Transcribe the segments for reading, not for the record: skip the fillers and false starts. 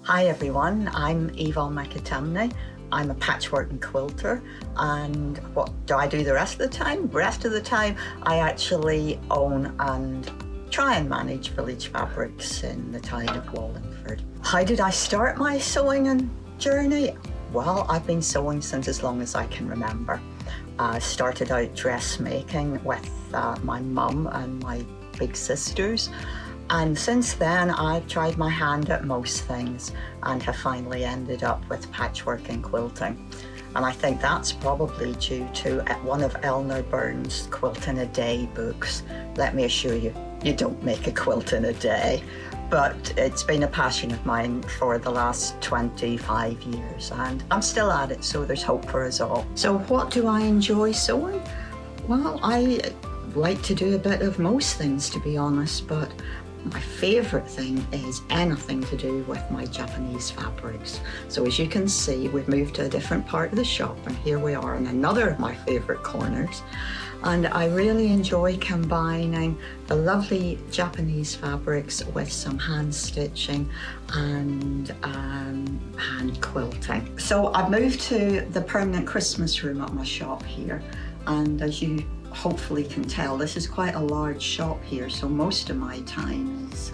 Hi everyone, I'm Eva McAtamney. I'm a patchwork and quilter, and what do I do the rest of the time? The rest of the time I actually own and try and manage Village Fabrics in the town of Wallingford. How did I start my sewing and journey? Well, I've been sewing since as long as I can remember. I started out dressmaking with my mum and my big sisters. And since then, I've tried my hand at most things and have finally ended up with patchwork and quilting. And I think that's probably due to one of Elna Burns' Quilt in a Day books. Let me assure you, you don't make a quilt in a day. But it's been a passion of mine for the last 25 years, and I'm still at it, so there's hope for us all. So what do I enjoy sewing? Well, I like to do a bit of most things, to be honest, but my favourite thing is anything to do with my Japanese fabrics. So as you can see, we've moved to a different part of the shop, and here we are in another of my favourite corners. And I really enjoy combining the lovely Japanese fabrics with some hand stitching and hand quilting. So I've moved to the permanent Christmas room at my shop here, and as you hopefully can tell, this is quite a large shop here, so most of my time is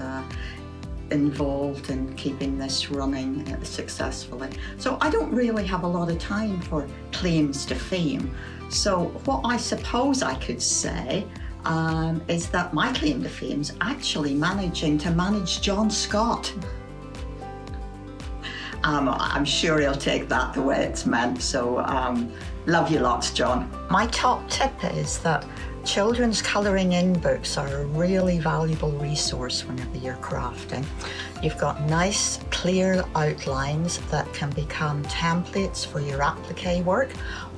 involved in keeping this running successfully. So I don't really have a lot of time for claims to fame. So what I suppose I could say is that my claim to fame is actually managing to manage John Scott. I'm sure he'll take that the way it's meant, so love you lots, John. My top tip is that children's colouring in books are a really valuable resource whenever you're crafting. You've got nice, clear outlines that can become templates for your applique work,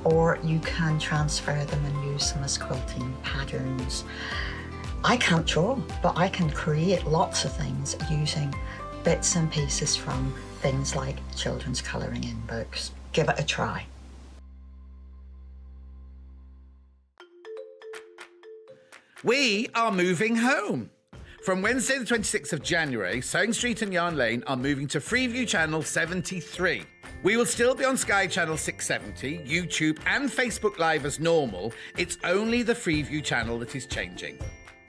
or you can transfer them and use them as quilting patterns. I can't draw, but I can create lots of things using bits and pieces from things like children's colouring in books. Give it a try. We are moving home. From Wednesday the 26th of January, Sewing Street and Yarn Lane are moving to Freeview Channel 73. We will still be on Sky Channel 670, YouTube and Facebook Live as normal. It's only the Freeview channel that is changing.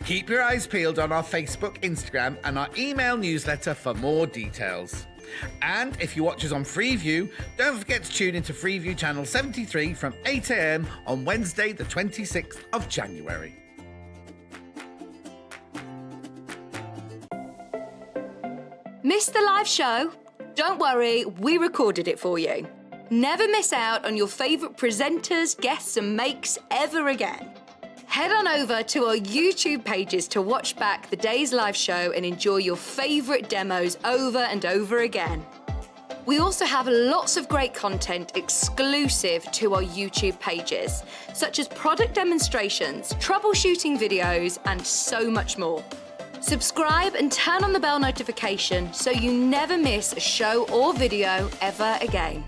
Keep your eyes peeled on our Facebook, Instagram and our email newsletter for more details. And if you watch us on Freeview, don't forget to tune into Freeview Channel 73 from 8 AM on Wednesday the 26th of January. Missed the live show? Don't worry, we recorded it for you. Never miss out on your favourite presenters, guests and makes ever again. Head on over to our YouTube pages to watch back the day's live show and enjoy your favourite demos over and over again. We also have lots of great content exclusive to our YouTube pages, such as product demonstrations, troubleshooting videos, and so much more. Subscribe and turn on the bell notification so you never miss a show or video ever again.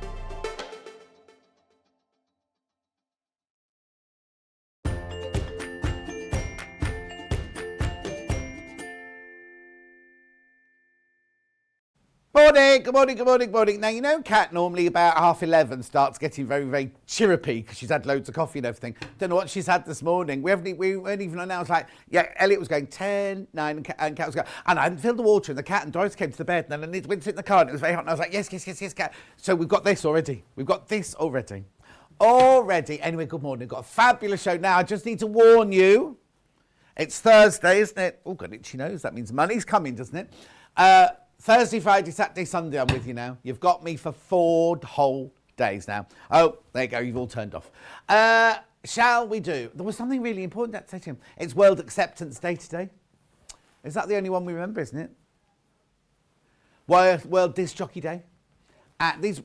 Morning, good morning, good morning, good morning. Now, you know Kat normally about 11:30 starts getting very, very chirrupy because she's had loads of coffee and everything. Don't know what she's had this morning. We weren't even announced, like, yeah, Elliot was going 10, 9, and Kat was going, and I hadn't filled the water, and the cat and Doris came to the bed, and then I went to sit in the car, and it was very hot, and I was like, yes, Kat. So we've got this already. Already. Anyway, good morning. We've got a fabulous show. Now, I just need to warn you, it's Thursday, isn't it? Oh, got itchy nose. That means money's coming, doesn't it? Thursday, Friday, Saturday, Sunday, I'm with you now. You've got me for 4 whole days now. Oh, there you go, you've all turned off. Shall we do? There was something really important to say to him. It's World Acceptance Day today. Is that the only one we remember, isn't it? World Disc Jockey Day. And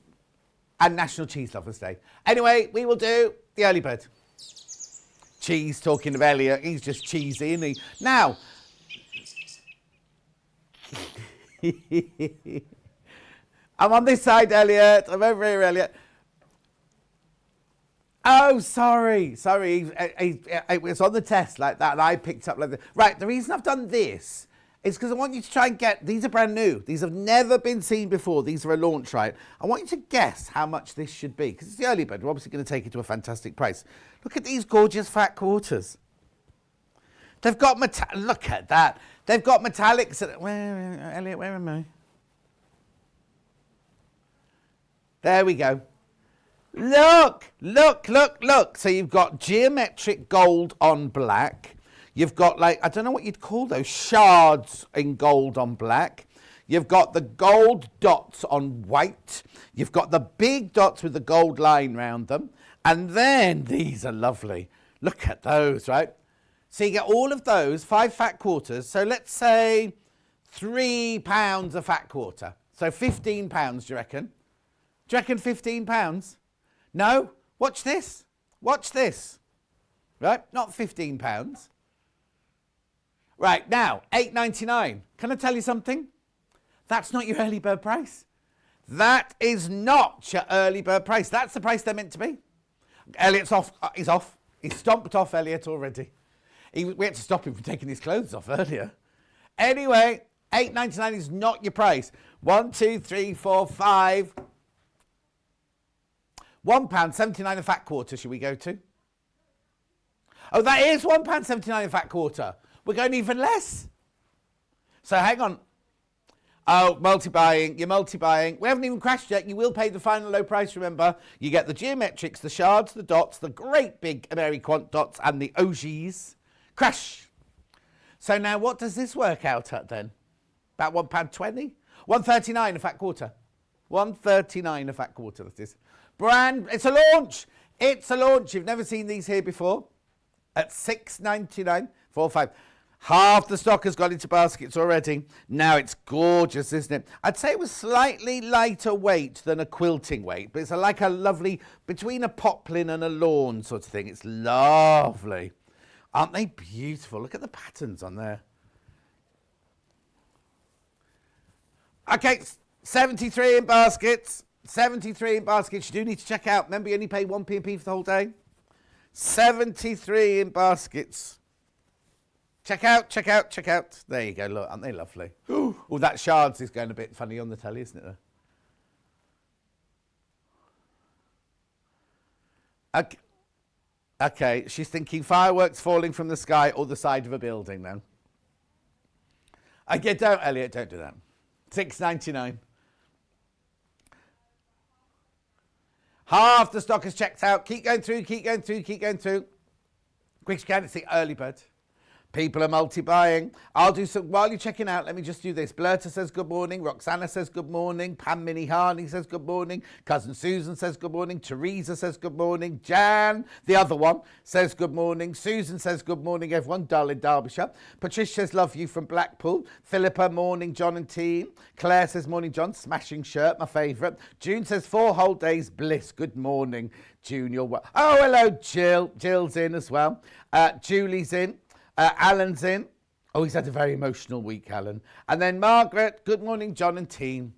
National Cheese Lovers Day. Anyway, we will do the early bird. Cheese, talking of Elliot, he's just cheesy, isn't he? Now, I'm on this side, Elliot. I'm over here, Elliot. Oh, sorry. It was on the test like that, and I picked up like that. Right, the reason I've done this It's because I want you to try and get, these are brand new. These have never been seen before. These are a launch, right? I want you to guess how much this should be, because it's the early bird. We're obviously going to take it to a fantastic price. Look at these gorgeous fat quarters. They've got, look at that. They've got metallics. Elliot, where am I? There we go. Look, look, look, look. So you've got geometric gold on black. You've got, like, I don't know what you'd call those, shards in gold on black. You've got the gold dots on white. You've got the big dots with the gold line round them. And then these are lovely. Look at those, right? So you get all of those, 5 fat quarters. So let's say £3 a fat quarter. So £15, do you reckon? Do you reckon £15? No? Watch this. Watch this. Right? Not £15. Right, now, $8.99. Can I tell you something? That's not your early bird price. That is not your early bird price. That's the price they're meant to be. Elliot's off. He's off. He's stomped off, Elliot, already. We had to stop him from taking his clothes off earlier. Anyway, $8.99 is not your price. 1, 2, 3, 4, 5. £1.79 a fat quarter, should we go to? Oh, that is £1.79 a fat quarter. We're going even less. So hang on. Oh, multi-buying. You're multi-buying. We haven't even crashed yet. You will pay the final low price, remember. You get the geometrics, the shards, the dots, the great big Ameriquant dots, and the OGs. Crash. So now what does this work out at then? About £1.20? £1.39 a fat quarter. £1.39 a fat quarter, that is. Brand, it's a launch. It's a launch. You've never seen these here before. At $6.99, 4, 5. Half the stock has gone into baskets already. Now it's gorgeous, isn't it? I'd say it was slightly lighter weight than a quilting weight, but it's like a lovely, between a poplin and a lawn sort of thing. It's lovely. Aren't they beautiful? Look at the patterns on there. Okay, 73 in baskets. 73 in baskets. You do need to check out. Remember, you only pay 1p for the whole day. 73 in baskets. Check out, check out, check out. There you go. Look, aren't they lovely? Oh, that shards is going a bit funny on the telly, isn't it? Okay. Okay, she's thinking fireworks falling from the sky or the side of a building now. Okay, don't, Elliot, don't do that. $6.99. Half the stock is checked out. Keep going through, keep going through, keep going through. Quick as you can, it's the early bird. People are multi-buying. I'll do some, while you're checking out, let me just do this. Blurta says good morning. Roxana says good morning. Pam Minihani says good morning. Cousin Susan says good morning. Teresa says good morning. Jan, the other one, says good morning. Susan says good morning, everyone. Dull in Derbyshire. Patricia says love you from Blackpool. Philippa, morning, John and team. Claire says morning, John. Smashing shirt, my favourite. June says 4 whole days bliss. Good morning, June. You're well. Oh, hello, Jill. Jill's in as well. Julie's in. Alan's in. Oh, he's had a very emotional week, Alan. And then Margaret, good morning, John and team.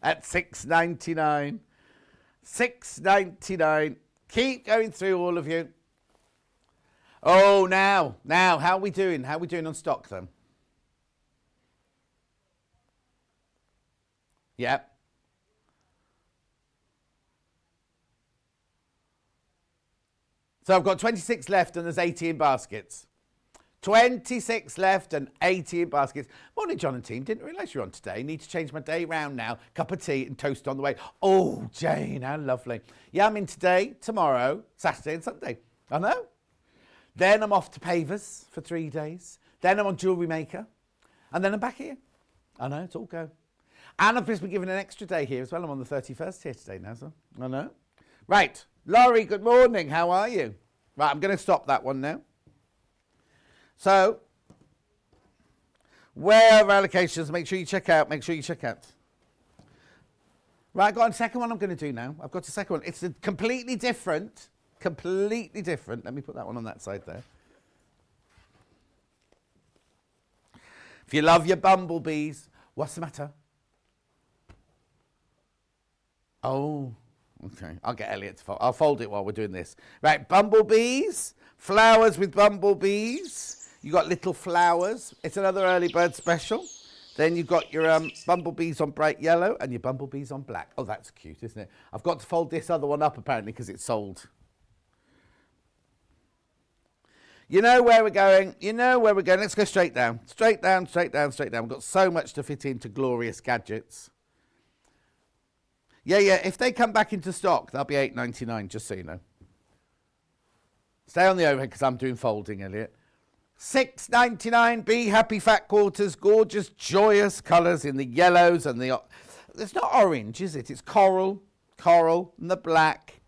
At $6.99. $6.99. Keep going through, all of you. Oh, now, how are we doing? How are we doing on stock, then? Yep. So I've got 26 left and there's 80 in baskets. 26 left and 80 in baskets. Morning, John and team. Didn't realise you were on today. Need to change my day round now. Cup of tea and toast on the way. Oh, Jane, how lovely. Yeah, I'm in today, tomorrow, Saturday and Sunday. I know. Then I'm off to Pavers for 3 days. Then I'm on Jewellery Maker. And then I'm back here. I know, it's all go. And I've just been given an extra day here as well. I'm on the 31st here today now, so I know. Right. Laurie, good morning. How are you? Right, I'm going to stop that one now. So, where are allocations? Make sure you check out. Make sure you check out. Right, I've got a second one I'm going to do now. I've got a second one. It's a completely different. Let me put that one on that side there. If you love your bumblebees, what's the matter? Oh. Okay, I'll get Elliot to fold. I'll fold it while we're doing this. Right, bumblebees, Flowers with bumblebees. You got little flowers. It's another early bird special. Then you've got your bumblebees on bright yellow and your bumblebees on black. Oh, that's cute, isn't it? I've got to fold this other one up, apparently, because it's sold. You know where we're going. You know where we're going. Let's go straight down. Straight down, straight down, straight down. We've got so much to fit into glorious gadgets. Yeah. If they come back into stock, they'll be $8.99, just so you know. Stay on the overhead because I'm doing folding, Elliot. $6.99. Be happy fat quarters. Gorgeous, joyous colours in the yellows and the... It's not orange, is it? It's coral, and the black.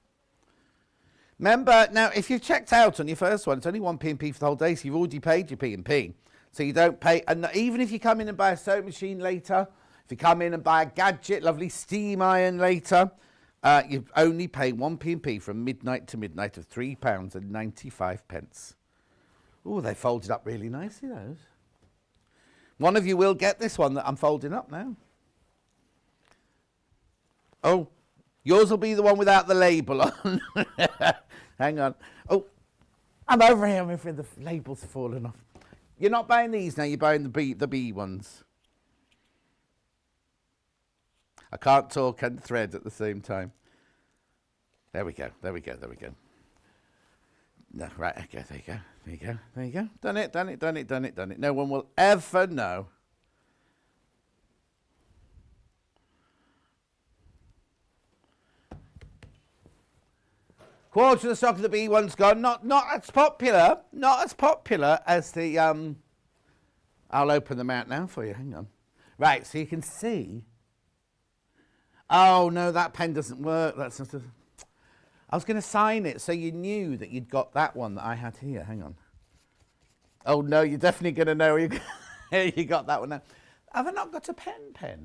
Remember, now, if you've checked out on your first one, it's only 1 P&P for the whole day, so you've already paid your P&P. So you don't pay... And even if you come in and buy a sewing machine later, if you come in and buy a gadget, lovely steam iron later, you only pay 1 P&P from midnight to midnight of £3.95. Oh, they folded up really nicely, those. One of you will get this one that I'm folding up now. Oh, yours will be the one without the label on. Hang on. Oh, I'm over here. I'm afraid the label's fallen off. You're not buying these now. You're buying the B ones. I can't talk and thread at the same time. There we go. No, right, okay, there you go. Done it. No one will ever know. Quarter of the stock of the B one's gone. Not as popular as the I'll open them out now for you. Hang on. Right, so you can see. Oh no, that pen doesn't work. That's not. I was going to sign it so you knew that you'd got that one that I had here. Hang on. Oh, no, you're definitely going to know you got that one now. Have I not got a pen?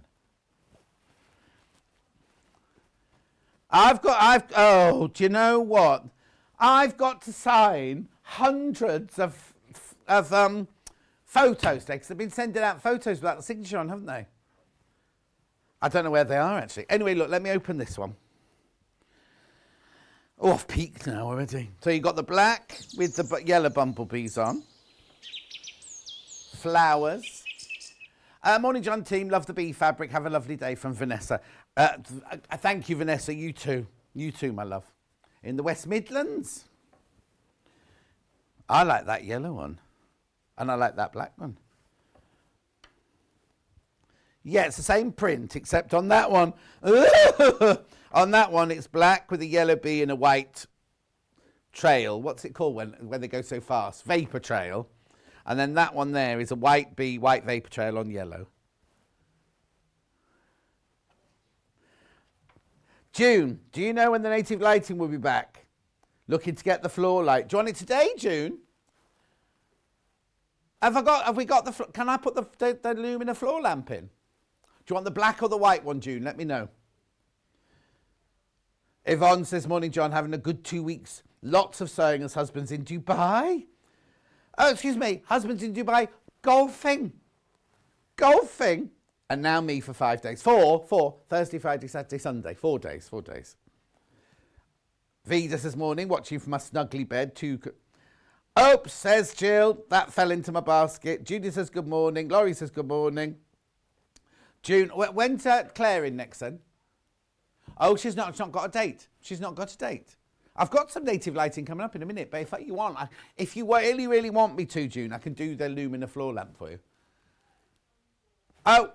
Oh, do you know what? I've got to sign hundreds of photos today because they've been sending out photos without the signature on, haven't they? I don't know where they are, actually. Anyway, look, let me open this one. Oh, I've peaked now already. So you've got the black with the yellow bumblebees on. Flowers. Morning, John team. Love the bee fabric. Have a lovely day from Vanessa. Thank you, Vanessa. You too. You too, my love. In the West Midlands. I like that yellow one. And I like that black one. Yeah, it's the same print, except on that one. On that one, it's black with a yellow bee and a white trail. What's it called when they go so fast? Vapor trail. And then that one there is a white bee, white vapor trail on yellow. June, do you know when the native lighting will be back? Looking to get the floor light. Do you want it today, June? Have we got the, can I put the Lumina floor lamp in? Do you want the black or the white one, June? Let me know. Yvonne says, morning, John, having a good 2 weeks. Lots of sewing as husband's in Dubai. Oh, excuse me, husband's in Dubai golfing. And now me for 5 days. Four, Thursday, Friday, Saturday, Sunday. 4 days. Vida says, morning, watching from my snuggly bed. Oops, says Jill, that fell into my basket. Judy says, good morning. Laurie says, good morning. June, when's Claire in next then? Oh, she's not got a date. I've got some native lighting coming up in a minute, but if you want, if you really, really want me to, June, I can do the Lumina floor lamp for you. Oh,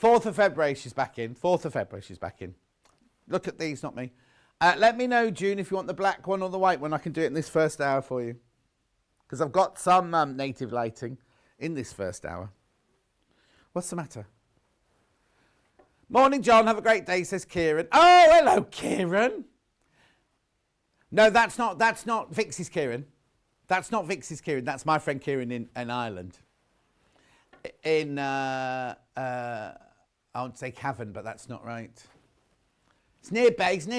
4th of February she's back in. Look at these, not me. Let me know, June, if you want the black one or the white one. I can do it in this first hour for you. Because I've got some native lighting in this first hour. What's the matter? Morning, John. Have a great day, says Kieran. Oh, hello, Kieran. No, that's not Vixie's Kieran. That's not Vixie's Kieran. That's my friend Kieran in Ireland. I want to say Cavan, but that's not right. It's near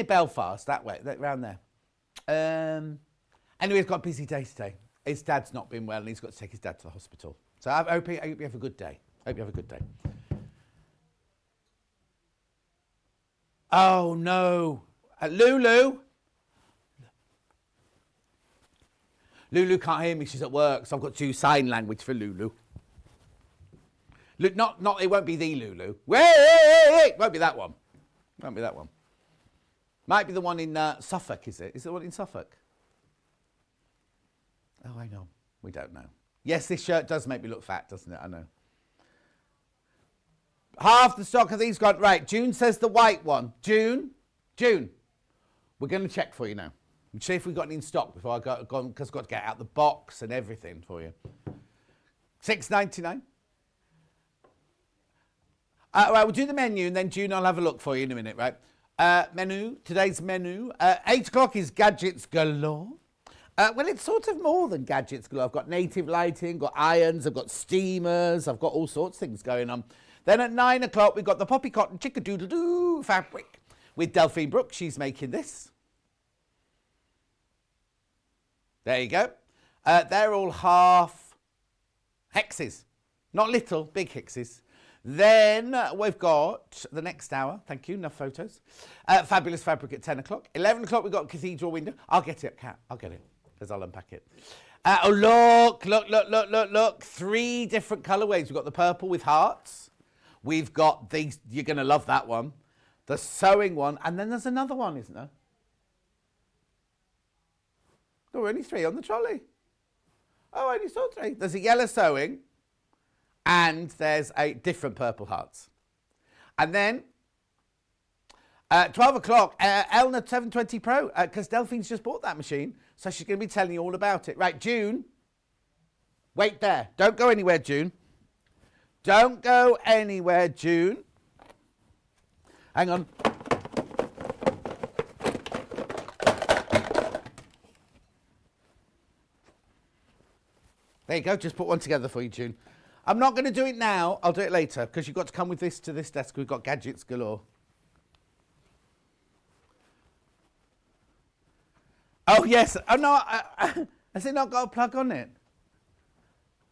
Belfast, that way, around there. Anyway, he's got a busy day today. His dad's not been well, and he's got to take his dad to the hospital. So I hope you have a good day. Oh, no. Lulu. Lulu can't hear me. She's at work, so I've got to use sign language for Lulu. Look, not. It won't be the Lulu. Wait! Won't be that one. Won't be that one. Might be the one in Suffolk, is it? Is it the one in Suffolk? Oh, I know. We don't know. Yes, this shirt does make me look fat, doesn't it? I know. Half the stock of these gone. Right, June says the white one. June. We're going to check for you now. See if we've got any in stock before I go, because I've got to get out the box and everything for you. $6.99. Right, we'll do the menu and then June, I'll have a look for you in a minute, right? Menu, today's menu. 8 o'clock is Gadgets Galore. Well, it's sort of more than Gadgets Galore. I've got native lighting, got irons, I've got steamers, I've got all sorts of things going on. Then at 9 o'clock, we've got the Poppy Cotton Chickadoodle-Doo fabric with Delphine Brooks. She's making this. There you go. They're all half hexes. Not little, big hexes. Then we've got the next hour. Thank you. Enough photos. Fabulous fabric at 10 o'clock. 11 o'clock, we've got Cathedral window. I'll get it, Kat. I'll get it because I'll unpack it. Oh, look. 3 different colourways. We've got the purple with hearts. We've got these. You're going to love that one. The sewing one. And then there's another one, isn't there? There were only 3 on the trolley. Oh, I only saw 3. There's a yellow sewing. And there's a different purple hearts. And then, 12 o'clock, Elna 720 Pro, because Delphine's just bought that machine, so she's going to be telling you all about it. Right, June, wait there. Don't go anywhere, June. Don't go anywhere, June. Hang on. There you go, just put one together for you, June. I'm not going to do it now. I'll do it later because you've got to come with this to this desk. We've got Gadgets Galore. Oh, yes. Oh, no. Has it not got a plug on it?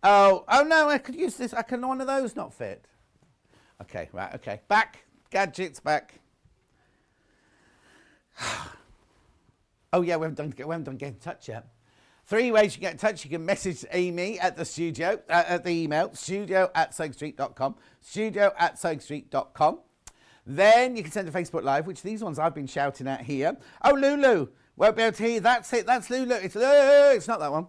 Oh, no. I could use this. Can one of those not fit? Okay, right. Okay. Back. Gadgets back. Oh, yeah. We haven't done get in touch yet. 3 ways you get in touch. You can message Amy at the studio, at the email, studio@sewingstreet.com, studio@sewingstreet.com. Then you can send a Facebook Live, which these ones I've been shouting at here. Oh, Lulu, won't be able to hear you. That's it. That's Lulu. It's not that one.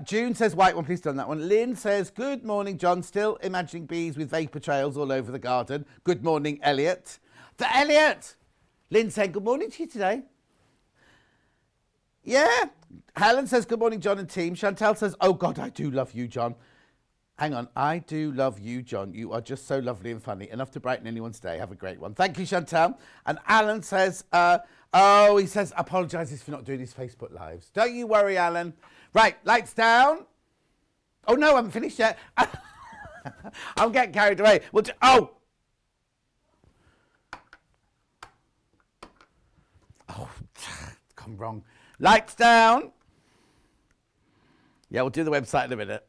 June says white one. Please don't that one. Lynn says, good morning, John. Still imagining bees with vapour trails all over the garden. Good morning, Elliot. The Elliot! Lynn saying, good morning to you today. Yeah. Helen says, good morning, John and team. Chantal says, oh, God, I do love you, John. Hang on. I do love you, John. You are just so lovely and funny. Enough to brighten anyone's day. Have a great one. Thank you, Chantal. And Alan says, he says, apologises for not doing his Facebook Lives. Don't you worry, Alan. Right, lights down. Oh, no, I haven't finished yet. I'm getting carried away. Oh, it's gone wrong. Lights down. Yeah, we'll do the website in a minute.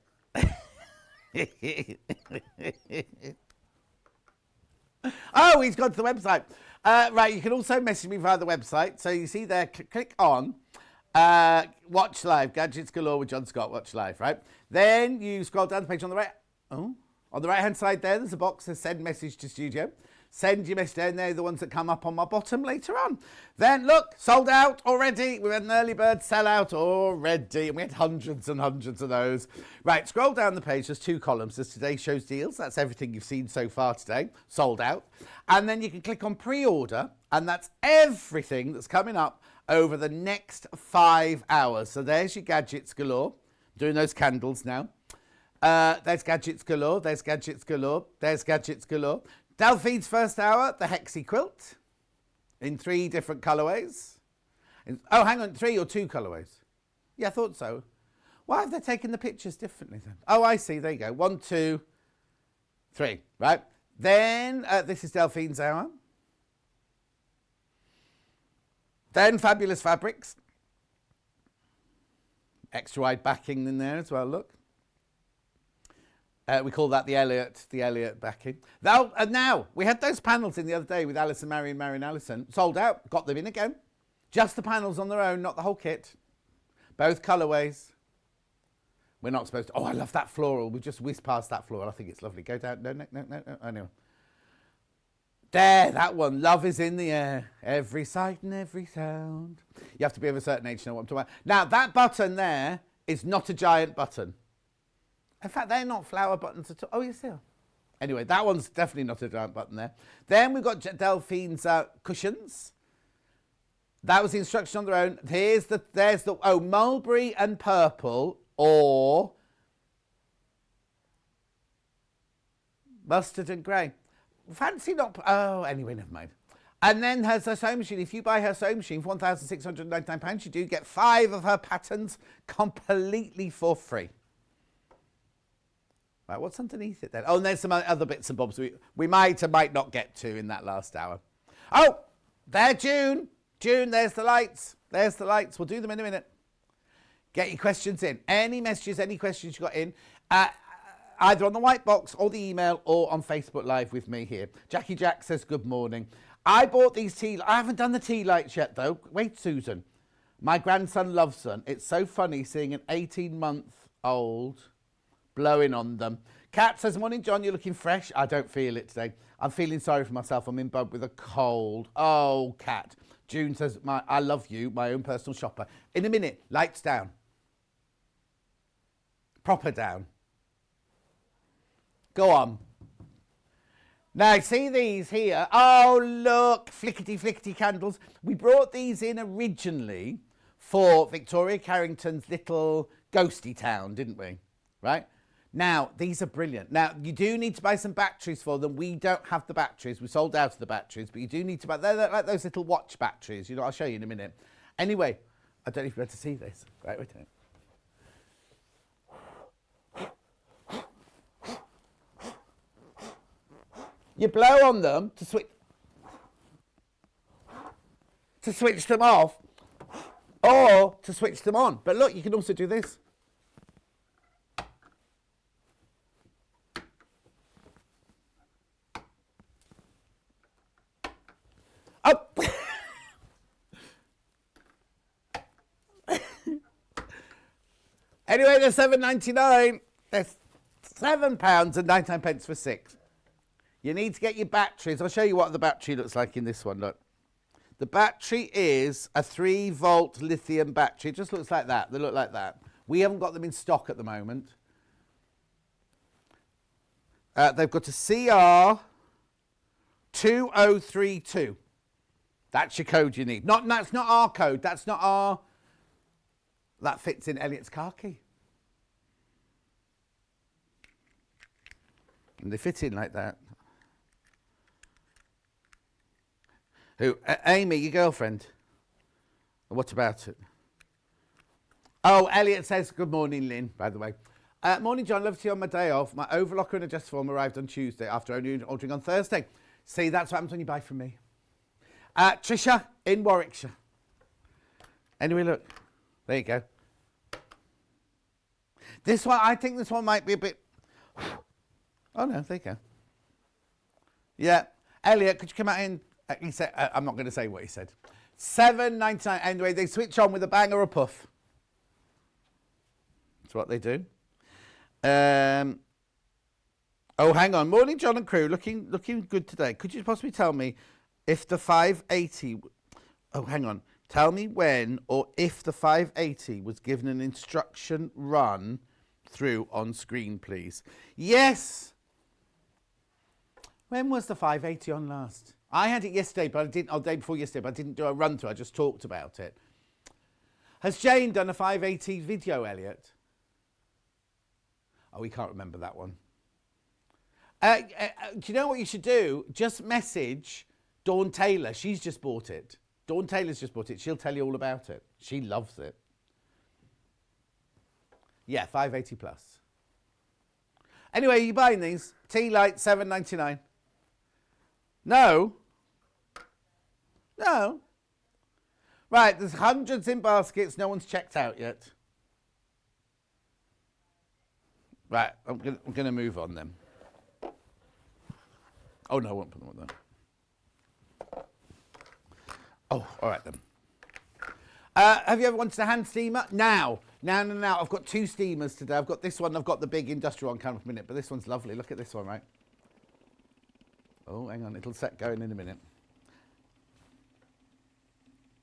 Oh, he's gone to the website. Right, you can also message me via the website. So you see there, click on Watch Live, Gadgets Galore with John Scott, Watch Live, right? Then you scroll down the page on the right. Oh, on the right-hand side there, there's a box that says send message to studio. Send your message down there, the ones that come up on my bottom later on. Then, look, sold out already. We had an early bird sellout already, and we had hundreds and hundreds of those. Right, scroll down the page. There's 2 columns. There's today's show's deals. That's everything you've seen so far today, sold out. And then you can click on pre-order, and that's everything that's coming up over the next 5 hours. So there's your Gadgets Galore. Doing those candles now. There's Gadgets Galore. There's Gadgets Galore. There's Gadgets Galore. Delphine's first hour, the Hexi quilt, in 3 different colourways. Hang on, 3 or 2 colourways. Yeah, I thought so. Why have they taken the pictures differently then? Oh, I see. There you go. 1, 2, 3. Right. Then this is Delphine's hour. Then Fabulous Fabrics. Extra wide backing in there as well, look. We call that the Elliot backing. Now, we had those panels in the other day with Alison, Marion, Alison. Sold out. Got them in again. Just the panels on their own, not the whole kit. Both colourways. We're not supposed to. Oh, I love that floral. We just whizzed past that floral. I think it's lovely. Go down. No. Anyway. There, that one. Love is in the air. Every sight and every sound. You have to be of a certain age to know what I'm talking about. Now, that button there is not a giant button. In fact, they're not flower buttons at all. Oh, yes, they are. Anyway, that one's definitely not a giant button there. Then we've got Delphine's cushions. That was the instruction on their own. There's the, mulberry and purple or mustard and grey. Fancy not, anyway, never mind. And then her sewing machine. If you buy her sewing machine for £1,699, you do get 5 of her patterns completely for free. Right, what's underneath it then? Oh, and there's some other bits and bobs we might or might not get to in that last hour. Oh, there, June. June, there's the lights. There's the lights. We'll do them in a minute. Get your questions in. Any messages, any questions you got in, either on the white box or the email or on Facebook Live with me here. Jackie Jack says good morning. I bought these I haven't done the tea lights yet though. Wait, Susan. My grandson loves them. It's so funny seeing an 18-month-old blowing on them. Kat says, morning, John, you're looking fresh. I don't feel it today. I'm feeling sorry for myself. I'm in bed with a cold. Oh, Kat. June says, I love you, my own personal shopper. In a minute, lights down. Proper down. Go on. Now, see these here? Oh, look, flickety candles. We brought these in originally for Victoria Carrington's little ghosty town, didn't we? Right? Now, these are brilliant. Now, you do need to buy some batteries for them. We don't have the batteries. We sold out of the batteries, but you do need to buy, they're like those little watch batteries. You know, I'll show you in a minute. Anyway, I don't know if you're able to see this. Right, wait a minute. You blow on them to switch them off or to switch them on. But look, you can also do this. Oh. Anyway, they're £7.99. They're £7.99 for 6. You need to get your batteries. I'll show you what the battery looks like in this one. Look. The battery is a 3-volt lithium battery. It just looks like that. They look like that. We haven't got them in stock at the moment. They've got a CR2032. That's your code you need. That's not our code. That's not our... That fits in Elliot's car key. And they fit in like that. Who? Amy, your girlfriend? What about it? Oh, Elliot says, good morning, Lynn, by the way. Morning, John. Love to see you on my day off. My overlocker and adjust form arrived on Tuesday after only ordering on Thursday. See, that's what happens when you buy from me. Trisha in Warwickshire. Anyway, look. There you go. This one, I think this one might be a bit... Oh, no, there you go. Yeah. Elliot, could you come out in... He said, I'm not going to say what he said. £7.99. Anyway, they switch on with a bang or a puff. That's what they do. Oh, hang on. Morning, John and crew. Looking good today. Could you possibly tell me if the 580... Oh, hang on. Tell me when or if the 580 was given an instruction run through on screen, please. Yes. When was the 580 on last? I had it yesterday, but I didn't, or the day before yesterday, but I didn't do a run through. I just talked about it. Has Jane done a 580 video, Elliot? Oh, we can't remember that one. Do you know what you should do? Just message Dawn Taylor. She's just bought it. Dawn Taylor's just bought it. She'll tell you all about it. She loves it. Yeah, 580 plus. Anyway, are you buying these? Tea light, £7.99. No. No. Right, there's hundreds in baskets. No one's checked out yet. Right, I'm gonna move on then. Oh, no, I won't put them on there. Oh, all right then. Have you ever wanted a hand steamer? Now. I've got 2 steamers today. I've got this one. I've got the big industrial one coming up in a minute, but this one's lovely. Look at this one, right? Oh, hang on. It'll set going in a minute.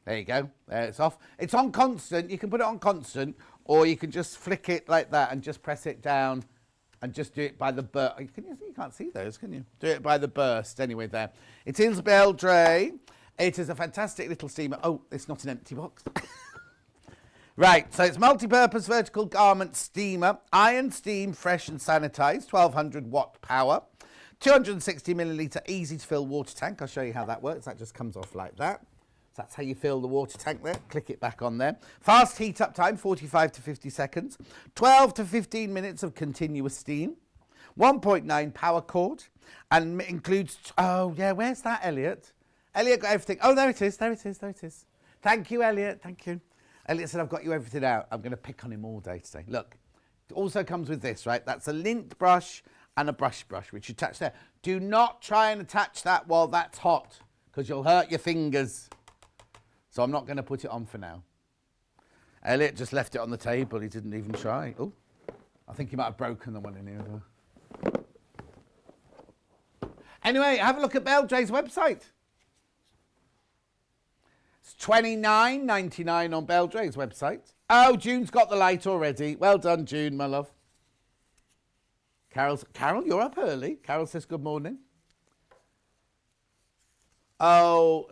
There you go. There, it's off. It's on constant. You can put it on constant, or you can just flick it like that and just press it down and just do it by the burst. You can't see those, can you? Do it by the burst. Anyway, there. It is Beldray. It is a fantastic little steamer. Oh, it's not an empty box. Right, so it's multi-purpose vertical garment steamer, iron steam, fresh and sanitized, 1200 watt power, 260 millilitre easy to fill water tank. I'll show you how that works. That just comes off like that. So that's how you fill the water tank there. Click it back on there. Fast heat up time, 45 to 50 seconds. 12 to 15 minutes of continuous steam. 1.9 power cord. And includes, oh yeah, where's that, Elliot? Elliot got everything. Oh, there it is. Thank you, Elliot. Thank you. Elliot said, I've got you everything out. I'm going to pick on him all day today. Look, it also comes with this, right? That's a lint brush and a brush, which you attach there. Do not try and attach that while that's hot, because you'll hurt your fingers. So I'm not going to put it on for now. Elliot just left it on the table. He didn't even try. Oh, I think he might have broken the one in here. Anyway, have a look at Beldray's website. It's $29.99 on Beldray's website. Oh, June's got the light already. Well done, June, my love. Carol, you're up early. Carol says good morning. Oh,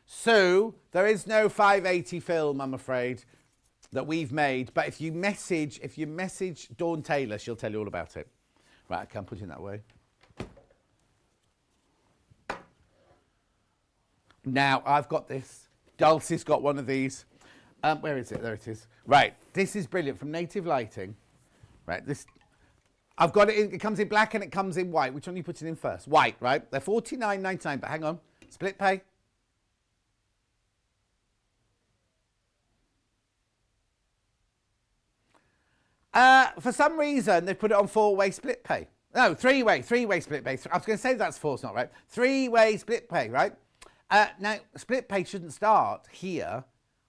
Sue, there is no 580 film, I'm afraid, that we've made. But if you message Dawn Taylor, she'll tell you all about it. Right, I can't put it in that way. Now, I've got this. Dulcie's got one of these. Where is it? There it is. Right, this is brilliant from Native Lighting. Right, this. I've got it. It comes in black and it comes in white. Which one are you putting in first? White, right? They're $49.99. But hang on, split pay. For some reason, they've put it on 4-way split pay. No, 3-way split pay. I was going to say that's 4, it's not right. 3-way split pay, right? Now, split pay shouldn't start here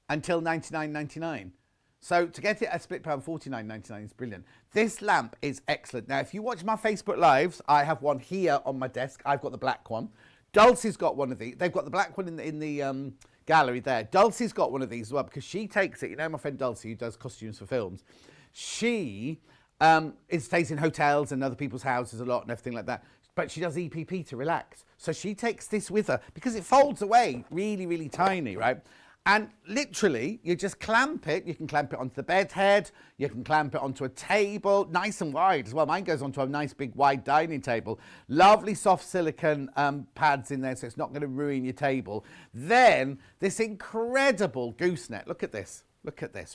until $99.99. So to get it at split pay on $49.99 is brilliant. This lamp is excellent. Now, if you watch my Facebook Lives, I have one here on my desk. I've got the black one. Dulcie's got one of these. They've got the black one in the gallery there. Dulcie's got one of these as well because she takes it. You know my friend Dulcie, who does costumes for films. She stays in hotels and other people's houses a lot and everything like that. But she does EPP to relax. So she takes this with her because it folds away really, really tiny, right? And literally, you just clamp it. You can clamp it onto the bed head. You can clamp it onto a table, nice and wide as well. Mine goes onto a nice big wide dining table. Lovely soft silicone pads in there, so it's not going to ruin your table. Then this incredible gooseneck. Look at this,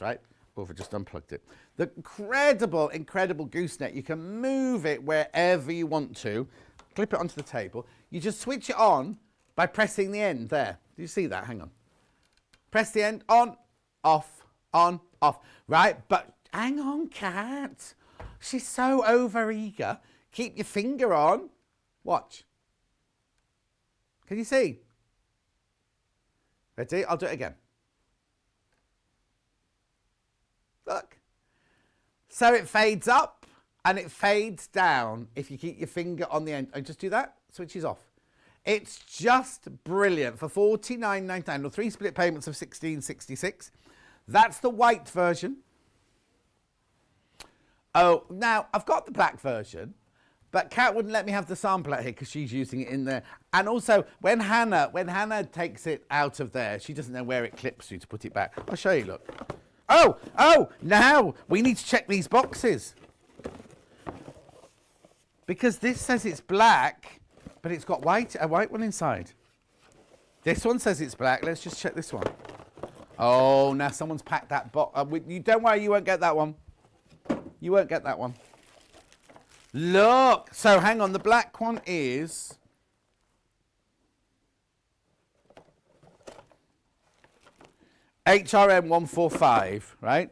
right? Oh, I just unplugged it. The incredible gooseneck. You can move it wherever you want to. Clip it onto the table. You just switch it on by pressing the end there. Do you see that? Hang on. Press the end, on, off, right? But hang on, Kat. She's so over-eager. Keep your finger on. Watch. Can you see? Ready? I'll do it again. Look. So it fades up and it fades down if you keep your finger on the end. And just do that, switches off. It's just brilliant for $49.99 or 3 split payments of $16.66. That's the white version. Oh, now I've got the black version, but Kat wouldn't let me have the sample out here because she's using it in there. And also, when Hannah takes it out of there, she doesn't know where it clips to put it back. I'll show you. Look. Oh! Now we need to check these boxes because this says it's black. But it's got a white one inside. This one says it's black. Let's just check this one. Oh, now someone's packed that box. You don't worry, you won't get that one. You won't get that one. Look. So hang on. The black one is HRM 145, right?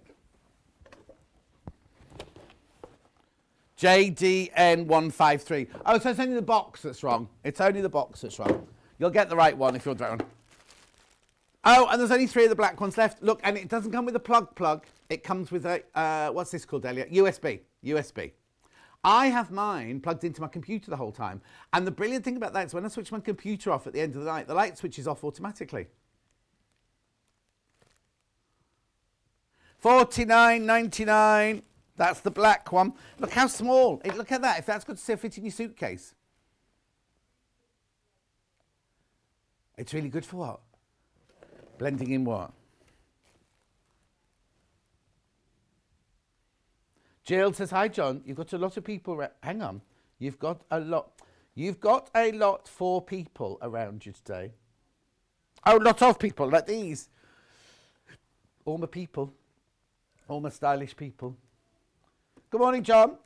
JDN 153. Oh, so it's only the box that's wrong. It's only the box that's wrong. You'll get the right one if you're the right one. Oh, and there's only 3 of the black ones left. Look, and it doesn't come with a plug. It comes with a, what's this called, Delia? USB. I have mine plugged into my computer the whole time. And the brilliant thing about that is when I switch my computer off at the end of the night, the light switches off automatically. $49.99. That's the black one. Look how small. Look at that. If that's good to fit in your suitcase. It's really good for what? Blending in what? Jill says, hi, John. You've got a lot of people. Hang on. You've got a lot for people around you today. Oh, lot of people like these. All my people. All my stylish people. Good morning, John.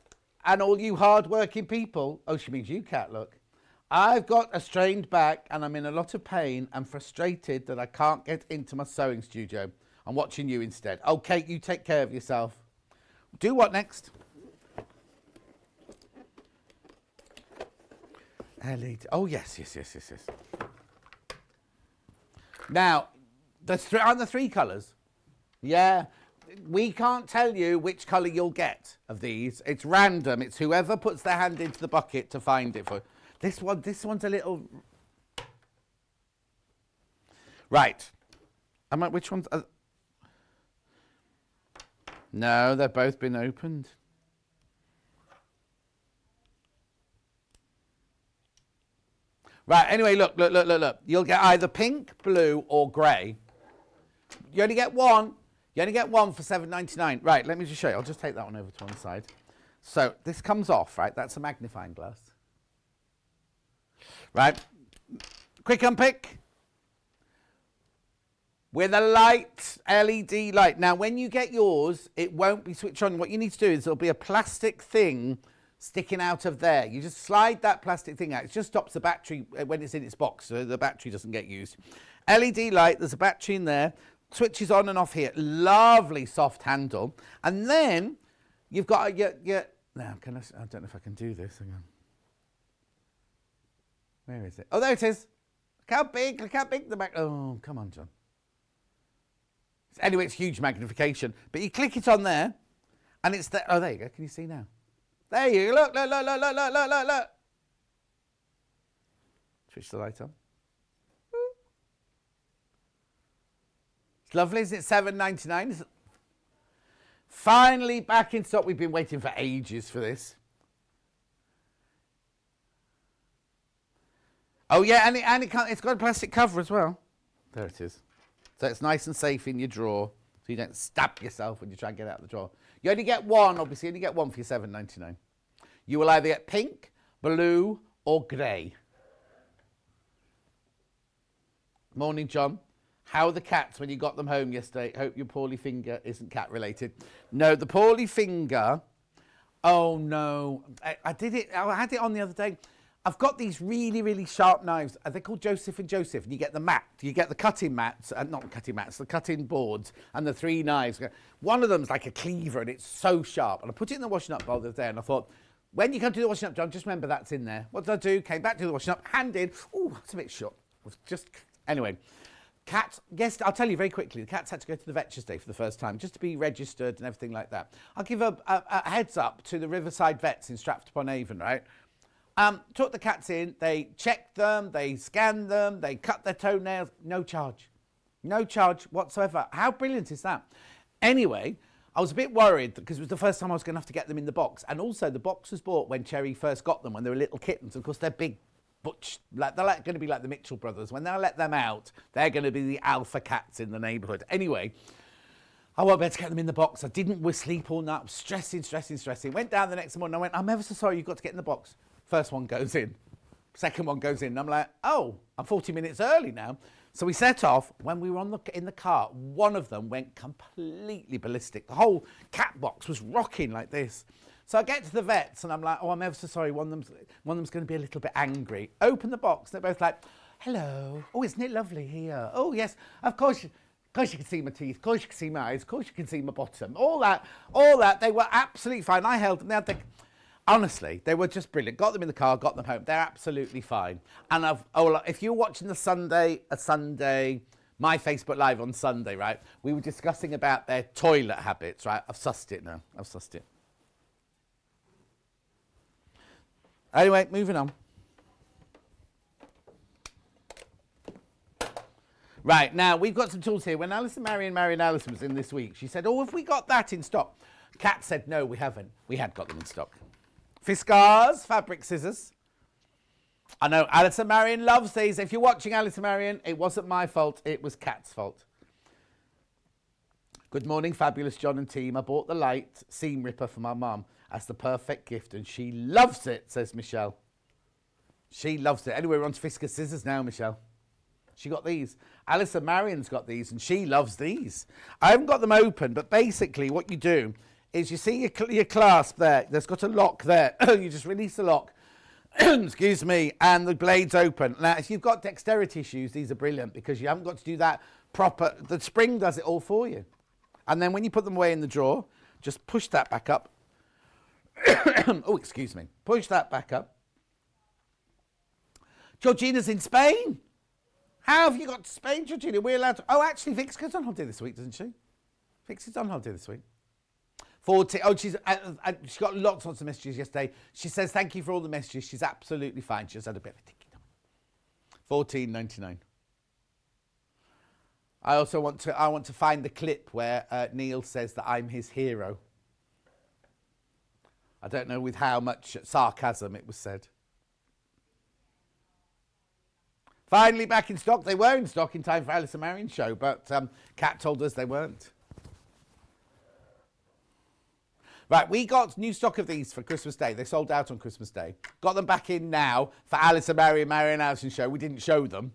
And all you hard-working people. Oh, she means you, Kat, look. I've got a strained back and I'm in a lot of pain and frustrated that I can't get into my sewing studio. I'm watching you instead. Oh, Kate, you take care of yourself. Do what next? LED. Oh, yes. Now, aren't there 3 colours? Yeah. We can't tell you which colour you'll get of these. It's random. It's whoever puts their hand into the bucket to find it for. This one's a little... Right. Which one's... No, they've both been opened. Right, anyway, look. You'll get either pink, blue, or grey. You only get one. You only get one for $7.99. Right, let me just show you. I'll just take that one over to one side. So this comes off, right? That's a magnifying glass. Right. Quick unpick. With a light, LED light. Now, when you get yours, it won't be switched on. What you need to do is there'll be a plastic thing sticking out of there. You just slide that plastic thing out. It just stops the battery when it's in its box, so the battery doesn't get used. LED light, there's a battery in there. Switches on and off here. Lovely soft handle. And then you've got your now, I don't know if I can do this. Hang on. Where is it? Oh, there it is. Look how big the back. Oh, come on, John. Anyway, it's huge magnification. But you click it on there, and it's there. Oh, there you go. Can you see now? There you go. Look. Switch the light on. It's lovely, isn't it? $7.99. Finally back in stock. We've been waiting for ages for this. Oh, yeah, and it's got a plastic cover as well. There it is. So it's nice and safe in your drawer, so you don't stab yourself when you try and get out of the drawer. You only get one, obviously. You only get one for your $7.99. You will either get pink, blue, or grey. Morning, John. How are the cats when you got them home yesterday? Hope your poorly finger isn't cat related. No, the poorly finger. Oh no, I had it on the other day. I've got these really, really sharp knives. They're called Joseph and Joseph. And you get the mat. You get the cutting mats, not cutting mats, the cutting boards and the 3 knives. One of them's like a cleaver and it's so sharp. And I put it in the washing up bowl the other day and I thought, when you come to the washing up, John, just remember that's in there. What did I do? Came back to the washing up, hand in. Oh, that's a bit short. Anyway. Cats, yes, I'll tell you very quickly, the cats had to go to the vet today for the first time, just to be registered and everything like that. I'll give a heads up to the Riverside Vets in Stratford-upon-Avon, right? Took the cats in, they checked them, they scanned them, they cut their toenails, no charge. No charge whatsoever. How brilliant is that? Anyway, I was a bit worried because it was the first time I was going to have to get them in the box. And also the box was bought when Cherry first got them, when they were little kittens. Of course, they're big. Butch, they're going to be like the Mitchell brothers. When I let them out, they're going to be the alpha cats in the neighbourhood. Anyway, I won't be able to get them in the box. I didn't sleep all night. I was stressing. Went down the next morning. I went, I'm ever so sorry, you've got to get in the box. First one goes in. Second one goes in. And I'm like, oh, I'm 40 minutes early now. So we set off. When we were in the car, one of them went completely ballistic. The whole cat box was rocking like this. So I get to the vets and I'm like, oh, I'm ever so sorry. One of them's going to be a little bit angry. Open the box. They're both like, hello. Oh, isn't it lovely here? Oh, yes. Of course you can see my teeth. Of course you can see my eyes. Of course you can see my bottom. All that. They were absolutely fine. I held them. Honestly, they were just brilliant. Got them in the car, got them home. They're absolutely fine. And if you're watching a Sunday, my Facebook Live on Sunday, right? We were discussing about their toilet habits, right? I've sussed it now. I've sussed it. Anyway, moving on. Right, now we've got some tools here. When Marion Allison was in this week, she said, have we got that in stock? Kat said, no, we haven't. We had got them in stock. Fiskars, fabric scissors. I know Alison Marion loves these. If you're watching Alison Marion, it wasn't my fault. It was Kat's fault. Good morning, fabulous John and team. I bought the light seam ripper for my mum as the perfect gift, and she loves it, says Michelle. She loves it. Anyway, we're on to Fiskars scissors now, Michelle. She got these. Alison Marion's got these, and she loves these. I haven't got them open, but basically what you do is you see your clasp there. There's got a lock there. You just release the lock, excuse me, and the blade's open. Now, if you've got dexterity issues, these are brilliant because you haven't got to do that proper. The spring does it all for you. And then when you put them away in the drawer, just push that back up. Oh, excuse me. Push that back up. Georgina's in Spain. How have you got to Spain, Georgina? We're allowed to... Oh, actually, Vix goes on holiday this week, doesn't she? Vix is on holiday this week. 40. Oh, she got lots of messages yesterday. She says, thank you for all the messages. She's absolutely fine. She just had a bit of a ticky. $14.99. I also want to find the clip where Neil says that I'm his hero. I don't know with how much sarcasm it was said. Finally back in stock. They were in stock in time for Alison Marion's show, but Kat told us they weren't. Right, we got new stock of these for Christmas Day. They sold out on Christmas Day. Got them back in now for Alison Marion Allison show. We didn't show them.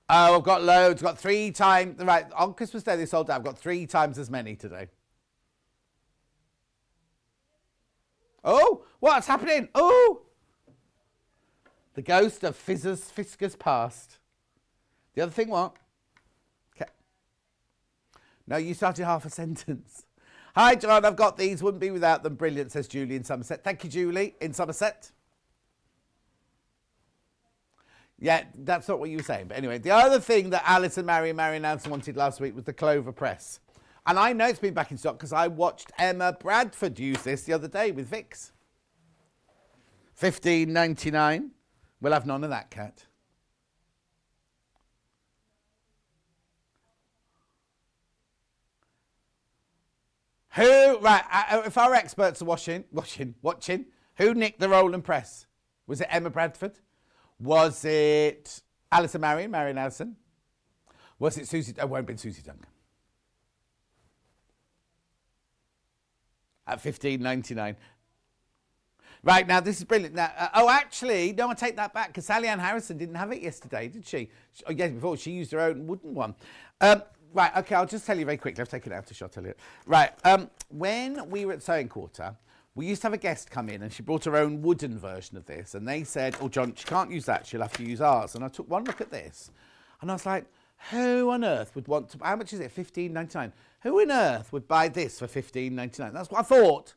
Oh, I've got loads. Got 3 times. Right, on Christmas Day they sold out. I've got 3 times as many today. Oh, what's happening? Oh! The ghost of Fiskars past. The other thing, what? Okay. No, you started half a sentence. Hi, John, I've got these. Wouldn't be without them. Brilliant, says Julie in Somerset. Thank you, Julie, in Somerset. Yeah, that's not what you were saying. But anyway, the other thing that Alison Marion Allison wanted last week was the Clover Press. And I know it's been back in stock because I watched Emma Bradford use this the other day with Vix. $15.99. We'll have none of that, Kat. If our experts are watching, who nicked the roll and press? Was it Emma Bradford? Was it Alison Marion Allison? Was it Susie? It won't have been Susie Duncan. At $15.99. Right, now this is brilliant. Now, actually, no, I take that back because Sally Ann Harrison didn't have it yesterday, did she? Yes, before she used her own wooden one. Right, okay, I'll just tell you very quickly. I've taken it out, I'll tell you. Right, when we were at Sewing Quarter, we used to have a guest come in and she brought her own wooden version of this. And they said, oh, John, she can't use that. She'll have to use ours. And I took one look at this and I was like, who on earth would want to, how much is it? $15.99. Who on earth would buy this for $15.99? That's what I thought.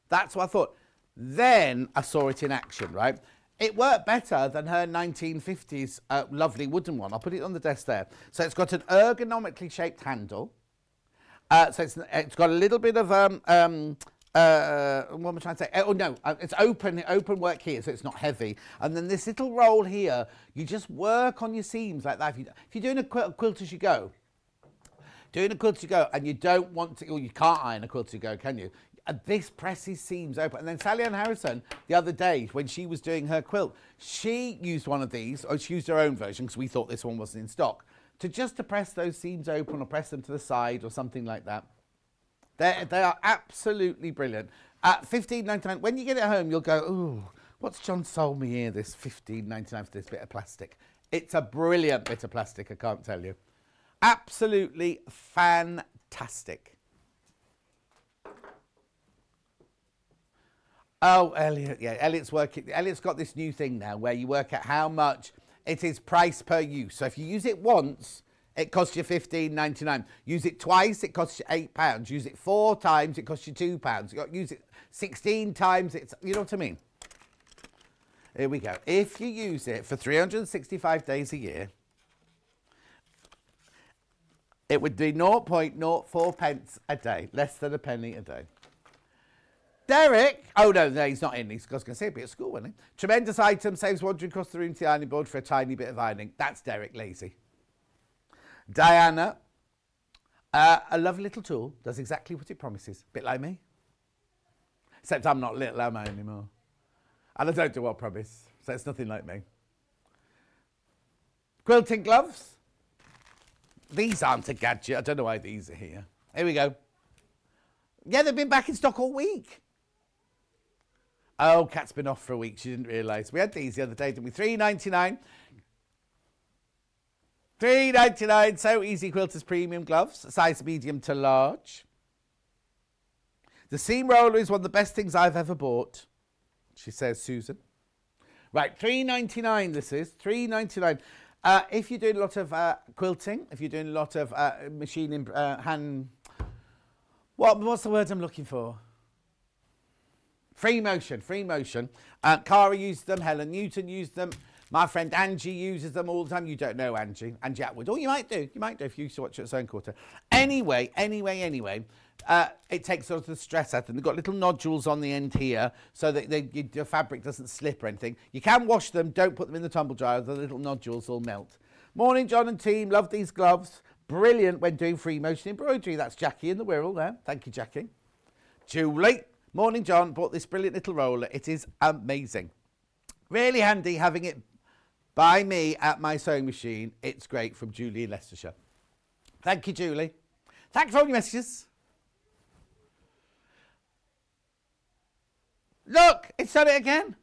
That's what I thought. Then I saw it in action, right? It worked better than her 1950s lovely wooden one. I'll put it on the desk there. So it's got an ergonomically shaped handle. So it's got a little bit of, what am I trying to say? Oh, no, it's open work here, so it's not heavy. And then this little roll here, you just work on your seams like that. If you're doing a quilt as you go, and you don't want to, or you can't iron a quilt as you go, can you? This presses seams open. And then Sally Ann Harrison, the other day, when she was doing her quilt, she used one of these, or she used her own version, because we thought this one wasn't in stock, to press those seams open or press them to the side or something like that. They are absolutely brilliant. At $15.99, when you get it home, you'll go, ooh, what's John sold me here, this $15.99 for this bit of plastic? It's a brilliant bit of plastic, I can't tell you. Absolutely fantastic. Oh, Elliot, yeah, Elliot's working. Elliot's got this new thing now where you work out how much it is price per use. So if you use it once, it costs you £15.99. Use it twice, it costs you £8. Use it 4 times, it costs you £2. You got to use it 16 times, it's, you know what I mean? Here we go. If you use it for 365 days a year, it would be 0.04 pence a day, less than a penny a day. Derek, oh no, he's not in. I was going to say he'd be at school, wasn't he? Tremendous item, saves wandering across the room to the ironing board for a tiny bit of ironing. That's Derek, lazy. Diana, a lovely little tool, does exactly what it promises. Bit like me. Except I'm not little, am I, anymore? And I don't do what I promise, so it's nothing like me. Quilting gloves. These aren't a gadget. I don't know why these are here. Here we go. Yeah, they've been back in stock all week. Oh, Kat's been off for a week. She didn't realise. We had these the other day, didn't we? $3.99. $3.99. So Easy Quilters premium gloves, size medium to large. The seam roller is one of the best things I've ever bought, she says, Susan. Right, $3.99 this is. $3.99. If you're doing a lot of quilting, if you're doing a lot of machining, hand... What's the word I'm looking for? Free motion. Cara used them, Helen Newton used them, my friend Angie uses them all the time. You don't know Angie Atwood. Oh, you might do if you used to watch it at Zone Quarter. Anyway, it takes sort of the stress out, and they've got little nodules on the end here so that the fabric doesn't slip or anything. You can wash them, don't put them in the tumble dryer, the little nodules will melt. Morning, John and team, love these gloves. Brilliant when doing free motion embroidery. That's Jackie in the Wirral there. Thank you, Jackie. Julie, morning, John, bought this brilliant little roller. It is amazing. Really handy having it by me at my sewing machine. It's great, from Julie in Leicestershire. Thank you, Julie. Thank you for all your messages. Look, it's done it again.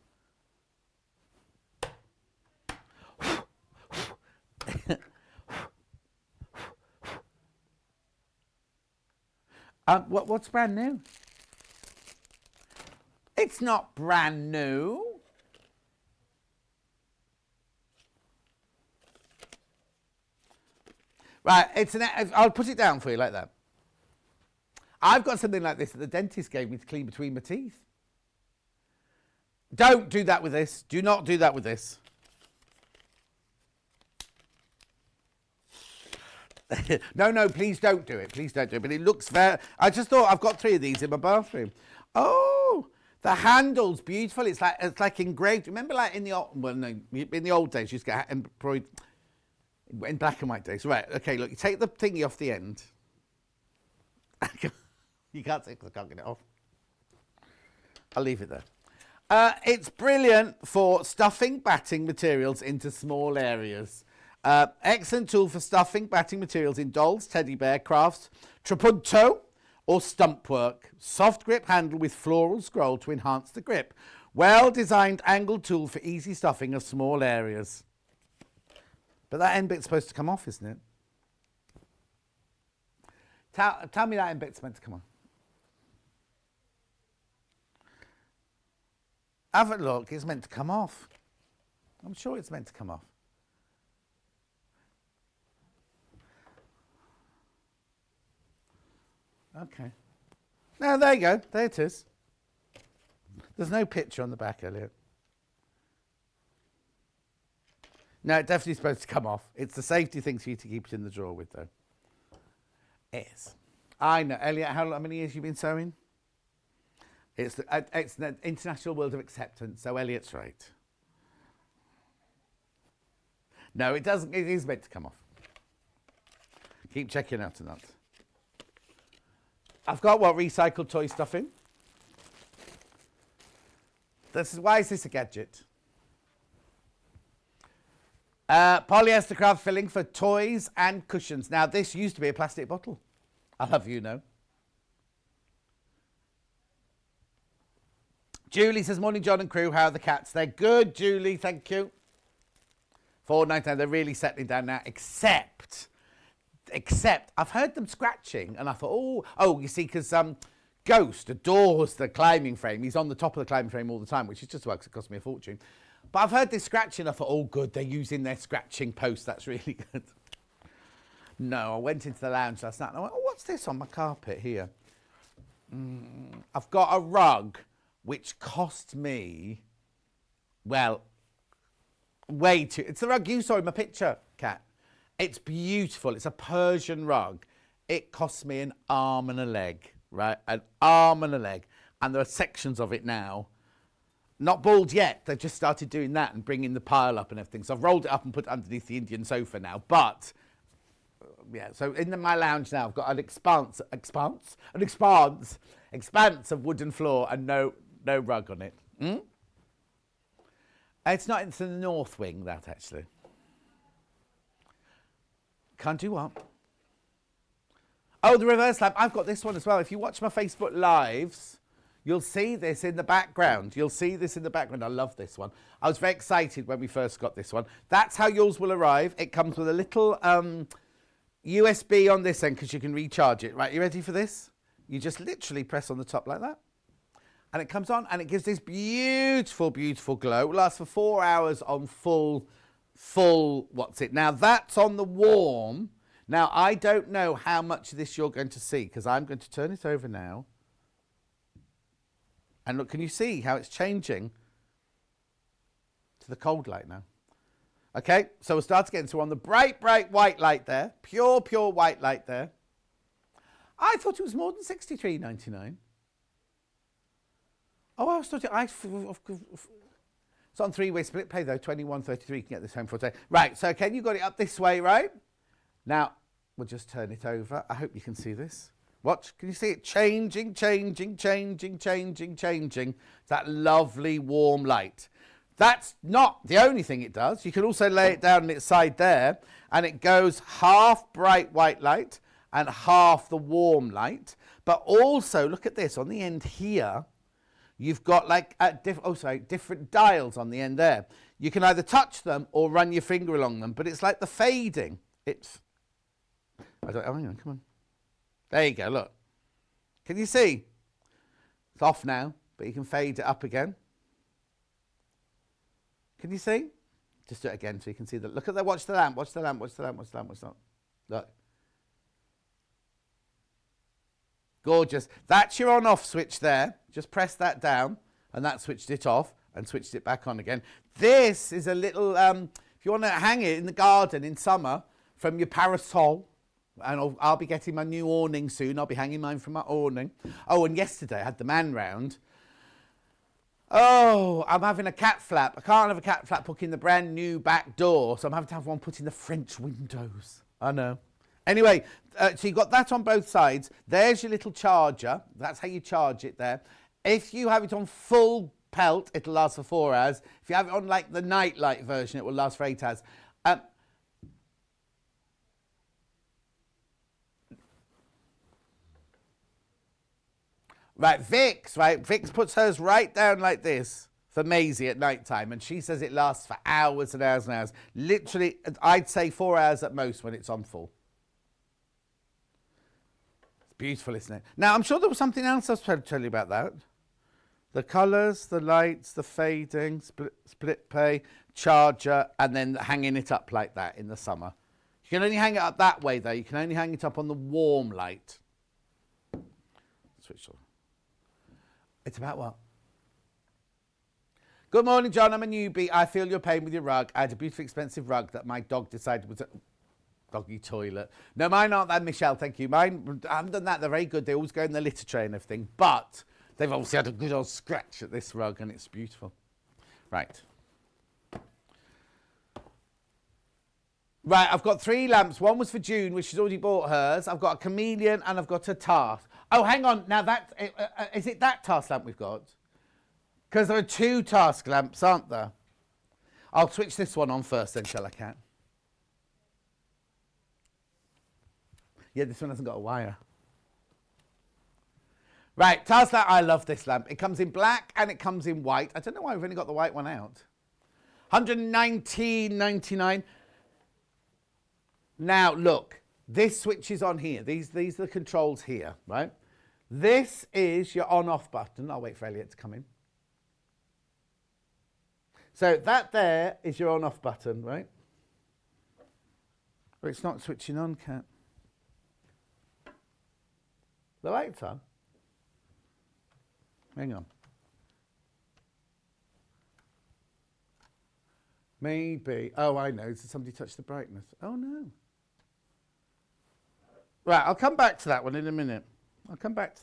What's brand new? It's not brand new. Right, I'll put it down for you like that. I've got something like this that the dentist gave me to clean between my teeth. Don't do that with this. Do not do that with this. No, please don't do it. Please don't do it. But it looks very... I just thought I've got 3 of these in my bathroom. Oh, the handle's beautiful. It's like engraved. Remember, like in the old days, you used to get embroidered in black and white days. Right. Okay. Look, you take the thingy off the end. You can't see because I can't get it off. I'll leave it there. It's brilliant for stuffing batting materials into small areas. Excellent tool for stuffing batting materials in dolls, teddy bear, crafts, trapunto or stump work. Soft grip handle with floral scroll to enhance the grip. Well-designed angled tool for easy stuffing of small areas. But that end bit's supposed to come off, isn't it? Tell me that end bit's meant to come on. Have a look, it's meant to come off. I'm sure it's meant to come off. Okay. Now, there you go. There it is. There's no picture on the back, Elliot. No, it's definitely supposed to come off. It's the safety thing for you to keep it in the drawer with, though. It is. I know. Elliot, how many years have you been sewing? It's the international world of acceptance, so Elliot's right. No, it doesn't. It is meant to come off. Keep checking out on that. I've got recycled toy stuffing. Why is this a gadget? Polyester craft filling for toys and cushions. Now, this used to be a plastic bottle. I'll have you know. Julie says, morning, John and crew. How are the cats? They're good, Julie. Thank you. $4.99. They're really settling down now, except I've heard them scratching, and I thought, oh, you see, because Ghost adores the climbing frame. He's on the top of the climbing frame all the time, which is just about because it cost me a fortune. But I've heard this scratching. I thought, oh, good, they're using their scratching post. That's really good. No, I went into the lounge last night and I went, oh, what's this on my carpet here? I've got a rug which cost me, well, way too... It's the rug you saw in my picture, Kat. It's beautiful. It's a Persian rug. It cost me an arm and a leg, right? An arm and a leg. And there are sections of it now. Not bald yet. They've just started doing that and bringing the pile up and everything. So I've rolled it up and put it underneath the Indian sofa now. But, yeah, so in my lounge now, I've got an expanse of wooden floor and no rug on it. It's not into the north wing, that, actually. Can't do what? Oh, the reverse lamp. I've got this one as well. If you watch my Facebook Lives, you'll see this in the background. I love this one. I was very excited when we first got this one. That's how yours will arrive. It comes with a little USB on this end because you can recharge it. Right, you ready for this? You just literally press on the top like that. And it comes on and it gives this beautiful, beautiful glow. It lasts for 4 hours on full, what's it? Now, that's on the warm. Now, I don't know how much of this you're going to see because I'm going to turn it over now. And look, can you see how it's changing to the cold light now? Okay, so we'll start again. So we're on the bright, bright white light there. Pure, pure white light there. I thought it was more than $63.99. Oh, I was thought it's on three-way split pay, though. $21.33. You can get this home for a day. Right, so Ken, you got it up this way, right? Now, we'll just turn it over. I hope you can see this. Watch, can you see it changing? That lovely warm light. That's not the only thing it does. You can also lay it down on its side there, and it goes half bright white light and half the warm light. But also, look at this, on the end here, you've got like different dials on the end there. You can either touch them or run your finger along them, but it's like the fading. Hang on, come on. There you go, look. Can you see? It's off now, but you can fade it up again. Can you see? Just do it again so you can see that. Look at that, watch the lamp. Look. Gorgeous. That's your on-off switch there. Just press that down, and that switched it off and switched it back on again. This is a little, if you want to hang it in the garden in summer from your parasol, and I'll be getting my new awning soon. I'll be hanging mine from my awning. Oh, and yesterday I had the man round. Oh, I'm having a cat flap. I can't have a cat flap put in the brand new back door, so I'm having to have one put in the French windows. I know. Anyway, so you've got that on both sides. There's your little charger. That's how you charge it there. If you have it on full pelt, it'll last for 4 hours. If you have it on like the night light version, it will last for 8 hours. Right, Vix puts hers right down like this for Maisie at night time, and she says it lasts for hours and hours and hours. Literally, I'd say 4 hours at most when it's on full. It's beautiful, isn't it? Now, I'm sure there was something else I was trying to tell you about that. The colours, the lights, the fading, split pay, charger, and then hanging it up like that in the summer. You can only hang it up that way, though. You can only hang it up on the warm light. Switch on. It's about what? Good morning, John. I'm a newbie. I feel your pain with your rug. I had a beautiful, expensive rug that my dog decided was a doggy toilet. No, mine aren't that, Michelle. Thank you. Mine, I haven't done that. They're very good. They always go in the litter tray and everything. But they've obviously had a good old scratch at this rug, and it's beautiful. Right. Right, I've got 3 lamps. One was for June, which she's already bought hers. I've got a chameleon and I've got a task. Oh, hang on. Now, is it that task lamp we've got? Because there are 2 task lamps, aren't there? I'll switch this one on first then, shall I, Kat? Yeah, this one hasn't got a wire. Right, task lamp. I love this lamp. It comes in black and it comes in white. I don't know why we've only got the white one out. $119.99. Now, look. This switches on here. These are the controls here, right? This is your on-off button. I'll wait for Elliot to come in. So that there is your on-off button, right? But it's not switching on, Kat. The light's on. Hang on. Maybe. Oh, I know. Did somebody touch the brightness? Oh, no. Right, I'll come back to that one in a minute. I'll come back to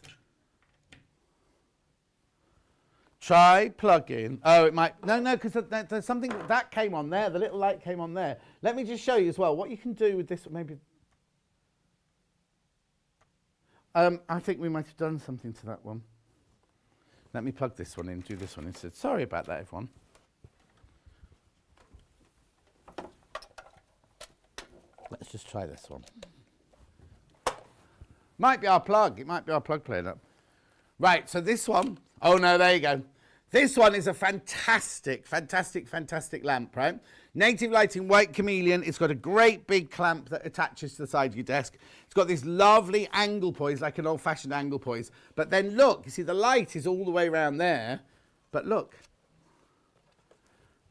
Try plug-in. Oh, it might... No, because there's something... That came on there. The little light came on there. Let me just show you as well what you can do with this. Maybe... I think we might have done something to that one. Let me plug this one in, do this one instead. Sorry about that, everyone. Let's just try this one. Might be our plug. It might be our plug playing up. Right, so this one... Oh, no, there you go. This one is a fantastic lamp, right? Native lighting, white chameleon. It's got a great big clamp that attaches to the side of your desk. It's got this lovely angle poise, like an old-fashioned angle poise. But then look, you see the light is all the way around there. But look,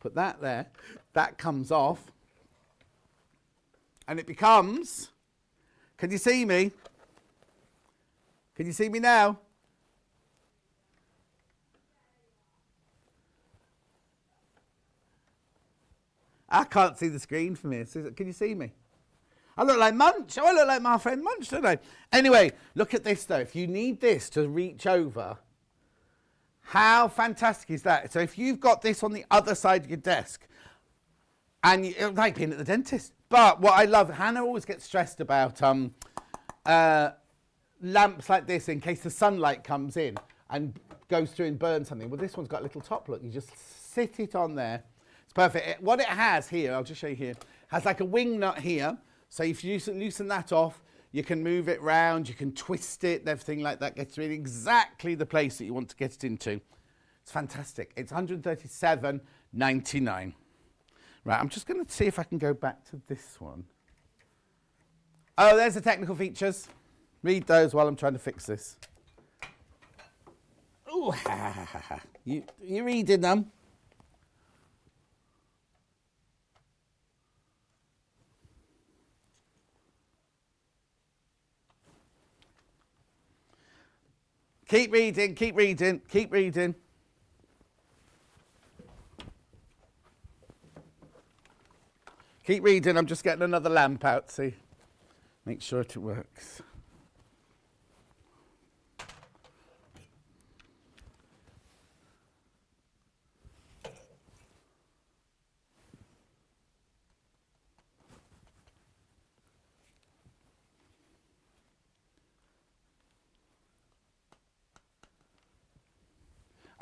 put that there. That comes off. And it becomes... Can you see me? Can you see me now? I can't see the screen from here. Can you see me? I look like Munch. Oh, I look like my friend Munch, don't I? Anyway, look at this, though. If you need this to reach over, how fantastic is that? So if you've got this on the other side of your desk, and it's like being at the dentist. But what I love, Hannah always gets stressed about lamps like this in case the sunlight comes in and goes through and burns something. Well, this one's got a little top look. You just sit it on there. Perfect. What it has here, I'll just show you here, has like a wing nut here. So if you loosen that off, you can move it round, you can twist it, and everything like that gets in exactly the place that you want to get it into. It's fantastic. It's $137.99. Right, I'm just going to see if I can go back to this one. Oh, there's the technical features. Read those while I'm trying to fix this. Ooh, you reading them? Keep reading, keep reading, keep reading. Keep reading, I'm just getting another lamp out, see. Make sure it works.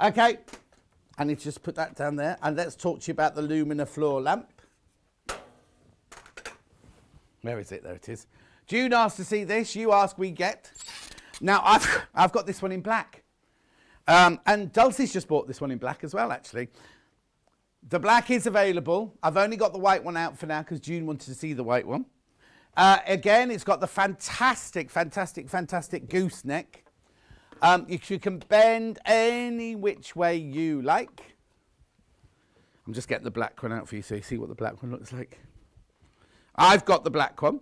Okay, I need to just put that down there, and let's talk to you about the Lumina floor lamp. Where is it? There it is. June asked to see this. You ask, we get. Now, I've got this one in black. And Dulcie's just bought this one in black as well, actually. The black is available. I've only got the white one out for now because June wanted to see the white one. Again, it's got the fantastic gooseneck. You can bend any which way you like. I'm just getting the black one out for you so you see what the black one looks like. I've got the black one.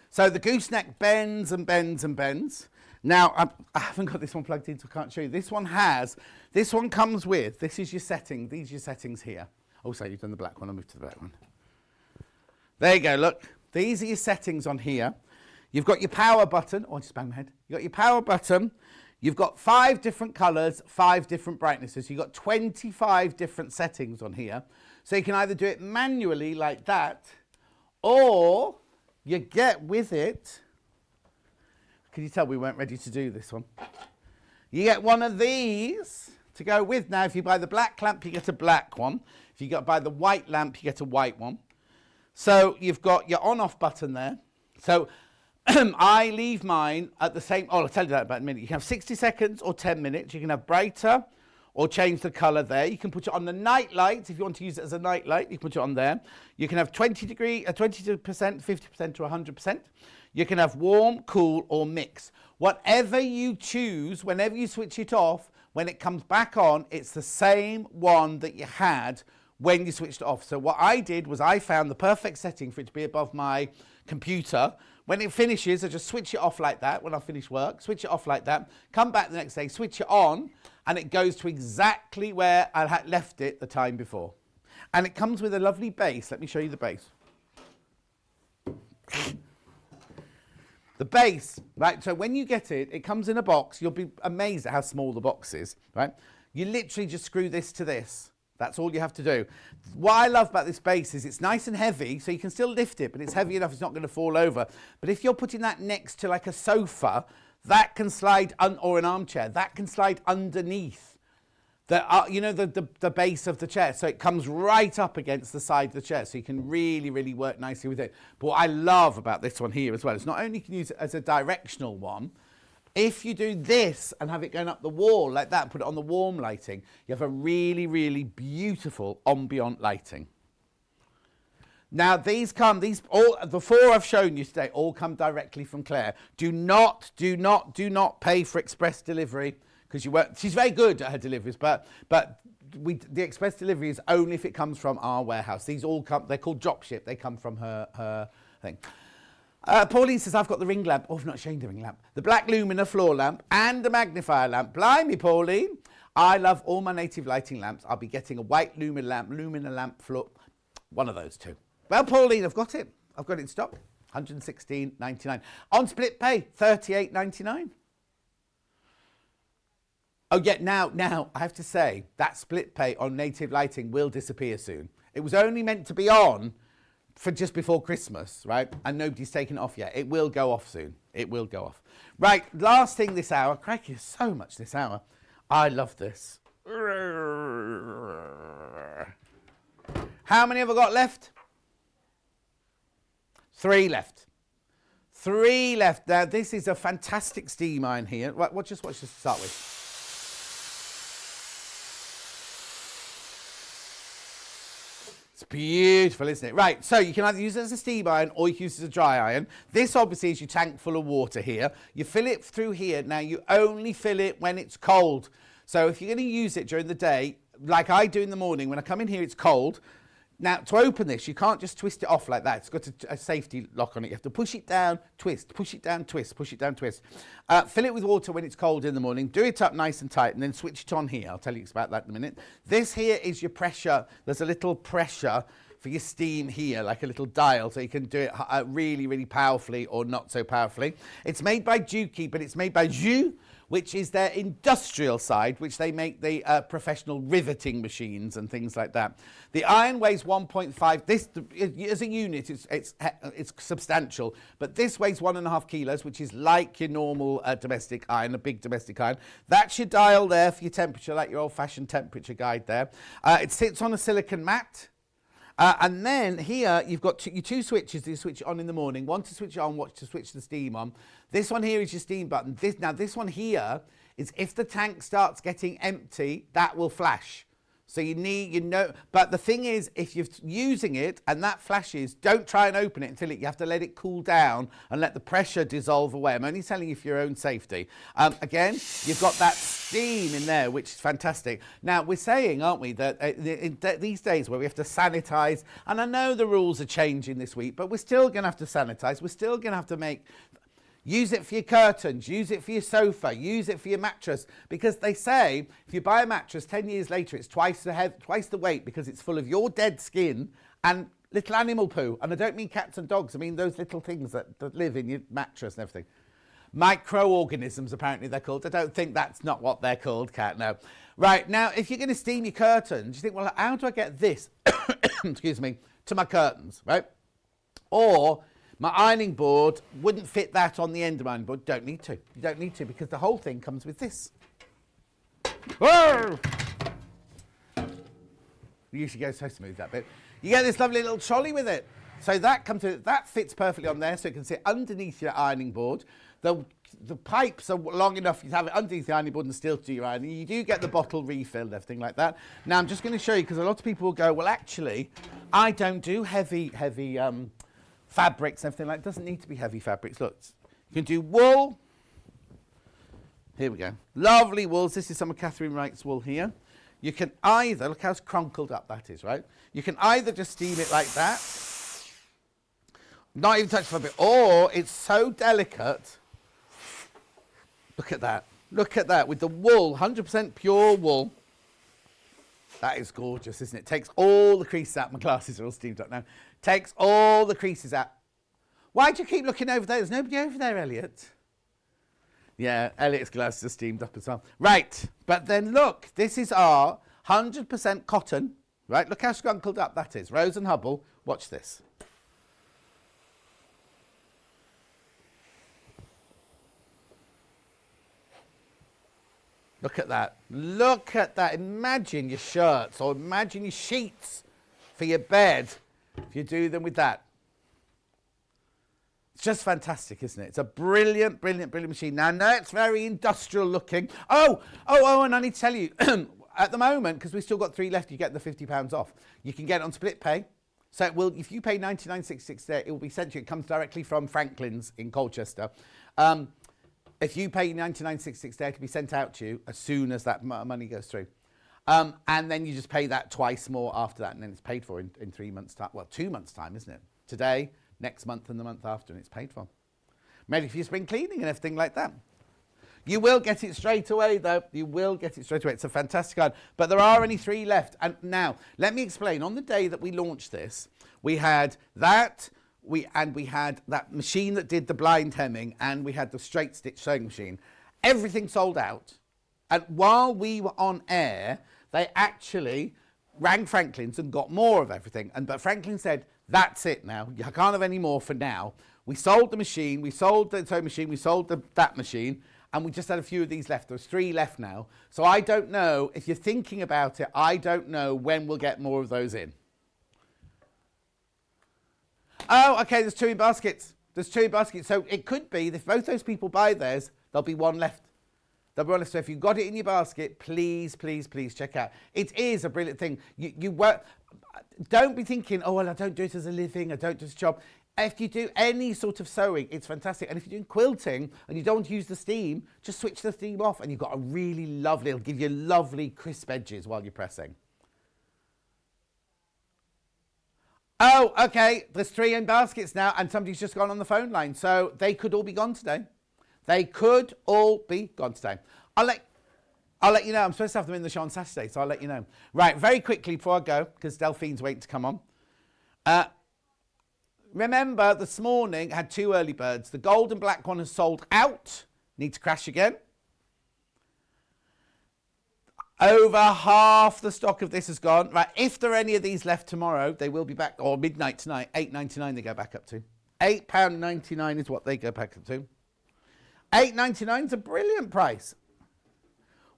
So the gooseneck bends and bends and bends. Now, I haven't got this one plugged in, so I can't show you. This one comes with, this is your setting, these are your settings here. Also, you've done the black one, I'll move to the black one. There you go, look. These are your settings on here. You've got your power button. Oh, I just banged my head. You've got your power button. You've got 5 different colours, 5 different brightnesses. You've got 25 different settings on here. So you can either do it manually like that, or you get with it. Can you tell we weren't ready to do this one? You get one of these to go with. Now, if you buy the black lamp, you get a black one. If you buy the white lamp, you get a white one. So you've got your on-off button there. So I leave mine at the same... Oh, I'll tell you that about a minute. You can have 60 seconds or 10 minutes. You can have brighter or change the colour there. You can put it on the night light. If you want to use it as a night light, you can put it on there. You can have 22%, 50% or 100%. You can have warm, cool or mix. Whatever you choose, whenever you switch it off, when it comes back on, it's the same one that you had when you switched it off. So what I did was I found the perfect setting for it to be above my computer. When it finishes, I just switch it off like that when I finish work, switch it off like that, come back the next day, switch it on, and it goes to exactly where I had left it the time before. And it comes with a lovely base. Let me show you the base. The base, right, so when you get it, it comes in a box. You'll be amazed at how small the box is, right? You literally just screw this to this. That's all you have to do. What I love about this base is it's nice and heavy, so you can still lift it, but it's heavy enough it's not going to fall over. But if you're putting that next to like a sofa, that can slide, or an armchair, that can slide underneath the base of the chair. So it comes right up against the side of the chair, so you can really, really work nicely with it. But what I love about this one here as well is not only can you use it as a directional one, if you do this and have it going up the wall like that, put it on the warm lighting, you have a really, really beautiful ambient lighting. Now the 4 I've shown you today all come directly from Claire. Do not pay for express delivery, because she's very good at her deliveries, but the express delivery is only if it comes from our warehouse. These all come, they're called dropship, they come from her thing. Pauline says, I've got the ring lamp. Oh, I've not shown the ring lamp. The black lumina floor lamp and the magnifier lamp. Blimey, Pauline. I love all my native lighting lamps. I'll be getting a white lumina lamp floor. One of those two. Well, Pauline, I've got it. I've got it in stock. $116.99. On split pay, $38.99. Oh, yeah, now, I have to say, that split pay on native lighting will disappear soon. It was only meant to be on for just before Christmas, right? And nobody's taken it off yet. It will go off soon. It will go off. Right, last thing this hour. Crikey, so much this hour. I love this. How many have I got left? 3 left. 3 left. Now, this is a fantastic steam iron here. Right, just watch this to start with. It's beautiful, isn't it? Right, so you can either use it as a steam iron or you can use it as a dry iron. This obviously is your tank full of water here. You fill it through here. Now, you only fill it when it's cold. So if you're going to use it during the day, like I do in the morning, when I come in here, it's cold. Now, to open this, you can't just twist it off like that. It's got a safety lock on it. You have to push it down, twist, push it down, twist, push it down, twist. Fill it with water when it's cold in the morning. Do it up nice and tight, and then switch it on here. I'll tell you about that in a minute. This here is your pressure. There's a little pressure for your steam here, like a little dial, so you can do it really, really powerfully or not so powerfully. It's made by Juki, but it's made by Ju, which is their industrial side, which they make the professional riveting machines and things like that. The iron weighs 1.5. This, as a unit, it's substantial, but this weighs 1.5 kilos, which is like your normal domestic iron, a big domestic iron. That's your dial there for your temperature, like your old-fashioned temperature guide there. It sits on a silicon mat. And then here you've got your 2 switches you switch on in the morning. One to switch on, one to switch the steam on. This one here is your steam button. This one here is if the tank starts getting empty, that will flash. So you need, but the thing is, if you're using it and that flashes, don't try and open it until you have to let it cool down and let the pressure dissolve away. I'm only telling you for your own safety. Again, you've got that steam in there, which is fantastic. Now, we're saying, aren't we, that these days where we have to sanitize, and I know the rules are changing this week, but we're still going to have to sanitize. We're still going to have to use it for your curtains, use it for your sofa, use it for your mattress, because they say if you buy a mattress 10 years later, it's twice the weight because it's full of your dead skin and little animal poo. And I don't mean cats and dogs, I mean those little things that live in your mattress and everything. Microorganisms, apparently they're called. I don't think that's not what they're called, Cat, no. Right, now, if you're going to steam your curtains, you think, well, how do I get this, excuse me, to my curtains, right? Or my ironing board wouldn't fit that on the end of my ironing board. Don't need to. You don't need to because the whole thing comes with this. Whoa! It usually goes so smooth, that bit. You get this lovely little trolley with it. So that fits perfectly on there, so it can sit underneath your ironing board. The pipes are long enough you have it underneath the ironing board and still do your ironing. You do get the bottle refill and everything like that. Now, I'm just going to show you, because a lot of people will go, well, actually, I don't do heavy fabrics and everything like that. It doesn't need to be heavy fabrics. Look, you can do wool. Here we go. Lovely wools. This is some of Catherine Wright's wool here. You can either, look how crunkled up that is, right? You can either just steam it like that, not even touch it for a bit, or it's so delicate. Look at that. Look at that with the wool, 100% pure wool. That is gorgeous, isn't it? Takes all the creases out. My glasses are all steamed up now. Takes all the creases out. Why do you keep looking over there? There's nobody over there, Elliot. Yeah, Elliot's glasses are steamed up as well. Right, but then look, this is our 100% cotton, right? Look how scrunkled up that is. Rose and Hubble, watch this. Look at that. Look at that. Imagine your shirts or imagine your sheets for your bed if you do them with that. It's just fantastic, isn't it? It's a brilliant, brilliant, brilliant machine. Now, no, it's very industrial looking. Oh, and I need to tell you, at the moment, because we've still got 3 left, you get the £50 off. You can get it on split pay. So it will, if you pay $99.66 there, it will be sent to you. It comes directly from Franklin's in Colchester. If you pay $99.66 there, it can be sent out to you as soon as that money goes through. And then you just pay that twice more after that, and then it's paid for in 3 months' time. Well, 2 months' time, isn't it? Today, next month, and the month after, and it's paid for. Ready for your spring cleaning and everything like that. You will get it straight away, though. You will get it straight away. It's a fantastic item. But there are only 3 left. And now, let me explain. On the day that we launched this, we had that... We had that machine that did the blind hemming, and we had the straight stitch sewing machine. Everything sold out. And while we were on air, they actually rang Franklin's and got more of everything. But Franklin said, that's it now. You can't have any more for now. We sold the machine, we sold the sewing machine, we sold that machine, and we just had a few of these left. There's 3 left now. So I don't know, if you're thinking about it, I don't know when we'll get more of those in. Oh, okay, there's 2 in baskets. There's 2 in baskets. So it could be, if both those people buy theirs, there'll be 1 left. There'll be 1 left. So if you've got it in your basket, please, please, please check out. It is a brilliant thing. You work, don't be thinking, oh, well, I don't do it as a living, I don't do this job. If you do any sort of sewing, it's fantastic. And if you're doing quilting and you don't use the steam, just switch the steam off and you've got a really lovely, it'll give you lovely crisp edges while you're pressing. Oh, okay, there's 3 in baskets now, and somebody's just gone on the phone line, so they could all be gone today. They could all be gone today. I'll let you know. I'm supposed to have them in the show on Saturday, so I'll let you know. Right, very quickly before I go, because Delphine's waiting to come on. Remember, this morning I had 2 early birds. The gold and black one has sold out. Need to crash again. Over half the stock of this has gone. Right, if there are any of these left tomorrow, they will be back, or midnight tonight, £8.99 they go back up to. £8.99 is what they go back up to. £8.99 is a brilliant price.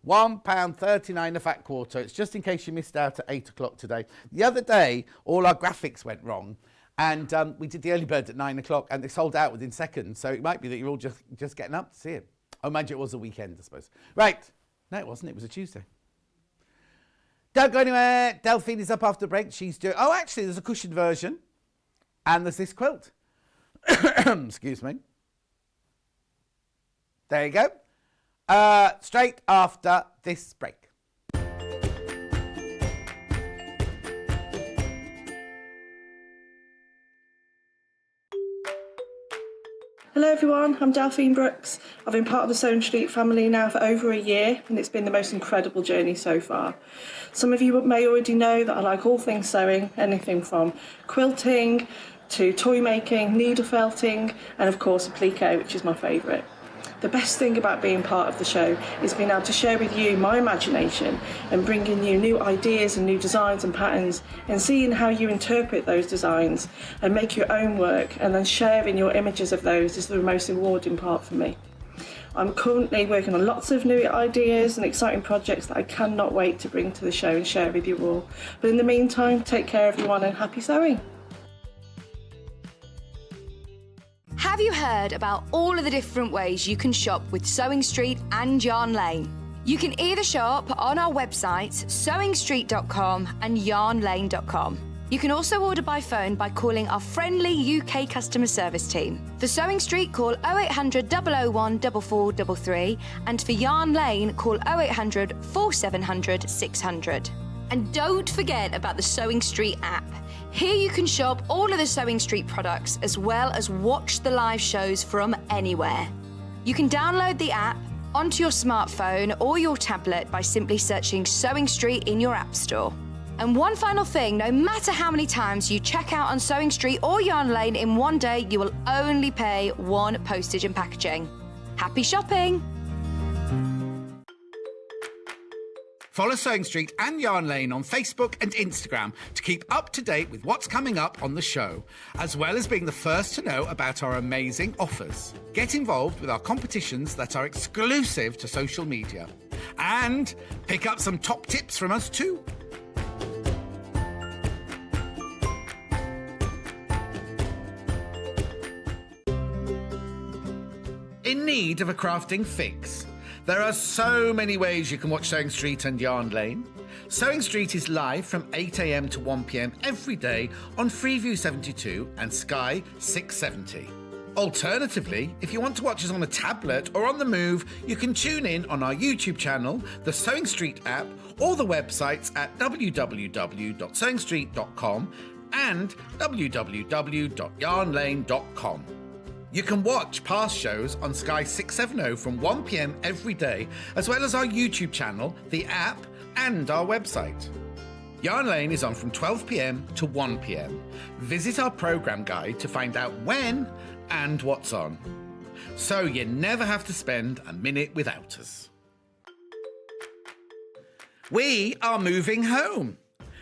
£1.39 a fat quarter. It's just in case you missed out at 8 o'clock today. The other day, all our graphics went wrong, and we did the early bird at 9 o'clock, and they sold out within seconds. So it might be that you're all just getting up to see it. Oh, imagine it was a weekend, I suppose. Right. No, it wasn't. It was a Tuesday. Don't go anywhere. Delphine is up after the break. She's doing... Oh, actually, there's a cushioned version. And there's this quilt. Excuse me. There you go. Straight after this break. Hello everyone, I'm Delphine Brooks. I've been part of the Sewing Street family now for over a year, and it's been the most incredible journey so far. Some of you may already know that I like all things sewing, anything from quilting to toy making, needle felting, and of course applique, which is my favourite. The best thing about being part of the show is being able to share with you my imagination and bringing you new ideas and new designs and patterns, and seeing how you interpret those designs and make your own work, and then sharing your images of those is the most rewarding part for me. I'm currently working on lots of new ideas and exciting projects that I cannot wait to bring to the show and share with you all. But in the meantime, take care everyone and happy sewing. Have you heard about all of the different ways you can shop with Sewing Street and Yarn Lane? You can either shop on our websites, sewingstreet.com and yarnlane.com. You can also order by phone by calling our friendly UK customer service team. For Sewing Street, call 0800 001 4433, and for Yarn Lane, call 0800 4700 600. And don't forget about the Sewing Street app. Here you can shop all of the Sewing Street products as well as watch the live shows from anywhere. You can download the app onto your smartphone or your tablet by simply searching Sewing Street in your app store. And one final thing, no matter how many times you check out on Sewing Street or Yarn Lane in one day, you will only pay one postage and packaging. Happy shopping! Follow Sewing Street and Yarn Lane on Facebook and Instagram to keep up to date with what's coming up on the show, as well as being the first to know about our amazing offers. Get involved with our competitions that are exclusive to social media. And pick up some top tips from us too. In need of a crafting fix? There are so many ways you can watch Sewing Street and Yarn Lane. Sewing Street is live from 8 a.m. to 1 p.m. every day on Freeview 72 and Sky 670. Alternatively, if you want to watch us on a tablet or on the move, you can tune in on our YouTube channel, the Sewing Street app, or the websites at www.sewingstreet.com and www.yarnlane.com. You can watch past shows on Sky 670 from 1 p.m. every day, as well as our YouTube channel, the app, and our website. Yarn Lane is on from 12 p.m. to 1 p.m. Visit our programme guide to find out when and what's on. So you never have to spend a minute without us. We are moving home.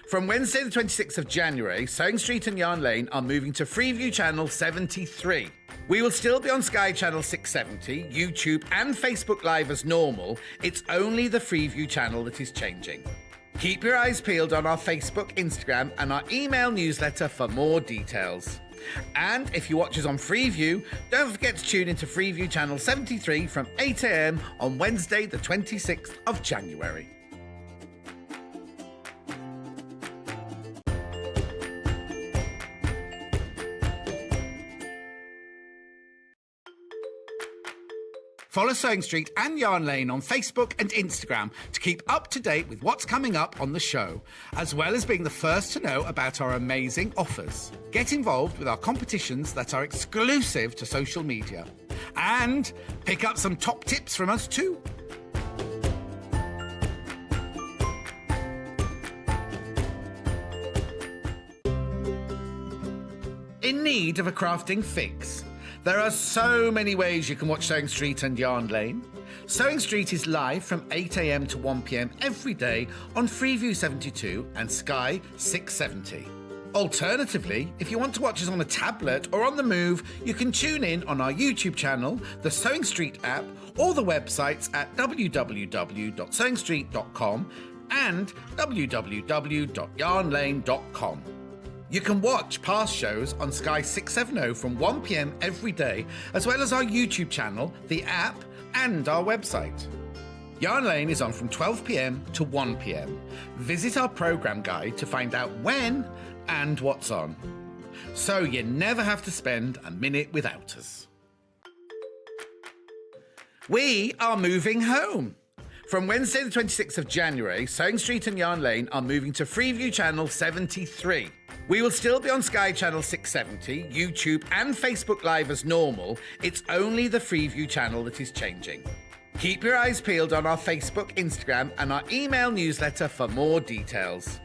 From Wednesday the 26th of January, Sewing Street and Yarn Lane are moving to Freeview Channel 73. We will still be on Sky Channel 670, YouTube and Facebook Live as normal. It's only the Freeview channel that is changing. Keep your eyes peeled on our Facebook, Instagram and our email newsletter for more details. And if you watch us on Freeview, don't forget to tune into Freeview Channel 73 from 8 a.m. on Wednesday the 26th of January. Follow Sewing Street and Yarn Lane on Facebook and Instagram to keep up to date with what's coming up on the show, as well as being the first to know about our amazing offers. Get involved with our competitions that are exclusive to social media. And pick up some top tips from us too. In need of a crafting fix? There are so many ways you can watch Sewing Street and Yarn Lane. Sewing Street is live from 8 a.m. to 1 p.m. every day on Freeview 72 and Sky 670. Alternatively, if you want to watch us on a tablet or on the move, you can tune in on our YouTube channel, the Sewing Street app, or the websites at www.sewingstreet.com and www.yarnlane.com. You can watch past shows on Sky 670 from 1 p.m. every day, as well as our YouTube channel, the app, and our website. Yarn Lane is on from 12 p.m. to 1 p.m. Visit our programme guide to find out when and what's on. So you never have to spend a minute without us. We are moving home. From Wednesday the 26th of January, Sewing Street and Yarn Lane are moving to Freeview Channel 73. We will still be on Sky Channel 670, YouTube and Facebook Live as normal. It's only the Freeview channel that is changing. Keep your eyes peeled on our Facebook, Instagram and our email newsletter for more details.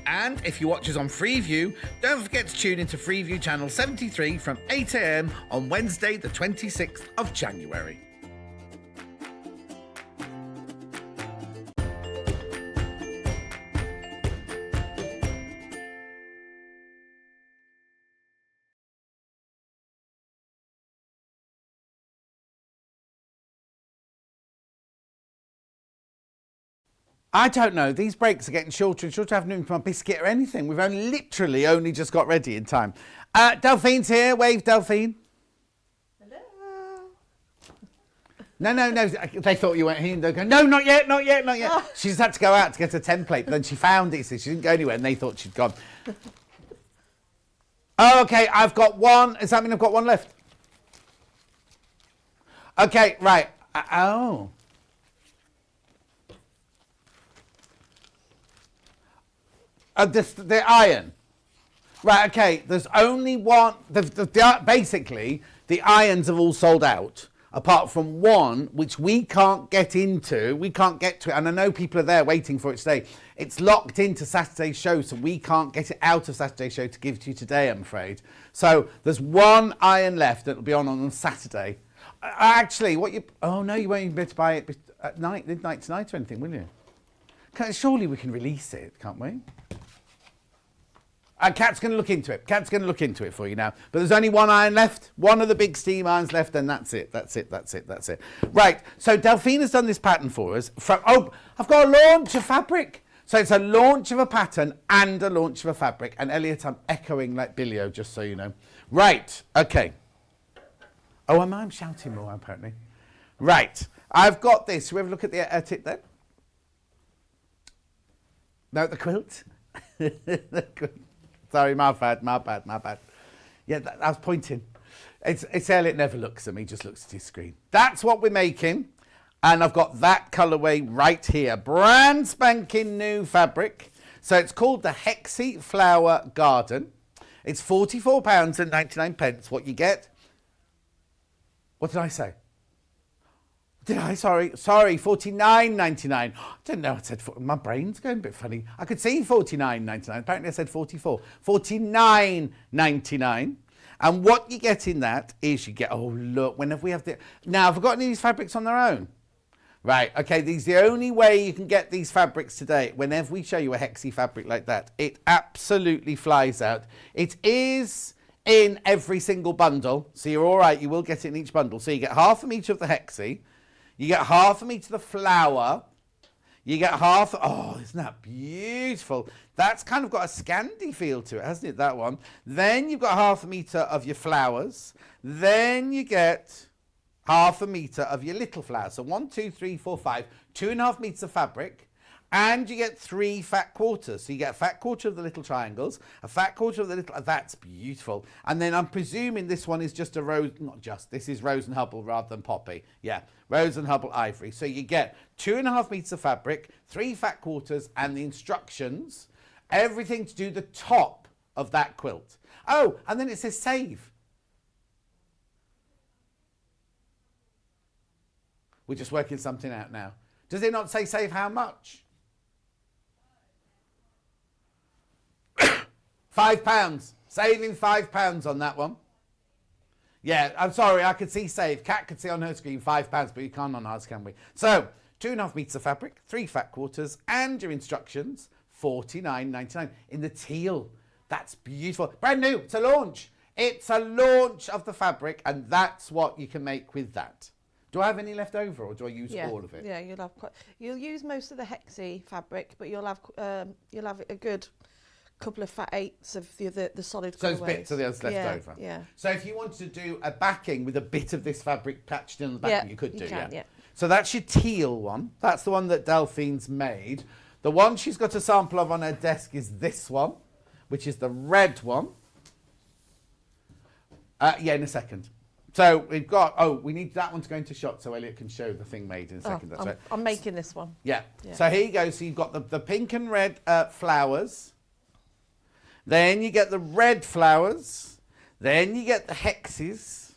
And if you watch us on Freeview, don't forget to tune into Freeview Channel 73 from 8 a.m. on Wednesday the 26th of January. I don't know. These breaks are getting shorter and shorter. I haven't even put my biscuit or anything. We've literally only just got ready in time. Delphine's here. Wave, Delphine. Hello. No. They thought you went here and they're going, no, not yet. She just had to go out to get a template, but then she found it, so she didn't go anywhere and they thought she'd gone. Oh, okay, I've got one. Does that mean I've got one left? Okay, right. Oh. The iron. Right, okay, there's only one. Basically, the irons have all sold out, apart from one, which we can't get into. We can't get to it, and I know people are there waiting for it today. It's locked into Saturday's show, so we can't get it out of Saturday's show to give to you today, I'm afraid. So there's one iron left that'll be on Saturday. Actually, what you... Oh, no, you won't even be able to buy it at night, midnight tonight or anything, will you? Surely we can release it, can't we? Kat's going to look into it. Kat's going to look into it for you now. But there's only one iron left. One of the big steam irons left, and that's it. That's it. That's it. That's it. Right. So Delphine has done this pattern for us. I've got a launch of fabric. So it's a launch of a pattern and a launch of a fabric. And Elliot, I'm echoing like Billy-O, just so you know. Right. Okay. Oh, I'm shouting more, apparently. Right. I've got this. Shall we have a look at the tip then? No, the quilt. The quilt. Sorry, my bad. Yeah, I was pointing. It's Elliot never looks at me, just looks at his screen. That's what we're making. And I've got that colourway right here. Brand spanking new fabric. So it's called the Hexi Flower Garden. It's £44.99. What you get. What did I say? Did I? Sorry, $49.99. I didn't know I said, my brain's going a bit funny. I could see $49.99. Apparently I said 44. $49.99. And what you get in that is you get, oh look, whenever we have the, now have I got any of these fabrics on their own? Right, okay, these the only way you can get these fabrics today. Whenever we show you a Hexi fabric like that, it absolutely flies out. It is in every single bundle, so you're all right, you will get it in each bundle. So you get half from each of the Hexi. You get half from each of the flower. You get half... Oh, isn't that beautiful? That's kind of got a Scandi feel to it, hasn't it, that one? Then you've got half a metre of your flowers. Then you get half a metre of your little flowers. So 1, 2, 3, 4, 5. 2.5 metres of fabric. And you get 3 fat quarters. So you get a fat quarter of the little triangles, a fat quarter of the little... That's beautiful. And then I'm presuming this one is just a rose... Not just. This is Rose and Hubble rather than Poppy. Yeah, Rose and Hubble Ivory. So you get 2.5 metres of fabric, 3 fat quarters, and the instructions. Everything to do the top of that quilt. Oh, and then it says save. We're just working something out now. Does it not say save how much? £5. Saving £5 on that one. Yeah, I'm sorry, I could see save. Kat could see on her screen £5, but you can't on ours, can we? So, 2.5 metres of fabric, 3 fat quarters, and your instructions, $49.99 in the teal. That's beautiful. Brand new, it's a launch. It's a launch of the fabric, and that's what you can make with that. Do I have any left over, or do I use all of it? Yeah, you'll use most of the Hexi fabric, but you'll have a good couple of fat eighths of the solid so colourways. there's bits of the others left over. Yeah. So if you wanted to do a backing with a bit of this fabric patched in the backing, you could do, yeah. So that's your teal one. That's the one that Delphine's made. The one she's got a sample of on her desk is this one, which is the red one. Yeah, in a second. So we've got, we need that one to go into shot so Elliot can show the thing made in a second. That's right. I'm making this one. Yeah. So here you go. So you've got the pink and red flowers. Then you get the red flowers. Then you get the hexes.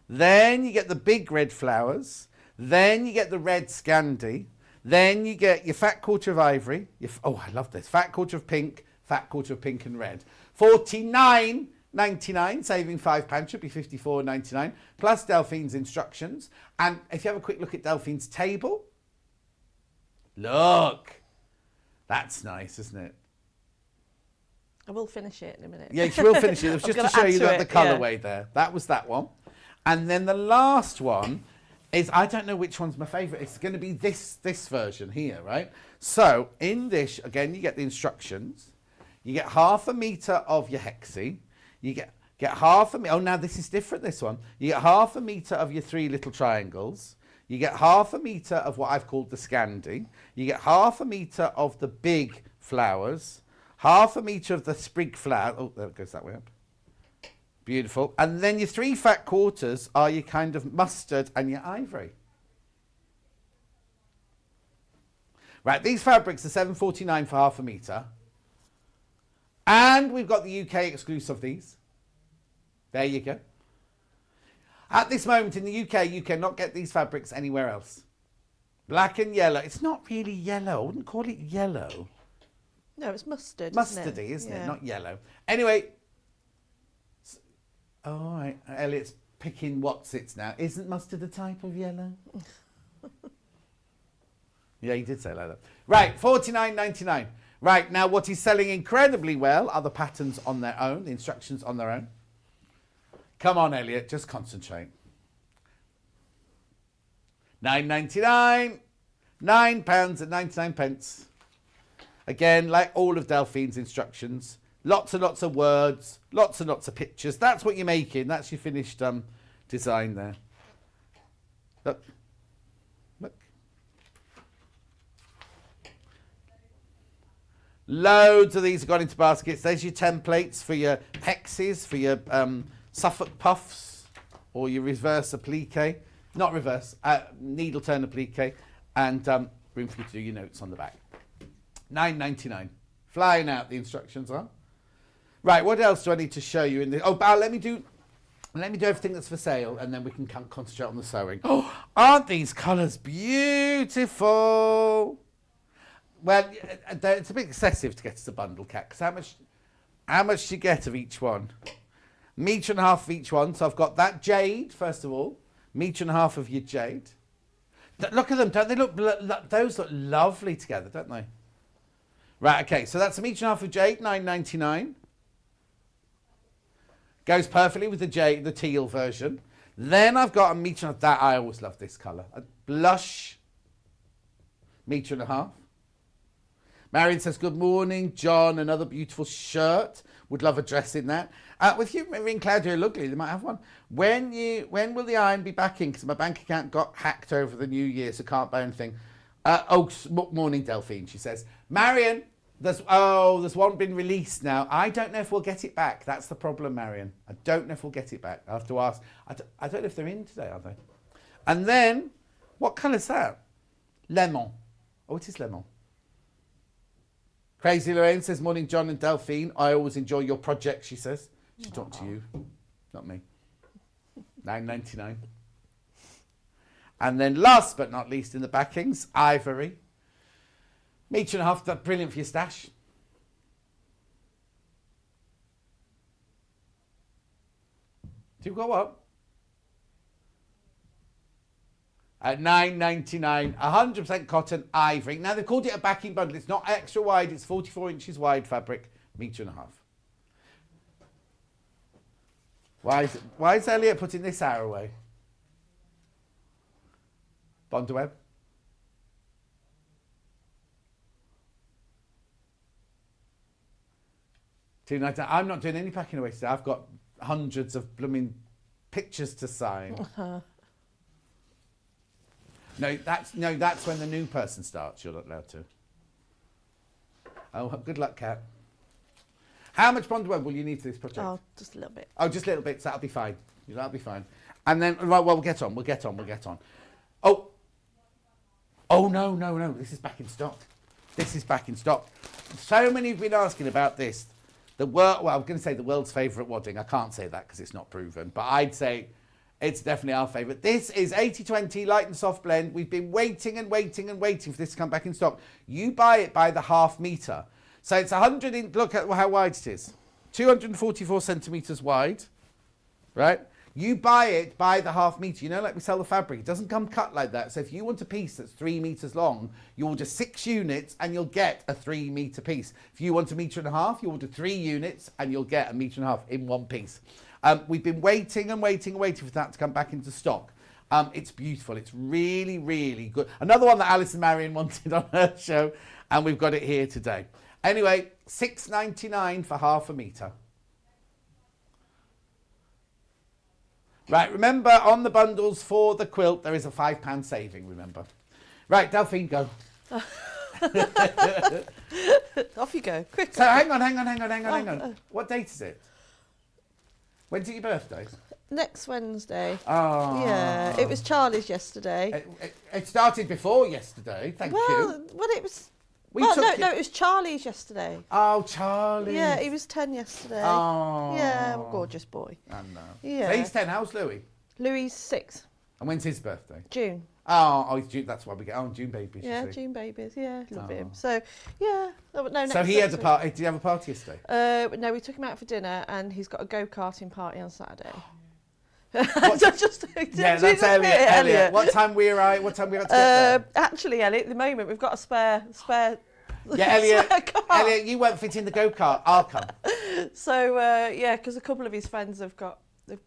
Then you get the big red flowers. Then you get the red Scandi. Then you get your fat quarter of ivory. I love this. Fat quarter of pink and red. $49.99, saving £5, should be $54.99, plus Delphine's instructions. And if you have a quick look at Delphine's table, look, that's nice, isn't it? I will finish it in a minute. Yeah, she will finish it. It was just to show you the colourway there. That was that one. And then the last one is, I don't know which one's my favourite. It's going to be this version here, right? So in this, again, you get the instructions. You get half a metre of your Hexi. You get half a metre. Oh, now this is different, this one. You get half a metre of your 3 little triangles. You get half a metre of what I've called the Scandi. You get half a metre of the big flowers. Half a metre of the sprig flower. Oh, there it goes that way up. Beautiful. And then your 3 fat quarters are your kind of mustard and your ivory. Right, these fabrics are $7.49 for half a metre. And we've got the UK exclusive of these. There you go. At this moment in the UK, you cannot get these fabrics anywhere else. Black and yellow. It's not really yellow. I wouldn't call it yellow. No, it's mustard. Mustardy, isn't it? Not yellow. Anyway. All right. Elliot's picking what's-its now. Isn't mustard a type of yellow? Yeah, he did say like that. Right, $49.99. Right, now what is selling incredibly well are the patterns on their own, the instructions on their own. Come on, Elliot, just concentrate. £9.99. £9.99. Again, like all of Delphine's instructions, lots and lots of words, lots and lots of pictures. That's what you're making. That's your finished design there. Look. Look. Loads of these have gone into baskets. There's your templates for your hexes, for your Suffolk puffs, or your reverse applique. Not reverse, needle turn applique. And room for you to do your notes on the back. $9.99. Flying out, the instructions are. Right, what else do I need to show you in the... Oh, let me do everything that's for sale, and then we can concentrate on the sewing. Oh, aren't these colours beautiful? Well, it's a bit excessive to get as a bundle, Cat, because how much do you get of each one? Metre and a half of each one. So I've got that jade, first of all. Metre and a half of your jade. Look at them. Don't they look... Those look lovely together, don't they? Right, okay. So that's a metre and a half of jade, $9.99. Goes perfectly with the jade, the teal version. Then I've got a metre and a half. I always love this colour. A blush metre and a half. Marion says, good morning, John. Another beautiful shirt. Would love a dress in that. With you, Marie and Claudia look lovely. They might have one. When will the iron be back in? Because my bank account got hacked over the New Year, so can't buy anything. Morning, Delphine, she says. Marion, there's one been released now. I don't know if we'll get it back. That's the problem, Marion. I don't know if we'll get it back. I have to ask. I don't know if they're in today, are they? And then, what colour's that? Lemon. Oh, it is lemon. Crazy Lorraine says, morning, John and Delphine. I always enjoy your project, she says. She talked to you, not me. $9.99. And then last but not least in the backings, ivory. Metre and a half, that's brilliant for your stash. Do you got what? At $9.99, 100% cotton ivory. Now they've called it a backing bundle. It's not extra wide, it's 44 inches wide fabric, metre and a half. Why is Elliot putting this hour away? Bondweb. $2.99. I'm not doing any packing away today. I've got hundreds of blooming pictures to sign. No, that's when the new person starts. You're not allowed to. Oh, good luck, Kat. How much bondweb will you need for this project? Oh, just a little bit. Oh, just a little bit. So that'll be fine. That'll be fine. And then, right, well, we'll get on. Oh, no. This is back in stock. So many have been asking about this. I'm going to say the world's favourite wadding. I can't say that because it's not proven, but I'd say it's definitely our favourite. This is 80/20 light and soft blend. We've been waiting for this to come back in stock. You buy it by the half metre. So it's 100 look at how wide it is. 244 centimetres wide, right? You buy it by the half metre. You know, like we sell the fabric. It doesn't come cut like that. So if you want a piece that's 3 metres long, you order 6 units and you'll get a 3 metre piece. If you want a metre and a half, you order 3 units and you'll get a metre and a half in one piece. We've been waiting for that to come back into stock. It's beautiful. It's really, really good. Another one that Alice and Marion wanted on her show, and we've got it here today. Anyway, $6.99 for half a metre. Right, remember, on the bundles for the quilt, there is a £5 saving, remember. Right, Delphine, go. Off you go, quick. So hang on. What date is it? When's it your birthday? Next Wednesday. Oh. Yeah, it was Charlie's yesterday. It started before yesterday. Thank you. Well, it was. We Well, took no, it was Charlie's yesterday. Oh, Charlie. Yeah, he was 10 yesterday. Oh. Yeah, gorgeous boy. I know. Yeah. So he's 10. How's Louis? Louis 6, And when's his birthday? June. Oh, he's June. That's why we get. Oh, June babies. you Yeah, see. June babies. Yeah, love him. Oh. So, yeah. No, next So he had a week. party. Did you have a party yesterday? No, we took him out for dinner, and he's got a go-karting party on Saturday. What- Just, Yeah, that's Elliot. What time we arrived? What time we got to get there? Actually, Elliot, at the moment we've got a spare. Yeah, Elliot. spare car. Elliot, you won't fit in the go-kart. I'll come. So yeah, because a couple of his friends have got.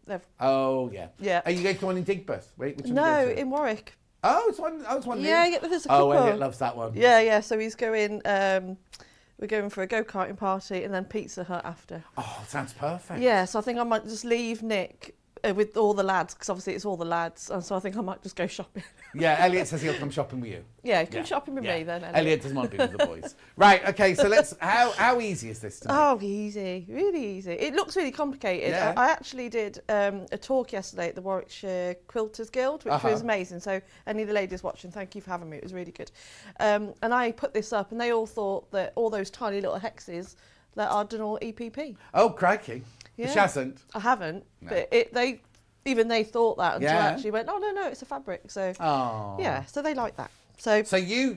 They've Oh yeah. Yeah. Are you going to one in Digbeth? Wait, which one no are you going to? in Warwick. Oh, it's one. Oh, it's one. Yeah, new. yeah, there's a couple. Oh, Elliot loves that one. Yeah. So he's going. We're going for a go-karting party and then Pizza Hut after. Oh, sounds perfect. Yeah, so I think I might just leave Nick with all the lads, because obviously it's all the lads, and so I think I might just go shopping. Yeah, Elliot says he'll come shopping with you. Yeah, come shopping with me then. Elliot doesn't want to be with the boys. Right, okay, so let's, how easy is this to make? Oh, easy, really easy. It looks really complicated. Yeah. I actually did a talk yesterday at the Warwickshire Quilters Guild, which was amazing. So any of the ladies watching, thank you for having me. It was really good. And I put this up, and they all thought that all those tiny little hexes that are done all EPP. Oh, crikey. Yeah. She hasn't. I haven't, No. but they thought that until I Yeah. actually went, oh no, it's a fabric. So Oh. yeah, so they like that. So You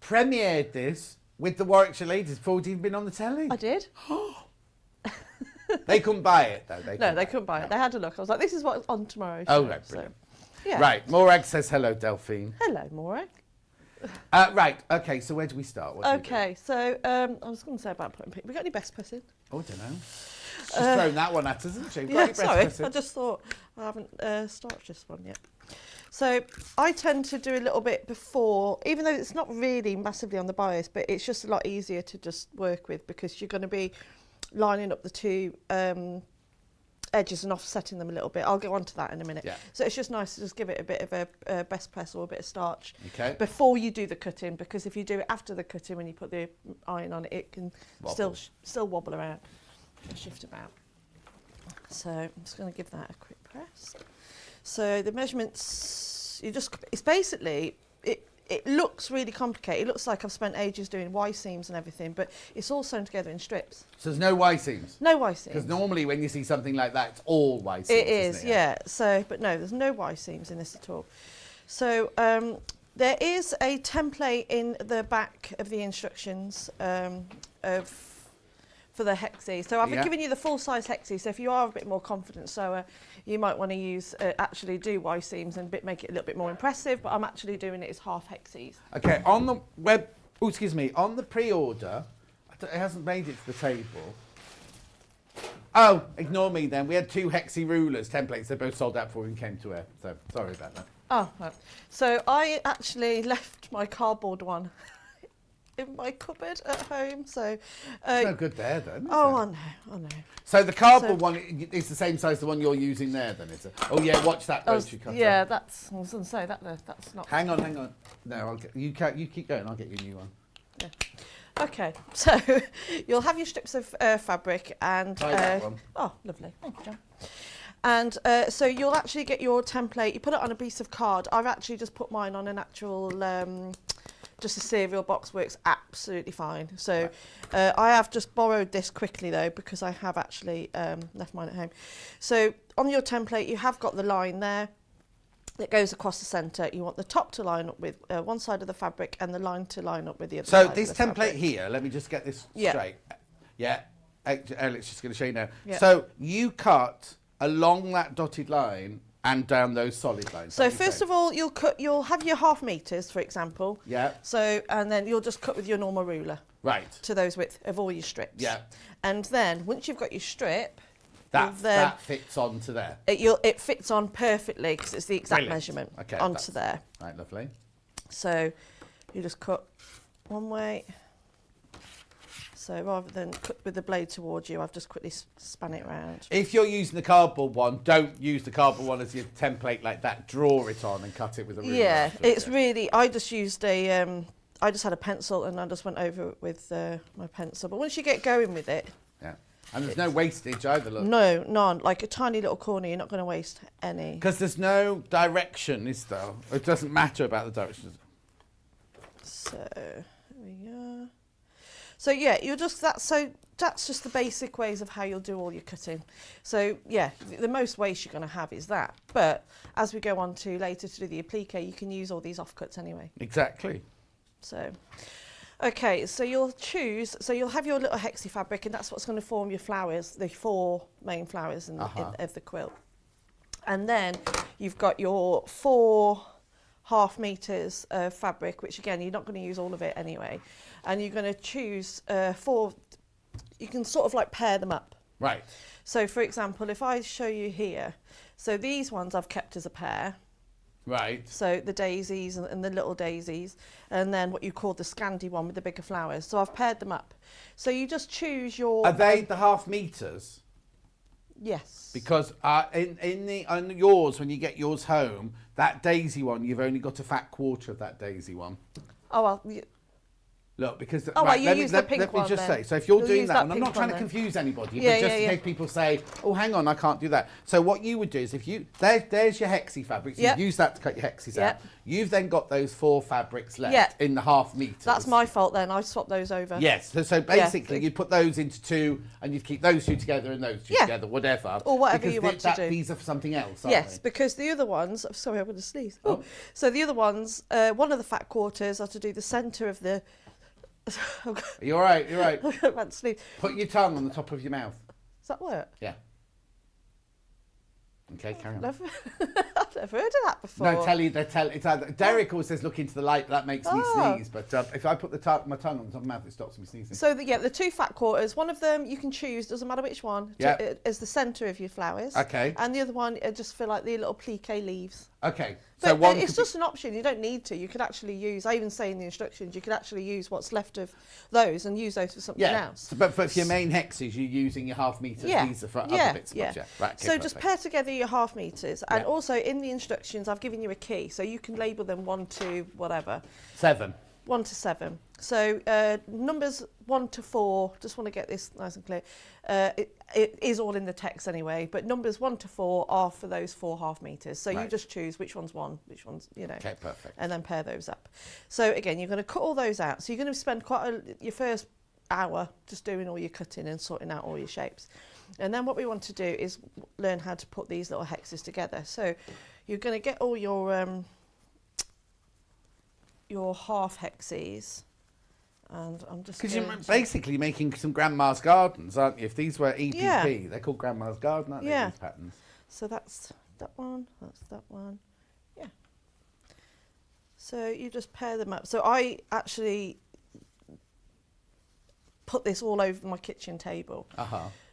premiered this with the Warwickshire ladies before it even been on the telly. I did. They couldn't buy it though. No, they couldn't buy it. They had a look. I was like, this is what's on tomorrow's Oh, show. right, brilliant. So, yeah. Right, Morag says hello, Delphine. Hello, Maura. Right, okay, so where do we start? What do we do? Okay, so I was going to say about putting. We got any best pussing? Oh, I don't know. She's thrown that one at us, hasn't she? We've got Yeah, any breast sorry. pussing? I just thought I haven't started this one yet. So I tend to do a little bit before, even though it's not really massively on the bias, but it's just a lot easier to just work with because you're going to be lining up the two edges and offsetting them a little bit. I'll go on to that in a minute. Yeah. So it's just nice to just give it a bit of a best press or a bit of starch Okay. before you do the cutting, because if you do it after the cutting, when you put the iron on it, it can Wobble. still wobble around and shift about. So I'm just going to give that a quick press. So the measurements, it's basically, it looks really complicated. It looks like I've spent ages doing Y seams and everything, but it's all sewn together in strips. So there's no Y seams? No Y seams. Because normally when you see something like that, it's all Y seams. It is, isn't it? yeah. So, but no, there's no Y seams in this at all. So there is a template in the back of the instructions for the Hexi. So I've given you the full size Hexi. So if you are a bit more confident sewer, you might want to use actually do Y seams and make it a little bit more impressive. But I'm actually doing it as half Hexis. Okay, on the web, on the pre-order, it hasn't made it to the table. Oh, ignore me then. We had two Hexi rulers templates. They both sold out before we came to air. So sorry about that. Oh, right. So I actually left my cardboard one in my cupboard at home. So It's no good there then. Is oh, it? I know. So the cardboard one is the same size as the one you're using there then, is it? Oh yeah, watch that rotary cutter. Yeah, I was going to say that's not. Hang on. No, I'll get you keep going. I'll get you a new one. Yeah. Okay, so you'll have your strips of fabric and. Try that one. Oh, lovely. Thank you, John. And so you'll actually get your template. You put it on a piece of card. I've actually just put mine on an actual. Just a cereal box works absolutely fine. So I have just borrowed this quickly though because I have actually left mine at home. So on your template you have got the line there that goes across the centre. You want the top to line up with one side of the fabric and the line to line up with the other So side this of the template fabric. here, let me just get this Yeah. straight. Yeah, Alex just going to show you now. Yeah. So you cut along that dotted line and down those solid lines. So first of all, you'll have your half meters, for example. Yeah. So and then you'll just cut with your normal ruler Right. to those width of all your strips. Yeah. And then once you've got your strip, That fits onto there. it fits on perfectly because it's the exact Brilliant. measurement Okay, onto there. Right, lovely. So you just cut one way. So rather than cut with the blade towards you, I've just quickly span it around. If you're using the cardboard one, don't use the cardboard one as your template like that. Draw it on and cut it with a ruler. Yeah, afterwards, it's really. I just used I just had a pencil and I just went over it with my pencil. But once you get going with it, Yeah. And there's no wastage either, look. No, none. Like a tiny little corner, you're not going to waste any. Because there's no direction, is there? It doesn't matter about the direction. So, here we go. So yeah, that's just the basic ways of how you'll do all your cutting. So yeah, the most waste you're going to have is that. But as we go on to later to do the applique, you can use all these offcuts anyway. Exactly. So, okay, so you'll have your little hexi fabric, and that's what's going to form your flowers, the 4 main flowers of the quilt. And then you've got your 4.5 meters of fabric, which again, you're not going to use all of it anyway. And you're going to choose 4, you can sort of like pair them up. Right. So for example, if I show you here, so these ones I've kept as a pair. Right. So the daisies and the little daisies, and then what you call the Scandi one with the bigger flowers. So I've paired them up. So you just choose your... Are they the 0.5 meters? Yes. Because on yours, when you get yours home, that daisy one, you've only got a fat quarter of that daisy one. Oh, well... Look, because well, you use the pink let me one just then. say. So if you're You'll doing use that that one, I'm pink not trying to one then. confuse anybody, Yeah, but just yeah, in yeah. case people say, "Oh, hang on, I can't do that." So what you would do is, if you there's your hexi fabrics, Yep. you use that to cut your hexis out. Yep. You've then got those 4 fabrics left Yep. in the 0.5 meters. That's my fault then. I swapped those over. Yes. So basically, Yeah. you'd put those into 2, and you'd keep those 2 together and those 2 Yeah. together, whatever. Or whatever because you want to do. These are for something else, aren't Yes, they? because the other ones... Sorry, I'm going to sneeze. Oh. So the other ones, one of the fat quarters are to do the centre of the... You're right. You're right. I'm about to sneeze. Put your tongue on the top of your mouth. Does that work? Yeah. Okay, carry on. I've never heard of that before. No, it's either, Derek always says look into the light, that makes me sneeze. But if I put my tongue on the top of my mouth, it stops me sneezing. So the 2 fat quarters, one of them you can choose, doesn't matter which one, as the centre of your flowers. Okay. And the other one, just for like the little plique leaves. Okay. But So one it's just an option. You don't need to. You could actually use, I even say in the instructions, you could actually use what's left of those and use those for something else. So, but for your main hexes, you're using your 0.5 meters. Yeah. These are for other Yeah, bits. yeah. Right, okay, So just pair together your 0.5 meters, and Yeah. also in the instructions, I've given you a key, so you can label them 1 to whatever. 7. 1 to 7. So numbers 1 to 4, just want to get this nice and clear. It is all in the text anyway, but numbers 1 to 4 are for those 4.5 meters. So you Right. just choose which one's 1, which one's, Okay, perfect. and then pair those up. So again, you're going to cut all those out. So you're going to spend your first hour just doing all your cutting and sorting out all your shapes. And then what we want to do is learn how to put these little hexes together. So you're going to get all your half hexes, and I'm just Because you're going to- basically making some grandma's gardens, aren't you? If these were EPP, Yeah. they're called grandma's garden, aren't they? Yeah. These patterns. So that's that one, yeah. So you just pair them up. So I actually put this all over my kitchen table.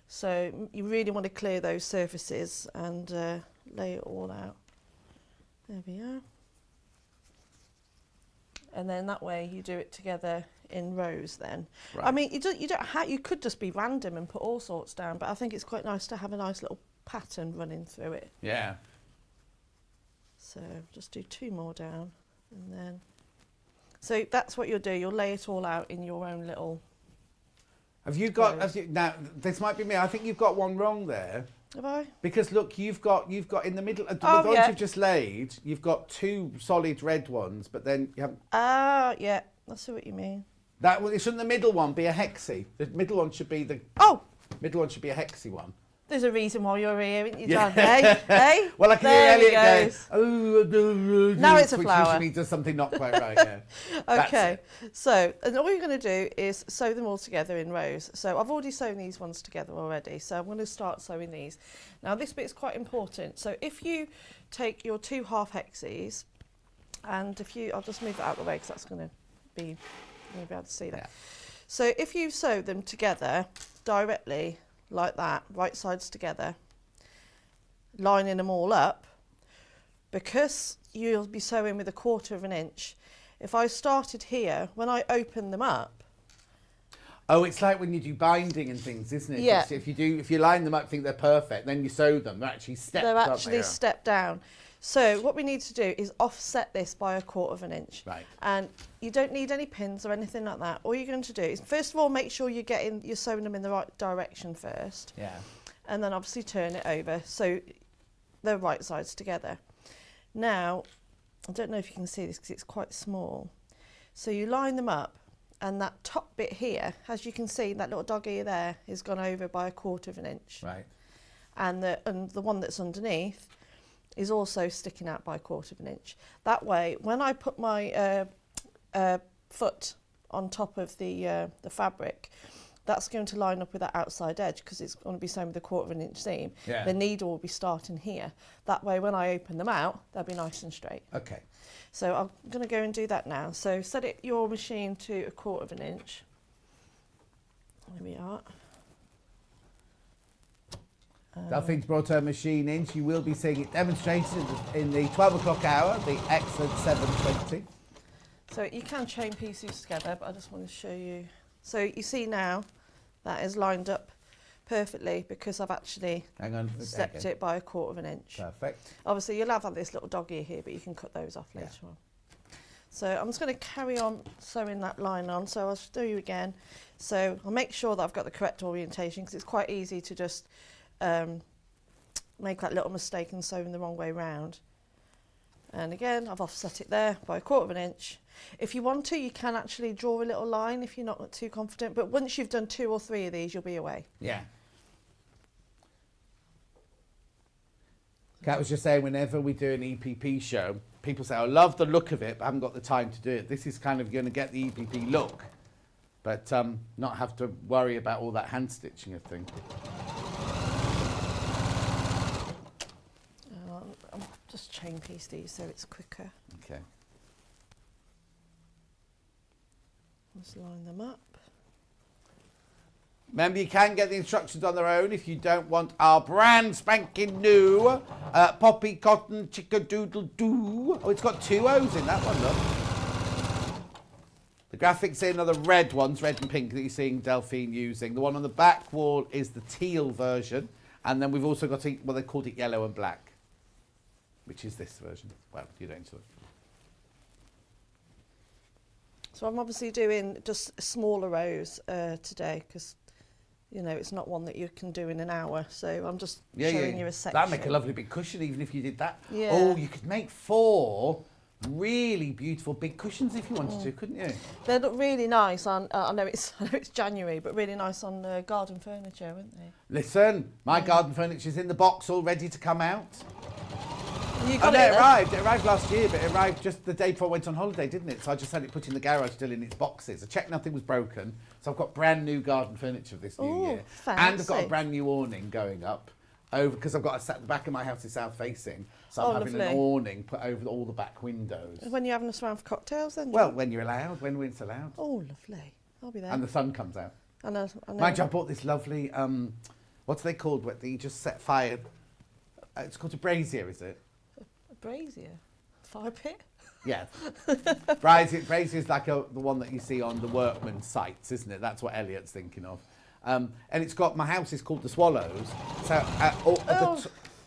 So you really want to clear those surfaces and lay it all out. There we are. And then that way you do it together in rows then. Right. I mean, you could just be random and put all sorts down, but I think it's quite nice to have a nice little pattern running through it. Yeah. So just do 2 more down, and then... So that's what you'll do. You'll lay it all out in your own little... Now, this might be me. I think you've got one wrong there. Have I? Because look, you've got in the middle, the Oh, ones yeah. you've just laid, you've got 2 solid red ones, but then you haven't... Ah, yeah. I see what you mean. Shouldn't the middle one be a hexi? The middle one should be a hexi one. There's a reason why you're here, isn't you, Yeah. John? Hey? Well, I can There hear he Elliot goes. go, Now it's a which flower. usually does something not quite right, yeah. That's Okay, it. so and all you're going to do is sew them all together in rows. So I've already sewn these ones together already, so I'm going to start sewing these. Now this bit is quite important. So if you take your 2 half hexes, and I'll just move that out of the way because that's going to be, you'll be able to see that. Yeah. So if you sew them together directly like that, right sides together, lining them all up, because you'll be sewing with 1/4 of an inch, if I started here, when I open them up... Oh, it's like when you do binding and things, isn't it? Yeah. If you line them up, think they're perfect, then you sew them, they're actually stepped, They're aren't actually they? stepped down. So what we need to do is offset this by 1/4 inch. Right. And you don't need any pins or anything like that. All you're going to do is, first of all, make sure you're sewing them in the right direction first. Yeah. And then obviously turn it over so they're right sides together. Now, I don't know if you can see this because it's quite small. So you line them up, and that top bit here, as you can see, that little dog ear there is gone over by 1/4 inch. Right. And the one that's underneath is also sticking out by 1/4 inch. That way, when I put my foot on top of the fabric, that's going to line up with that outside edge because it's going to be sewn with a 1/4 inch seam. Yeah. The needle will be starting here. That way, when I open them out, they'll be nice and straight. Okay. So I'm going to go and do that now. So set your machine to 1/4 inch. There we are. Delphine's brought her machine in. She will be seeing it demonstrated in the 12 o'clock hour, the excellent 7:20. So you can chain pieces together, but I just want to show you. So you see now that is lined up perfectly because I've actually Hang on. stepped it by 1/4 inch. Perfect. Obviously you'll have this little dog ear here, but you can cut those off later on. So I'm just going to carry on sewing that line on. So I'll show you again. So I'll make sure that I've got the correct orientation because it's quite easy to just make that little mistake and sew in the wrong way round. And again, I've offset it there by 1/4 inch. If you want to, you can actually draw a little line if you're not too confident. But once you've done 2 or 3 of these, you'll be away. Yeah. Kat was just saying, whenever we do an EPP show, people say, I love the look of it, but I haven't got the time to do it. This is kind of going to get the EPP look, but not have to worry about all that hand stitching of thing. I'll just chain piece these so it's quicker. Okay. Just line them up. Remember, you can get the instructions on their own if you don't want our brand spanking new Poppy Cotton Chickadoodle-Doo. Oh, it's got 2 O's in that one, look. The graphics in are the red ones, red and pink, that you're seeing Delphine using. The one on the back wall is the teal version. And then we've also got, well, they called it yellow and black, which is this version. Well, you don't see it. So I'm obviously doing just smaller rows today because, you know, it's not one that you can do in an hour. So I'm just showing you a section. That'd make a lovely big cushion even if you did that. Yeah. Oh, you could make 4 really beautiful big cushions if you wanted to, couldn't you? They look really nice on, I know it's January, but really nice on garden furniture, wouldn't they? Listen, my garden furniture's in the box all ready to come out. You Oh got no, it it then? arrived. It arrived last year, but it arrived just the day before I went on holiday, didn't it? So I just had it put in the garage still in its boxes. I checked nothing was broken. So I've got brand new garden furniture this new Ooh, year. And I've got a fancy. brand new awning going up over because I've got the back of my house is south facing. So I'm having an lovely. awning put over all the back windows. When you're having us around for cocktails then? Well, when you're allowed, when it's allowed. Oh, lovely. I'll be there. And the sun comes out. I know. Mind you, I bought this lovely, what's they called, what you just set fire, it's called a brazier, is it? A brazier? Fire pit? Yeah. brazier is like the one that you see on the workman's sites, isn't it? That's what Elliot's thinking of. And it's got, my house is called the Swallows. So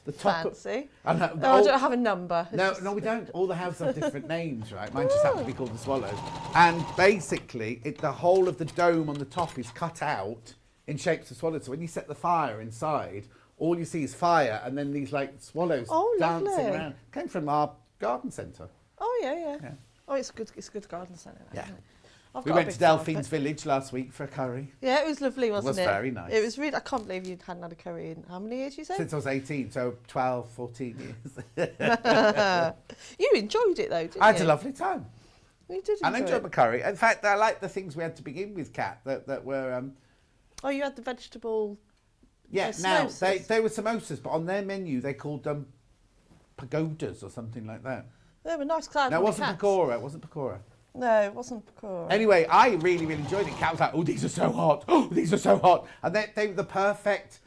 the top. Fancy. I know, I don't have a number. No, we don't. All the houses have different names, right? Mine just happen to be called the Swallows. And basically, the whole of the dome on the top is cut out in shapes of swallows. So when you set the fire inside, all you see is fire and then these like swallows dancing lovely. around. Came from our garden centre. Oh, yeah. Oh, it's a good garden centre. Yeah. Isn't it? I've We got a went big to fire Delphine's pit. village last week for a curry. Yeah, it was lovely, wasn't it? was very nice. It was really, I can't believe you hadn't had a curry in how many years you said? Since I was 18, so 12, 14 years. You enjoyed it though, didn't you? I had a lovely time. You did And I enjoy enjoyed my it. curry. In fact, I liked the things we had to begin with, Kat, that were... Oh, you had the vegetable... Yeah, now, samosas. they were samosas, but on their menu they called them pagodas or something like that. They were nice. 'Cause I had No, it one wasn't with cats. pakora. It wasn't pakora. No, it wasn't pakora. Anyway, I really, really enjoyed it. Kat was like, oh, these are so hot. Oh, these are so hot. And they were the perfect,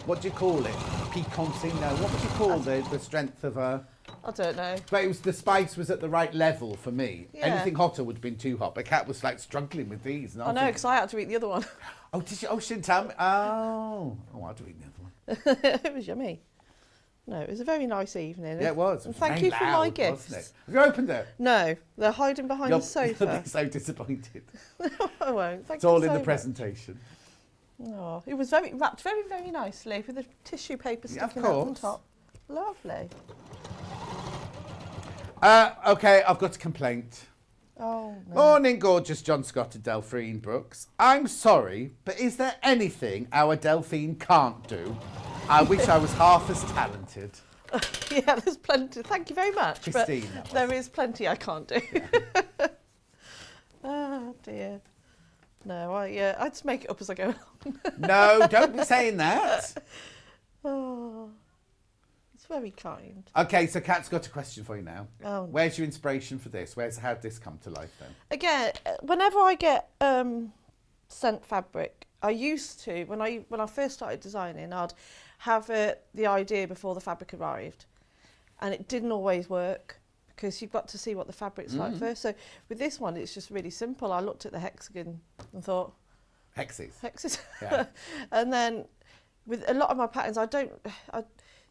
what do you call it? Piquancy? No, what would you call the strength of a... I don't know. But it was, the spice was at the right level for me. Yeah. Anything hotter would have been too hot. But Kat was like struggling with these. And I was know, thinking, because I had to eat the other one. oh, did she? Oh, she didn't tell me. Oh, I had to eat the other one. It was yummy. No, it was a very nice evening. Yeah, it was. And thank Very you for my loud, gifts. wasn't it? Have you opened it? No, they're hiding behind the You'll sofa. be so disappointed. I won't. Thank It's all you in the so presentation. much. Oh, it was wrapped very, very nicely with the tissue paper Yeah, of sticking out on course. top. Lovely. Okay, I've got a complaint. Oh, no. Morning, gorgeous John Scott and Delphine Brooks. I'm sorry, but is there anything our Delphine can't do? I wish I was half as talented. Yeah, there's plenty. Thank you very much. Christine, but that was. there is plenty I can't do. Oh, dear. No, I just make it up as I go along. No, don't be saying that. Oh, it's very kind. Okay, so Kat's got a question for you now. Oh. Where's your inspiration for this? How'd this come to life then? Again, whenever I get sent fabric, I used to when I first started designing, I'd have the idea before the fabric arrived, and it didn't always work because you've got to see what the fabric's like first. So with this one, it's just really simple. I looked at the hexagon and thought, Hexes. hexes, Yeah. and then with a lot of my patterns,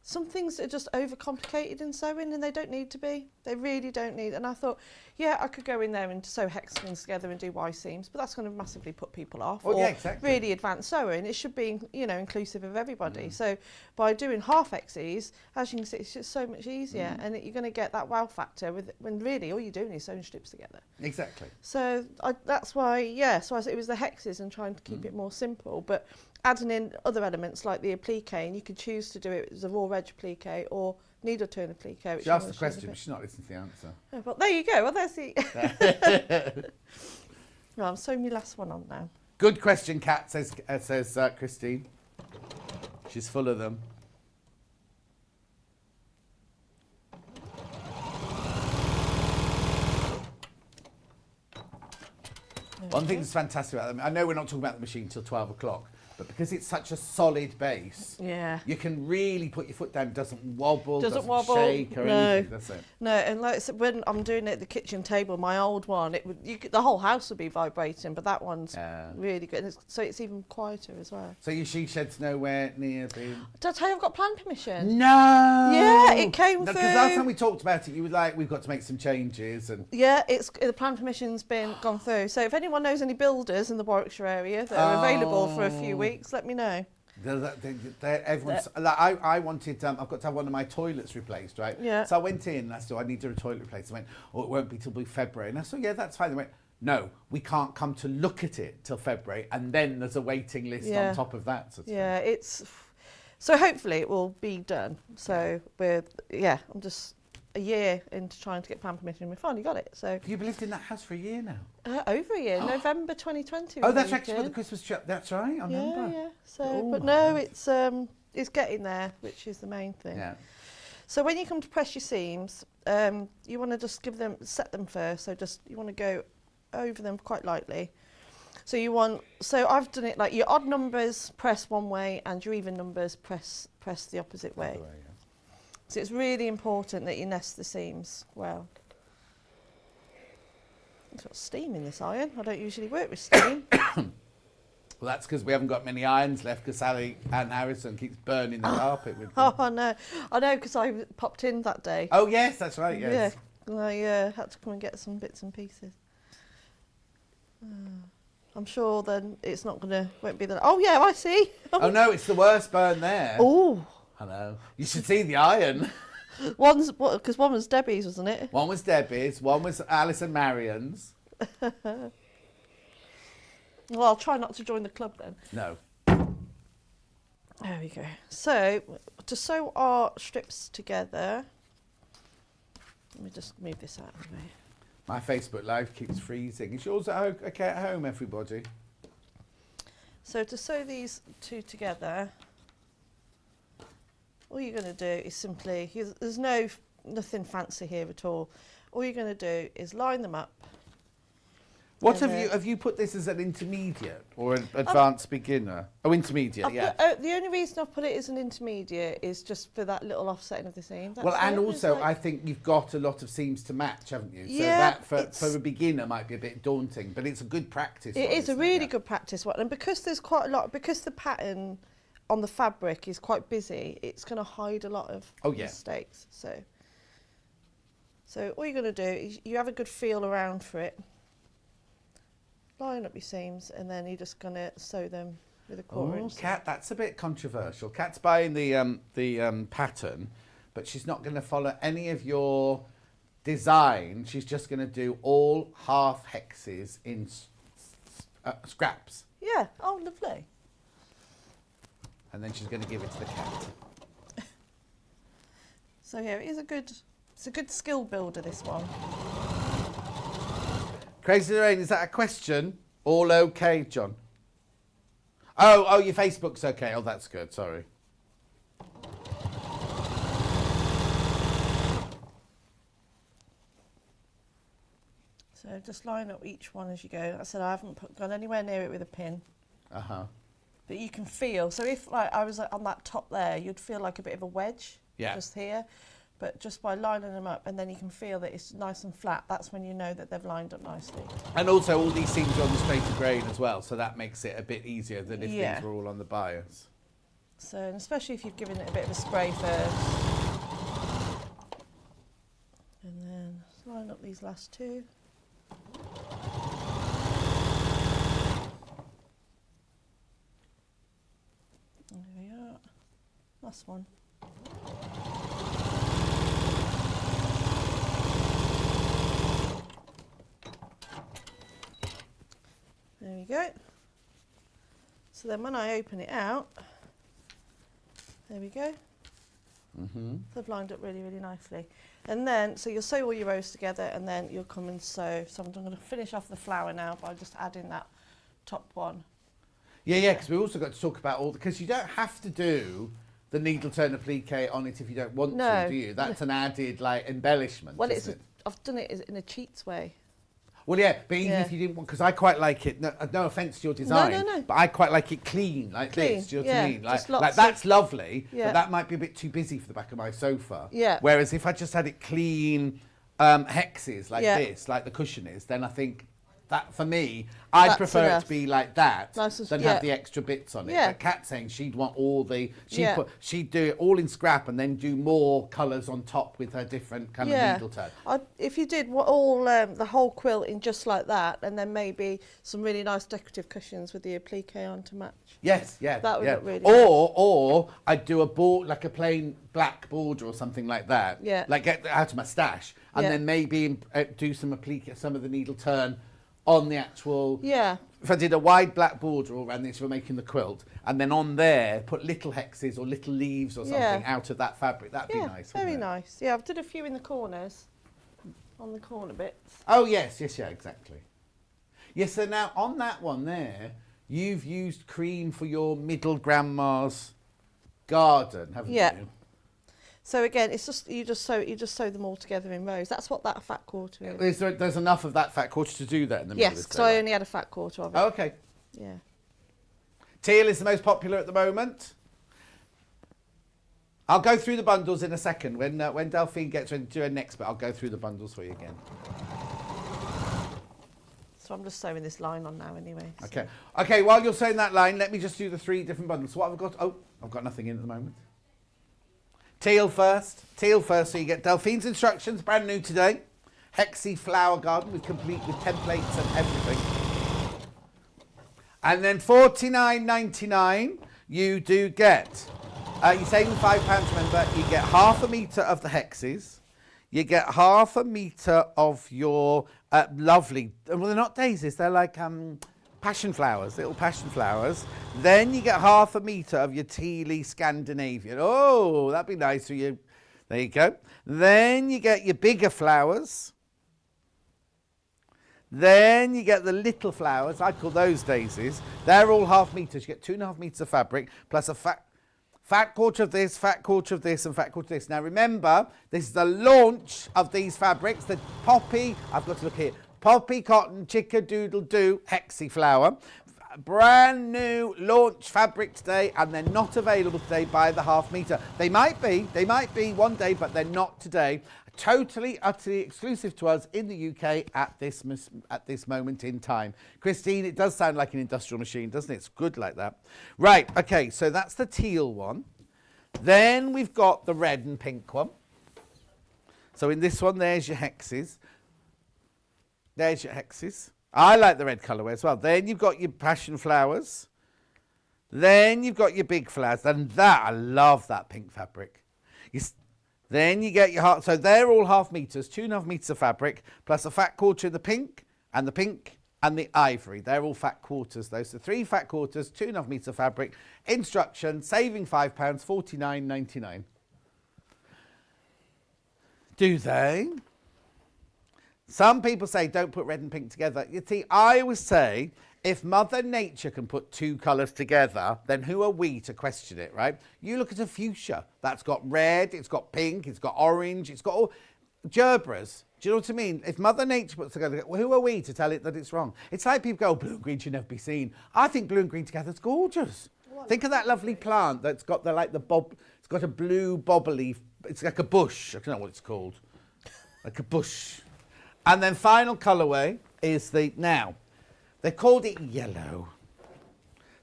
some things are just overcomplicated in sewing and they don't need to be. They really don't need. And I thought, yeah, I could go in there and sew hexagons together and do Y seams, but that's going to massively put people off. Oh, or yeah, exactly. really advanced sewing. It should be, inclusive of everybody. So by doing half X's, as you can see, it's just so much easier, and you're going to get that wow factor when really all you're doing is sewing strips together. Exactly. So that's why, it was the hexes and trying to keep it more simple, but adding in other elements like the applique, and you could choose to do it as a raw edge applique or needle turn applique. She asked the question, but she's not listening to the answer. Oh, well, there you go. Well, there's the... Well, I'm sewing my last one on now. Good question, Kat, says Christine. She's full of them. One thing that's fantastic about them, I know we're not talking about the machine until 12 o'clock, but because it's such a solid base, Yeah. you can really put your foot down. It doesn't wobble, Doesn't wobble, shake or no. anything, does it? No, and like I said, when I'm doing it at the kitchen table, my old one, the whole house would be vibrating, but that one's really good. And so it's even quieter as well. So your she shed's nowhere near being... Did I tell you I've got planning permission? No! Yeah, it came Because through. last time we talked about it, you were like, we've got to make some changes. And Yeah, the plan permission's gone through. So if anyone knows any builders in the Warwickshire area that are available for a few weeks, let me know. Everyone's like, I wanted, I've got to have one of my toilets replaced, right? Yeah. So I went in and I said, I need a toilet replaced. I went, oh, it won't be till February. And I said, yeah, that's fine. They went, no, we can't come to look at it till February. And then there's a waiting list on top of that. Sort of thing. So hopefully it will be done. So I'm just a year into trying to get plan permission and we finally got it. So You've lived in that house for a year now? over a year, November 2020. Oh, that's actually for the Christmas tree. That's right, I remember. Yeah. So, Oh, but my no, God. it's getting there, which is the main thing. Yeah. So when you come to press your seams, you want to just set them first. So you want to go over them quite lightly. So I've done it like your odd numbers press one way and your even numbers press the opposite way. Way, yeah. So it's really important that you nest the seams well. It's got steam in this iron. I don't usually work with steam. Well, that's because we haven't got many irons left because Sally Ann Harrison keeps burning the carpet with them. Oh, no. I know because I popped in that day. Oh, yes, that's right, yes. Yeah, and I had to come and get some bits and pieces. I'm sure then it's won't be the... Oh, yeah, I see. Oh, no, it's the worst burn there. Oh. I know. You should see the iron. Because one was Debbie's, wasn't it? One was Debbie's, one was Alice and Marion's. Well, I'll try not to join the club then. No. There we go. So, to sew our strips together, let me just move this out of the way. My Facebook Live keeps freezing. Is yours okay at home, everybody? So to sew these two together, all you're going to do is simply, there's nothing fancy here at all. All you're going to do is line them up. What have you put this as an intermediate or an advanced beginner? Oh, intermediate, yeah. The only reason I've put it as an intermediate is just for that little offsetting of the seam. Well, and also I think you've got a lot of seams to match, haven't you? So Yeah, that for a beginner might be a bit daunting, but it's a good practice. It is a isn't really Yeah. good practice one, and because there's quite a lot, because the pattern on the fabric is quite busy, it's going to hide a lot of mistakes. So all you're going to do is you have a good feel around for it, line up your seams, and then you're just going to sew them with a quarter inch. Kat, that's a bit controversial. Kat's buying the pattern, but she's not going to follow any of your design. She's just going to do all half hexes in scraps. Yeah. Oh, lovely. And then she's going to give it to the cat. So yeah, it's a good skill builder, this one. Crazy Lorraine, is that a question? All okay, John? Oh, your Facebook's okay. Oh, that's good. Sorry. So just line up each one as you go. Like I said, I haven't gone anywhere near it with a pin. But you can feel. So if like I was on that top there, you'd feel like a bit of a wedge just here. But just by lining them up, and then you can feel that it's nice and flat, that's when you know that they've lined up nicely. And also all these seams are on the straighter grain as well, so that makes it a bit easier than if these were all on the bias. So, and especially if you've given it a bit of a spray first. And then line up these last two. And there we are. Last one. There we go. So then when I open it out, there we go. They've lined up really, really nicely. And then, so you'll sew all your rows together, and then you'll come and sew. So I'm going to finish off the flower now by just adding that top one. Yeah, because we've also got to talk about because you don't have to do the needle turn applique on it if you don't want to, do you? That's an added like embellishment. Well, I've done it in a cheats way. Well, yeah, but even if you didn't want, because I quite like it. No offence to your design, no. but I quite like it clean, like this. Do you know what I mean? Like just that's lovely, but that might be a bit too busy for the back of my sofa. Yeah. Whereas if I just had it clean hexes like this, like the cushion is, then I think that for me, I'd That's prefer enough. it to be like that Nice and- than have the extra bits on it. Yeah. But Kat's saying she'd want all the she'd do it all in scrap and then do more colours on top with her different kind of needle turn. If you did all the whole quilt in just like that, and then maybe some really nice decorative cushions with the applique on to match. Yes, yeah. That would look really or I'd do a board, like a plain black border or something like that. Yeah. Like get out of my stash and then maybe do some applique, some of the needle turn on the actual. Yeah. If I did a wide black border around this for making the quilt, and then on there put little hexes or little leaves or something out of that fabric, that'd be nice. Very wouldn't it? nice. Yeah, I've did a few in the corners, on the corner bits. Oh yes, yeah, exactly. Yes, so now on that one there, you've used cream for your middle grandma's garden, haven't you? So again, it's just you just sew them all together in rows. That's what that fat quarter is. There's enough of that fat quarter to do that in the middle. Yes, because I only had a fat quarter of it. Oh, okay. Yeah. Teal is the most popular at the moment. I'll go through the bundles in a second. When Delphine gets ready to do her next bit, I'll go through the bundles for you again. So I'm just sewing this line on now anyway. So. Okay. Okay, while you're sewing that line, let me just do the 3 different bundles. So what have I got? Oh, I've got nothing in at the moment. Teal first, so you get Delphine's instructions, brand new today. Hexi flower garden with complete with templates and everything. And then $49.99, you do get, you're saving £5, remember, you get half a metre of the hexes, you get half a metre of your lovely, well they're not daisies, they're like passion flowers, little passion flowers. Then you get half a metre of your tealy Scandinavian. Oh, that'd be nice for you. There you go. Then you get your bigger flowers. Then you get the little flowers. I call those daisies. They're all half metres. You get 2.5 metres of fabric plus a fat quarter of this, fat quarter of this, and fat quarter of this. Now remember, this is the launch of these fabrics. The poppy, I've got to look here. Poppy Cotton Chickadoodle-Doo Hexi flower. Brand new launch fabric today, and they're not available today by the half metre. They might be one day, but they're not today. totally, utterly exclusive to us in the UK at this moment in time. Christine, it does sound like an industrial machine, doesn't it? It's good like that. Right, okay, so that's the teal one. Then we've got the red and pink one. So in this one, there's your hexes. There's your hexes. I like the red colourway as well. Then you've got your passion flowers. Then you've got your big flowers. And that, I love that pink fabric. Then you get your heart. So they're all half meters, 2.5 meters of fabric, plus a fat quarter in the pink and the ivory. They're all fat quarters though. So 3 fat quarters, 2.5 meters of fabric. Instruction, saving £5, £49.99. Do they? Some people say don't put red and pink together. You see, I always say if Mother Nature can put 2 colours together, then who are we to question it, right? You look at a fuchsia. That's got red, it's got pink, it's got orange, it's got all gerbras. Do you know what I mean? If Mother Nature puts together, well, who are we to tell it that it's wrong? It's like people go, oh, blue and green should never be seen. I think blue and green together is gorgeous. Think of that lovely plant that's got it's got a blue bobbly, it's like a bush. I don't know what it's called. Like a bush. And then final colourway is they called it yellow.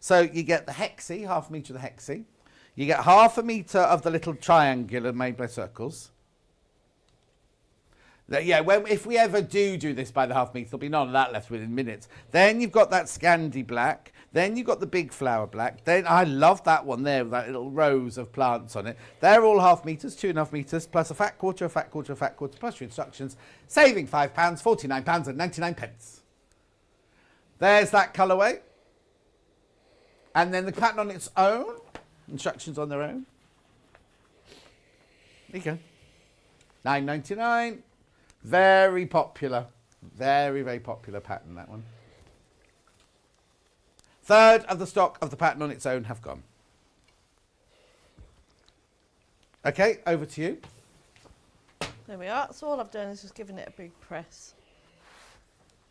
So you get the hexi, half a metre of the hexi. You get half a metre of the little triangular made by circles. If we ever do this by the half metre, there'll be none of that left within minutes. Then you've got that Scandi black. Then you've got the big flower black. Then I love that one there with that little rows of plants on it. They're all half metres, 2.5 metres, plus a fat quarter, a fat quarter, a fat quarter, plus your instructions, saving £5, £49.99. There's that colourway. And then the pattern on its own, instructions on their own. There you go. £9.99. Very popular. Very, very popular pattern, that one. Third of the stock of the pattern on its own have gone. Okay, over to you. There we are. So all I've done is just given it a big press.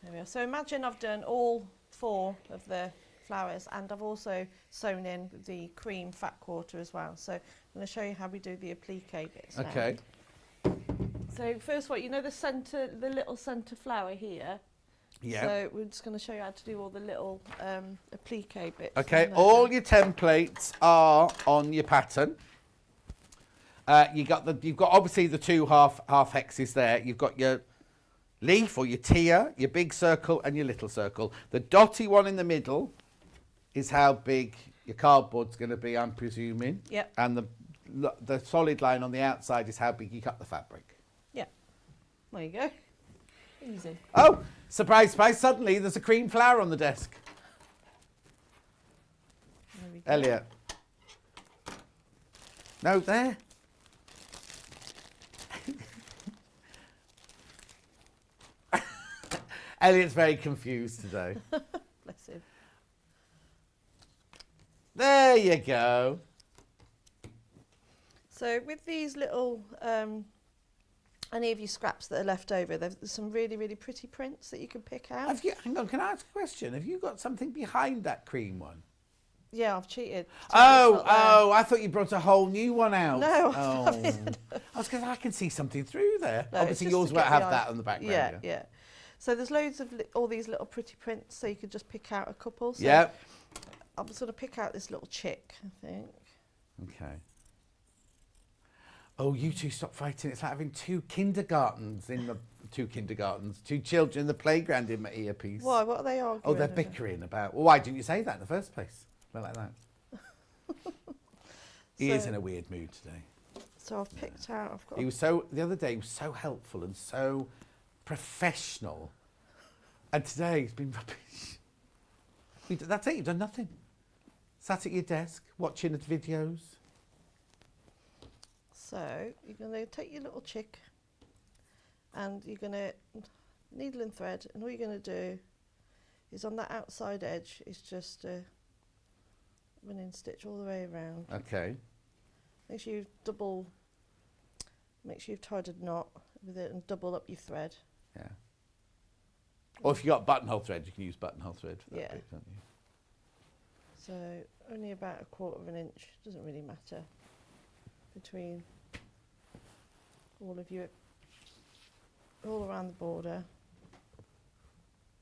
There we are. So imagine I've done all 4 of the flowers, and I've also sewn in the cream fat quarter as well. So I'm going to show you how we do the applique bits now. Okay. So first of all, you know the little centre flower here? Yeah. So we're just going to show you how to do all the little applique bits. Okay, all your templates are on your pattern. You've got obviously the 2 half hexes there. You've got your leaf or your tier, your big circle and your little circle. The dotty one in the middle is how big your cardboard's going to be, I'm presuming. Yep. And the solid line on the outside is how big you cut the fabric. Yeah. There you go. Easy. Oh, surprise, surprise, suddenly there's a cream flower on the desk. There we go. Elliot. No, there. Elliot's very confused today. Bless him. There you go. So with these little, any of your scraps that are left over, there's some really, really pretty prints that you can pick out. Hang on, can I ask a question? Have you got something behind that cream one? Yeah, I've cheated. I thought you brought a whole new one out. No, I was going I can see something through there. No, Obviously it's just yours to won't get have the that eye. on the background. Yeah. So there's loads of all these little pretty prints, so you could just pick out a couple. So Yeah. I'm just going to pick out this little chick, I think. Okay. Oh, you two stop fighting. It's like having 2 kindergartens in the 2 children in the playground in my earpiece. Why? What are they arguing Oh, they're over? bickering about. Well, why didn't you say that in the first place? Well, like that. He is in a weird mood today. So I've picked out. I've got. The other day he was so helpful and so professional, and today he's been rubbish. That's it. You've done nothing. Sat at your desk watching the videos. So you're going to take your little chick, and you're going to needle and thread, and all you're going to do is on that outside edge is just a running stitch all the way around. Okay. Make sure you've tied a knot with it and double up your thread. Yeah. Or if you got buttonhole thread, you can use buttonhole thread for that Yeah. bit, don't you? So only about 1/4 inch, doesn't really matter, between all of your all around the border.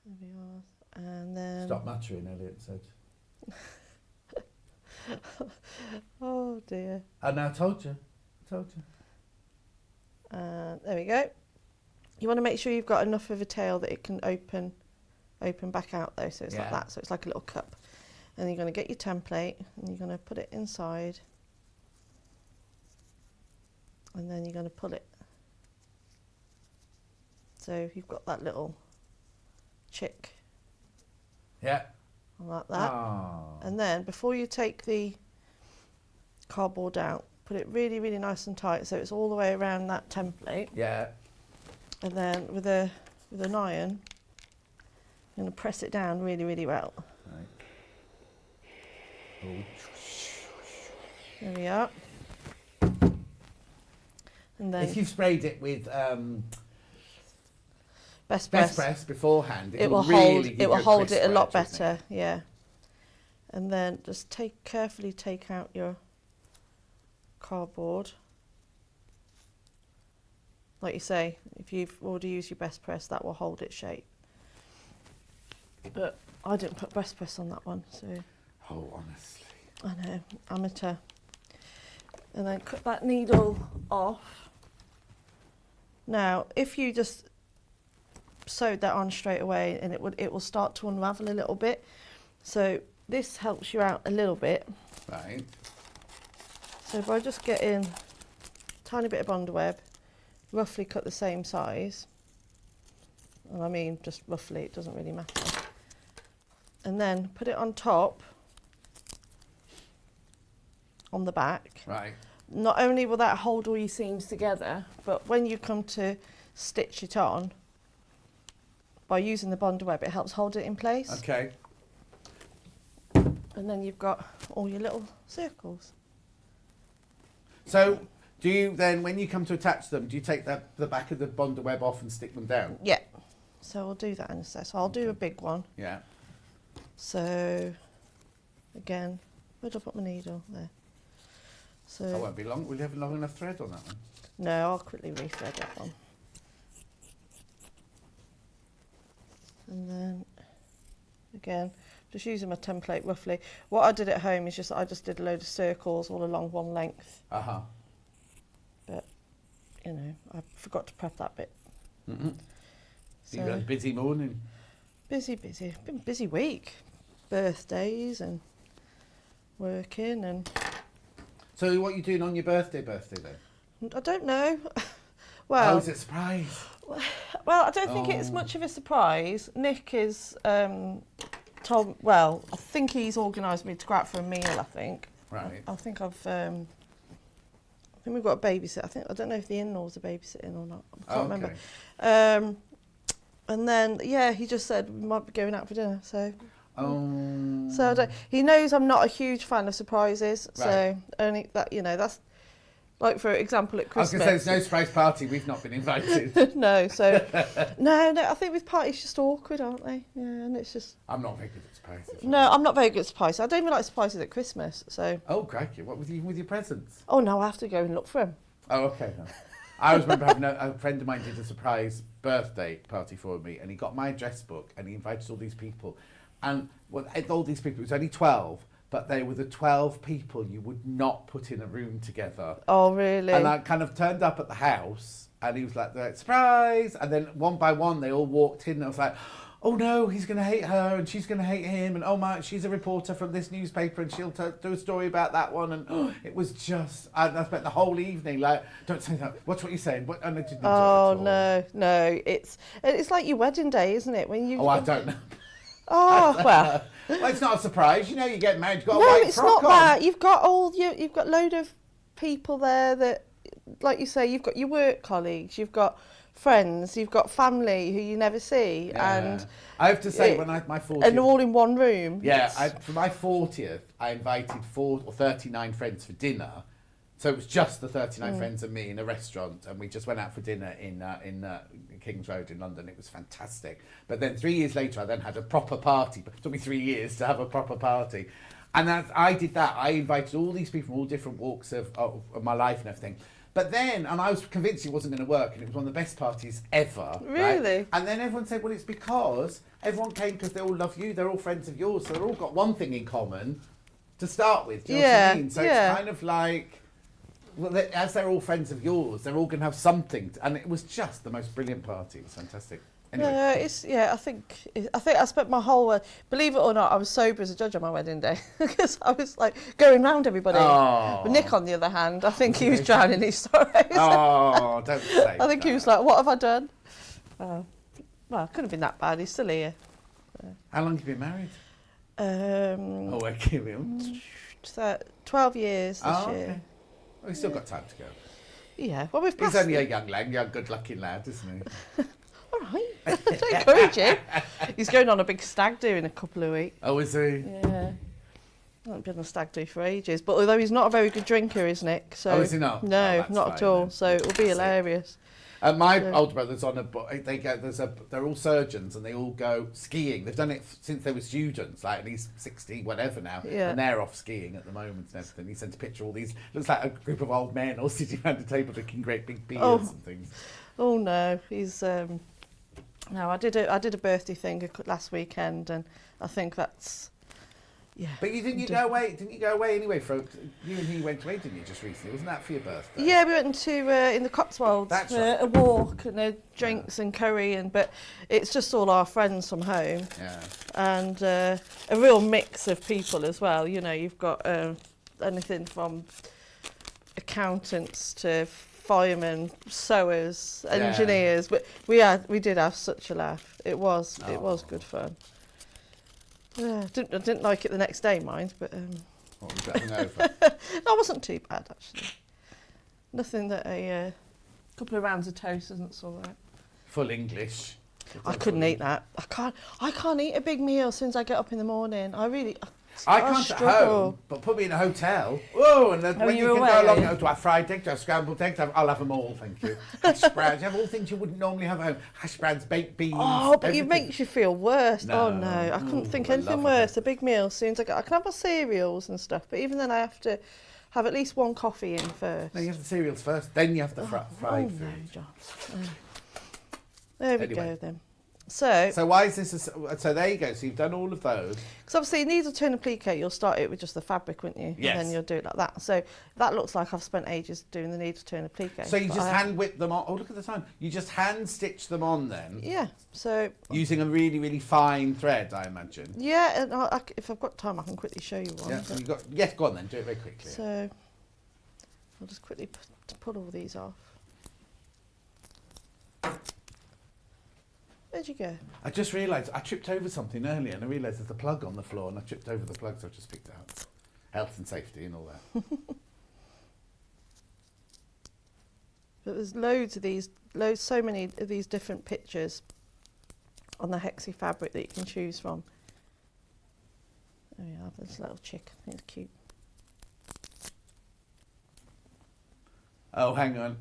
There we are. And then... Stop muttering, Elliot said. Oh dear. I know, I told you. There we go. You want to make sure you've got enough of a tail that it can open back out though, so it's like that, so it's like a little cup. And you're going to get your template and you're going to put it inside, and then you're going to pull it. So you've got that little chick. Yeah. Like that. Oh. And then before you take the cardboard out, put it really, really nice and tight so it's all the way around that template. Yeah. And then with an iron, you're going to press it down really, really well. Right. Oh. There we are. And then If you've sprayed it with best Best press, Press beforehand, it will really hold. give It will you hold crisp it a lot edge, isn't it? better. Yeah. And then just carefully take out your cardboard. Like you say, if you've already used your best press, that will hold its shape. But I didn't put best press on that one, so Oh, honestly. I know, amateur. And then cut that needle off. Now, if you just sewed that on straight away, and it will start to unravel a little bit. So this helps you out a little bit. Right. So if I just get in a tiny bit of bondweb, roughly cut the same size, and I mean just roughly, it doesn't really matter, and then put it on top, on the back. Right. Not only will that hold all your seams together, but when you come to stitch it on, by using the bondweb, it helps hold it in place. Okay. And then you've got all your little circles. So, do you then, when you come to attach them, do you take the back of the bondweb off and stick them down? Yeah. So we'll do that in a sec. So I'll do a big one. Yeah. So, again, where'd I put my needle? There. So, That won't be long. Will you have long enough thread on that one? no, I'll quickly rethread that one. And then, again, just using my template roughly. What I did at home is I just did a load of circles all along one length. Uh-huh. But, you know, I forgot to prep that bit. Mm-hmm. So, You've had a busy morning. busy. Been a busy week. Birthdays and working and... So what are you doing on your birthday then? I don't know. Oh, Well, is it a surprise? well, I don't think it's Oh. much of a surprise. Nick is told. Well, I think he's organised me to go out for a meal. I think. Right. I think I've. I think we've got a babysit. I don't know if the in-laws are babysitting or not. I can't remember. And then he just said we might be going out for dinner. So. Oh. So I don't, he knows I'm not a huge fan of surprises. Right. So only that that's. Like, for example, at I was Christmas. going to say, there's no surprise party. We've not been invited. No, so no. I think with parties just awkward, aren't they? Yeah, and it's just. I'm not very good at surprises. No, I'm not very good at surprises. I don't even like surprises at Christmas. So. Oh, crikey. What with your presents? Oh no, I have to go and look for them. Oh, okay. No. I always remember having a friend of mine did a surprise birthday party for me, and he got my address book, and he invited all these people. And all these people, it was only 12, but they were the 12 people you would not put in a room together. Oh really? And I kind of turned up at the house, and he was like, surprise! And then one by one, they all walked in, and I was like, oh no, he's going to hate her, and she's going to hate him, and oh my, she's a reporter from this newspaper, and she'll do a story about that one. And it was just, I spent the whole evening like, don't say that. Watch what you're saying. What? And I didn't enjoy it at all. No. It's like your wedding day, isn't it? When you. Oh, I don't know. Oh well. Well, it's not a surprise. You know, you get married, you've got a No, white it's frock not on. that. You've got a load of people there that, like you say, you've got your work colleagues, you've got friends, you've got family who you never see, and I have to say, when my 40th, and all in one room. yeah, for my 40th, I invited 39 friends for dinner. So it was just the 39 friends and me in a restaurant, and we just went out for dinner in King's Road in London. It was fantastic. But then 3 years later, I then had a proper party. It took me 3 years to have a proper party. And I did that. I invited all these people from all different walks of my life and everything. But then, and I was convinced it wasn't going to work, and it was one of the best parties ever. Really? Right? And then everyone said, well, it's because everyone came because they all love you, they're all friends of yours, so they've all got one thing in common to start with. Do you know what I mean? So it's kind of like, well, as they're all friends of yours, they're all going to have something. And it was just the most brilliant party. It was fantastic. Anyway. I think I spent my whole believe it or not, I was sober as a judge on my wedding day because I was like going round everybody. Oh. But Nick, on the other hand, I think he was drowning his sorrows. Oh, don't say I think he was like, "What have I done?" Well, it couldn't have been that bad. He's still here. How long have you been married? Okay. 12 years this year. Okay. Well, he's still got time to go. Yeah, well, we've He's passed. only a young lad, young, good-looking lad, isn't he? All right, don't encourage him. He's going on a big stag do in a couple of weeks. Oh, is he? Yeah. I haven't been on a stag do for ages, but although he's not a very good drinker, is Nick? So Oh, is he not? No, Oh, not that's at all. fine then. So it will be hilarious. My older brother's on they're all surgeons and they all go skiing. They've done it since they were students, like, and he's 60, whatever now, Yeah. and they're off skiing at the moment and everything. He sent a picture of all these, looks like a group of old men all sitting around a table drinking great big beers and things. Oh no, he's no. I did a birthday thing last weekend, and I think that's But didn't you go away? Didn't you go away anyway? You and he went away, didn't you, just recently? Wasn't that for your birthday? Yeah, we went to in the Cotswolds That's for right. a walk and drinks and curry, but it's just all our friends from home. Yeah. And a real mix of people as well. You know, you've got anything from accountants to firemen, sewers, engineers. But we did have such a laugh. It was good fun. Yeah, I didn't like it the next day, mind, but What was that hungover? I wasn't too bad actually. Nothing that a couple of rounds of toast isn't so right. Full English. I couldn't eat that. I can't eat a big meal as soon as I get up in the morning. I can't at struggle. home, but put me in a hotel. Whoa, and then when you you're can away, go along, are you? do I have fried eggs, do I have scrambled eggs? I'll have them all, thank you. Hash browns, you have all things you wouldn't normally have at home. Hash browns, baked beans. Oh, but it everything. makes you feel worse. Oh No. no, I couldn't think I anything love worse. it. A big meal as soon as I can have my cereals and stuff, but even then I have to have at least one coffee in first. No, you have the cereals first, then you have the fried Oh food. no, John. There we Anyway. go then. So why is this? So there you go. So you've done all of those. because obviously needle turn applique, you'll start it with just the fabric, wouldn't you? Yes. And then you'll do it like that. So that looks like I've spent ages doing the needle turn applique. So you but just I hand whip them on. Oh, look at the time. You just hand stitch them on then, Yeah. So using a really, really fine thread, I imagine. yeah, and if I've got time, I can quickly show you one. Yeah. but- Yes, go on then. Do it very quickly. So I'll just quickly pull all these off. Where'd you go? I just realised I tripped over something earlier, and I realised there's a plug on the floor, and I tripped over the plug, so I just picked it up. Health and safety and all that. But there's so many of these different pictures on the Hexi fabric that you can choose from. Oh yeah, there's a little chick. I think it's cute. Oh, hang on.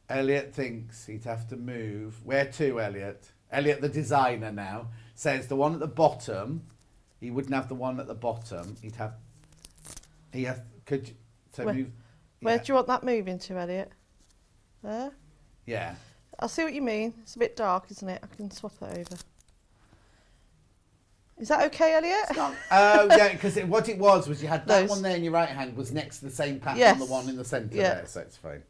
Elliot thinks he'd have to move. Where to, Elliot? Elliot, the designer now, says the one at the bottom, he wouldn't have the one at the bottom. Could you, so Where- move. Where Yeah. do you want that moving to, Elliot? There? Yeah. I see what you mean. It's a bit dark, isn't it? I can swap it over. Is that okay, Elliot? Oh, yeah, because what it was you had that Those. one there in your right hand was next to the same pattern Yes. on the one in the centre Yeah. there, so it's fine.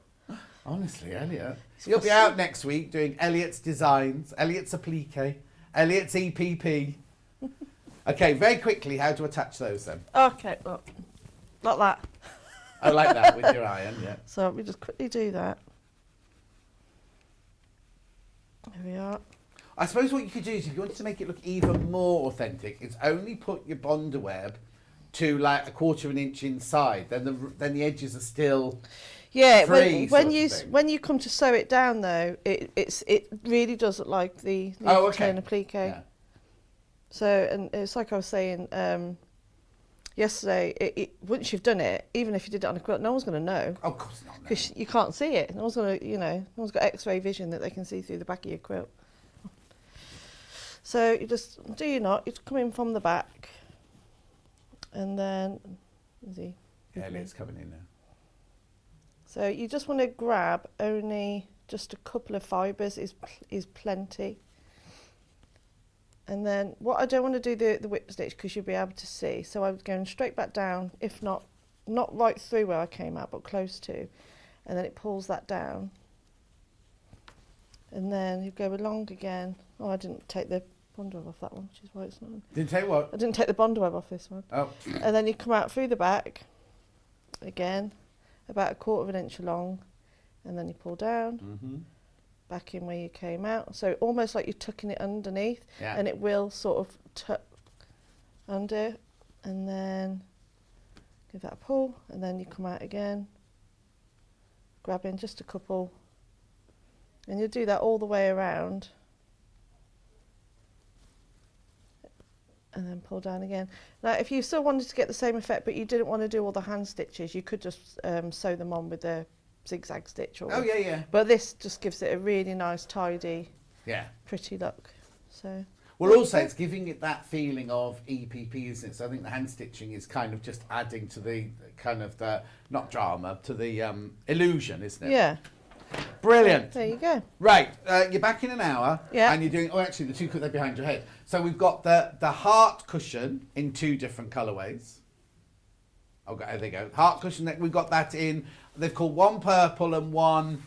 Honestly, Elliot. You'll be out next week doing Elliot's designs, Elliot's applique, Elliot's EPP. Okay, very quickly, how to attach those then? Okay, look. Like that. I like that with your iron, yeah. So we just quickly do that. There we are. I suppose what you could do is if you wanted to make it look even more authentic, is only put your bonder web to like 1/4 of an inch inside. Then the edges are still Yeah, free when sort you of thing. when you come to sew it down though, it really does look like the Oh, okay. turn applique. Yeah. So and it's like I was saying yesterday. Once you've done it, even if you did it on a quilt, no one's going to know Oh, of course not. No. because you can't see it. No one's going to, no one's got X-ray vision that they can see through the back of your quilt. So you just do your knot. You come in from the back, and then is he? Yeah, Elliot's coming in now. So you just want to grab only just a couple of fibres is plenty. And then what I don't want to do the whip stitch because you'll be able to see. So I was going straight back down, if not right through where I came out, but close to. And then it pulls that down. And then you go along again. Oh, I didn't take the bond web off that one, which is why it's not. Didn't take what? I didn't take the bond web off this one. Oh. And then you come out through the back again, about 1/4 inch along, and then you pull down, back in where you came out. So almost like you're tucking it underneath, and it will sort of tuck under, and then give that a pull, and then you come out again, grabbing just a couple, and you do that all the way around. And then pull down again. Now, if you still wanted to get the same effect, but you didn't want to do all the hand stitches, you could just sew them on with a zigzag stitch. Or But this just gives it a really nice, tidy, pretty look. So. Well, also it's giving it that feeling of EPP, isn't it? So I think the hand stitching is kind of just adding to the kind of the not drama to the illusion, isn't it? Yeah. Brilliant. There you go. Right, you're back in an hour, and you're doing. Oh, actually, the two they're behind your head. So we've got the heart cushion in 2 different colourways. Okay, there they go. Heart cushion. We've got that in. They've called one purple and one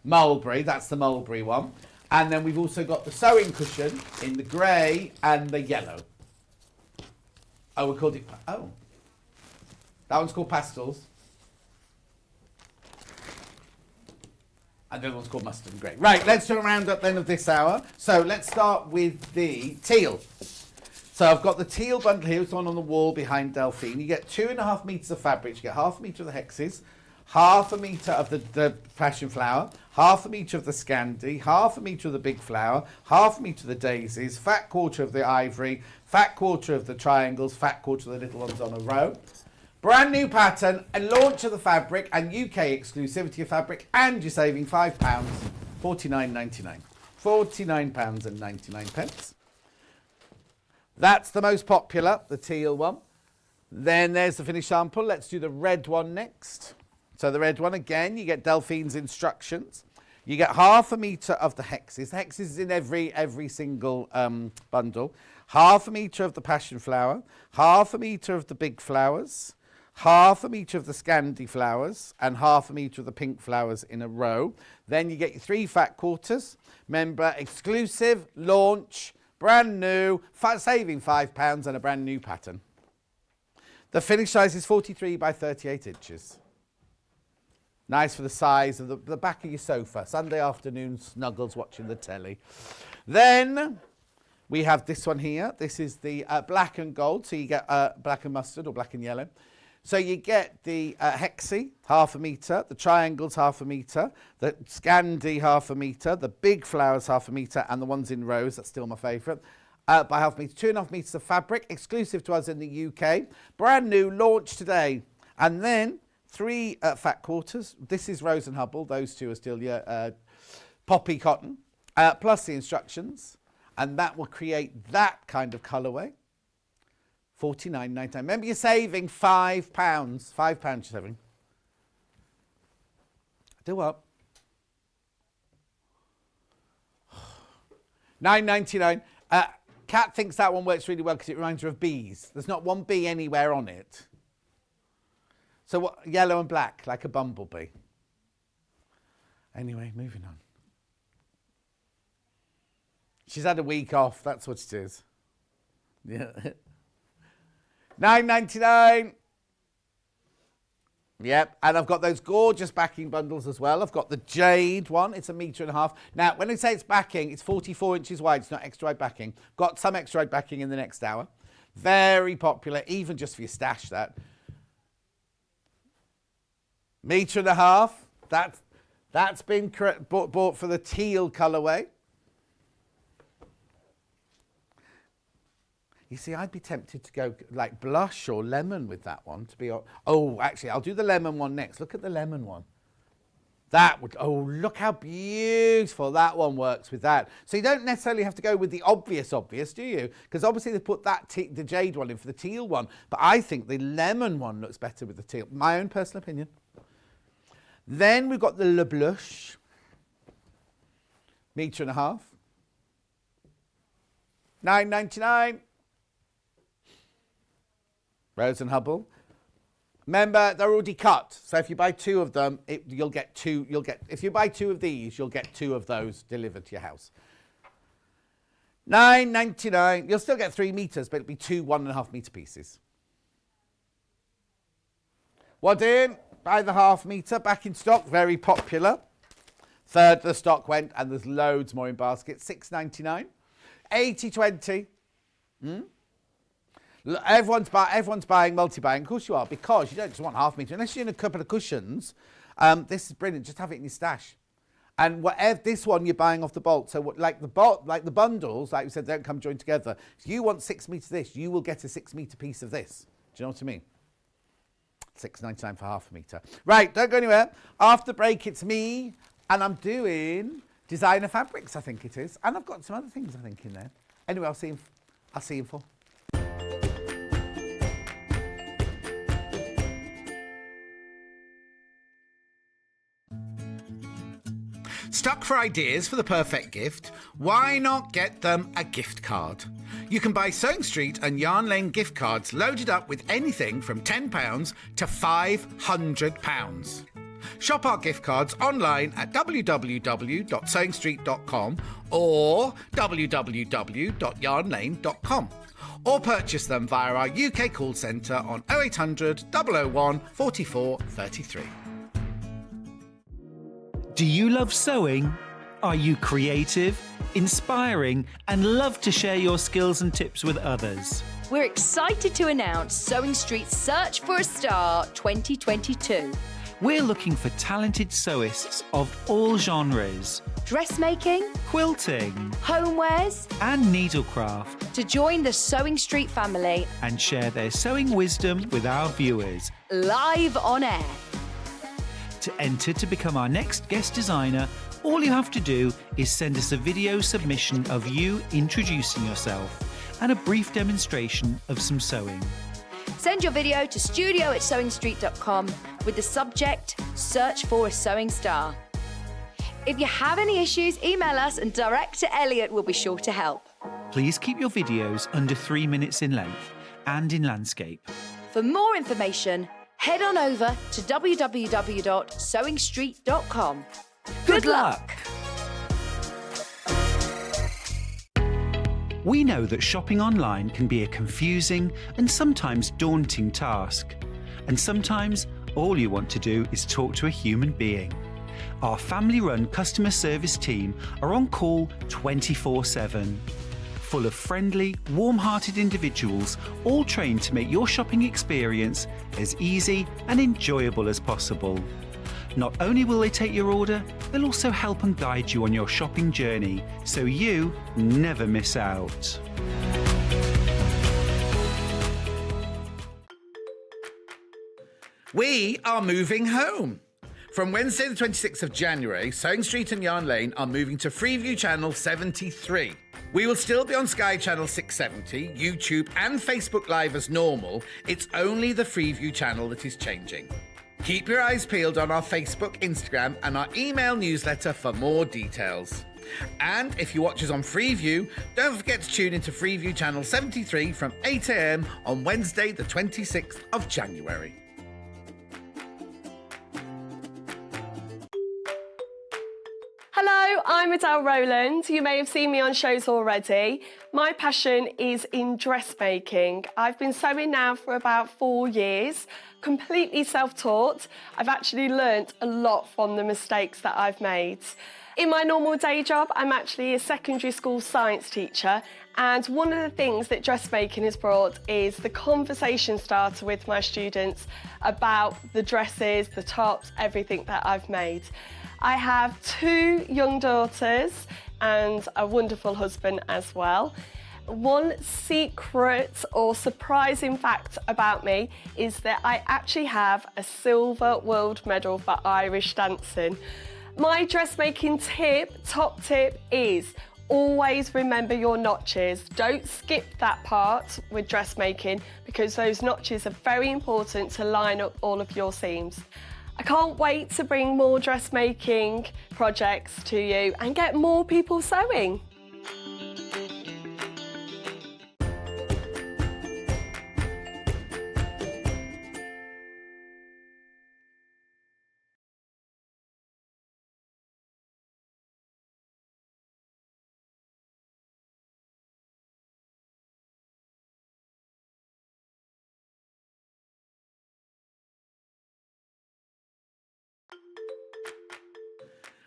mulberry. That's the mulberry one. And then we've also got the sewing cushion in the grey and the yellow. Oh, we called it. Oh, that one's called pastels. And the other one's called mustard and grey. Right, let's do a round-up then of this hour. So let's start with the teal. So I've got the teal bundle here. It's one on the wall behind Delphine. You get 2.5 metres of fabric. You get 1/2 metre of the hexes, 1/2 metre of the passion flower, 1/2 metre of the scandi, 1/2 metre of the big flower, 1/2 metre of the daisies, fat 1/4 of the ivory, fat 1/4 of the triangles, fat 1/4 of the little ones on a row. Brand new pattern, a launch of the fabric and UK exclusivity of fabric, and you're saving £5, £49.99. £49.99. That's the most popular, the teal one. Then there's the finished sample. Let's do the red one next. So the red one, again, you get Delphine's instructions. You get 1/2 metre of the hexes. The hexes is in every single bundle. 1/2 metre of the passion flower, 1/2 metre of the big flowers, 1/2 metre of the scandi flowers, and 1/2 metre of the pink flowers in a row. Then you get your 3 fat 1/4s. Remember, exclusive, launch, brand new, saving £5 and a brand new pattern. The finished size is 43 by 38 inches. Nice for the size of the back of your sofa. Sunday afternoon snuggles watching the telly. Then we have this one here. This is the black and gold. So you get black and mustard or black and yellow. So you get the hexi, 1/2 metre, the triangles 1/2 metre, the scandi 1/2 metre, the big flowers 1/2 metre, and the ones in rows, that's still my favourite, by 1/2 metre, 2.5 metres of fabric, exclusive to us in the UK, brand new, launch today. And then 3 fat 1/4s. This is Rose and Hubble, those two are still poppy cotton, plus the instructions, and that will create that kind of colourway. £49.99. Remember, you're saving £5. £5 you're saving. Do what? £9.99. Kat thinks that one works really well because it reminds her of bees. There's not one bee anywhere on it. So what? Yellow and black, like a bumblebee. Anyway, moving on. She's had a week off. That's what it is. Yeah. £9.99. Yep, and I've got those gorgeous backing bundles as well. I've got the jade one. It's 1.5 metres. Now, when I say it's backing, it's 44 inches wide. It's not extra wide backing. Got some extra wide backing in the next hour. Very popular, even just for your stash, that. 1.5 metres. That's been bought for the teal colourway. You see, I'd be tempted to go like blush or lemon with that one. Oh, actually, I'll do the lemon one next. Look at the lemon one. That would, oh, look how beautiful that one works with that. So you don't necessarily have to go with the obvious, do you? Because obviously they put the jade one in for the teal one. But I think the lemon one looks better with the teal. My own personal opinion. Then we've got the Le Blush, 1.5 meters. $9.99. Rose and Hubble. Remember, they're already cut. So if you buy 2 of them, you'll get 2. If you buy 2 of these, you'll get 2 of those delivered to your house. $9.99. You'll still get 3 meters, but it'll be 2 1.5 meter pieces. Waddin, by the 1/2 meter, back in stock, very popular. Third the stock went, and there's loads more in baskets. $6.99. 80/20. Everyone's buying, multi-buying. Of course you are, because you don't just want 1/2 meter. Unless you're in a couple of cushions, this is brilliant. Just have it in your stash. And whatever this one you're buying off the bolt. So like the bundles, like we said, don't come joined together. If you want 6 meters of this, you will get a 6 meter piece of this. Do you know what I mean? $6.99 for 1/2 meter. Right, don't go anywhere. After break, it's me, and I'm doing designer fabrics, I think it is. And I've got some other things, I think, in there. Anyway, I'll see you in 4. Stuck for ideas for the perfect gift? Why not get them a gift card? You can buy Sewing Street and Yarn Lane gift cards loaded up with anything from £10 to £500. Shop our gift cards online at www.sewingstreet.com or www.yarnlane.com, or purchase them via our UK call centre on 0800 001 44 33. Do you love sewing? Are you creative, inspiring, and love to share your skills and tips with others? We're excited to announce Sewing Street's Search for a Star 2022. We're looking for talented sewists of all genres, Dressmaking, quilting, homewares, and needlecraft, to join the Sewing Street family and share their sewing wisdom with our viewers. live on air. To enter to become our next guest designer, all you have to do is send us a video submission of you introducing yourself and a brief demonstration of some sewing. Send your video to studio@sewingstreet.com with the subject Search for a Sewing Star. If you have any issues, email us and Director Elliot will be sure to help. Please keep your videos under 3 minutes in length and in landscape. For more information, head on over to www.sewingstreet.com. Good luck! We know that shopping online can be a confusing and sometimes daunting task. And sometimes all you want to do is talk to a human being. Our family-run customer service team are on call 24/7. Full of friendly, warm-hearted individuals, all trained to make your shopping experience as easy and enjoyable as possible. Not only will they take your order, they'll also help and guide you on your shopping journey, so you never miss out. We are moving home. From Wednesday the 26th of January, Sewing Street and Yarn Lane are moving to Freeview Channel 73. We will still be on Sky Channel 670, YouTube and Facebook Live as normal. It's only the Freeview channel that is changing. Keep your eyes peeled on our Facebook, Instagram and our email newsletter for more details. And if you watch us on Freeview, don't forget to tune into Freeview Channel 73 from 8 a.m. on Wednesday the 26th of January. Hello, I'm Adele Rowland. You may have seen me on shows already. My passion is in dressmaking. I've been sewing now for about 4 years, completely self-taught. I've actually learnt a lot from the mistakes that I've made. In my normal day job, I'm actually a secondary school science teacher, and one of the things that dressmaking has brought is the conversation starter with my students about the dresses, the tops, everything that I've made. I have 2 young daughters and a wonderful husband as well. One secret or surprising fact about me is that I actually have a silver world medal for Irish dancing. My dressmaking top tip is always remember your notches. Don't skip that part with dressmaking because those notches are very important to line up all of your seams. I can't wait to bring more dressmaking projects to you and get more people sewing.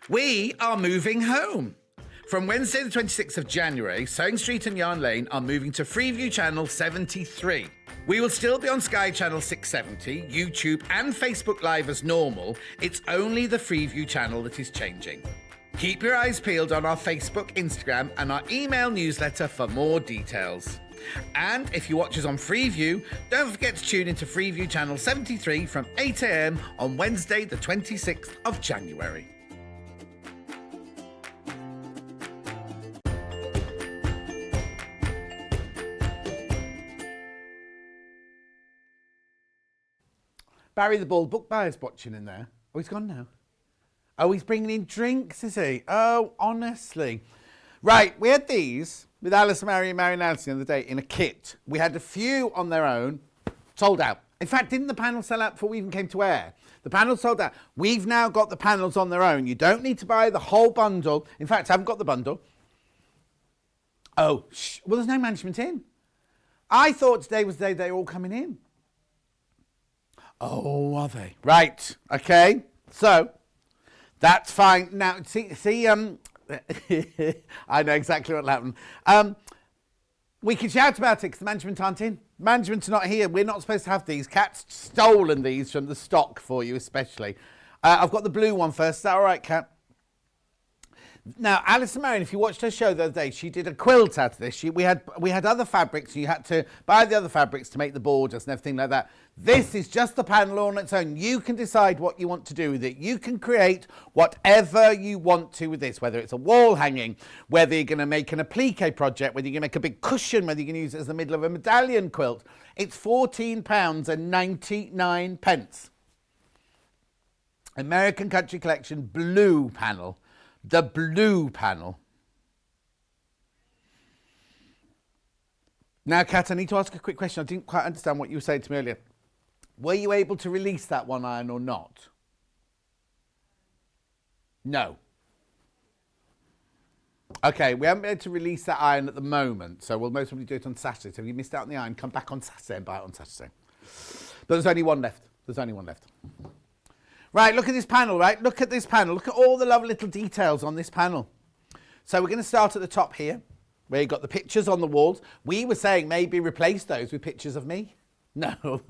We are moving home. From Wednesday the 26th of January, Sewing Street and Yarn Lane are moving to Freeview Channel 73. We will still be on Sky Channel 670, YouTube and Facebook Live as normal. It's only the Freeview channel that is changing. Keep your eyes peeled on our Facebook, Instagram and our email newsletter for more details. And if you watch us on Freeview, don't forget to tune into Freeview Channel 73 from 8 a.m. on Wednesday the 26th of January. Barry the Bald Book Buyer's watching in there. Oh, he's gone now. Oh, he's bringing in drinks, is he? Oh, honestly. Right, we had these with Alice, Mary and Alice the other day in a kit. We had a few on their own, sold out. In fact, didn't the panel sell out before we even came to air? The panel sold out. We've now got the panels on their own. You don't need to buy the whole bundle. In fact, I haven't got the bundle. Oh, well, there's no management in. I thought today was the day they're all coming in. Oh, are they? Right. Okay. So that's fine. Now, see. I know exactly what will happen. We can shout about it because the management aren't in. Management's not here. We're not supposed to have these. Kat's stolen these from the stock for you, especially. I've got the blue one first. Is that all right, Kat? Now, Alice and Marion, if you watched her show the other day, she did a quilt out of this. We had other fabrics. You had to buy the other fabrics to make the borders and everything like that. This is just the panel on its own. You can decide what you want to do with it. You can create whatever you want to with this, whether it's a wall hanging, whether you're going to make an applique project, whether you're going to make a big cushion, whether you're going to use it as the middle of a medallion quilt. It's £14.99. American Country Collection blue panel. The blue panel. Now, Kat, I need to ask a quick question. I didn't quite understand what you were saying to me earlier. Were you able to release that one iron or not? No. Okay, we haven't been able to release that iron at the moment, so we'll most probably do it on Saturday. So if you missed out on the iron, come back on Saturday and buy it on Saturday. But there's only one left. There's only one left. Right, look at this panel, right? Look at this panel. Look at all the lovely little details on this panel. So we're going to start at the top here, where you've got the pictures on the walls. We were saying maybe replace those with pictures of me. No,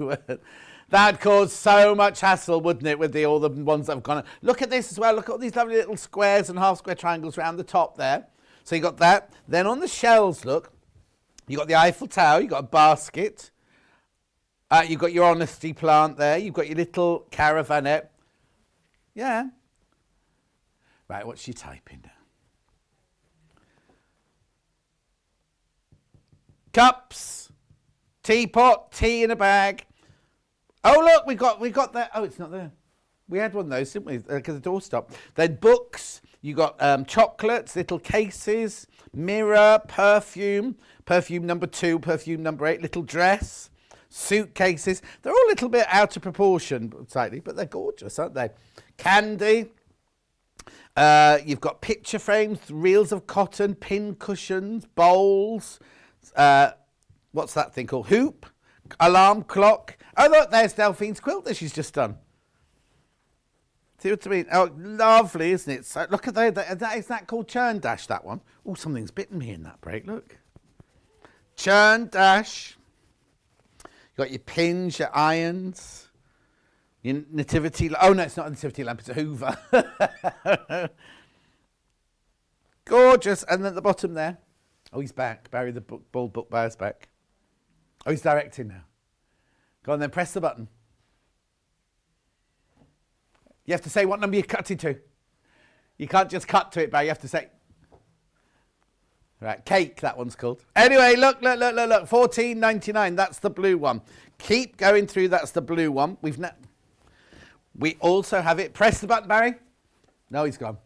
that'd cause so much hassle, wouldn't it, with all the ones that have gone. Look at this as well. Look at all these lovely little squares and half square triangles around the top there. So you got that. Then on the shelves, look, you got the Eiffel Tower. You got a basket. You've got your honesty plant there. You've got your little caravanette. Yeah. Right, what's she typing now? Cups, teapot, tea in a bag. Oh, look, we got that. Oh, it's not there. We had one of those, didn't we? Because the door stopped. Then books. You got chocolates, little cases, mirror, perfume number 2, perfume number 8, little dress, suitcases. They're all a little bit out of proportion, slightly, but they're gorgeous, aren't they? Candy. You've got picture frames, reels of cotton, pin cushions, bowls. What's that thing called? Hoop, alarm clock. Oh, look, there's Delphine's quilt that she's just done. See what I mean? Oh, lovely, isn't it? So, look at that. Is that called churn dash, that one? Oh, something's bitten me in that break, look. Churn dash. You got your pins, your irons. Your nativity, oh no, it's not a nativity lamp, it's a Hoover. Gorgeous. And then at the bottom there, oh, he's back. Barry the Bald Book Buyer's back. Oh, he's directing now. Go on then, press the button. You have to say what number you're cutting to. You can't just cut to it, Barry, you have to say. Right, cake, that one's called. Anyway, look, £14.99, that's the blue one. Keep going through, that's the blue one. We also have it. Press the button, Barry. No, he's gone.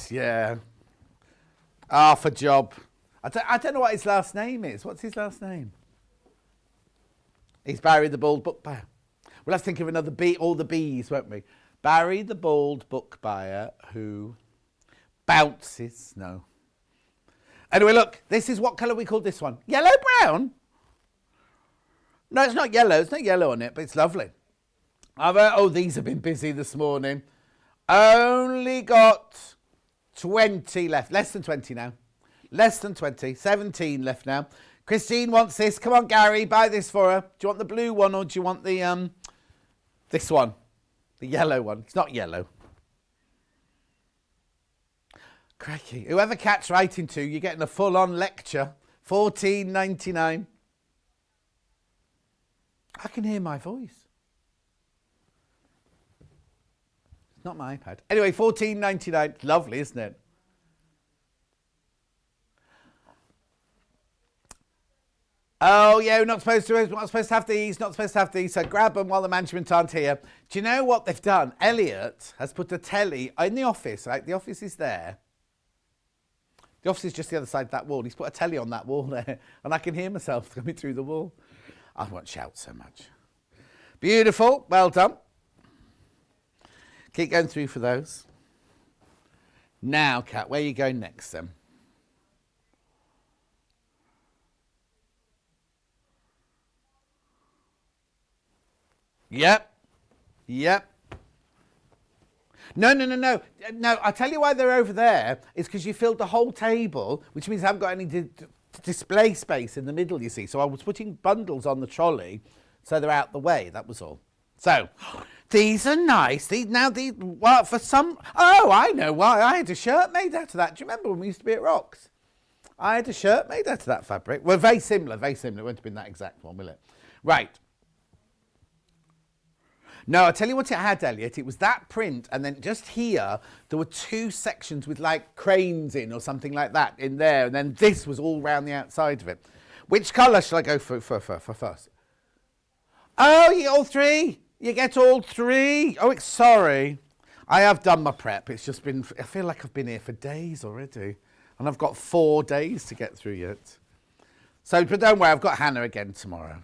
Yeah. Half a job. I don't know what his last name is. What's his last name? He's Barry the Bald Book Buyer. We'll have to think of another bee, all the bees, won't we? Barry the Bald Book Buyer who bounces. No. Anyway, look, this is what colour we call this one. Yellow brown? No, it's not yellow. It's not yellow on it, but it's lovely. Oh, these have been busy this morning. Only got 20 left. Less than 20 now. Less than 20. 17 left now. Christine wants this. Come on, Gary, buy this for her. Do you want the blue one or do you want the this one? The yellow one. It's not yellow. Crikey. Whoever Cat's writing to, you're getting a full-on lecture. $14.99. I can hear my voice. It's not my iPad. Anyway, $14.99. Lovely, isn't it? Oh, yeah, we're not supposed to have these, not supposed to have these, so grab them while the management aren't here. Do you know what they've done? Elliot has put a telly in the office, right? The office is there. The office is just the other side of that wall. He's put a telly on that wall there, and I can hear myself coming through the wall. I won't shout so much. Beautiful, well done. Keep going through for those. Now, Kat, where are you going next then? Yep. No. No, I'll tell you why they're over there. It's because you filled the whole table, which means I haven't got any display space in the middle, you see. So I was putting bundles on the trolley so they're out the way, that was all. So, these are nice. Well, for some... Oh, I know why. I had a shirt made out of that. Do you remember when we used to be at Rocks? I had a shirt made out of that fabric. Well, very similar. It won't have been that exact one, will it? Right. No, I'll tell you what it had, Elliot. It was that print, and then just here, there were 2 sections with, like, cranes in or something like that in there, and then this was all round the outside of it. Which colour shall I go for first? Oh, you get all 3. You get all 3. Oh, sorry. I have done my prep. It's just been... I feel like I've been here for days already, and I've got 4 days to get through yet. So, but don't worry, I've got Hannah again tomorrow.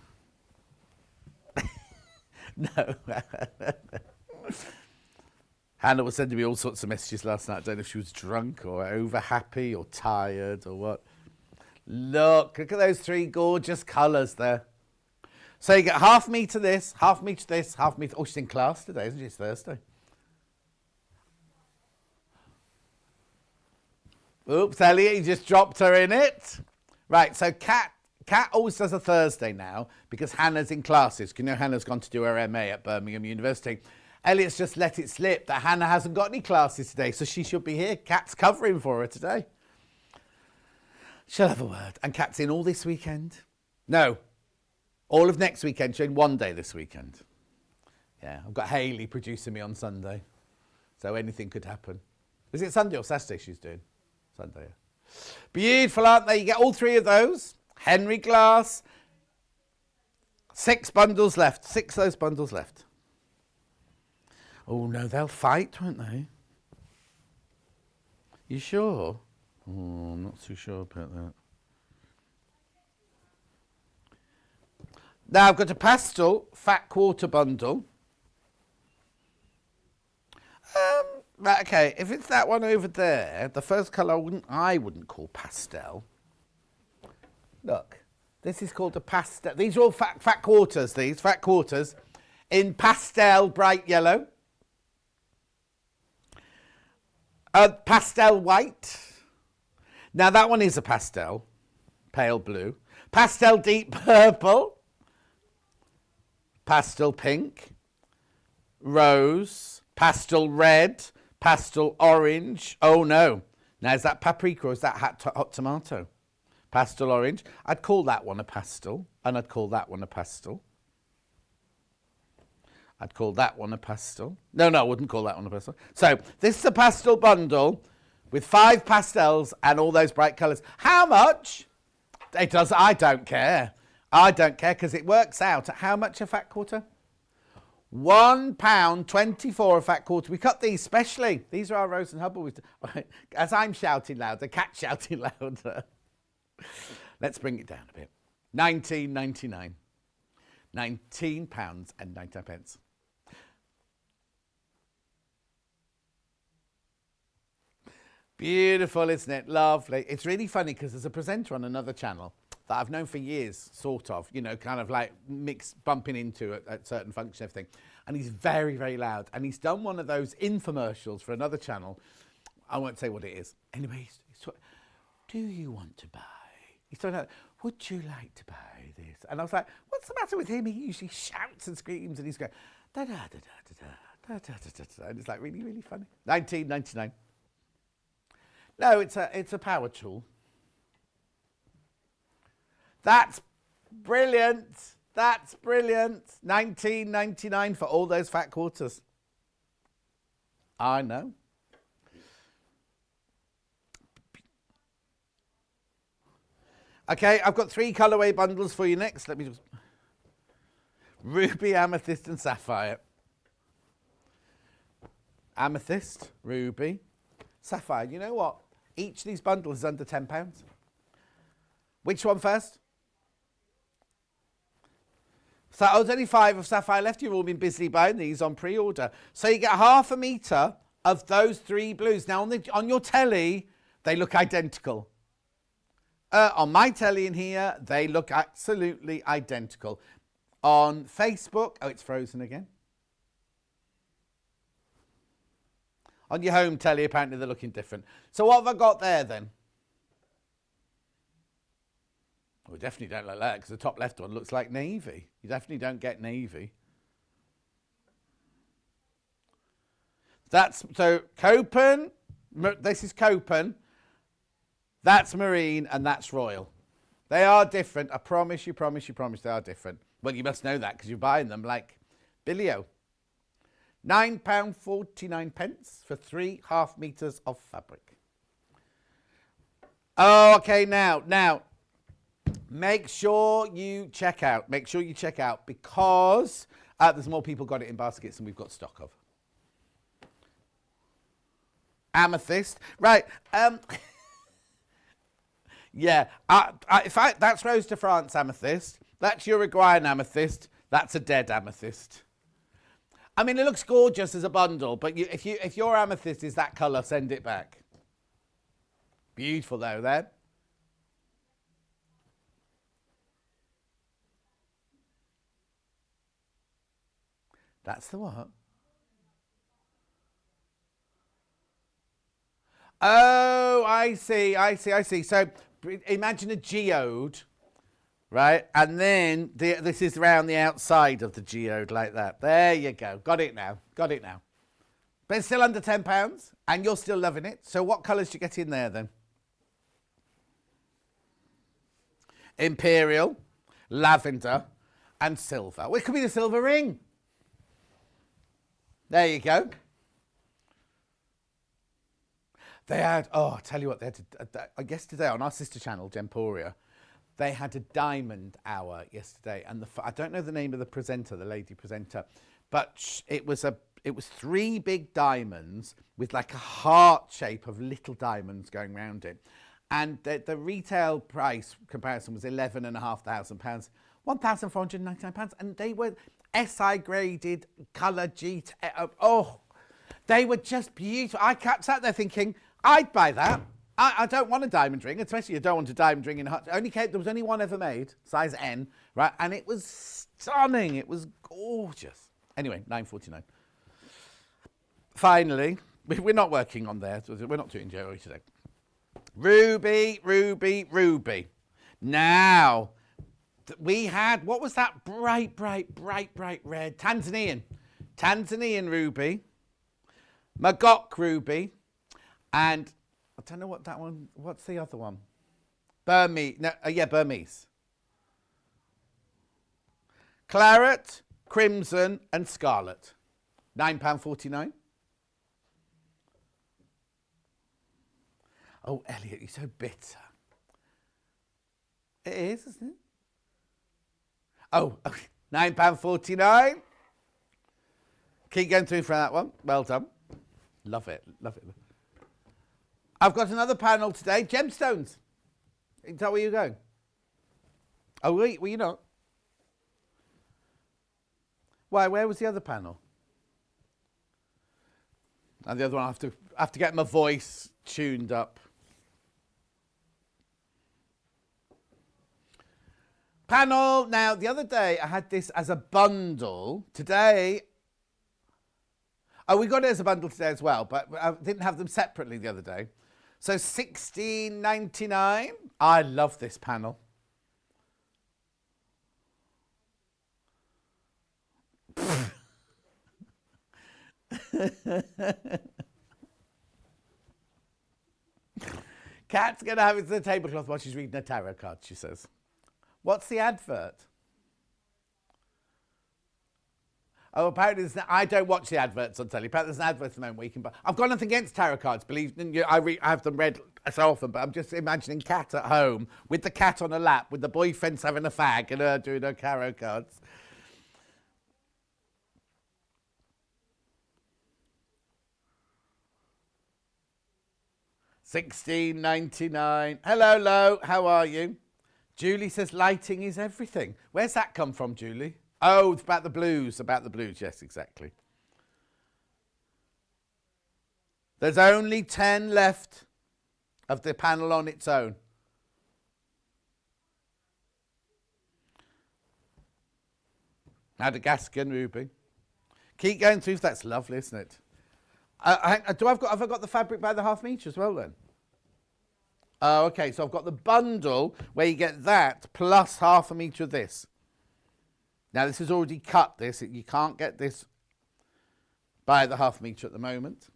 No. Hannah was sending me all sorts of messages last night. I don't know if she was drunk or over happy or tired or what. Look at those 3 gorgeous colours there. So you get half me to this, half me to this, half me to... Oh, she's in class today, isn't she? It's Thursday. Oops, Elliot, you just dropped her in it. Right, so Kat always does a Thursday now because Hannah's in classes. You know Hannah's gone to do her MA at Birmingham University. Elliot's just let it slip that Hannah hasn't got any classes today, so she should be here. Kat's covering for her today. She'll have a word. And Kat's in all this weekend? No, all of next weekend. She's in one day this weekend. Yeah, I've got Hayley producing me on Sunday, so anything could happen. Is it Sunday or Saturday she's doing? Sunday. Yeah. Beautiful, aren't they? You get all 3 of those. Henry Glass. 6 bundles left. 6 of those bundles left. Oh, no, they'll fight, won't they? You sure? Oh, I'm not too sure about that. Now, I've got a pastel fat quarter bundle. Right, okay, if it's that one over there, the first colour I wouldn't call pastel. Look, this is called a pastel. These are all fat quarters, fat quarters, in pastel bright yellow. Pastel white. Now that one is a pastel, pale blue. Pastel deep purple. Pastel pink. Rose. Pastel red. Pastel orange. Oh no. Now is that paprika or is that hot tomato? Pastel orange. I'd call that one a pastel. And I'd call that one a pastel. I'd call that one a pastel. No, I wouldn't call that one a pastel. So this is a pastel bundle with 5 pastels and all those bright colours. How much? It does. I don't care. I don't care because it works out at how much a fat quarter? £1.24 a fat quarter. We cut these specially. These are our Rose and Hubble. As I'm shouting loud, the cat's shouting louder. Let's bring it down a bit. £19.99. £19.99. Beautiful, isn't it? Lovely. It's really funny because there's a presenter on another channel that I've known for years, sort of, you know, kind of like bumping into at certain function, everything. And he's very, very loud. And he's done one of those infomercials for another channel. I won't say what it is. Anyway, do you want to buy? He's talking about, would you like to buy this? And I was like, what's the matter with him? He usually shouts and screams and he's going, da da da da da da da da da. And it's like really, really funny. £19.99. No, it's a power tool. That's brilliant. That's brilliant. £19.99 for all those fat quarters. I know. Okay, I've got 3 colourway bundles for you next. Let me just... Ruby, amethyst and sapphire. Amethyst, ruby, sapphire. You know what? Each of these bundles is under £10. Which one first? So there's only 5 of sapphire left. You've all been busy buying these on pre-order. So you get half a metre of those 3 blues. Now on your telly, they look identical. On my telly in here, they look absolutely identical. On Facebook, oh, it's frozen again. On your home telly, apparently they're looking different. So what have I got there then? We definitely don't like that because the top left one looks like navy. You definitely don't get navy. That's, so Copen, this is Copen, that's marine and that's royal. They are different. I promise you they are different. Well, you must know that because you're buying them like Billio. £9.49 for 3 half metres of fabric. Oh, okay, now, make sure you check out because there's more people got it in baskets than we've got stock of. Amethyst, right? Yeah, in fact, that's Rose de France amethyst. That's Uruguayan amethyst. That's a dead amethyst. I mean, it looks gorgeous as a bundle, but if your amethyst is that colour, send it back. Beautiful though, there. That's the what? Oh, I see. So imagine a geode, right? And then this is around the outside of the geode like that. There you go. Got it now. But it's still under £10 and you're still loving it. So what colours do you get in there then? Imperial, lavender and silver. Well, it could be the silver ring. There you go. They had, I tell you what, they had yesterday on our sister channel, Gemporia, they had a diamond hour yesterday. And I don't know the name of the presenter, the lady presenter, but it was 3 big diamonds with like a heart shape of little diamonds going around it. And the retail price comparison was £11,500, £1,499. And they were SI graded, colour G. They were just beautiful. I kept sat there thinking, I'd buy that. I don't want a diamond ring, especially you don't want a diamond ring in a there was only one ever made, size N, right? And it was stunning. It was gorgeous. Anyway, £9.49. Finally, we're not working on there. We're not doing jewellery today. Ruby. Now, we had, what was that bright red? Tanzanian ruby, Magok ruby, and I don't know what that one, what's the other one? Burmese. Claret, crimson and scarlet. £9.49. Oh, Elliot, you're so bitter. It is, isn't it? Oh, £9.49. Keep going through for that one. Well done. Love it. Love it. I've got another panel today. Gemstones. Is that where you're going? Oh, were you not? Why? Where was the other panel? And the other one, I have to get my voice tuned up. Panel. Now, the other day, I had this as a bundle. Today, oh, we got it as a bundle today as well, but I didn't have them separately the other day. So $16.99. I love this panel. Kat's going to have it to the tablecloth while she's reading a tarot card, she says. What's the advert? Oh, apparently I don't watch the adverts on telly. Apparently there's an advert at the moment where you can buy. I've got nothing against tarot cards, believe me. I have them read so often, but I'm just imagining Kat at home with the cat on her lap, with the boyfriend's having a fag and her doing her tarot cards. $16.99. Hello, Lo. How are you? Julie says lighting is everything. Where's that come from, Julie? Oh, it's about the blues. About the blues, yes, exactly. There's only 10 left of the panel on its own. Madagascar Ruby. Keep going through. That's lovely, isn't it? Have I got the fabric by the half metre as well then? Oh, okay, so I've got the bundle where you get that plus half a metre of this. Now, this is already cut, this. You can't get this by the half metre at the moment.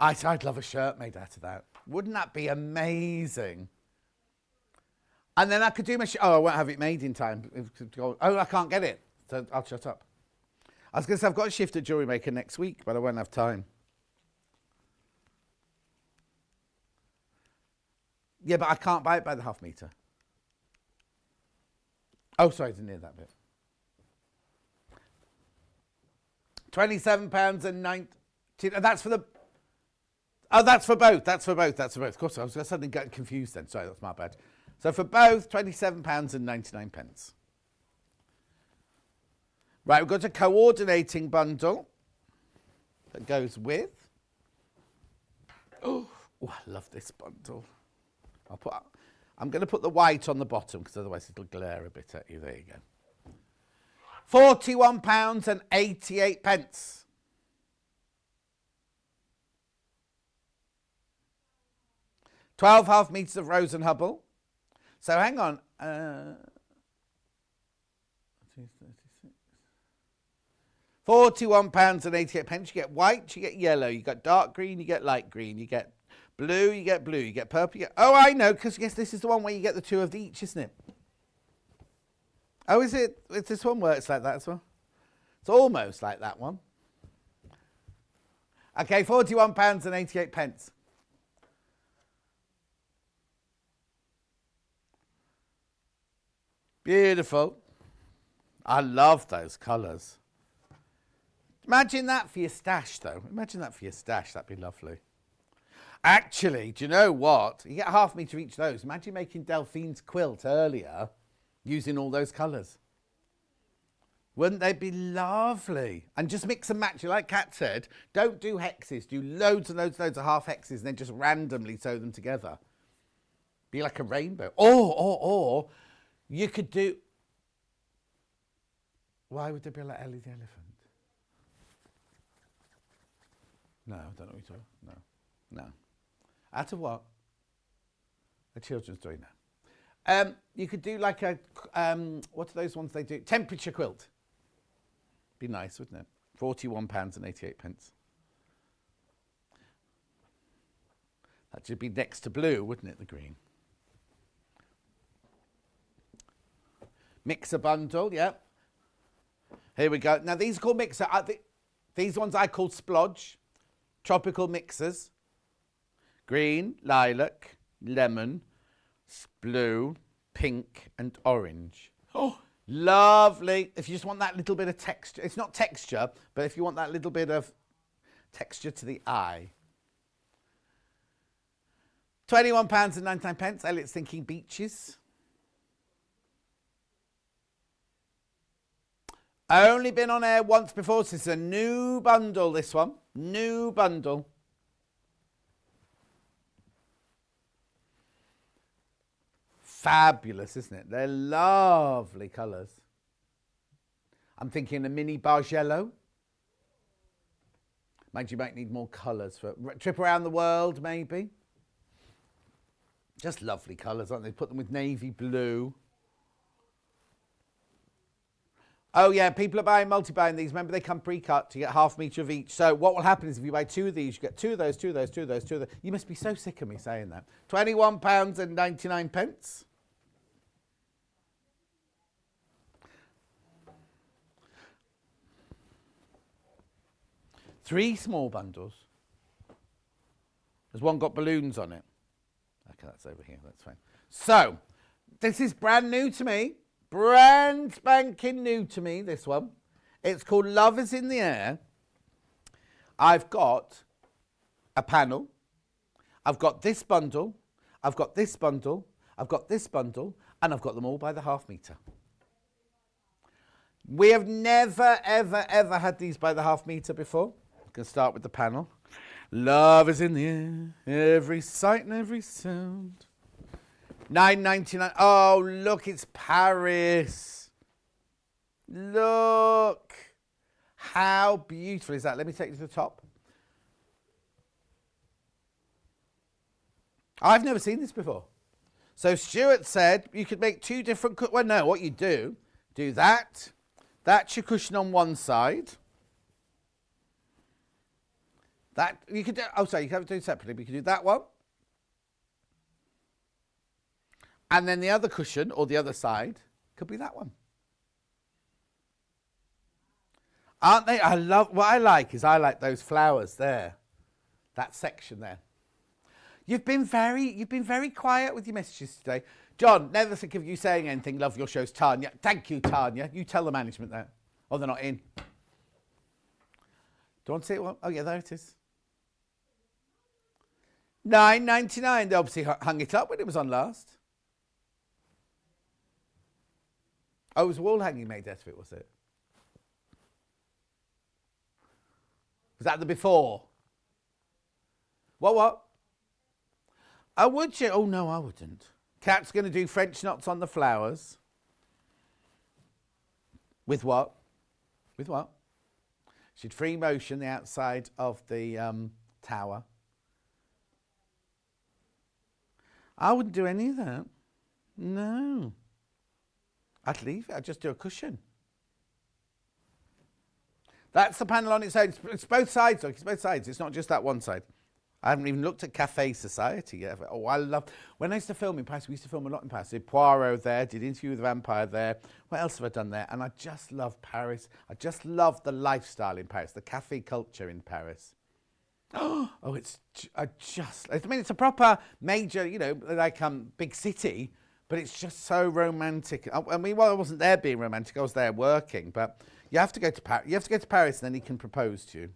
I'd love a shirt made out of that. Wouldn't that be amazing? And then I could do my I won't have it made in time. Oh, I can't get it. So I'll shut up. I was going to say, I've got a shift at Jewellery Maker next week, but I won't have time. Yeah, but I can't buy it by the half metre. Oh, sorry, I didn't hear that bit. £27.90. That's for the... Oh, that's for both. That's for both. That's for both. Of course, I was suddenly getting confused then. Sorry, that's my bad. So for both, £27.99. Right, we've got a coordinating bundle that goes with... Oh, I love this bundle. I'm going to put the white on the bottom because otherwise it'll glare a bit at you. There you go. £41.88. £12 half metres of Rose and Hubble. So hang on. £41.88. You get white, you get yellow, you get dark green, you get light green, you get blue, you get purple. You get... Oh, I know, because yes, this is the one where you get the two of each, isn't it? Oh, is it? Is this one works like that as well? It's almost like that one. Okay, £41.88. Beautiful. I love those colours. Imagine that for your stash, though. Imagine that for your stash. That'd be lovely. Actually, do you know what? You get a half metre each of those. Imagine making Delphine's quilt earlier using all those colours. Wouldn't they be lovely? And just mix and match. Like Kat said, don't do hexes. Do loads and loads and loads of half hexes and then just randomly sew them together. Be like a rainbow. Or you could do... Why would there be like Ellie the elephant? No, I don't know what you're talking about. No. Out of what? A children's story now. You could do like a, what are those ones they do? Temperature quilt. Be nice, wouldn't it? £41.88. That should be next to blue, wouldn't it, the green? Mixer bundle, yeah. Here we go. Now, these are called mixer. These ones I call splodge. Tropical mixers. Green, lilac, lemon, blue, pink and orange. Oh, Lovely. If you just want that little bit of texture, it's not texture, but if you want that little bit of texture to the eye. £21.99. Elliot's thinking beaches. Only been on air once before, so it's a new bundle, this one. New bundle. Fabulous, isn't it? They're lovely colours. I'm thinking a mini Bargello. Mind you might need more colours for a trip around the world, maybe. Just lovely colours, aren't they? Put them with navy blue. Oh, yeah, people are buying, multi-buying these. Remember, they come pre-cut to get half metre of each. So what will happen is if you buy 2 of these, you get 2 of those, 2 of those, 2 of those, 2 of those. You must be so sick of me saying that. £21.99. Three small bundles. There's one got balloons on it. Okay, that's over here. That's fine. So, this is brand new to me. Brand spanking new to me, this one. It's called Love is in the Air. I've got a panel. I've got this bundle. I've got this bundle. I've got this bundle. And I've got them all by the half metre. We have never, ever, ever had these by the half metre before. I'm going to start with the panel. Love is in the air, every sight and every sound. $9.99. Oh, look, it's Paris. Look. How beautiful is that? Let me take you to the top. I've never seen this before. So Stuart said you could make 2 different... Well, no, what you do that. That's your cushion on one side. That, you could do... Oh, sorry, you can't do it separately, but you could do that one. And then the other cushion, or the other side, could be that one. Aren't they? What I like those flowers there. That section there. You've been very quiet with your messages today. John, never think of you saying anything. Love your shows, Tanya. Thank you, Tanya. You tell the management that. Oh, they're not in. Do you want to see it? Oh, yeah, there it is. $9.99. They obviously hung it up when it was on last. Oh, it was wall hanging made out of it, was it? Was that the before? What? Oh, would you? Oh, no, I wouldn't. Kat's going to do French knots on the flowers. With what? With what? She'd free motion the outside of the tower. I wouldn't do any of that. No. I'd leave it. I'd just do a cushion. That's the panel on its own. It's both sides, look. It's both sides. It's not just that one side. I haven't even looked at Cafe Society yet. Oh, I love... When I used to film in Paris, we used to film a lot in Paris. Did Poirot there, did Interview with the Vampire there. What else have I done there? And I just love Paris. I just love the lifestyle in Paris, the cafe culture in Paris. Oh, it's... I mean, it's a proper major, like big city, but it's just so romantic. I mean, well, I wasn't there being romantic. I was there working, but you have to go to Paris. You have to go to Paris, and then he can propose to you.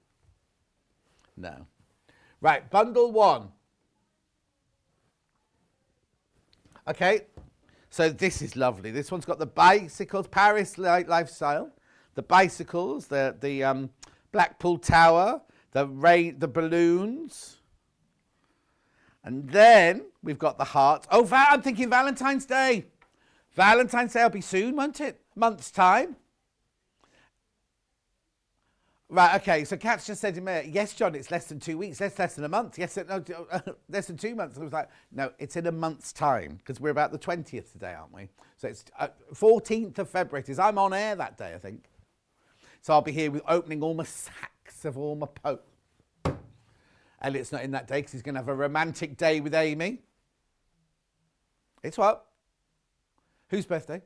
No. Right, bundle 1. Okay, so this is lovely. This one's got the bicycles, Paris lifestyle, the bicycles, the Blackpool Tower, the balloons, and then we've got the hearts. Oh, I'm thinking Valentine's Day. Valentine's Day will be soon, won't it? Month's time. Right, okay, so Kat's just said to me, yes, John, it's less than 2 weeks, less than a month. Yes, no, less than 2 months. I was like, no, it's in a month's time, because we're about the 20th today, aren't we? So it's 14th of February. I'm on air that day, I think. So I'll be here with opening all my sacks of all my posts. Elliot's not in that day, because he's going to have a romantic day with Amy. It's what? Whose birthday?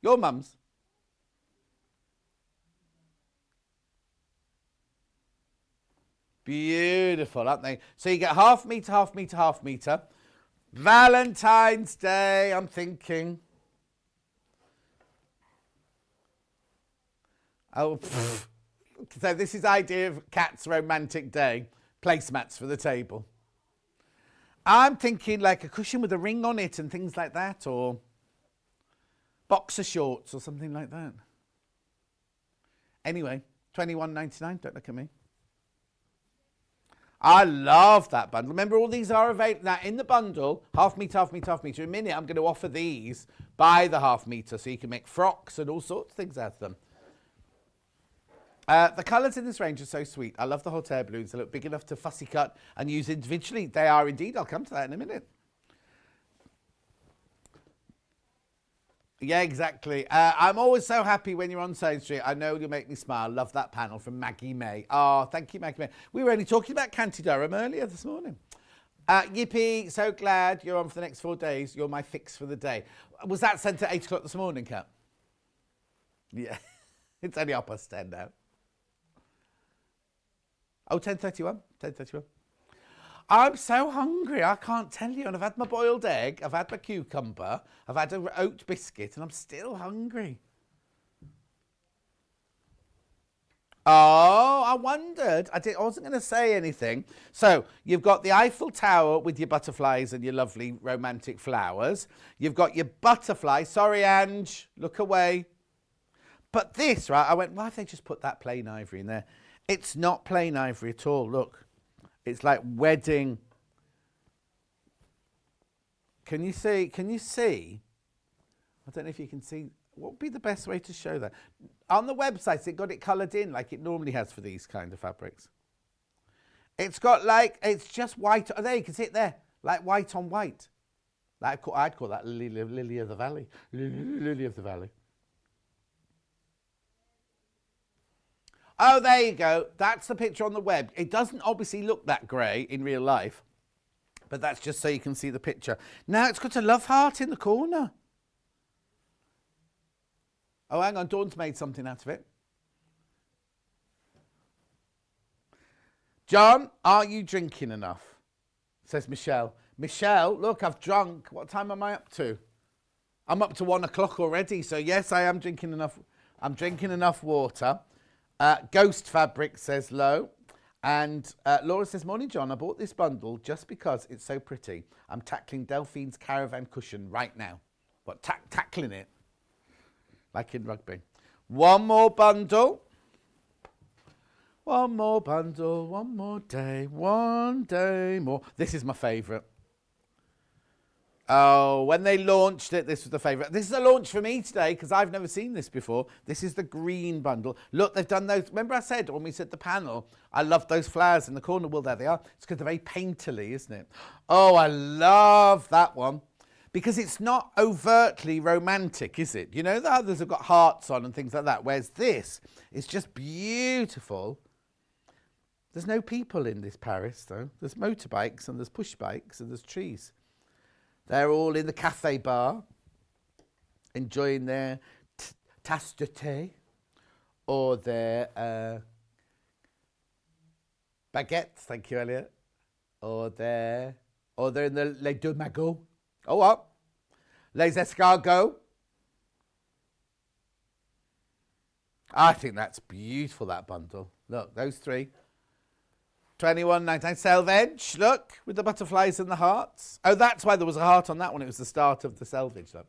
Your mum's. Beautiful, aren't they? So you get half metre, half metre, half metre. Valentine's Day, I'm thinking. Oh, pfft. So this is idea of Kat's romantic day. Placemats for the table. I'm thinking like a cushion with a ring on it and things like that, or boxer shorts or something like that. Anyway, $21.99. Don't look at me. I love that bundle. Remember, all these are available now in the bundle. Half metre, half metre, half metre. In a minute, I'm going to offer these by the half metre, so you can make frocks and all sorts of things out of them. The colours in this range are so sweet. I love the hot air balloons. They look big enough to fussy cut and use individually. They are indeed. I'll come to that in a minute. Yeah, exactly. I'm always so happy when you're on Sane Street. I know you'll make me smile. Love that panel from Maggie May. Oh, thank you, Maggie May. We were only talking about Canty Durham earlier this morning. Yippee, so glad you're on for the next 4 days. You're my fix for the day. Was that sent at 8 o'clock this morning, Kat? Yeah, it's only 10:30 now. Oh, 10:31. 10:31. I'm so hungry, I can't tell you. And I've had my boiled egg, I've had my cucumber, I've had an oat biscuit, and I'm still hungry. Oh, I wondered. I wasn't going to say anything. So you've got the Eiffel Tower with your butterflies and your lovely romantic flowers. You've got your butterfly. Sorry, Ange, look away. But this, right, I went, why have they just put that plain ivory in there? It's not plain ivory at all, look. It's like wedding. Can you see? Can you see? I don't know if you can see. What would be the best way to show that? On the website, it got it coloured in like it normally has for these kind of fabrics. It's got like, it's just white. Oh, there, you can see it there. Like white on white. Like I'd call that lily of the valley. Lily of the valley. Oh, there you go. That's the picture on the web. It doesn't obviously look that grey in real life, but that's just so you can see the picture. Now it's got a love heart in the corner. Oh, hang on. Dawn's made something out of it. John, are you drinking enough? Says Michelle. Michelle, look, I've drunk. What time am I up to? I'm up to 1 o'clock already. So yes, I am drinking enough. I'm drinking enough water. Ghost Fabric says low. And Laura says, morning, John. I bought this bundle just because it's so pretty. I'm tackling Delphine's caravan cushion right now. What, tackling it? Like in rugby. One more bundle. One more bundle. One more day. One day more. This is my favourite. Oh, when they launched it, this was the favourite. This is a launch for me today because I've never seen this before. This is the green bundle. Look, they've done those. Remember I said when we said the panel, I love those flowers in the corner. Well, there they are. It's because they're very painterly, isn't it? Oh, I love that one because it's not overtly romantic, is it? You know, the others have got hearts on and things like that, whereas this is just beautiful. There's no people in this Paris, though. There's motorbikes and there's push bikes and there's trees. They're all in the cafe bar, enjoying their tasse de thé or their baguettes, thank you, Elliot, or they're in the Les Deux Magots. Oh, what? Les Escargots. I think that's beautiful, that bundle. Look, those three. $21.99 selvage, look, with the butterflies and the hearts. Oh, that's why there was a heart on that one. It was the start of the selvage, look.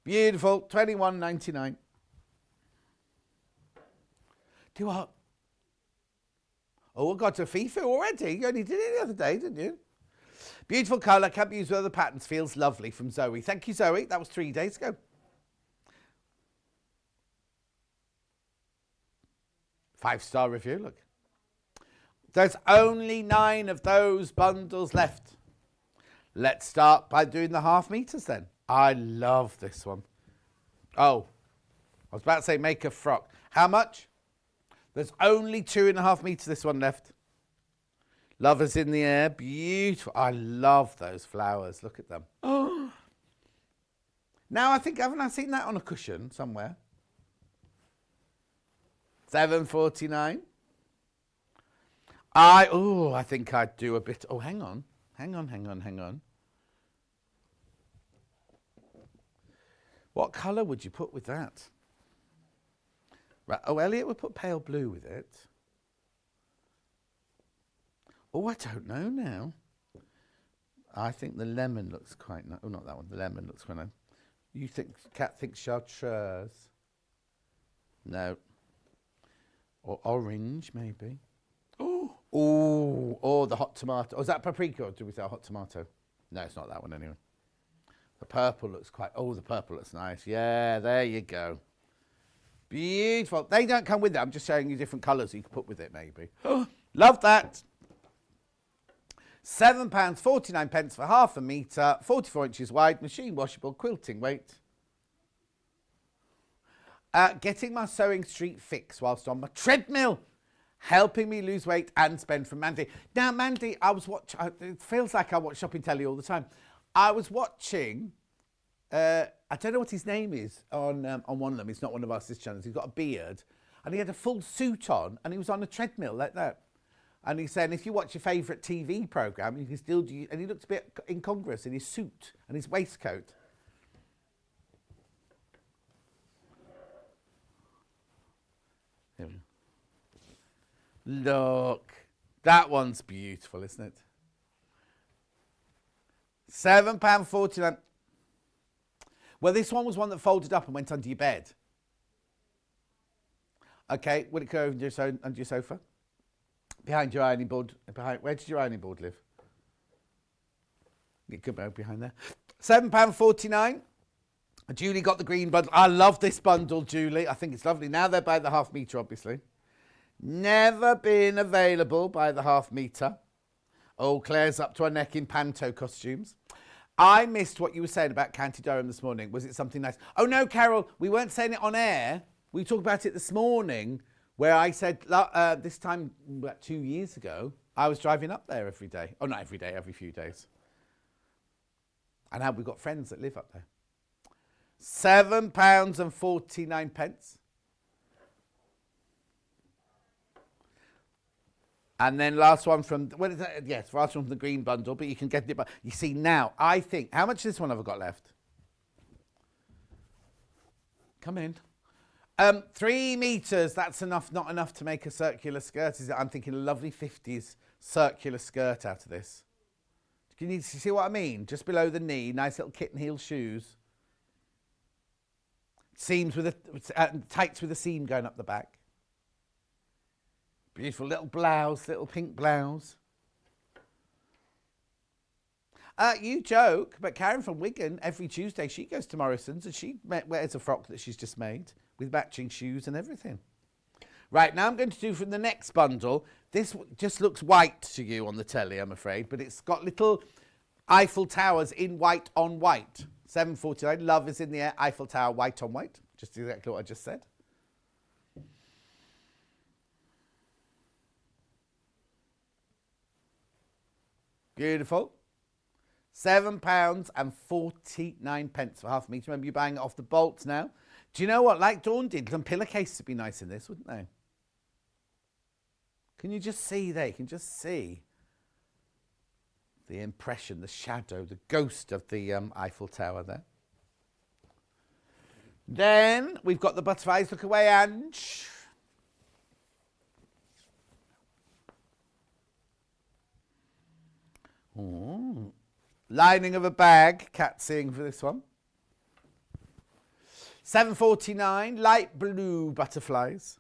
Beautiful, $21.99. Do what? Oh, I got to FIFA already. You only did it the other day, didn't you? Beautiful colour, can't be used with other patterns. Feels lovely from Zoe. Thank you, Zoe. That was 3 days ago. 5-star review, look. There's only 9 of those bundles left. Let's start by doing the half meters then. I love this one. Oh, I was about to say make a frock. How much? There's only 2.5 meters this one left. Lovers in the air. Beautiful. I love those flowers. Look at them. Oh. Now I think, haven't I seen that on a cushion somewhere? $7.49. I think I'd do a bit. Oh, hang on. What colour would you put with that? Right. Oh, Elliot would put pale blue with it. Oh, I don't know now. I think the lemon looks quite nice. Oh, not that one. The lemon looks quite nice. You think, Kat thinks chartreuse? No. Or orange, maybe. Oh, the hot tomato. Oh, is that paprika or do we say a hot tomato? No, it's not that one anyway. The purple looks quite, the purple looks nice. Yeah, there you go. Beautiful. They don't come with it. I'm just showing you different colours you can put with it, maybe. Love that. £7.49 for half a metre, 44 inches wide, machine washable quilting weight. Getting my sewing street fix whilst on my treadmill. Helping me lose weight and spend from Mandy. Now, Mandy, I was watching, it feels like I watch shopping telly all the time. I was watching, I don't know what his name is on one of them. It's not one of our sister channels. He's got a beard and he had a full suit on and he was on a treadmill like that. And he's saying, if you watch your favourite TV programme, you can still do, and he looked a bit incongruous in his suit and his waistcoat. Here we go. Look, that one's beautiful, isn't it? £7.49. Well, this one was one that folded up and went under your bed. Okay, would it go under your sofa? Behind your ironing board. Where did your ironing board live? It could go behind there. £7.49. Julie got the green bundle. I love this bundle, Julie. I think it's lovely. Now they're by the half metre, obviously. Never been available by the half metre. Oh, Claire's up to her neck in panto costumes. I missed what you were saying about County Durham this morning. Was it something nice? Oh, no, Carol, we weren't saying it on air. We talked about it this morning where I said this time, about 2 years ago, I was driving up there every day. Oh, not every day, every few days. And now we've got friends that live up there. £7.49. And then last one from, what is that? Yes, last one from the green bundle, but you can get it. But you see now, I think, how much of this one have I got left? Come in. 3 metres, that's enough, not enough to make a circular skirt, is it? I'm thinking a lovely 50s circular skirt out of this. Can you see what I mean? Just below the knee, nice little kitten heel shoes. Seams with tights with a seam going up the back. Beautiful little blouse, little pink blouse. You joke, but Karen from Wigan, every Tuesday she goes to Morrison's and she wears a frock that she's just made with matching shoes and everything. Right, now I'm going to do from the next bundle. This just looks white to you on the telly, I'm afraid, but it's got little Eiffel Towers in white on white. £7.49. Love is in the air. Eiffel Tower, white on white. Just exactly what I just said. Beautiful. £7.49 for half a metre. Remember, you're buying it off the bolts now. Do you know what? Like Dawn did, some pillowcases would be nice in this, wouldn't they? Can you just see there? You can just see the impression, the shadow, the ghost of the Eiffel Tower there. Then we've got the butterflies. Look away, Ange. Ooh. Lining of a bag, cat seeing for this one. £7.49, light blue butterflies.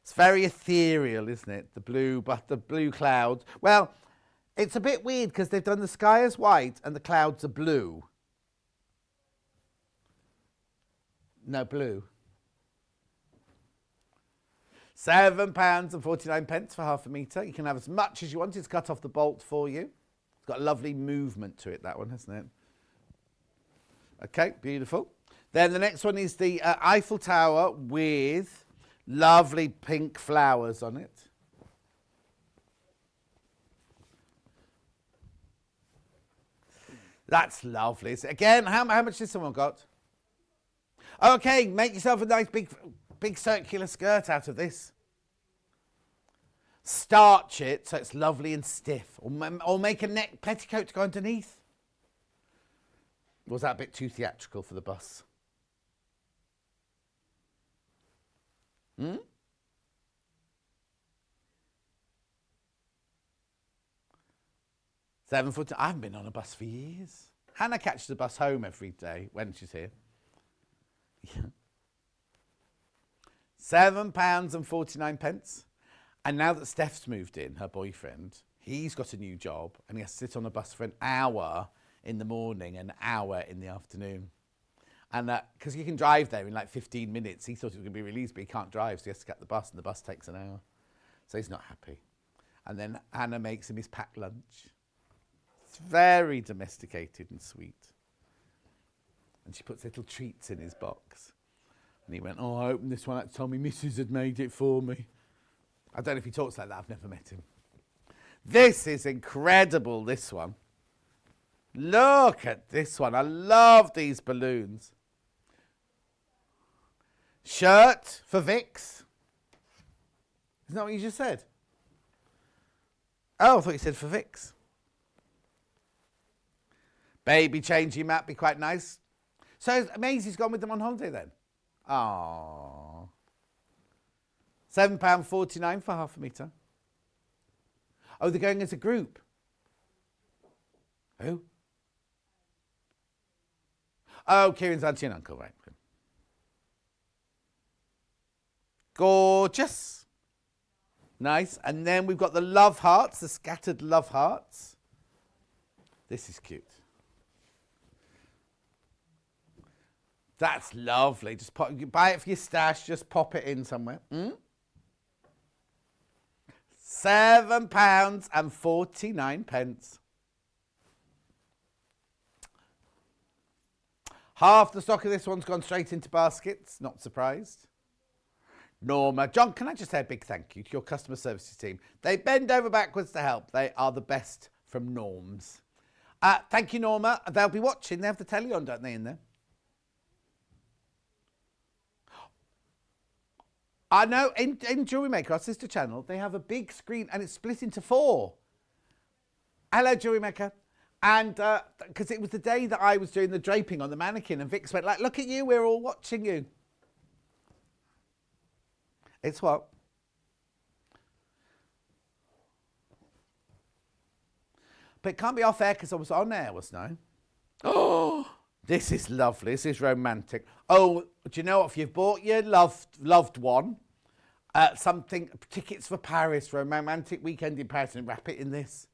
It's very ethereal, isn't it? The blue cloud. Well, it's a bit weird because they've done the sky as white and the clouds are blue. No, blue. £7.49 for half a metre. You can have as much as you want. It's cut off the bolt for you. It's got a lovely movement to it, that one, hasn't it? Okay, beautiful. Then the next one is the Eiffel Tower with lovely pink flowers on it. That's lovely. Again, how much has someone got? Okay, make yourself a nice big circular skirt out of this. Starch it so it's lovely and stiff. Or make a neck petticoat to go underneath. Was that a bit too theatrical for the bus? Hmm? I haven't been on a bus for years. Hannah catches the bus home every day when she's here. Yeah. £7.49. And now that Steph's moved in, her boyfriend, he's got a new job and he has to sit on a bus for an hour in the morning, an hour in the afternoon. And because you can drive there in like 15 minutes, he thought it was going to be really easy, but he can't drive, so he has to get the bus, and the bus takes an hour. So he's not happy. And then Hannah makes him his packed lunch. It's very domesticated and sweet. And she puts little treats in his box. And he went, oh, I opened this one up to tell me Mrs. had made it for me. I don't know if he talks like that. I've never met him. This is incredible, this one. Look at this one. I love these balloons. Shirt for Vicks. Isn't that what you just said? Oh, I thought you said for Vicks. Baby changing mat, be quite nice. So Maisie's gone with them on holiday then? Aww. £7.49 for half a metre. Oh, they're going as a group. Who? Oh, Kieran's auntie and uncle, right. Gorgeous. Nice. And then we've got the love hearts, the scattered love hearts. This is cute. That's lovely. Just buy it for your stash. Just pop it in somewhere. £7.49. Half the stock of this one's gone straight into baskets. Not surprised. Norma. John, can I just say a big thank you to your customer services team? They bend over backwards to help. They are the best from Norms. Thank you, Norma. They'll be watching. They have the telly on, don't they, in there? I know, in Jewelry Maker, our sister channel, they have a big screen and it's split into 4. Hello, Jewelry Maker. And because it was the day that I was doing the draping on the mannequin and Vix went like, look at you, we're all watching you. It's what? But it can't be off air because I was on air, wasn't I? Oh, this is lovely. This is romantic. Oh, do you know what? If you've bought your loved one something, tickets for Paris, for a romantic weekend in Paris, and wrap it in this.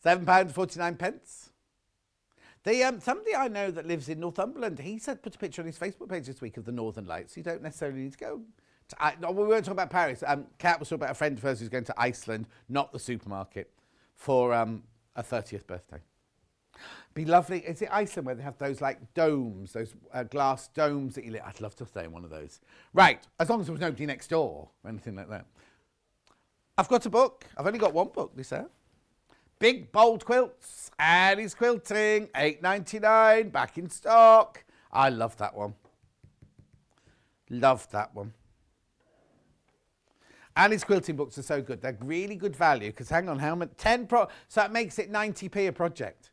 £7.49. Somebody I know that lives in Northumberland, he said put a picture on his Facebook page this week of the Northern Lights. You don't necessarily need to go. No, we weren't talking about Paris. Kat was talking about a friend of hers who's going to Iceland, not the supermarket, for a 30th birthday. Be lovely. Is it Iceland where they have those like domes, those glass domes that you lit? I'd love to stay in one of those. Right, as long as there was nobody next door or anything like that. I've got a book. I've only got one book this year. Big Bold Quilts. Annie's Quilting, $8.99, back in stock. I love that one. Love that one. Annie's Quilting books are so good. They're really good value because hang on, how much? So that makes it 90p a project.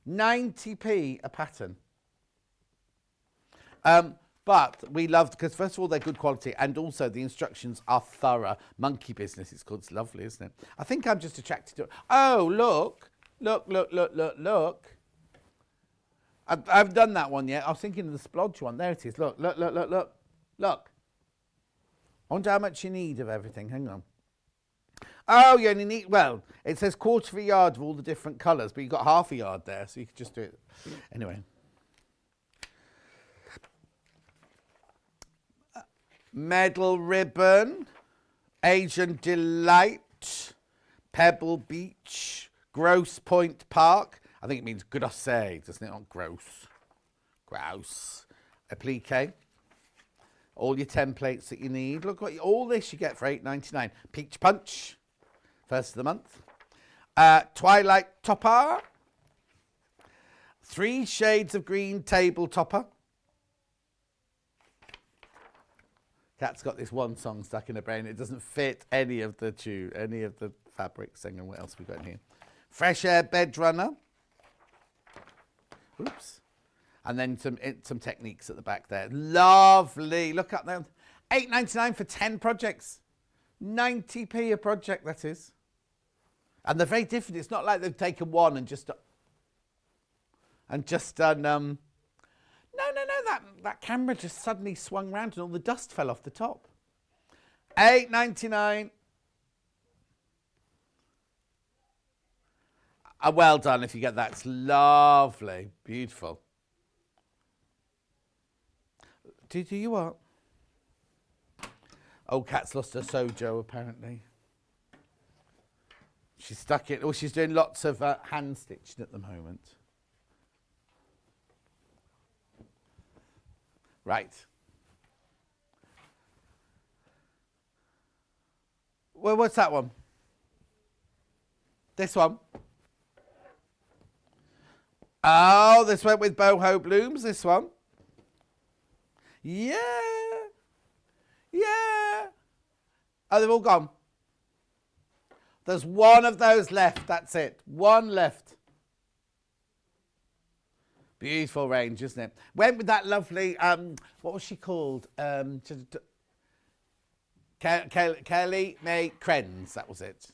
90p a pattern. But we loved, because first of all, they're good quality and also the instructions are thorough. Monkey Business, it's called. It's lovely, isn't it? I think I'm just attracted to it. Oh, look. Look. I've done that one yet. I was thinking of the splodge one. There it is. Look. I wonder how much you need of everything. Hang on. Oh, you only need, well, it says quarter of a yard of all the different colours, but you've got half a yard there, so you could just do it. Anyway. Medal Ribbon, Asian Delight, Pebble Beach, Grosse Point Park. I think it means grosse, doesn't it? Not gross. Grouse. Applique. All your templates that you need. Look what all this you get for $8.99. Peach Punch, first of the month. Twilight Topper. 3 shades of green table topper. Kat's got this one song stuck in her brain. It doesn't fit any of the fabrics. Hang on, what else we got in here? Fresh Air Bed Runner. Oops. And then some techniques at the back there. Lovely. Look up there. $8.99 for 10 projects. 90p a project, that is. And they're very different. It's not like they've taken one and just done. No. That camera just suddenly swung round and all the dust fell off the top. $8.99. Well done if you get that. It's lovely. Beautiful. Do you what? Oh, Kat's lost her sojo, apparently. She's stuck it. Oh, she's doing lots of hand stitching at the moment. Right. Well, what's that one? This one. Oh, this went with boho blooms, this one. Yeah. Yeah. Oh, they've all gone. There's one of those left. That's it. One left. Beautiful range, isn't it? Went with that lovely, what was she called? Kelly May Krenz, that was it.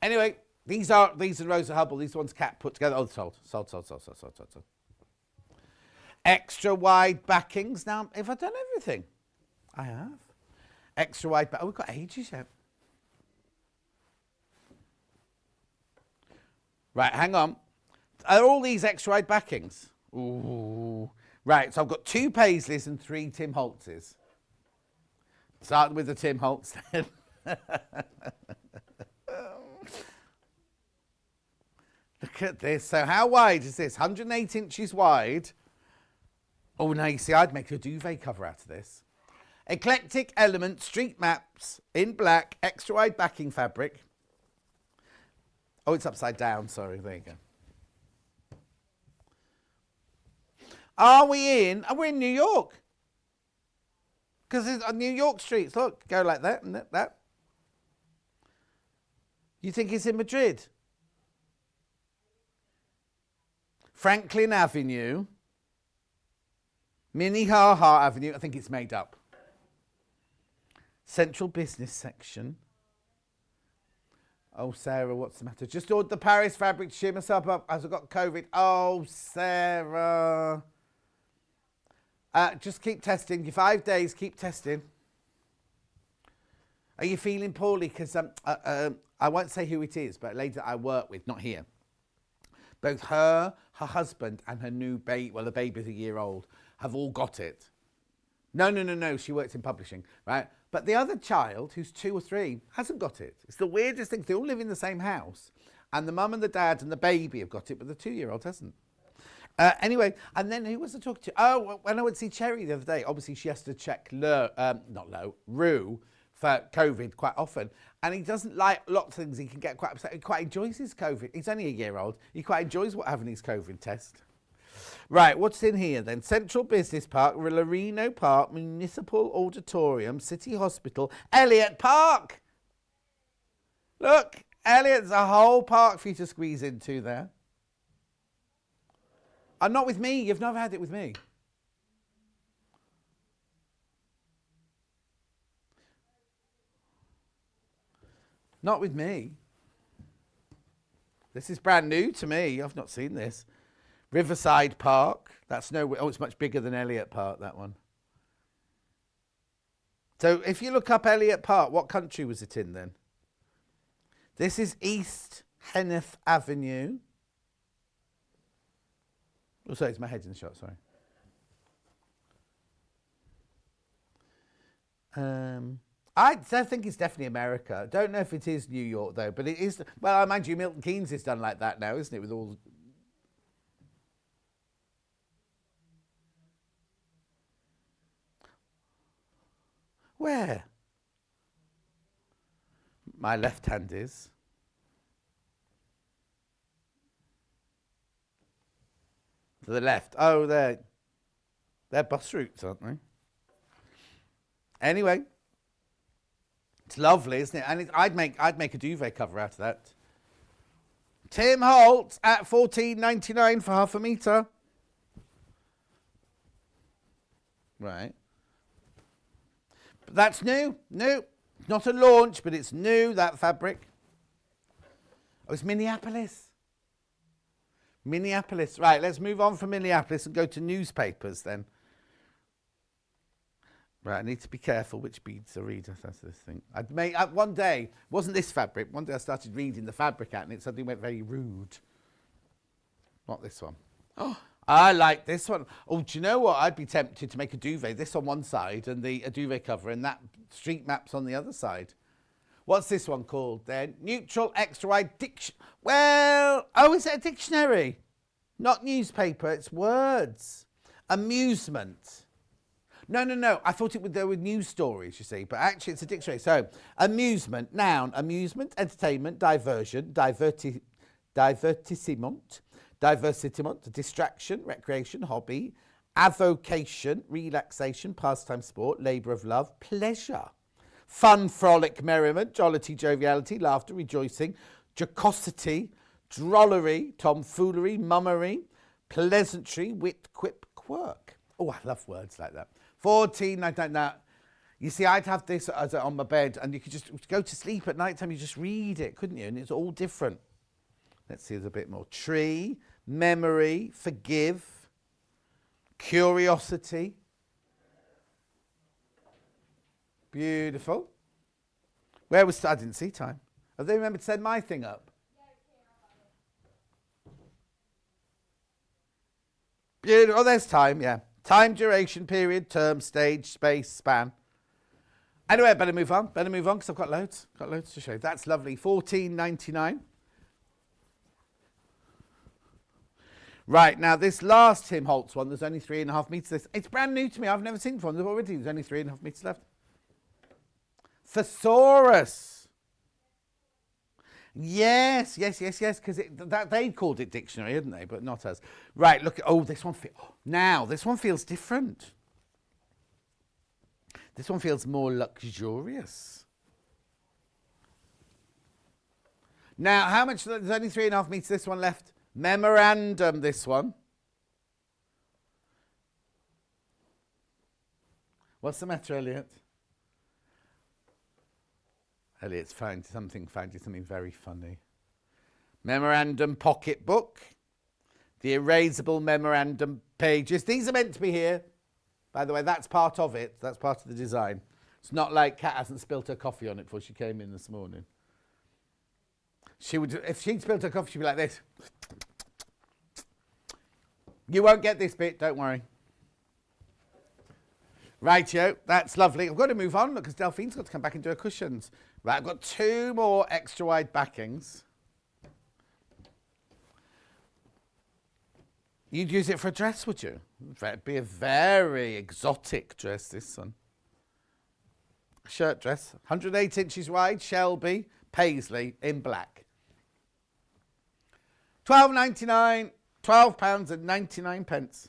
Anyway, these are Rosa Hubble. These ones Kat put together. Oh, sold. Extra wide backings. Now, if I've done everything, I have. Extra wide back. Oh, we've got ages yet. Right, hang on. Are all these extra wide backings? Ooh. Right, so I've got 2 Paisleys and 3 Tim Holtzes. Starting with the Tim Holtz then. Look at this. So how wide is this? 108 inches wide. Oh, now you see, I'd make a duvet cover out of this. Eclectic Element Street Maps in black, extra wide backing fabric. Oh, it's upside down. Sorry, there you go. Are we in? We're in New York. Because it's on New York streets. Look, go like that and that. You think it's in Madrid? Franklin Avenue. Minnehaha Avenue. I think it's made up. Central Business Section. Oh, Sarah, what's the matter? Just ordered the Paris fabric to cheer myself up as I got COVID. Oh, Sarah. Just keep testing. Your 5 days, keep testing. Are you feeling poorly? Because I won't say who it is, but a lady that I work with, not here. Both her husband, and her new baby, well, the baby's a year old, have all got it. No. She works in publishing, right? But the other child, who's 2 or 3, hasn't got it. It's the weirdest thing. They all live in the same house. And the mum and the dad and the baby have got it, but the 2-year-old hasn't. Anyway, and then who was I talking to? Oh, when I went to see Cherry the other day, obviously she has to check Rue for COVID quite often. And he doesn't like lots of things. He can get quite upset. He quite enjoys his COVID. He's only a year old. He quite enjoys having his COVID test. Right, what's in here then? Central Business Park, Loreno Park, Municipal Auditorium, City Hospital, Elliott Park. Look, Elliott's a whole park for you to squeeze into there. And not with me. You've never had it with me. Not with me. This is brand new to me. I've not seen this. Riverside Park. That's it's much bigger than Elliott Park, that one. So if you look up Elliott Park, what country was it in then? This is East Henneth Avenue. Oh, sorry, it's my head's in the shot, sorry. I think it's definitely America. I don't know if it is New York, though, but it is. Well, I mind you, Milton Keynes is done like that now, isn't it, with all... Where? My left hand is. To the left. Oh, they're bus routes, aren't they? Anyway, it's lovely, isn't it? And I'd make a duvet cover out of that. Tim Holt at $14.99 for half a metre. Right. But that's new. New. Not a launch, but it's new, that fabric. Oh, it's Minneapolis. Minneapolis. Right, let's move on from Minneapolis and go to newspapers then. Right, I need to be careful which beads I read. That's this thing. One day, wasn't this fabric, one day I started reading the fabric out and it suddenly went very rude. Not this one. Oh, I like this one. Oh, do you know what? I'd be tempted to make a duvet, this on one side and a duvet cover and that street maps on the other side. What's this one called then? Neutral extra wide well, oh, is it a dictionary? Not newspaper, it's words. Amusement. No. I thought there were news stories, you see, but actually it's a dictionary. So, amusement, noun, amusement, entertainment, diversion, divertissement, distraction, recreation, hobby, avocation, relaxation, pastime, sport, labour of love, pleasure, fun, frolic, merriment, jollity, joviality, laughter, rejoicing, jocosity, drollery, tomfoolery, mummery, pleasantry, wit, quip, quirk. Oh, I love words like that. 14.99. Now, you see, I'd have this on my bed, and you could just go to sleep at night time. You just read it, couldn't you? And it's all different. Let's see, there's a bit more. Tree, memory, forgive, curiosity. Beautiful. Where was I didn't see time. Have they remembered to send my thing up? Beautiful. Oh, there's time, yeah. Time, duration, period, term, stage, space, span. Anyway, better move on because I've got loads to show. That's lovely. $14.99. Right, now this last Tim Holtz one, there's only 3.5 metres. It's brand new to me. I've never seen it before. There's only 3.5 metres left. Thesaurus. Yes, because they called it dictionary, hadn't they? But not us. Right, look. Oh, this one. Now, this one feels different. This one feels more luxurious. Now, how much? There's only 3.5 metres. This one left. Memorandum. This one. What's the matter, Elliot? Elliot's finding something very funny. Memorandum pocketbook. The erasable memorandum pages. These are meant to be here. By the way, that's part of it. That's part of the design. It's not like Kat hasn't spilt her coffee on it before she came in this morning. She would, if she'd spilt her coffee, she'd be like this. You won't get this bit, don't worry. Rightio, that's lovely. I've got to move on because Delphine's got to come back and do her cushions. Right, I've got 2 more extra wide backings. You'd use it for a dress, would you? It'd be a very exotic dress, this one. Shirt dress, 108 inches wide, Shelby, Paisley, in black. £12.99, £12.99.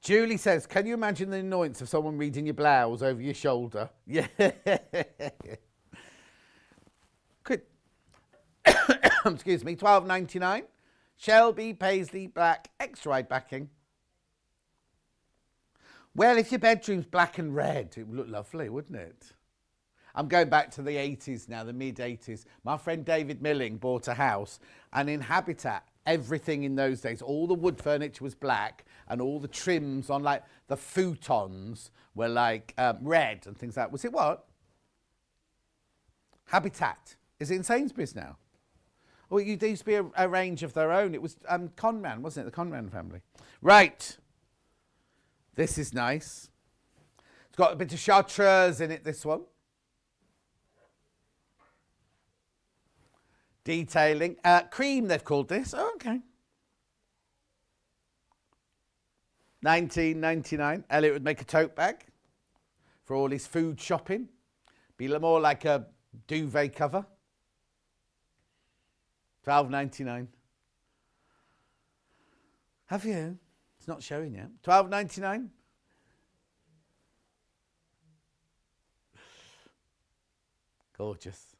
Julie says, can you imagine the annoyance of someone reading your blouse over your shoulder? Yeah. Good. Excuse me, £12.99. Shelby, Paisley, black, extra wide backing. Well, if your bedroom's black and red, it would look lovely, wouldn't it? I'm going back to the 80s now, the mid-80s. My friend David Milling bought a house, and in Habitat, everything in those days, all the wood furniture was black, and all the trims on, like, the futons were, like, red and things like that. Was it what? Habitat. Is it in Sainsbury's now? Well, there used to be a range of their own. It was Conran, wasn't it? The Conran family. Right. This is nice. It's got a bit of chartreuse in it, this one. Detailing. Cream, they've called this. Oh, okay. $19.99. Elliot would make a tote bag for all his food shopping. Be more like a duvet cover. $12.99. Have you? It's not showing yet. $12.99. Gorgeous.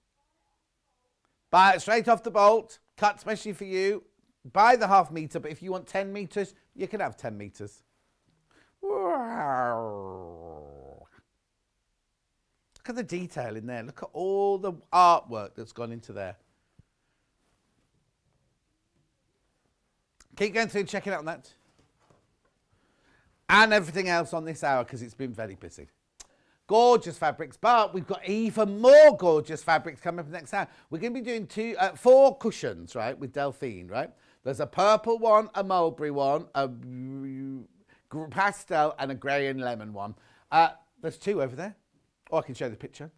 Buy it straight off the bolt, cut especially for you. Buy the 1/2 metre, but if you want 10 metres, you can have 10 metres. Wow. Look at the detail in there. Look at all the artwork that's gone into there. Keep going through and checking out on that. And everything else on this hour because it's been very busy. Gorgeous fabrics, but we've got even more gorgeous fabrics coming up next hour. We're going to be doing 4 cushions, right, with Delphine, right? There's a purple one, a mulberry one, a pastel, and a grey and lemon one. There's 2 over there. Or I can show the picture.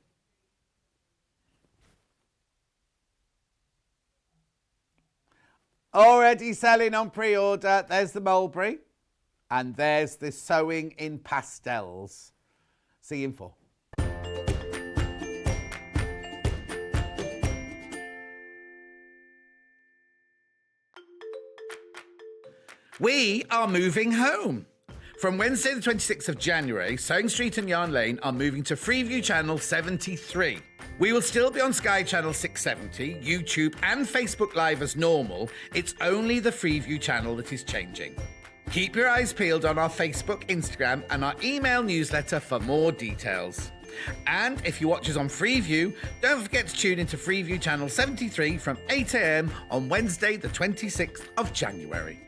Already selling on pre-order. There's the mulberry. And there's the sewing in pastels. See you in 4. We are moving home. From Wednesday the 26th of January, Sewing Street and Yarn Lane are moving to Freeview Channel 73. We will still be on Sky Channel 670, YouTube and Facebook Live as normal. It's only the Freeview channel that is changing. Keep your eyes peeled on our Facebook, Instagram and our email newsletter for more details. And if you watch us on Freeview, don't forget to tune into Freeview Channel 73 from 8 a.m. on Wednesday the 26th of January.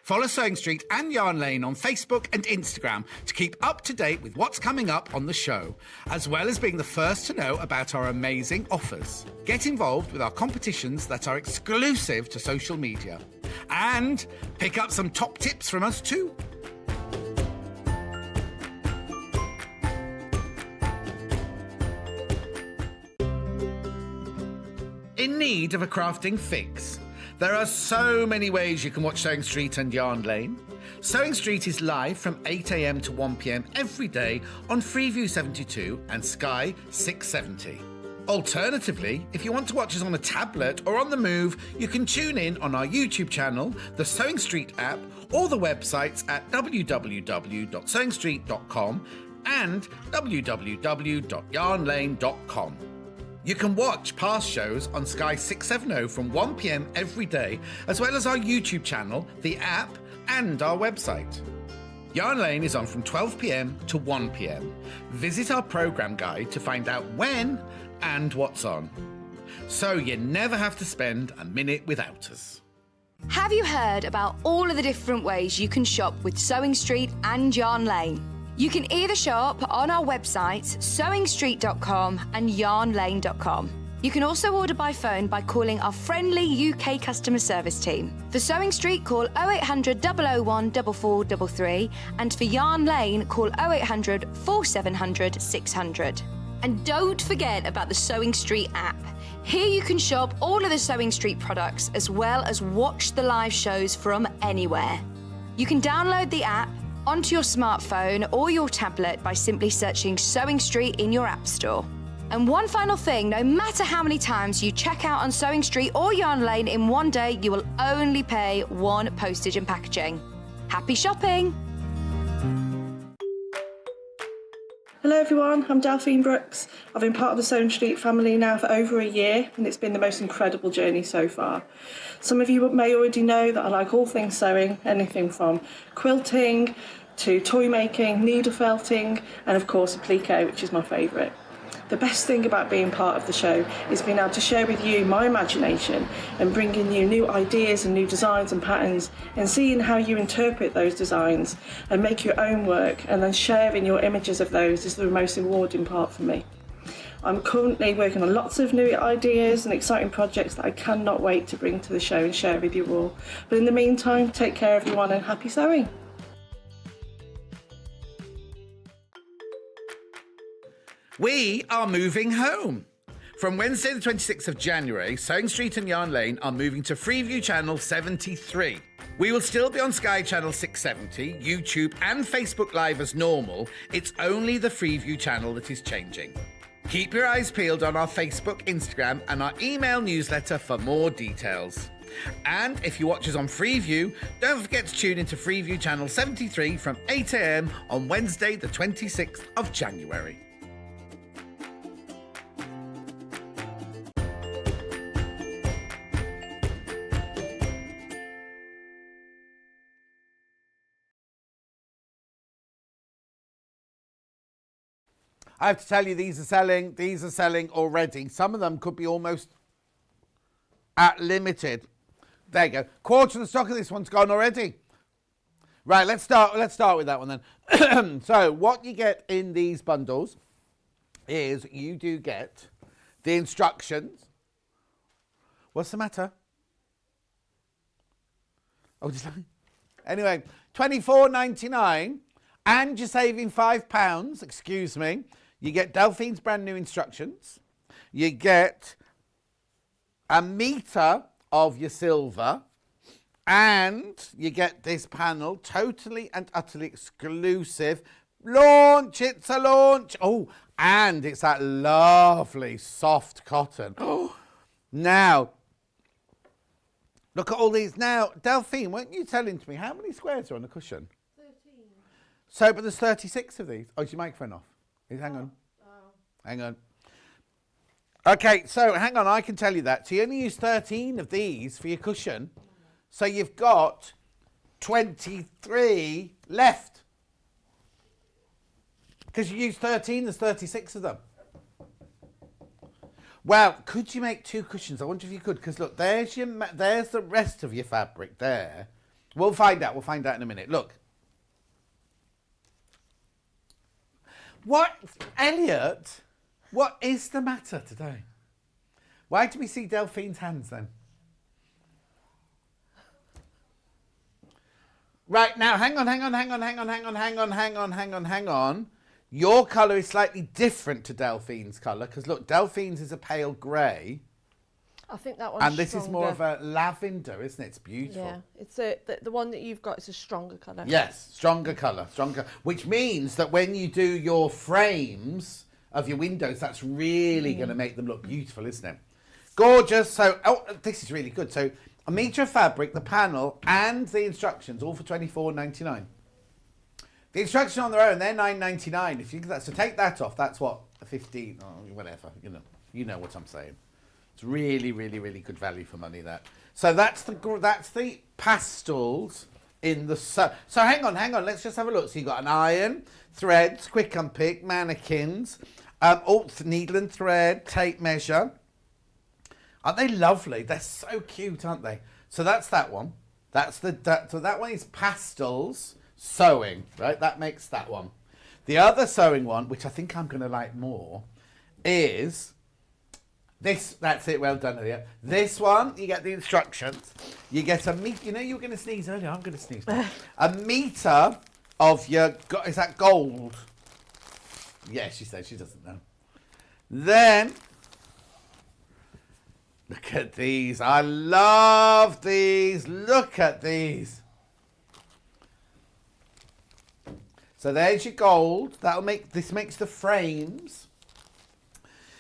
Follow Sewing Street and Yarn Lane on Facebook and Instagram to keep up to date with what's coming up on the show, as well as being the first to know about our amazing offers. Get involved with our competitions that are exclusive to social media. And pick up some top tips from us too. In need of a crafting fix? There are so many ways you can watch Sewing Street and Yarn Lane. Sewing Street is live from 8 a.m. to 1 p.m. every day on Freeview 72 and Sky 670. Alternatively, if you want to watch us on a tablet or on the move, you can tune in on our YouTube channel, the Sewing Street app, or the websites at www.sewingstreet.com and www.yarnlane.com. You can watch past shows on Sky 670 from 1 p.m. every day, as well as our YouTube channel, the app, and our website. Yarn Lane is on from 12 p.m. to 1 p.m. Visit our programme guide to find out when and what's on. So you never have to spend a minute without us. Have you heard about all of the different ways you can shop with Sewing Street and Yarn Lane? You can either shop on our websites, sewingstreet.com and yarnlane.com. You can also order by phone by calling our friendly UK customer service team. For Sewing Street, call 0800 001 4433, and for Yarn Lane, call 0800 4700 600. And don't forget about the Sewing Street app. Here you can shop all of the Sewing Street products as well as watch the live shows from anywhere. You can download the app onto your smartphone or your tablet by simply searching Sewing Street in your app store. And one final thing, no matter how many times you check out on Sewing Street or Yarn Lane in one day, you will only pay 1 postage and packaging. Happy shopping! Hello everyone, I'm Delphine Brooks. I've been part of the Sewing Street family now for over a year and it's been the most incredible journey so far. Some of you may already know that I like all things sewing, anything from quilting to toy making, needle felting and of course applique, which is my favourite. The best thing about being part of the show is being able to share with you my imagination and bringing you new ideas and new designs and patterns and seeing how you interpret those designs and make your own work and then sharing your images of those is the most rewarding part for me. I'm currently working on lots of new ideas and exciting projects that I cannot wait to bring to the show and share with you all. But in the meantime, take care everyone and happy sewing! We are moving home. From Wednesday the 26th of January, Sewing Street and Yarn Lane are moving to Freeview Channel 73. We will still be on Sky Channel 670, YouTube and Facebook Live as normal. It's only the Freeview channel that is changing. Keep your eyes peeled on our Facebook, Instagram, and our email newsletter for more details. And if you watch us on Freeview, don't forget to tune into Freeview channel 73 from 8 a.m. on Wednesday, the 26th of January. I have to tell you, these are selling already. Some of them could be almost at limited. There you go. Quarter of the stock of this one's gone already. Right, let's start with that one then. So what you get in these bundles is you do get the instructions. What's the matter? Oh, just anyway, $24.99, and you're saving £5. Excuse me. You get Delphine's brand new instructions. You get a meter of your silver, and you get this panel, totally and utterly exclusive. Launch, it's a launch. Oh, and it's that lovely soft cotton. Oh, now, look at all these. Now, Delphine, weren't you telling to me how many squares are on the cushion? 13. So, but there's 36 of these. Oh, is your microphone off? Hang on. Hang on. Okay, so hang on, I can tell you that. So you only use 13 of these for your cushion. So you've got 23 left. Because you use 13, there's 36 of them. Well, could you make 2 cushions? I wonder if you could, because look, there's the rest of your fabric there. We'll find out in a minute. Look. What, Elliot, what is the matter today? Why do we see Delphine's hands then? Right, now hang on. Your colour is slightly different to Delphine's colour, because look, Delphine's is a pale grey. I think that one's and this stronger. is more of a lavender, isn't it? It's beautiful. Yeah, it's the one that you've got is a stronger colour. Yes, stronger colour, which means that when you do your frames of your windows, that's really going to make them look beautiful, isn't it? Gorgeous. So, oh, this is really good. So, a metre of fabric, the panel, and the instructions, all for $24.99. The instructions on their own, they're $9.99. If you so take that off, that's what, 15, or whatever. You know what I'm saying. It's really, really, really good value for money, that. So that's the pastels in the... So hang on. Let's just have a look. So you've got an iron, threads, quick unpick, mannequins, needle and thread, tape measure. Aren't they lovely? They're so cute, aren't they? So that's that one. So that one is pastels sewing, right? That makes that one. The other sewing one, which I think I'm going to like more, is... this, that's it, well done, Elliot. This one, you get the instructions. You get a meter, you know you were going to sneeze earlier, I'm going to sneeze now. A meter of your, is that gold? Yeah, she said, she doesn't know. Then, look at these, I love these, look at these. So there's your gold, this makes the frames.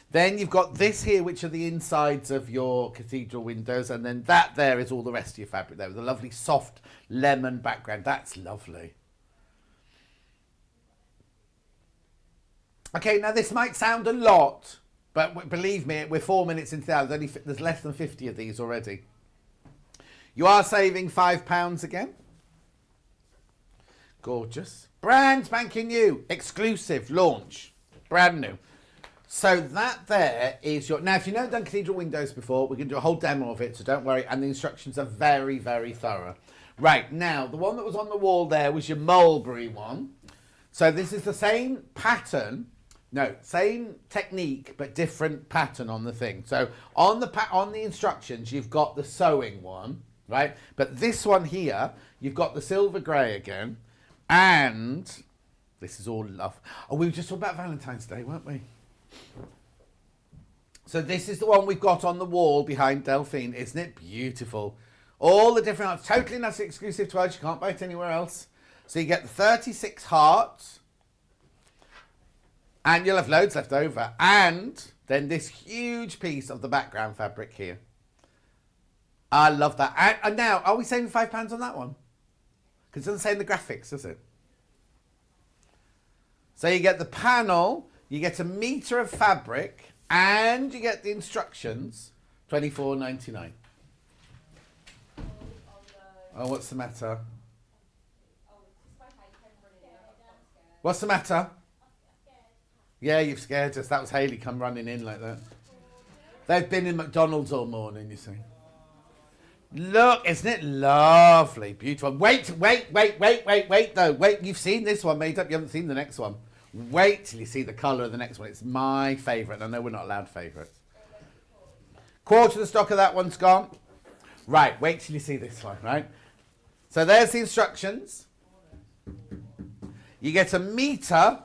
Then you've got this here, which are the insides of your cathedral windows, and then that there is all the rest of your fabric there with a lovely soft lemon background. That's lovely. Okay, now this might sound a lot, but believe me, we're 4 minutes into that. There's less than 50 of these already. You are saving £5 again. Gorgeous. Brand spanking new. Exclusive launch. Brand new. So that there is your... Now, if you've never done cathedral windows before, we're going to do a whole demo of it, so don't worry. And the instructions are very, very thorough. Right, now, the one that was on the wall there was your mulberry one. So this is the same pattern. No, same technique, but different pattern on the thing. So on the instructions, you've got the sewing one, right? But this one here, you've got the silver grey again. And this is all love. Oh, we were just talking about Valentine's Day, weren't we? So this is the one we've got on the wall behind Delphine. Isn't it beautiful? All the different hearts. Totally not exclusive to us. You can't buy it anywhere else. So you get the 36 hearts. And you'll have loads left over. And then this huge piece of the background fabric here. I love that. And now, are we saving £5 on that one? Because it doesn't say in the graphics, does it? So you get the panel, you get a metre of fabric, and you get the instructions, $24.99. Oh, what's the matter? What's the matter? Yeah, you've scared us. That was Hayley come running in like that. They've been in McDonald's all morning, you see. Look, isn't it lovely? Beautiful. Wait, though. Wait, you've seen this one made up. You haven't seen the next one. Wait till you see the colour of the next one. It's my favourite. I know we're not allowed favourites. Quarter of the stock of that one's gone. Right, wait till you see this one, right? So there's the instructions. You get a metre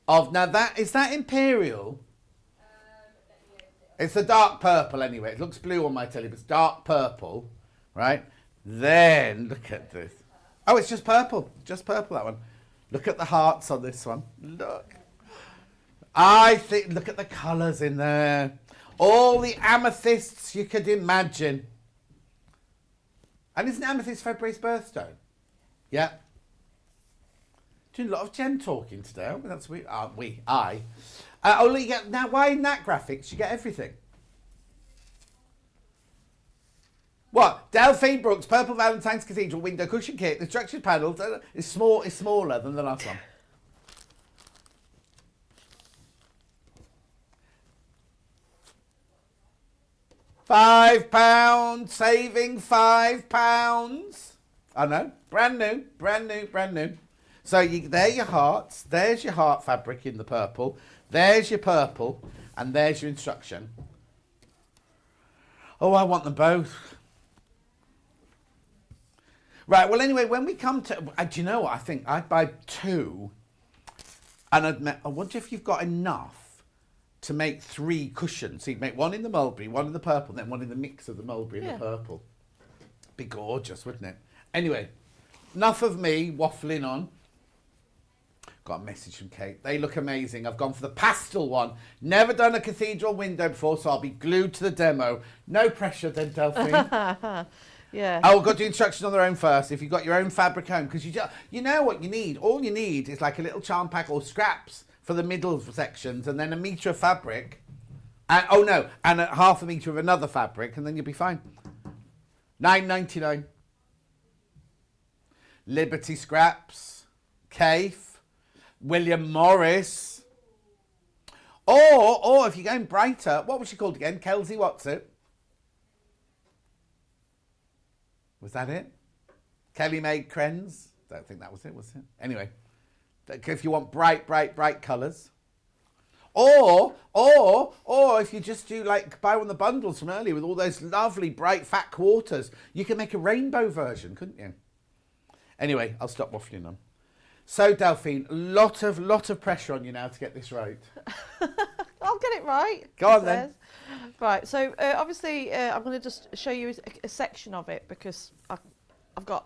of, now that, is that Imperial? It's a dark purple anyway. It looks blue on my telly, but it's dark purple, right? Then, look at this. Oh, it's just purple. Just purple, that one. Look at the hearts on this one. Look. I think, look at the colours in there. All the amethysts you could imagine. And isn't amethyst February's birthstone? Yeah. Doing a lot of gem talking today, aren't we? That's I. Only you get, now why in that graphics you get everything? What? Delphine Brooks, Purple Valentine's Cathedral window cushion kit. The structured panel is smaller than the last one. £5, saving £5. I know, brand new. So there are your hearts. There's your heart fabric in the purple. There's your purple, and there's your instruction. Oh, I want them both. Right, well, anyway, when we come to... do you know what? I think I'd buy two, and I wonder if you've got enough to make 3 cushions. So you'd make one in the mulberry, one in the purple, and then one in the mix of the mulberry and the purple. Be gorgeous, wouldn't it? Anyway, enough of me waffling on. Got a message from Kate. They look amazing. I've gone for the pastel one. Never done a cathedral window before, so I'll be glued to the demo. No pressure then, Delphine. Yeah. Oh, we've got to do instructions on their own first. If you've got your own fabric home, because you know what you need. All you need is like a little charm pack or scraps for the middle sections, and then a metre of fabric. And half a metre of another fabric, and then you'll be fine. $9.99. Liberty scraps. Cafe. William Morris. Or if you're going brighter, what was she called again? Kelsey, what's it? Was that it? Kelly Maid Krenz? Don't think that was it, was it? Anyway, if you want bright colours. Or if you just do like buy one of the bundles from earlier with all those lovely bright fat quarters, you can make a rainbow version, couldn't you? Anyway, I'll stop waffling on. So, Delphine, lot of pressure on you now to get this right. I'll get it right. Go on then. Right, so obviously I'm going to just show you a section of it because I've got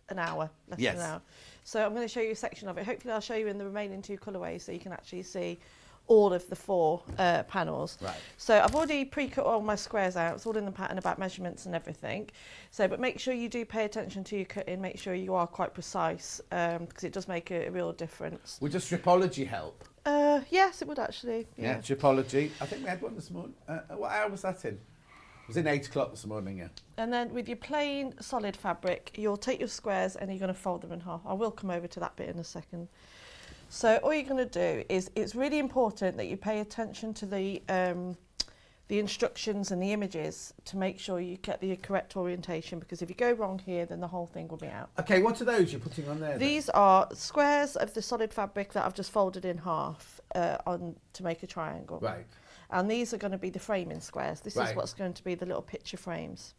an hour, less than an hour. So I'm going to show you a section of it. Hopefully I'll show you in the remaining 2 colourways so you can actually see all of the 4 panels. Right. So I've already pre-cut all my squares out. It's all in the pattern about measurements and everything. So, but make sure you do pay attention to your cutting. Make sure you are quite precise because it does make a real difference. Would just stripology help? Yes, it would actually. Yeah, stripology. I think we had one this morning. What hour was that in? It was in 8 o'clock this morning, yeah. And then with your plain solid fabric, you'll take your squares and you're going to fold them in half. I will come over to that bit in a second. So all you're going to do is, it's really important that you pay attention to the instructions and the images to make sure you get the correct orientation, because if you go wrong here, then the whole thing will be out. Okay, what are those you're putting on there? These are squares of the solid fabric that I've just folded in half to make a triangle. Right. And these are going to be the framing squares. This is what's going to be the little picture frames.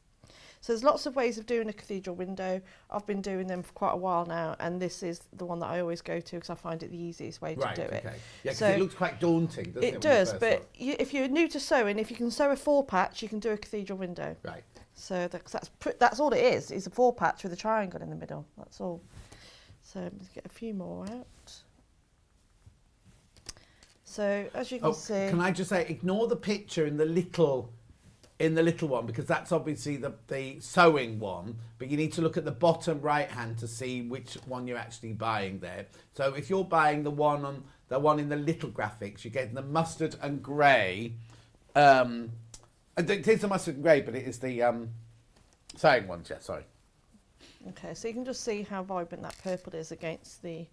So there's lots of ways of doing a cathedral window. I've been doing them for quite a while now, and this is the one that I always go to because I find it the easiest way to do it. Yeah, because it looks quite daunting, doesn't it? It does, but if you're new to sewing, if you can sew a 4-patch, you can do a cathedral window. Right. So that's all it is. It's a 4-patch with a triangle in the middle. That's all. So let's get a few more out. So as you can see, Can I just say, ignore the picture in the little one, because that's obviously the sewing one, but you need to look at the bottom right hand to see which one you're actually buying there. So if you're buying the one in the little graphics, you're getting the mustard and grey. It is the mustard and grey, but it is the sewing one. Yeah, sorry. okay, so you can just see how vibrant that purple is against the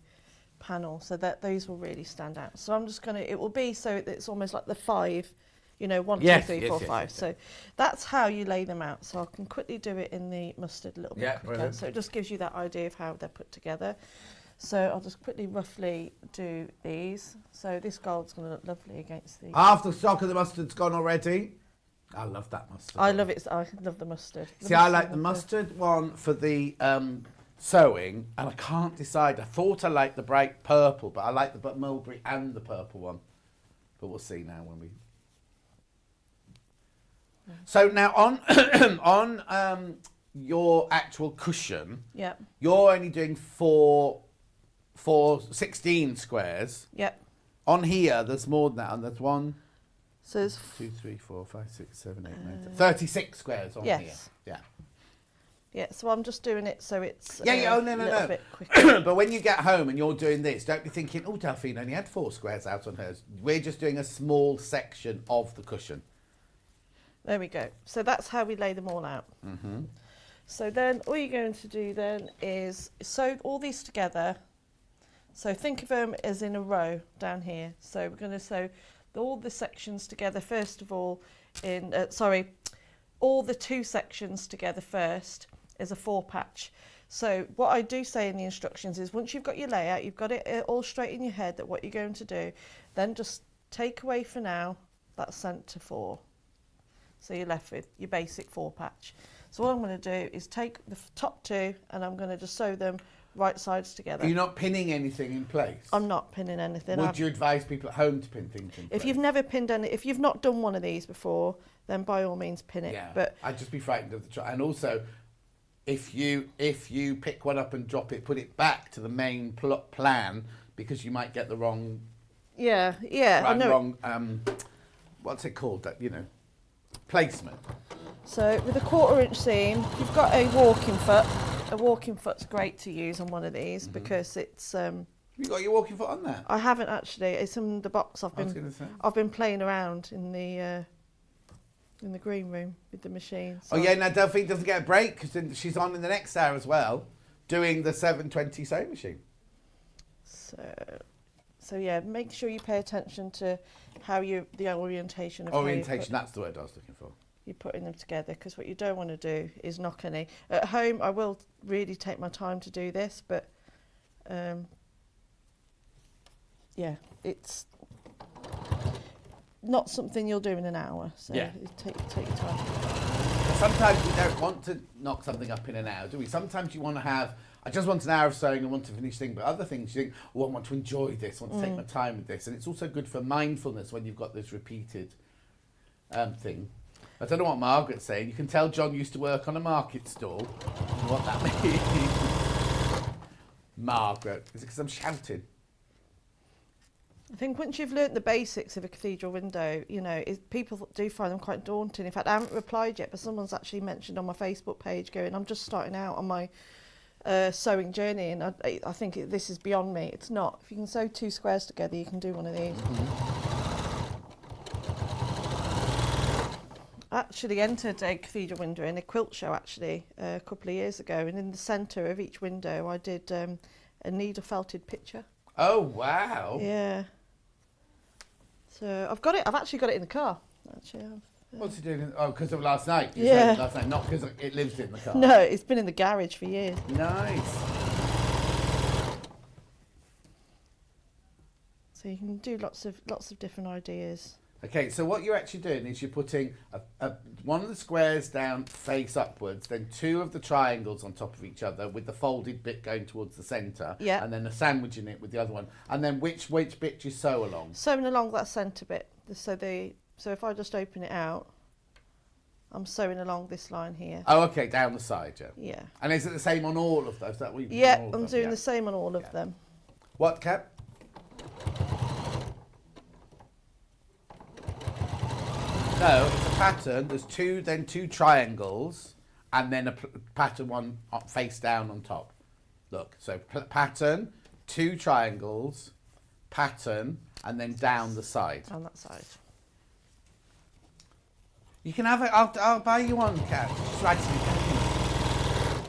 panel, so that those will really stand out. So I'm just gonna, it will be so it's almost like the 5, you know, 1, 2, 3, 4, 5. So that's how you lay them out. So I can quickly do it in the mustard a little bit quicker. Brilliant. So it just gives you that idea of how they're put together. So I'll just quickly roughly do these. So this gold's going to look lovely against the... Half the stock of the mustard's gone already. I love that mustard. I love it. I love the mustard. See, I like the mustard one for the sewing, and I can't decide. I thought I liked the bright purple, but I like the mulberry and the purple one. But we'll see now when we... So now on your actual cushion, Yep. you're only doing four 16 squares. Yep. On here, there's more than that, and there's 1, So there's 2, 3, 4, 5, 6, 7, 8, 9, 36 squares on yes. here. Yeah. Yeah, so I'm just doing it so it's No. a little bit quicker. But when you get home and you're doing this, don't be thinking, oh, Delphine only had 4 squares out on hers. We're just doing a small section of the cushion. There we go. So that's how we lay them all out. So then all you're going to do then is sew all these together. So think of them as in a row down here. So we're going to sew all the sections together first of all in, all the 2 sections together first is a 4 patch. So what I do say in the instructions is once you've got your layout, you've got it all straight in your head that what you're going to do, then just take away for now that centre 4. So you're left with your basic 4 patch. So what I'm going to do is take the top 2 and I'm going to just sew them right sides together. You're not pinning anything in place? I'm not pinning anything. Would you advise people at home to pin things in place? If you've never pinned any, if you've not done one of these before, then by all means pin it. Yeah, but I'd just be frightened of the try. And also, if you pick one up and drop it, put it back to the main plan, because you might get the wrong... Yeah, I know. Wrong, what's it called? That, you know, placement. So with a 1/4 inch seam, you've got a walking foot. A walking foot's great to use on one of these because it's... You got your walking foot on there? I haven't actually. It's in the box. I've been playing around in the green room with the machine. So Now Delphine doesn't get a break because she's on in the next hour as well, doing the 720 sewing machine. So yeah, make sure you pay attention to how the orientation of Orientation, that's the word I was looking for. You're putting them together, because what you don't want to do is knock any. At home, I will really take my time to do this, but yeah, it's not something you'll do in an hour. So take your time. Sometimes we don't want to knock something up in an hour, do we? Sometimes you want to have, I just want an hour of sewing and want to finish things, but other things you think, I want to enjoy this, I want to take my time with this. And it's also good for mindfulness when you've got this repeated thing. I don't know what Margaret's saying. You can tell John used to work on a market stall. What that means. Margaret. Is it because I'm shouting? I think once you've learnt the basics of a cathedral window, you know, people do find them quite daunting. In fact, I haven't replied yet, but someone's actually mentioned on my Facebook page going, I'm just starting out on my sewing journey, and I think this is beyond me. It's not. If you can sew 2 squares together, you can do one of these. I actually entered a cathedral window in a quilt show actually a couple of years ago, and in the centre of each window I did a needle felted picture. Oh wow! Yeah. So I've actually got it in the car. Actually, What's he doing? Because of last night. Yeah. Last night, not because it lives in the car. No, it's been in the garage for years. Nice. So you can do lots of different ideas. Okay, so what you're actually doing is you're putting one of the squares down face upwards, then 2 of the triangles on top of each other with the folded bit going towards the centre, yeah, and then a sandwich in it with the other one. And then which bit do you sew along? Sewing along that centre bit. So if I just open it out, I'm sewing along this line here. Oh, okay, down the side, yeah. Yeah. And is it the same on all of those? Is that what yeah, I'm doing the same on all of them. What, Cap? No, it's a pattern. There's two triangles, and then a pattern one face down on top. Look, so pattern, 2 triangles, pattern, and then down the side. On that side. You can have it. I'll buy you one, Kat. Just write it down.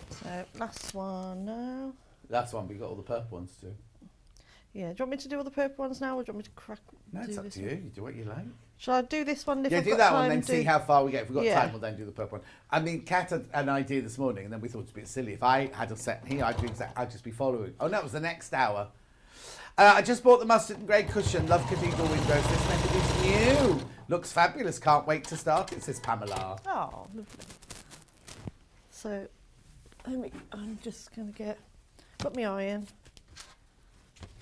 So last one now. Last one. We got all the purple ones too. Yeah. Do you want me to do all the purple ones now, or do you want me to crack? No, it's do up this to you. one? You do what you like. Shall I do this one? If Yeah, I've do got that time, one, then see how far we get. If we've got Yeah. time, we'll then do the purple one. I mean, Kat had an idea this morning, and then we thought it's a bit silly. If I had a set here, I'd just be following. Oh, no, it was the next hour. I just bought the mustard and grey cushion. Love Cathedral windows. This method is new. Looks fabulous. Can't wait to start it, says Pamela. Oh, lovely. So, I'm just going to put my iron.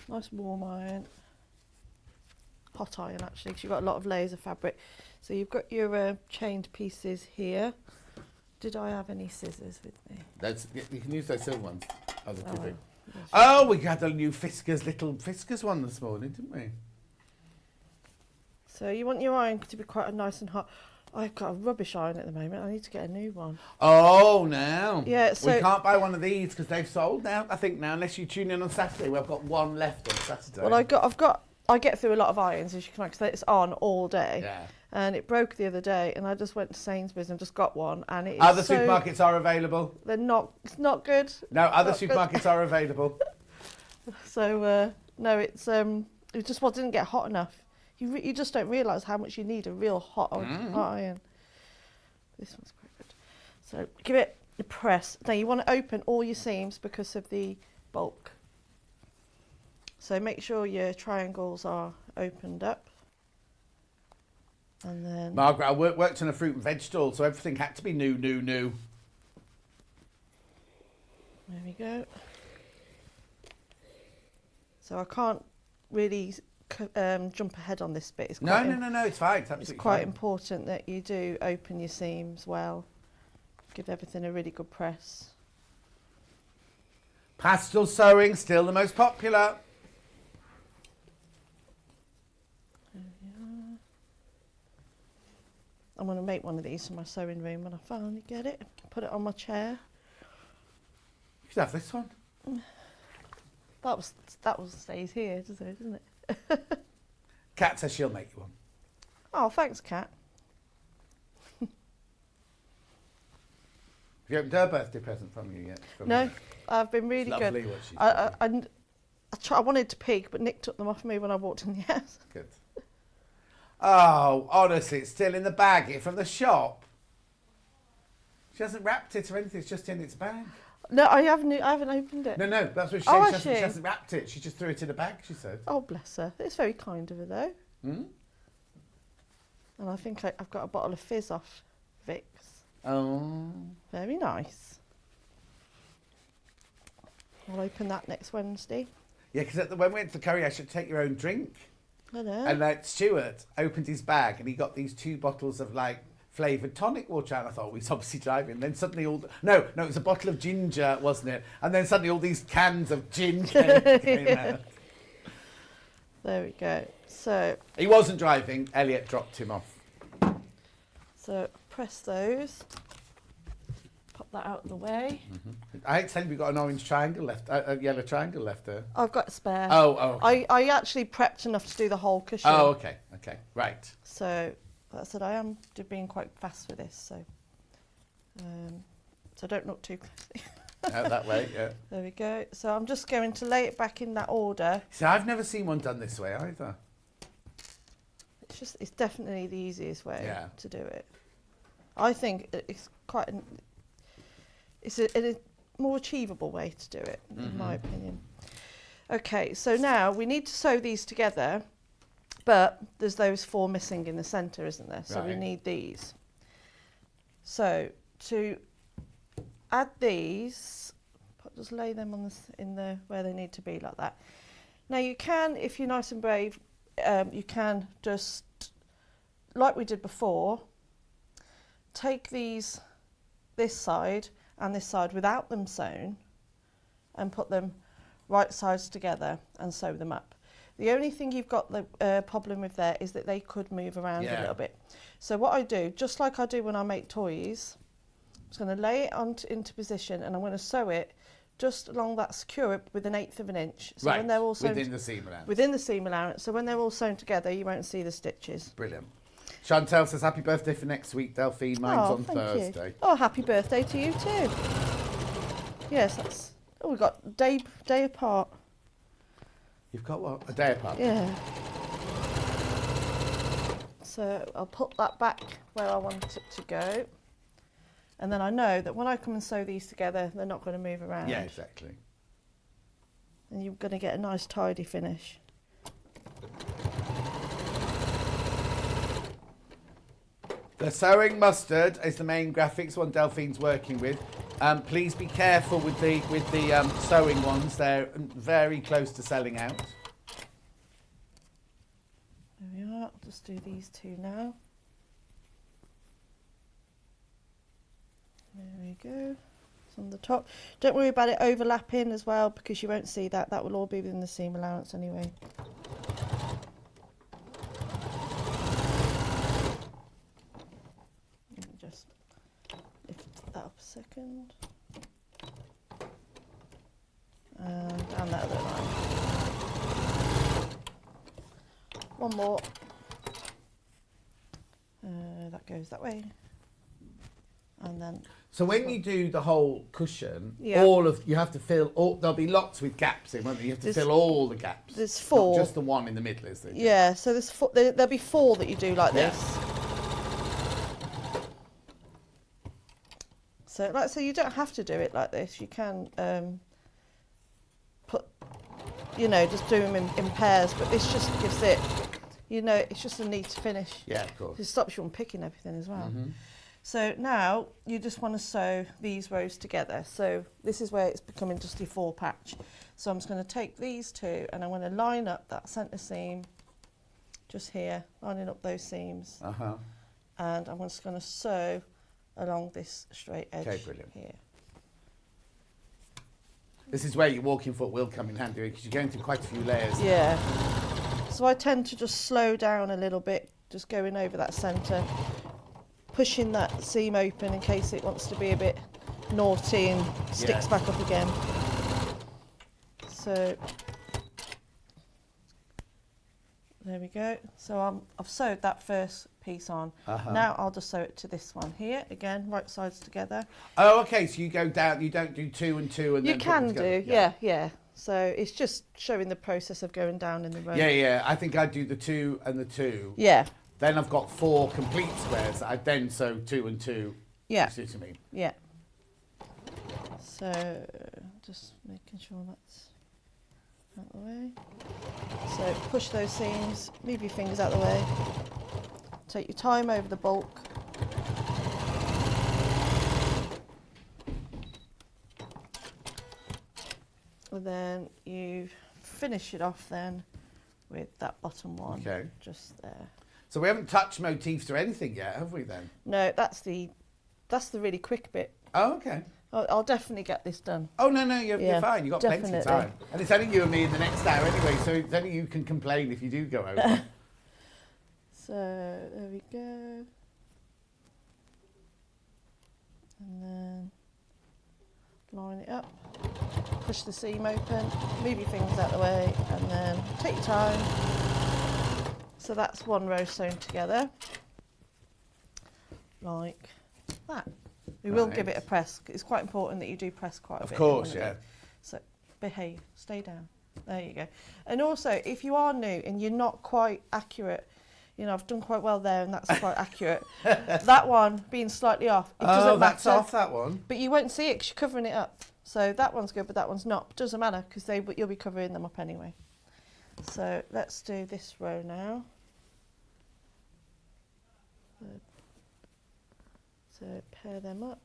Nice warm iron. Hot iron, actually, because you've got a lot of layers of fabric. So you've got your chained pieces here. Did I have any scissors with me? You can use those silver ones. Oh, they're too big. Yes. Oh, we had a new little Fiskars one this morning, didn't we? So you want your iron to be quite nice and hot. I've got a rubbish iron at the moment. I need to get a new one. Oh, now. Yeah, so we can't buy one of these because they've sold now. I think now, unless you tune in on Saturday. Well, I've got one left on Saturday. well, I get through a lot of irons, as you can imagine, 'cause it's on all day. Yeah. And it broke the other day, and I just went to Sainsbury's and just got one, and it is Other supermarkets are available. They're not. It's not good. No, other Not good. supermarkets are available. So no, it just didn't get hot enough. You just don't realise how much you need a real hot iron. This one's quite good. So give it a press. Now you want to open all your seams because of the bulk. So make sure your triangles are opened up. And then... Margaret, I worked in a fruit and veg stall, so everything had to be new. There we go. So I can't really jump ahead on this bit. It's No, it's fine. It's absolutely It's quite fine. important that you do open your seams well. Give everything a really good press. Pastel sewing, still the most popular. I'm going to make one of these for my sewing room when I finally get it. Put it on my chair. You should have this one. That stays here, doesn't it? Kat says she'll make you one. Oh, thanks, Kat. Have you opened her birthday present from you yet? No, I've been really It's good. lovely what she's I wanted to peek, but Nick took them off me when I walked in the house. Good. Oh, honestly, it's still in the bag from the shop. She hasn't wrapped it or anything. It's just in its bag. No, I haven't opened it. No, that's what she Oh, said. has She she? hasn't wrapped it. She just threw it in a bag, she said. Oh, bless her. It's very kind of her, though. Hmm? And I think I've got a bottle of fizz off Vicks. Oh. Very nice. I'll open that next Wednesday. Yeah, because when we went to curry, I should take your own drink. I know. And Stuart opened his bag and he got these 2 bottles of flavoured tonic water, and I thought, he's obviously driving. Then suddenly no, it was a bottle of ginger, wasn't it? And then suddenly all these cans of gin came out. There we go. So He wasn't driving. Elliot dropped him off. press those. Pop that out of the way. I hate to tell you, we've got an orange triangle left, a yellow triangle left there. I've got a spare. Oh. I actually prepped enough to do the whole cushion. Oh, okay, right. So that's it. I am being quite fast with this, so don't look too closely. Out that way, yeah. There we go. So I'm just going to lay it back in that order. See, I've never seen one done this way either. It's definitely the easiest way Yeah. to do it. I think it's quite it's a more achievable way to do it, in my opinion. Okay, so now we need to sew these together, but there's those 4 missing in the centre, isn't there? So we Right. need these. So to add these, just lay them on where they need to be, like that. Now you can, if you're nice and brave, you can just, like we did before, take this side and this side without them sewn and put them right sides together and sew them up. The only thing you've got the problem with there is that they could move around a little bit. So what I do, just like I do when I make toys, I'm just going to lay it into position and I'm going to sew it just along that skewer with 1/8 of an inch. So when they're all sewn within the seam allowance. Within the seam allowance. So when they're all sewn together, you won't see the stitches. Brilliant. Chantel says happy birthday for next week, Delphine. Mine's on thank Thursday. You. Oh, happy birthday to you too. Yes, that's. Oh, we've got day apart. You've got what? A day apart? Yeah. So I'll put that back where I want it to go. And then I know that when I come and sew these together, they're not going to move around. Yeah, exactly. And you're going to get a nice tidy finish. The sewing mustard is the main graphics one Delphine's working with. Please be careful with the sewing ones. They're very close to selling out. There we are. I'll just do these two now. There we go. It's on the top. Don't worry about it overlapping as well because you won't see that. That will all be within the seam allowance anyway. Just lift that up a second. And down that other line. One more. That goes that way. And then. So when you do the whole cushion, Yeah. you have to fill. There'll be lots with gaps in, won't there? You have to fill all the gaps. There's 4. Not just the one in the middle, is there? Yeah. So there's 4. There'll be 4 that you do like this. So you don't have to do it like this. You can put, just do them in pairs. But this just gives it, it's just a neat finish. Yeah, of course. It stops you from picking everything as well. Mm-hmm. So now you just want to sew these rows together. So this is where it's becoming just your 4 patch. So I'm just going to take these 2 and I'm going to line up that centre seam just here, lining up those seams. Uh-huh. And I'm just going to sew along this straight edge brilliant. here. This is where your walking foot will come in handy because you're going through quite a few layers. Yeah. So I tend to just slow down a little bit, just going over that centre, pushing that seam open in case it wants to be a bit naughty and sticks back up again. So there we go. So I've sewed that first piece on. Now I'll just sew it to this one here again, right sides together. Oh, okay. So you go down. You don't do 2 and 2 and You then. can put them together. do, yeah. So it's just showing the process of going down in the row. Yeah. I think I do the 2 and the 2. Yeah. Then I've got 4 complete squares. I then sew 2 and 2. Yeah. You see what I mean? Yeah. So just making sure that's out the way. So push those seams, move your fingers out the way. Take your time over the bulk. And then you finish it off then with that bottom one. Okay. Just there. So we haven't touched motifs or anything yet, have we then? No, that's the really quick bit. Oh, okay. I'll definitely get this done. Oh, no, you're fine. You've got plenty of definitely. time. And it's only you and me in the next hour anyway, so it's only you can complain if you do go over. So there we go. And then line it up. Push the seam open, move your fingers out the way, and then take your time. So that's one row sewn together, like that. We will give it a press. It's quite important that you do press quite a bit. Of course, yeah. So behave, stay down. There you go. And also, if you are new and you're not quite accurate, I've done quite well there and that's quite accurate. That one being slightly off, it doesn't matter. That's off, that one. But you won't see it because you're covering it up. So that one's good, but that one's not. Doesn't matter because you'll be covering them up anyway. So let's do this row now. So pair them up.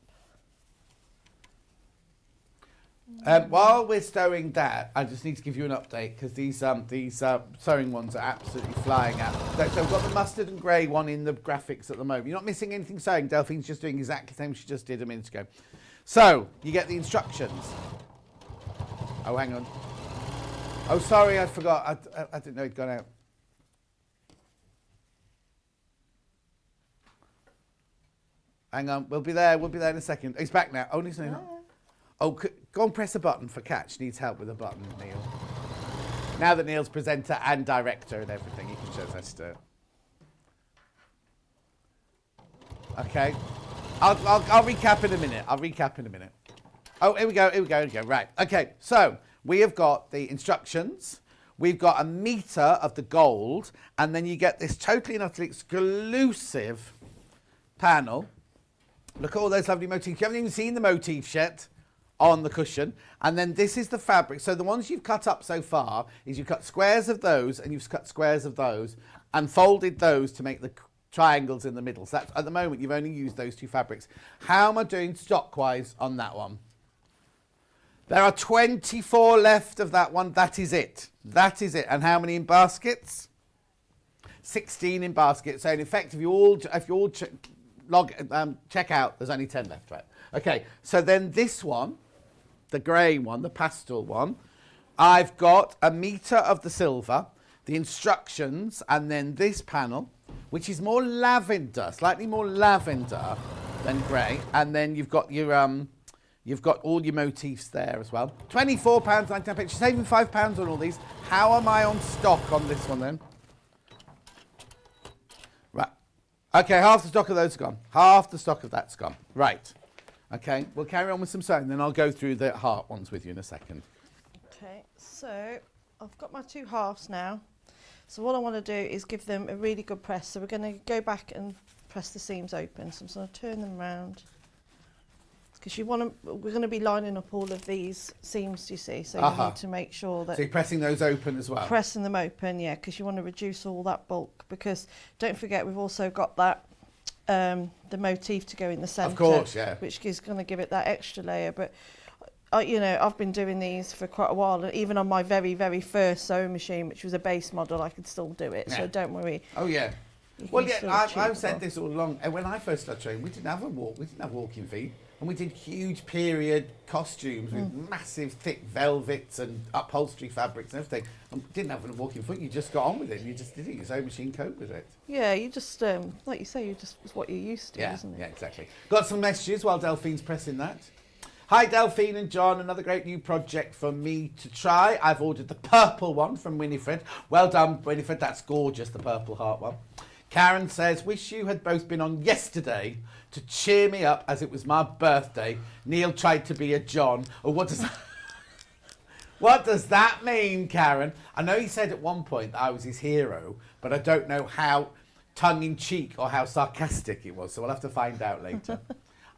While we're stowing that, I just need to give you an update because these sewing ones are absolutely flying out. So we've got the mustard and grey one in the graphics at the moment. You're not missing anything sewing. Delphine's just doing exactly the same she just did a minute ago. So you get the instructions. Oh, hang on. Oh, sorry, I forgot. I didn't know he'd gone out. Hang on, we'll be there. We'll be there in a second. He's back now. Oh, he's not. Oh, go and press a button for Catch. Needs help with a button, Neil. Now that Neil's presenter and director and everything, he can show us how to do it. Okay. I'll recap in a minute. Oh, here we go. Right. Okay, so we have got the instructions. We've got a meter of the gold, and then you get this totally and utterly exclusive panel. Look at all those lovely motifs. You haven't even seen the motifs yet on the cushion. And then this is the fabric. So the ones you've cut up so far is you've cut squares of those and you've cut squares of those and folded those to make the triangles in the middle. So that's, at the moment, you've only used those two fabrics. How am I doing stock-wise on that one? There are 24 left of that one. That is it. That is it. And how many in baskets? 16 in baskets. So in effect, if you all check out, there's only 10 left, right? Okay, so then this one, the grey one, the pastel one, I've got a meter of the silver, the instructions, and then this panel, which is more lavender, slightly more lavender than grey, and then you've got your you've got all your motifs there as well. £24.99. You're saving £5 on all these. How am I on stock on this one then? Right. Okay, half the stock of those are gone. Half the stock of that's gone. Right. Okay, we'll carry on with some sewing, then I'll go through the heart ones with you in a second. Okay, so I've got my two halves now. So what I want to do is give them a really good press. So we're going to go back and press the seams open. So I'm just going to turn them around. Because we're going to be lining up all of these seams, you see. So you need to make sure that... So you're pressing those open as well? Pressing them open, yeah, because you want to reduce all that bulk. Because don't forget, we've also got that, the motif to go in the centre. Of course, yeah. Which is going to give it that extra layer. But, you know, I've been doing these for quite a while. And even on my very, very first sewing machine, which was a base model, I could still do it. Yeah. So don't worry. Oh, yeah. Well, yeah, I've said this all along. And when I first started training, we didn't have walking feet. And we did huge period costumes with massive thick velvets and upholstery fabrics and everything. And didn't have a walking foot. You just got on with it. You just did it. Your sewing machine coped with it. Yeah, you just, like you say, it's what you're used to, isn't it? Yeah, exactly. Got some messages while Delphine's pressing that. Hi, Delphine and John. Another great new project for me to try. I've ordered the purple one from Winifred. Well done, Winifred. That's gorgeous, the purple heart one. Karen says, wish you had both been on yesterday to cheer me up as it was my birthday. Neil tried to be a John. Or what does that mean, Karen? I know he said at one point that I was his hero, but I don't know how tongue-in-cheek or how sarcastic it was, so we'll have to find out later.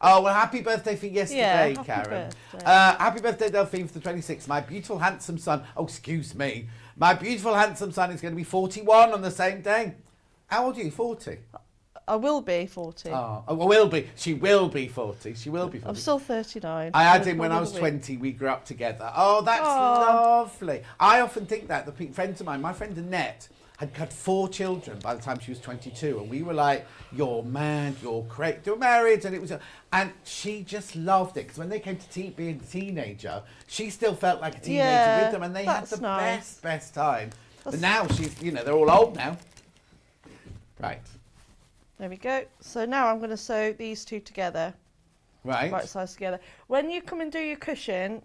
Oh, well, happy birthday for yesterday, yeah, Karen. Birthday. Happy birthday, Delphine, for the 26th. My beautiful, handsome son... Oh, excuse me. My beautiful, handsome son is going to be 41 on the same day. How old are you? 40? I will be 40. Oh, will be. She will be 40. She will be 40. I'm still 39. I had him when I was 20. We grew up together. Oh, that's lovely. I often think that. The friends of mine, my friend Annette, had 4 children by the time she was 22. And we were like, you're mad, you're crazy. They were married and it was... And she just loved it. Because when they came to being a teenager, she still felt like a teenager with them. And they had the best time. But now she's, they're all old now. Right. There we go. So now I'm going to sew these two together. Right. Right sides together. When you come and do your cushion,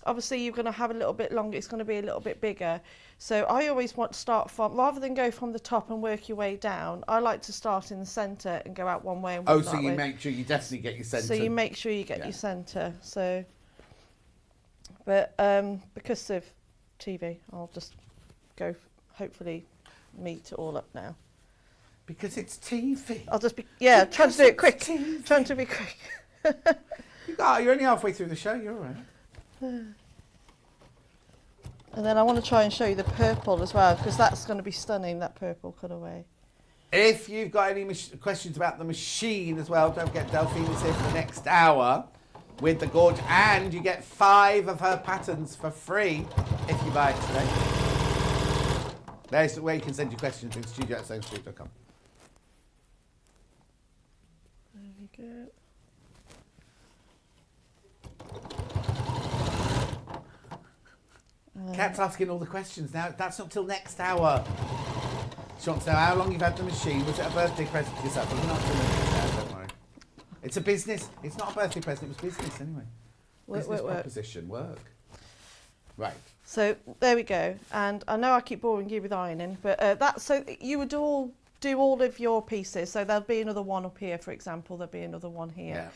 obviously you're going to have a little bit longer. It's going to be a little bit bigger. So I always want to start from, rather than go from the top and work your way down, I like to start in the centre and go out one way and one so you make sure you definitely get your centre. So you make sure you get your centre. So, but because of TV, I'll just go, hopefully, meet it all up now. Because it's TV. I'll just be, trying to do it quick. Trying to be quick. You're only halfway through the show, you're all right. And then I want to try and show you the purple as well, because that's going to be stunning, that purple cutaway. If you've got any questions about the machine as well, don't forget Delphine is here for the next hour with the gorge, and you get 5 of her patterns for free if you buy it today. There's the way you can send your questions to studio@sewingstreet.com. There we go. Kat's asking all the questions now. That's not till next hour. She wants to know how long you've had the machine. Was it a birthday present for yourself? We're not doing it now, don't worry. It's a business. It's not a birthday present. It was business anyway. Business proposition. Work. Right. So there we go. And I know I keep boring you with ironing, but that's so you would all do all of your pieces. So there'll be another one up here, for example. There'll be another one here. Yeah.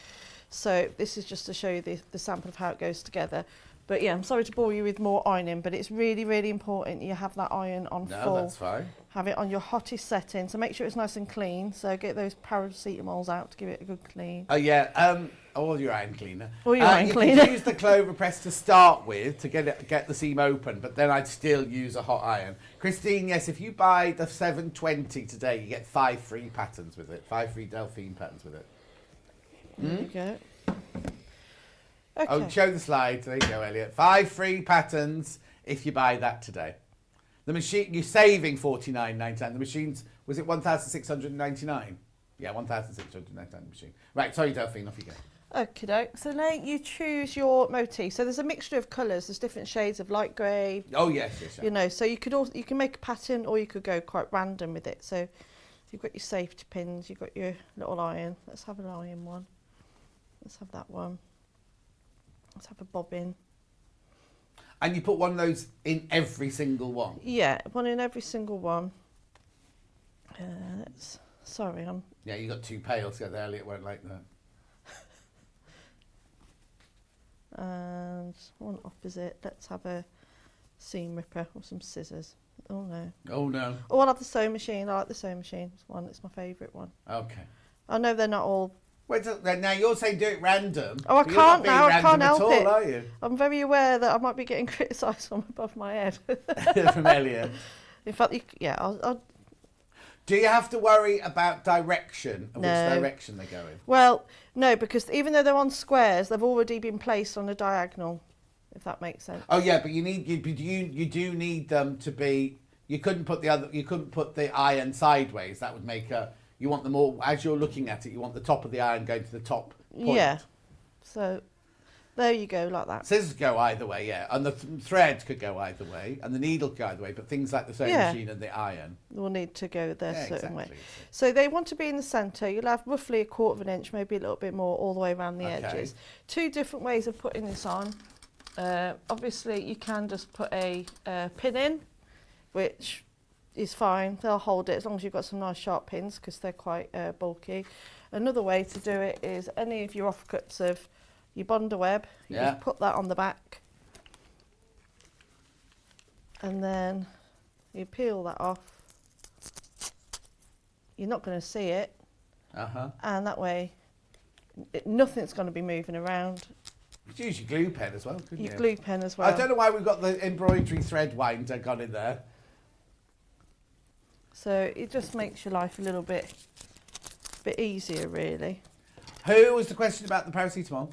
So this is just to show you the sample of how it goes together. But yeah, I'm sorry to bore you with more ironing, but it's really, really important you have that iron on full. No, that's fine. Have it on your hottest setting, so make sure it's nice and clean. So get those paracetamols out to give it a good clean. Oh yeah, all your iron cleaner. All your iron cleaner. You could use the clover press to start with to get the seam open, but then I'd still use a hot iron. Christine, yes, if you buy the 720 today, you get 5 free patterns with it, 5 free Delphine patterns with it. There you go. Okay. Oh, show the slide. There you go, Elliot. 5 free patterns if you buy that today. The machine, you're saving $49.99. The machine's, was it $1,699? Yeah, $1,699 the machine. Right, sorry, Delphine, off you go. Okie doke. So now you choose your motif. So there's a mixture of colours. There's different shades of light grey. Oh yes. You know, so you can make a pattern or you could go quite random with it. So you've got your safety pins. You've got your little iron. Let's have an iron one. Let's have that one. Let's have a bobbin. And you put one of those in every single one? Yeah, one in every single one. Sorry, I'm... Yeah, you got 2 pails to get there, Elliot won't like that. And one opposite. Let's have a seam ripper or some scissors. Oh no. Oh no. Oh, I'll have the sewing machine. I like the sewing machine. It's my favourite one. Okay. I know they're not all... Wait, now you're saying do it random. Oh, I can't now. I can't help all, it. Are you? I'm very aware that I might be getting criticised from above my head. From Elliot. In fact, I'll... Do you have to worry about direction and No. which direction they go in? Well, no, because even though they're on squares, they've already been placed on a diagonal, if that makes sense. Oh yeah, but you do need them to be. You couldn't put the iron sideways. That would make a. You want them all as you're looking at it. You want the top of the iron going to the top point. Yeah. So there you go, like that. Scissors go either way, yeah, and the thread could go either way, and the needle could go either way. But things like the sewing machine and the iron will need to go there a certain way. exactly. So they want to be in the centre. You'll have roughly 1/4 inch, maybe a little bit more, all the way around the edges. 2 different ways of putting this on. Obviously, you can just put a pin in, which is fine. They'll hold it as long as you've got some nice sharp pins because they're quite bulky. Another way to do it is any of your offcuts of your bonder web, you just put that on the back and then you peel that off. You're not going to see it, and that way nothing's going to be moving around. You could use your glue pen as well, couldn't you? Your glue pen as well. I don't know why we've got the embroidery thread winder gone in there. So it just makes your life a little bit easier, really. Who was the question about the paracetamol?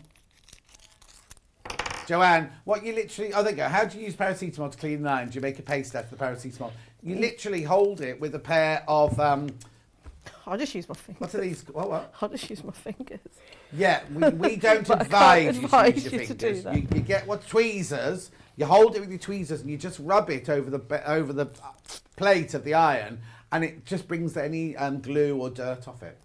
Joanne, what you literally... Oh, there you go. How do you use paracetamol to clean the iron? Do you make a paste out of the paracetamol? You literally hold it with a pair of... I'll just use my fingers. What are these? What? I'll just use my fingers. Yeah, we don't But advise I you can't to use your advise you to fingers. do that. You get what tweezers. You hold it with your tweezers and you just rub it over the plate of the iron, and it just brings any glue or dirt off it.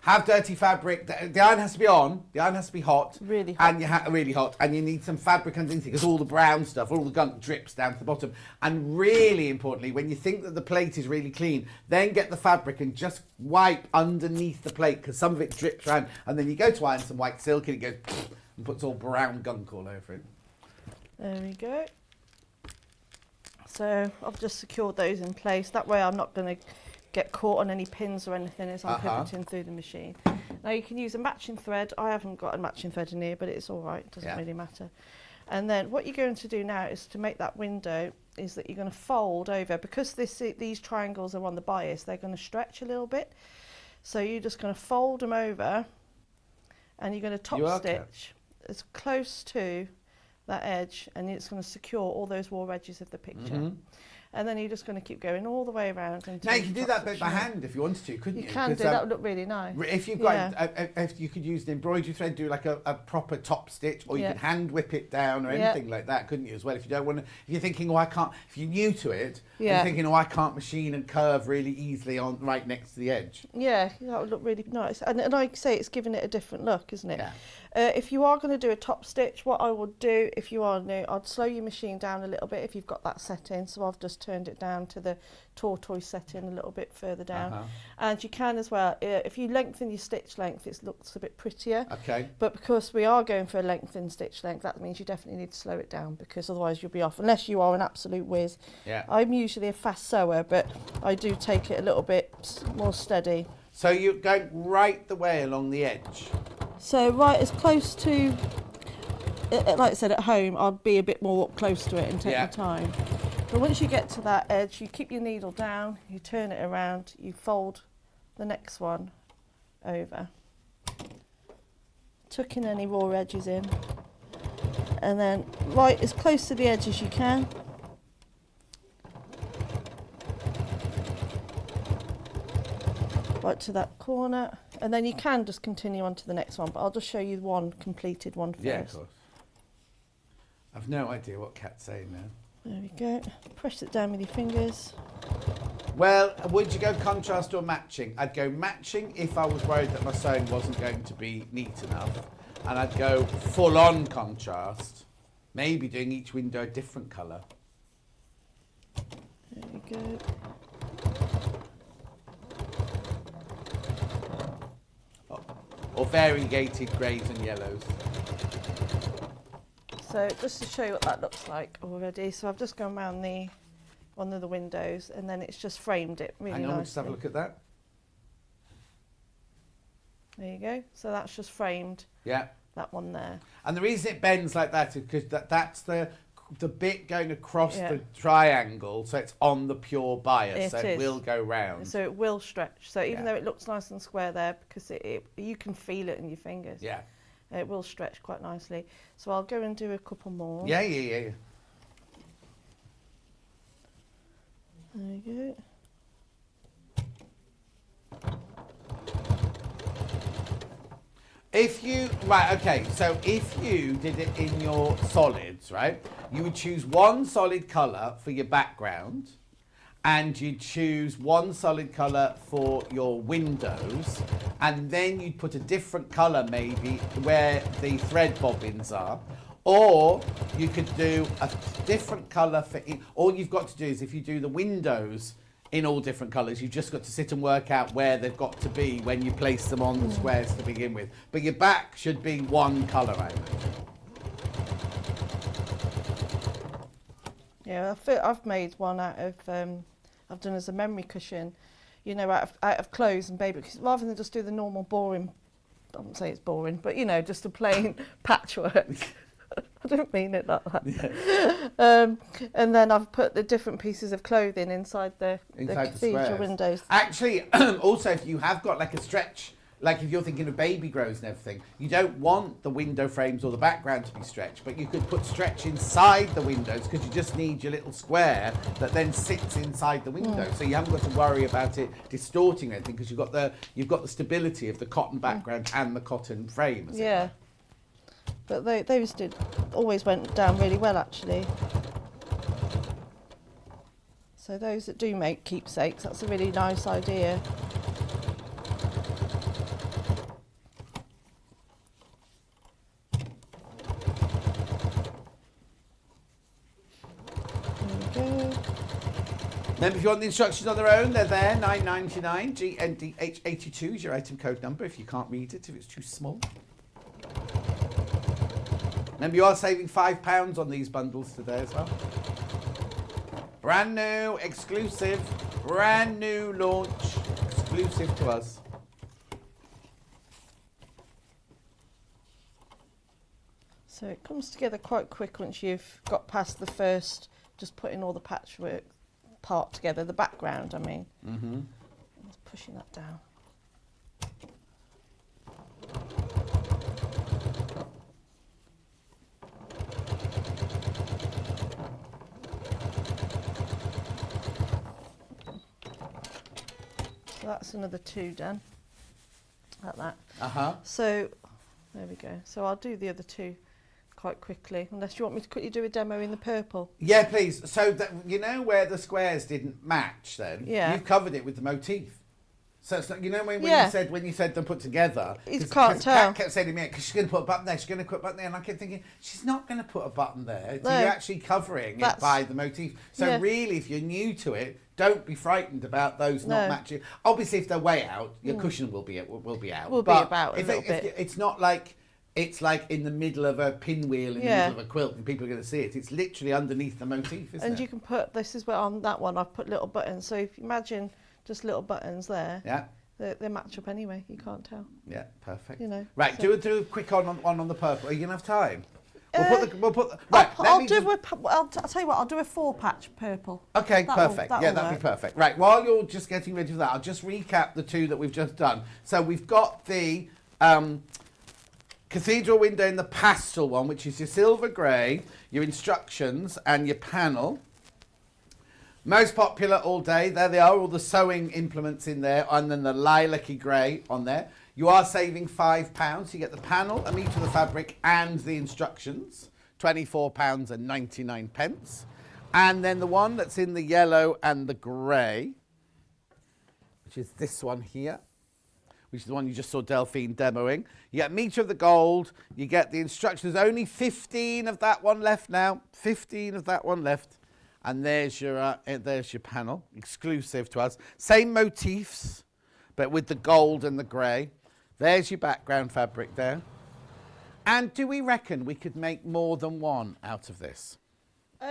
Have dirty fabric. The iron has to be on. The iron has to be hot. Really hot. And really hot. And you need some fabric underneath it because all the brown stuff, all the gunk drips down to the bottom. And really importantly, when you think that the plate is really clean, then get the fabric and just wipe underneath the plate because some of it drips around. And then you go to iron some white silk and it goes and puts all brown gunk all over it. There we go. So I've just secured those in place. That way I'm not going to get caught on any pins or anything as I'm pivoting through the machine. Now you can use a matching thread. I haven't got a matching thread in here, but it's all right. It doesn't really matter. And then what you're going to do now is to make that window is that you're going to fold over because these triangles are on the bias. They're going to stretch a little bit. So you're just going to fold them over, and you're going to top stitch as close to that edge, and it's going to secure all those raw edges of the picture. And then you're just going to keep going all the way around. Now you can do that bit by hand if you wanted to, couldn't you? You can do, that would look really nice. If you've got, if you could use an embroidery thread, do like a proper top stitch, or you could hand whip it down or anything like that, couldn't you, as well? If you don't want to, if you're thinking, oh, I can't, if you're new to it, and you're thinking, oh, I can't machine and curve really easily on right next to the edge. Yeah, that would look really nice. And like I say, it's giving it a different look, isn't it? Yeah. If you are going to do a top stitch, what I would do, if you are new, I'd slow your machine down a little bit if you've got that setting. So I've just turned it down to the tortoise setting a little bit further down. And you can as well, if you lengthen your stitch length, it looks a bit prettier. Okay. But because we are going for a lengthened stitch length, that means you definitely need to slow it down, because otherwise you'll be off, unless you are an absolute whiz. Yeah. I'm usually a fast sewer, but I do take it a little bit more steady. So you're going right the way along the edge. So right as close to, like I said, at home, I'd be a bit more up close to it and take my time. But once you get to that edge, you keep your needle down, you turn it around, you fold the next one over, tucking any raw edges in, and then right as close to the edge as you can. Right to that corner, and then you can just continue on to the next one, but I'll just show you one completed one first. Yeah, of course. I've no idea what Kat's saying now. There we go. Press it down with your fingers. Well, would you go contrast or matching? I'd go matching if I was worried that my sewing wasn't going to be neat enough, and I'd go full-on contrast, maybe doing each window a different colour. There we go. Or variegated greys and yellows. So just to show you what that looks like already, so I've just gone around one of the windows, and then it's just framed it really nicely. Hang on, let's have a look at that. There you go. So that's just framed. Yeah. That one there. And the reason it bends like that is because that's the bit going across the triangle, so it's on the pure bias, so it will go round. So it will stretch. So even though it looks nice and square there, because you can feel it in your fingers. Yeah. It will stretch quite nicely. So I'll go and do a couple more. Yeah. There you go. If you, so if you did it in your solids, right, you would choose one solid colour for your background, and you'd choose one solid colour for your windows, and then you'd put a different colour maybe where the thread bobbins are, or you could do a different colour for, all you've got to do is if you do the windows in all different colours, you've just got to sit and work out where they've got to be when you place them on the squares to begin with. But your back should be one colour, I imagine. Yeah, I've made one out of, I've done as a memory cushion, you know, out of clothes and baby, because rather than just do the normal boring, I wouldn't say it's boring, but you know, just a plain patchwork. I don't mean it like that. Yeah. And then I've put the different pieces of clothing inside the cathedral windows. Actually, also if you have got like a stretch, like if you're thinking of baby grows and everything, you don't want the window frames or the background to be stretched, but you could put stretch inside the windows because you just need your little square that then sits inside the window. So you haven't got to worry about it distorting anything because you've got the stability of the cotton background and the cotton frame. Yeah. But those always went down really well, actually. So those that do make keepsakes, that's a really nice idea. There we go. Remember, if you want the instructions on their own, they're there, £9.99. GNDH82 is your item code number if you can't read it, if it's too small. Remember, you are saving £5 on these bundles today as well. Brand new, exclusive, brand new launch, exclusive to us. So it comes together quite quick once you've got past the first, just putting all the patchwork part together, the background, I mean. Mm-hmm. Just pushing that down. So that's another 2 done. Like that. Uh-huh. So, there we go. So I'll do the other 2 quite quickly, unless you want me to quickly do a demo in the purple. Yeah, please. So, that, you know where the squares didn't match then? Yeah. You've covered it with the motif. So, it's like, you know when Yeah. you said them put together? You 'cause- can't 'cause tell. Kat kept saying to me, because she's going to put a button there, she's going to put a button there. And I kept thinking, she's not going to put a button there. So No. you're actually covering it That's- by the motif. So Yeah. really, if you're new to it, don't be frightened about those not No. matching. Obviously, if they're way out, your cushion will be out. Will be out. Will be But about a if little if bit. it's not like... It's like in the middle of a pinwheel in Yeah. the middle of a quilt and people are going to see it. It's literally underneath the motif, isn't And it? you can put, this is where on that one I've put little buttons. So if you imagine just little buttons there, Yeah, they match up anyway. You can't tell. yeah, perfect. You know, Right, so- do a quick on the purple. Are you going to have time? We'll put the, I'll, right, let me just- I'll tell you what, I'll do a 4-patch purple. Okay, That'll- perfect. that'll Yeah, that'd be work. perfect. Right, while you're just getting ready for that, I'll just recap the 2 that we've just done. So we've got the Cathedral window in the pastel one, which is your silver grey, your instructions and your panel. Most popular all day. There they are, all the sewing implements in there, and then the lilac-y grey on there. You are saving £5. You get the panel, a metre of the fabric, and the instructions. £24.99. And then the one that's in the yellow and the grey, which is this one here, which is the one you just saw Delphine demoing. You get a metre of the gold. You get the instructions. There's only 15 of that one left now. 15 of that one left. And there's your panel, exclusive to us. Same motifs, but with the gold and the grey. There's your background fabric there. And do we reckon we could make more than one out of this?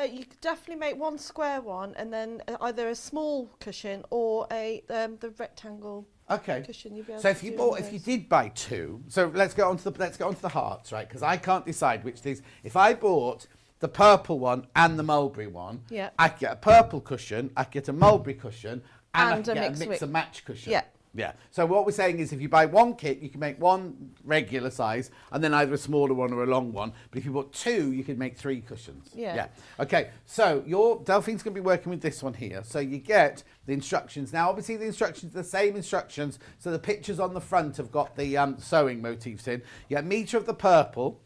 You could definitely make one square one, and then either a small cushion or the rectangle Okay. cushion. You'd be able So to if you do bought, one of if you those. did buy 2, so let's go on to the hearts, right? Because I can't decide which these. If I bought the purple one and the mulberry one, Yeah. I could get a purple cushion, I could get a mulberry cushion, and I And could a get a mix mix with- and match cushion. Yeah. Yeah. So what we're saying is, if you buy one kit, you can make one regular size, and then either a smaller one or a long one. But if you bought 2, you could make 3 cushions. Yeah. Yeah. Okay. So Delphine's going to be working with this one here. So you get the instructions. Now, obviously, the instructions are the same instructions. So the pictures on the front have got the sewing motifs in. You get a metre of the purple,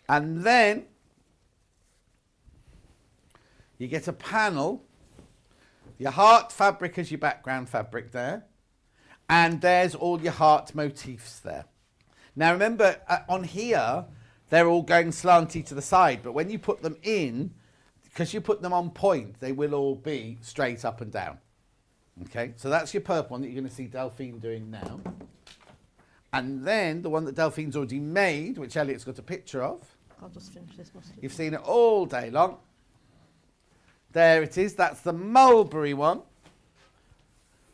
and then you get a panel. Your heart fabric as your background fabric there. And there's all your heart motifs there. Now remember, on here, they're all going slanty to the side, but when you put them in, because you put them on point, they will all be straight up and down. Okay, so that's your purple one that you're going to see Delphine doing now. And then the one that Delphine's already made, which Elliot's got a picture of. I'll just finish this mustard. You've seen it all day long. There it is. That's the mulberry one,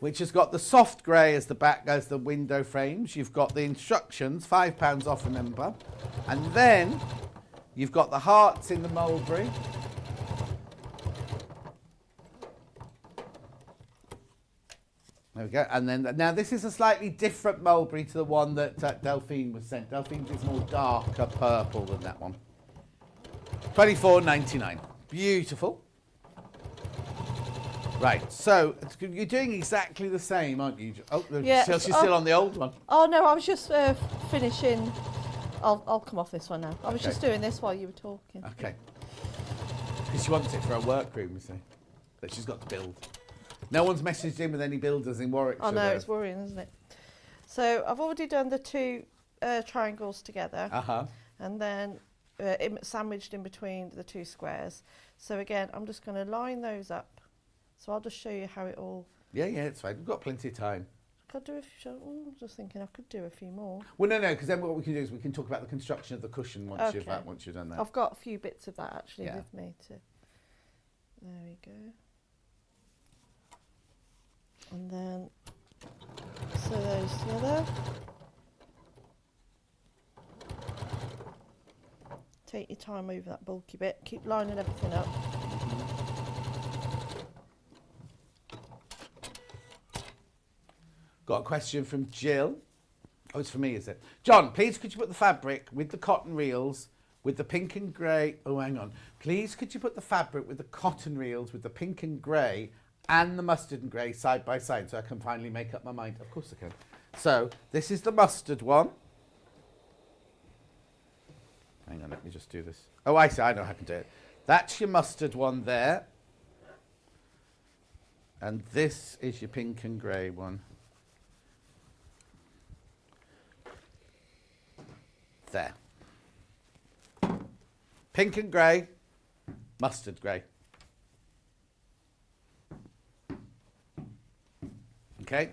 which has got the soft grey as the back, as the window frames. You've got the instructions, £5 off, remember. And then you've got the hearts in the mulberry. There we go. And then, now this is a slightly different mulberry to the one that Delphine was sent. Delphine's is more darker purple than that one. £24.99. Beautiful. Right, so you're doing exactly the same, aren't you? Oh, Yeah, she's still on the old one. Oh no, I was just finishing. I'll come off this one now. I was Okay. just doing this while you were talking. Okay. Because she wants it for her workroom, you see, that she's got to build. No one's messaged in with any builders in Warwickshire. I know, though. it's worrying, isn't it? So I've already done the 2 triangles together, Uh-huh. and then sandwiched in between the 2 squares. So again, I'm just going to line those up. So I'll just show you how it all. Yeah, it's fine. We've got plenty of time. Could do a few. I'm just thinking I could do a few more. Well, no, because then what we can do is we can talk about the construction of the cushion once Okay. you've done that. I've got a few bits of that actually Yeah. with me too. There we go. And then sew those together. Take your time over that bulky bit. Keep lining everything up. Got a question from Jill. Oh, it's for me, is it? John, please could you put the fabric with the cotton reels with the pink and grey. Oh, hang on. Please could you put the fabric with the cotton reels with the pink and grey and the mustard and grey side by side, so I can finally make up my mind. Of course I can. So this is the mustard one. Hang on, let me just do this. Oh, I see, I know how I can do it. That's your mustard one there. And this is your pink and grey one. There. Pink and grey, mustard grey. Okay.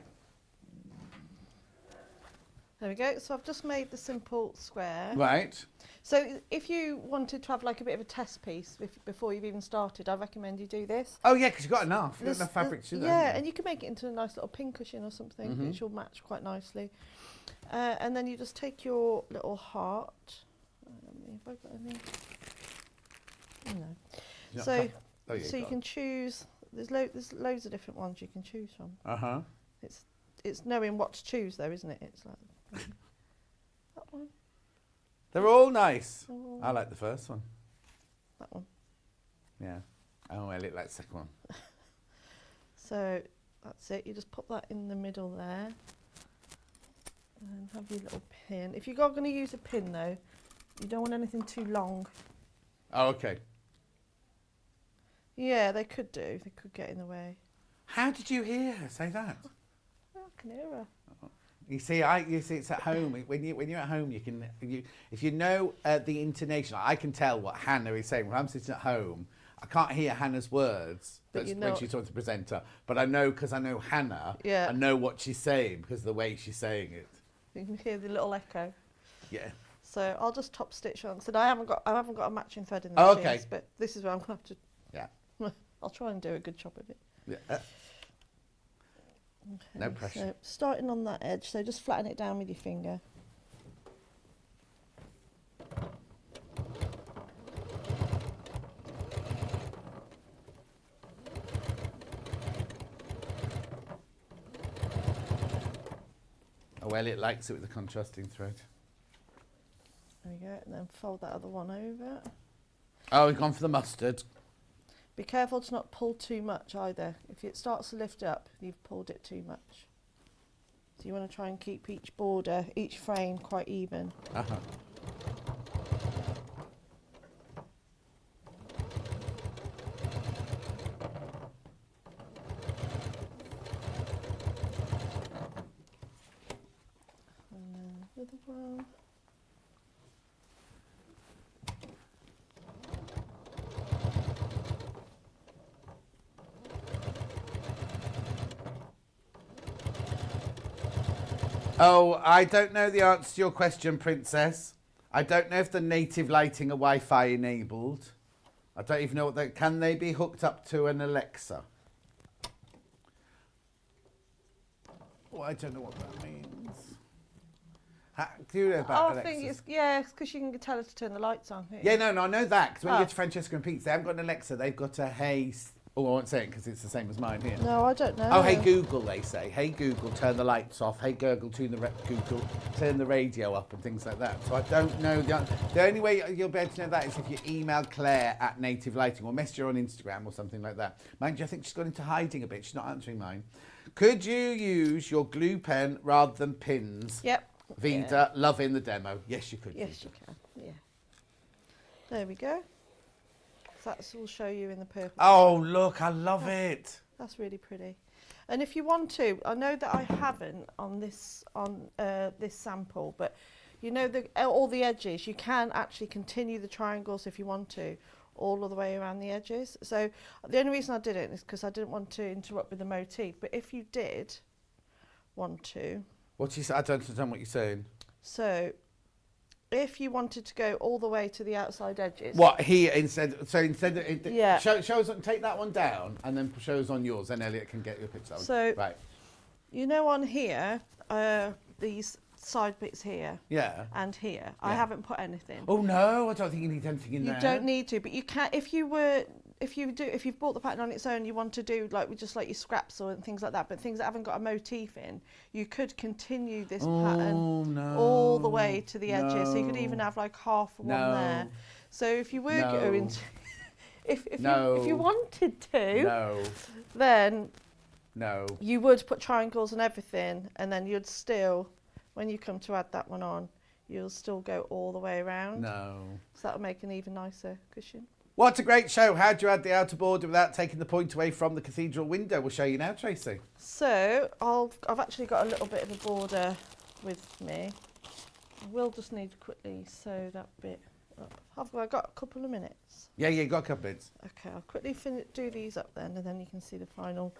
There we go. So I've just made the simple square. Right. So if you wanted to have like a bit of a test piece before you've even started, I recommend you do this. Oh yeah, because you've got enough. You've got enough fabric to do that. Yeah, and you can make it into a nice little pin cushion or something, which will match quite nicely. And then you just take your little heart. Have I got any? No. So, so you can choose. There's loads of different ones you can choose from. It's knowing what to choose though, isn't it? It's like that one. They're all nice. Oh. I like the first one. That one. Yeah. Oh, I like the second one. So that's it. You just pop that in the middle there. And have your little pin. If you're going to use a pin though, you don't want anything too long. Oh, okay. Yeah, they could do. They could get in the way. How did you hear her say that? I can hear her. You see, it's at home. When you're at home, if you know the intonation, I can tell what Hannah is saying. When I'm sitting at home, I can't hear Hannah's words when she's talking to the presenter, but I know because I know Hannah. Yeah. I know what she's saying because of the way she's saying it. You can hear the little echo. Yeah. So I'll just top stitch on. So I haven't got a matching thread in the okay. shears, but this is where I'm going to have to. Yeah. I'll try and do a good job of it. Yeah. Okay, no pressure. So starting on that edge, so just flatten it down with your finger. Oh, well, it likes it with the contrasting thread. There we go, and then fold that other one over. Oh, we've gone for the mustard. Be careful to not pull too much either. If it starts to lift up, you've pulled it too much. So you want to try and keep each border, each frame quite even. Uh-huh. And then the other one. Oh, I don't know the answer to your question, Princess. I don't know if the native lighting are Wi-Fi enabled. I don't even know what can they be hooked up to an Alexa? Oh, I don't know what that means. Do you know about Alexa? I think it's because you can tell her to turn the lights on. Yeah, no, I know that. Because when you get to Francesca and Pete's, they haven't got an Alexa. They've got a Hey. Oh, I won't say it because it's the same as mine here. No, I don't know. Oh, hey Google, they say. Hey Google, turn the lights off. Hey Google, turn the radio up and things like that. So I don't know. The only way you'll be able to know that is if you email Claire at Native Lighting or message her on Instagram or something like that. Mind you, I think she's gone into hiding a bit. She's not answering mine. Could you use your glue pen rather than pins? Yep. Vida, loving the demo. Yes, you could. Yes, Vida. you can. Yeah. There we go. That will show you in the purple. Oh, look, I love it. That's really pretty. And if you want to, I know that I haven't on this sample, but you know all the edges, you can actually continue the triangles if you want to, all of the way around the edges. So the only reason I did it is because I didn't want to interrupt with the motif. But if you did want to, What you say? I don't understand what you're saying. So if you wanted to go all the way to the outside edges. What here instead? So instead, Yeah. show us. Take that one down, and then show us on yours. Then Elliot can get your picture. So right. You know, on here, these side bits here. Yeah. And here, I haven't put anything. Oh no, I don't think you need anything in there. You don't need to, but you can if you've bought the pattern on its own, you want to do just like your scraps or things like that, but things that haven't got a motif in, you could continue this pattern all the way to the edges. So you could even have like half one there. So if you were going to if No. you wanted to, No. then No. you would put triangles and everything, and then you'd still, when you come to add that one on, you'll still go all the way around. No. So that'll make an even nicer cushion. What a great show. How do you add the outer border without taking the point away from the cathedral window? We'll show you now, Tracy. So I've actually got a little bit of a border with me. I will just need to quickly sew that bit up. Have I got a couple of minutes? Yeah, you got a couple bits. Okay, I'll quickly do these up then, and then you can see the final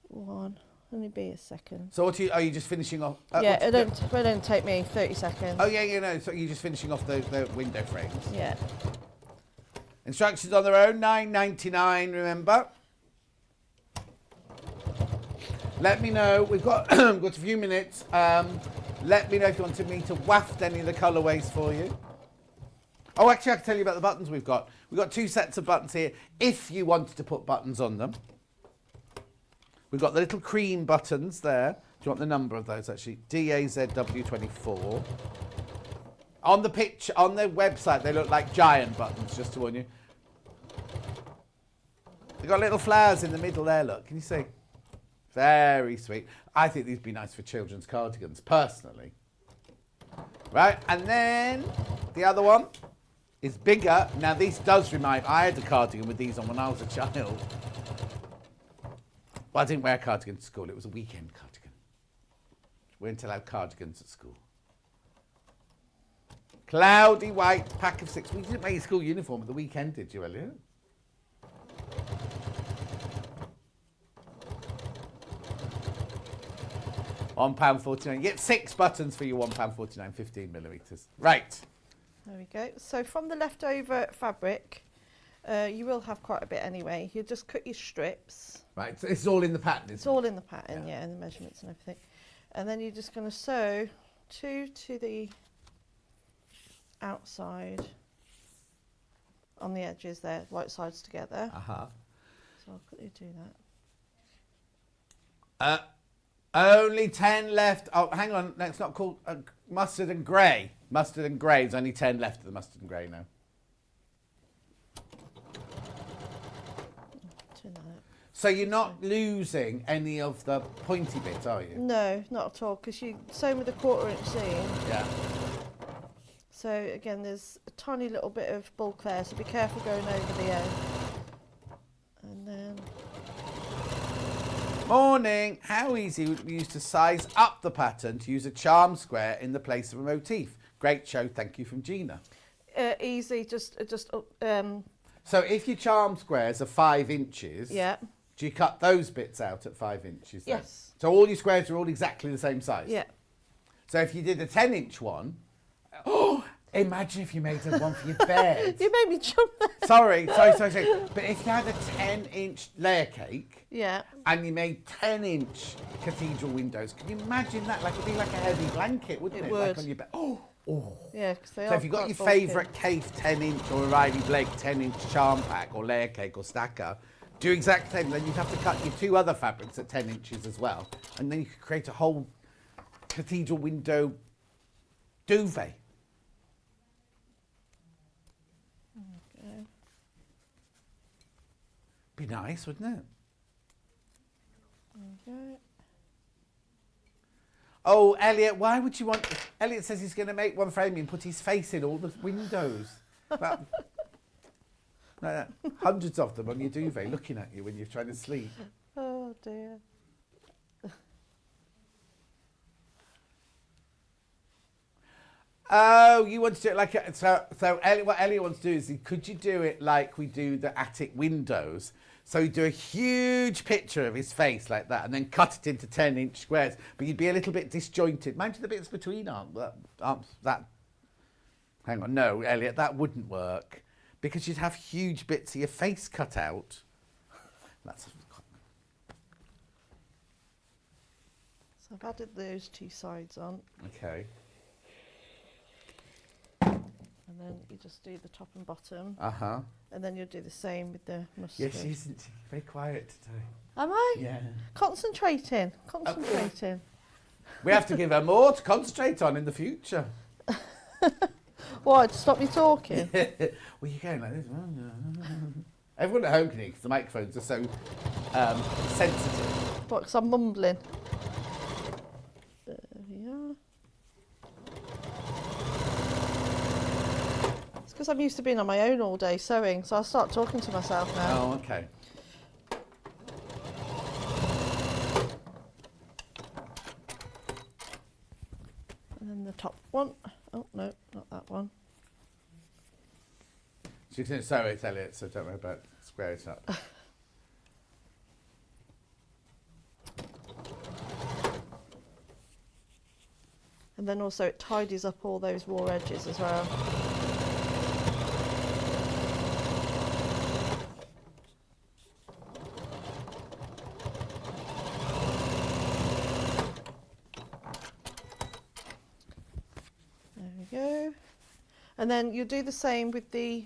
one. Only be a second. So are you just finishing off? Yeah, it don't take me 30 seconds. Oh, yeah, no. So you're just finishing off the window frames. Yeah. Instructions on their own, £9.99, remember. Let me know. We've got a few minutes. Let me know if you wanted me to waft any of the colourways for you. Oh, actually, I can tell you about the buttons we've got. We've got 2 sets of buttons here, if you wanted to put buttons on them. We've got the little cream buttons there. Do you want the number of those, actually? DAZW24. On the pitch, on their website, they look like giant buttons, just to warn you. They've got little flowers in the middle there, look. Can you see? Very sweet. I think these would be nice for children's cardigans, personally. Right, and then the other one is bigger. Now, this does remind... I had a cardigan with these on when I was a child. Well, I didn't wear a cardigan to school. It was a weekend cardigan. We weren't allowed cardigans at school. Cloudy white pack of 6. We didn't make a school uniform at the weekend, did you, Elliot? £1.49. You get 6 buttons for your £1.49, 15mm. Right. There we go. So from the leftover fabric, you will have quite a bit anyway. You just cut your strips. Right, so it's all in the pattern, It's all in the pattern, yeah, and the measurements and everything. And then you're just going to sew 2 to the outside on the edges there, right sides together. Uh-huh. So I'll quickly do that. Only 10 left. Oh, hang on. No, it's not called mustard and grey. Mustard and grey. There's only 10 left of the mustard and grey now. Turn that up. So you're not losing any of the pointy bits, are you? No, not at all, because you sew with a 1/4 inch seam. Yeah. So again, there's a tiny little bit of bulk there, so be careful going over the end. And then... Morning. How easy would it be used to size up the pattern to use a charm square in the place of a motif? Great show. Thank you, from Gina. Easy, just So if your charm squares are 5 inches, yeah. do you cut those bits out at 5 inches then? Yes. So all your squares are all exactly the same size? Yeah. So if you did a 10-inch one, oh, imagine if you made one for your bed. You made me jump there. Sorry. But if you had a 10-inch layer cake, Yeah. and you made 10-inch cathedral windows, can you imagine that? Like, it'd be like a heavy blanket, wouldn't it? It would. Like on your bed. Oh. Yeah, because they So are if you've got quite your bulky. favourite Cave 10-inch or a Riley Blake 10-inch charm pack or layer cake or stacker, do exact same. Then you'd have to cut your 2 other fabrics at 10 inches as well. And then you could create a whole cathedral window duvet. Okay. Be nice, wouldn't it? Okay. Oh, Elliot, why would you want... Elliot says he's going to make one for Amy and put his face in all the windows. Well, like that. Hundreds of them on your duvet looking at you when you're trying to sleep. Oh dear. Oh, you want to do it like... So Elliot, what Elliot wants to do is, could you do it like we do the attic windows? So you do a huge picture of his face like that and then cut it into 10-inch squares. But you'd be a little bit disjointed. Mind you, the bits between aren't that... Hang on, no, Elliot, that wouldn't work. Because you'd have huge bits of your face cut out. That's... So I've added those 2 sides on, Okay. and then you just do the top and bottom, Uh-huh. and then you'll do the same with the mustard. Yes, she isn't she? Very quiet today. Am I? Yeah. Concentrating. We We have to give her more to concentrate on in the future. Why, to stop me talking? Well, you're going like this. Everyone at home can hear because the microphones are so sensitive. What, because I'm mumbling? There we are. It's because I'm used to being on my own all day sewing, so I'll start talking to myself now. Oh, okay. And then the top one. Oh, no, not that one. She's going to sew it, Elliot, so don't worry about square it up. And then also it tidies up all those raw edges as well. There we go. And then you do the same with the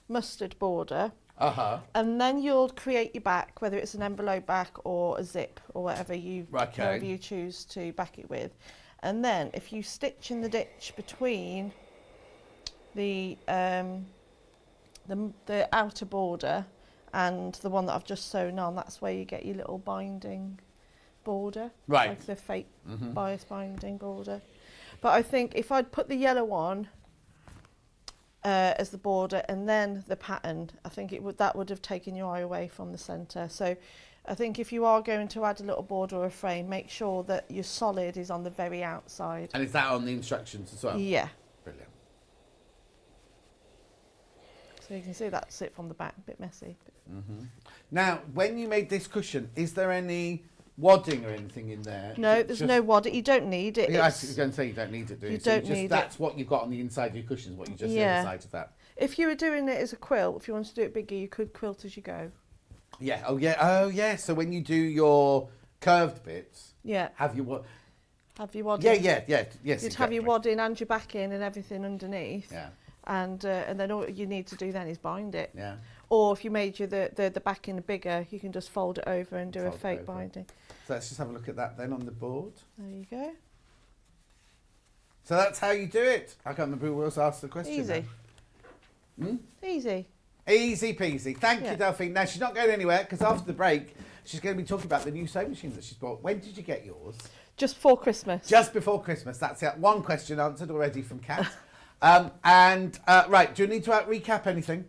mustard border. Uh-huh. And then you'll create your back, whether it's an envelope back or a zip or whatever whatever you choose to back it with. And then if you stitch in the ditch between the outer border and the one that I've just sewn on, that's where you get your little binding border. Right. Like the fake bias binding border. But I think if I'd put the yellow on as the border and then the pattern, I think that would have taken your eye away from the centre. So I think if you are going to add a little border or a frame, make sure that your solid is on the very outside. And is that on the instructions as well? Yeah. Brilliant. So you can see that's it from the back, a bit messy. Now, when you made this cushion, is there any wadding or anything in there? No, there's no wadding. You don't need it. Yeah, I was going to say you don't need it, do you? You So don't need it. That's what you've got on the inside of your cushions, what you just the Yeah. other side of that. If you were doing it as a quilt, if you wanted to do it bigger, you could quilt as you go. Yeah. Oh, yeah. Oh, yeah. So when you do your curved bits, Yeah. have you what? Have your wadding. Yeah. Yes. You'd have your wadding and your backing and everything underneath. Yeah. And then all you need to do then is bind it. Yeah. Or if you made the backing bigger, you can just fold it over and do a Fold it fake over. binding. So let's just have a look at that then on the board. There you go. So that's how you do it. I can't remember who else asked the question. Easy. Easy. Easy peasy. Thank Yeah. you, Delphine. Now, she's not going anywhere because after the break, she's going to be talking about the new sewing machines that she's bought. When did you get yours? Just before Christmas. Just before Christmas. That's it. One question answered already from Kat. Right, do you need to recap anything?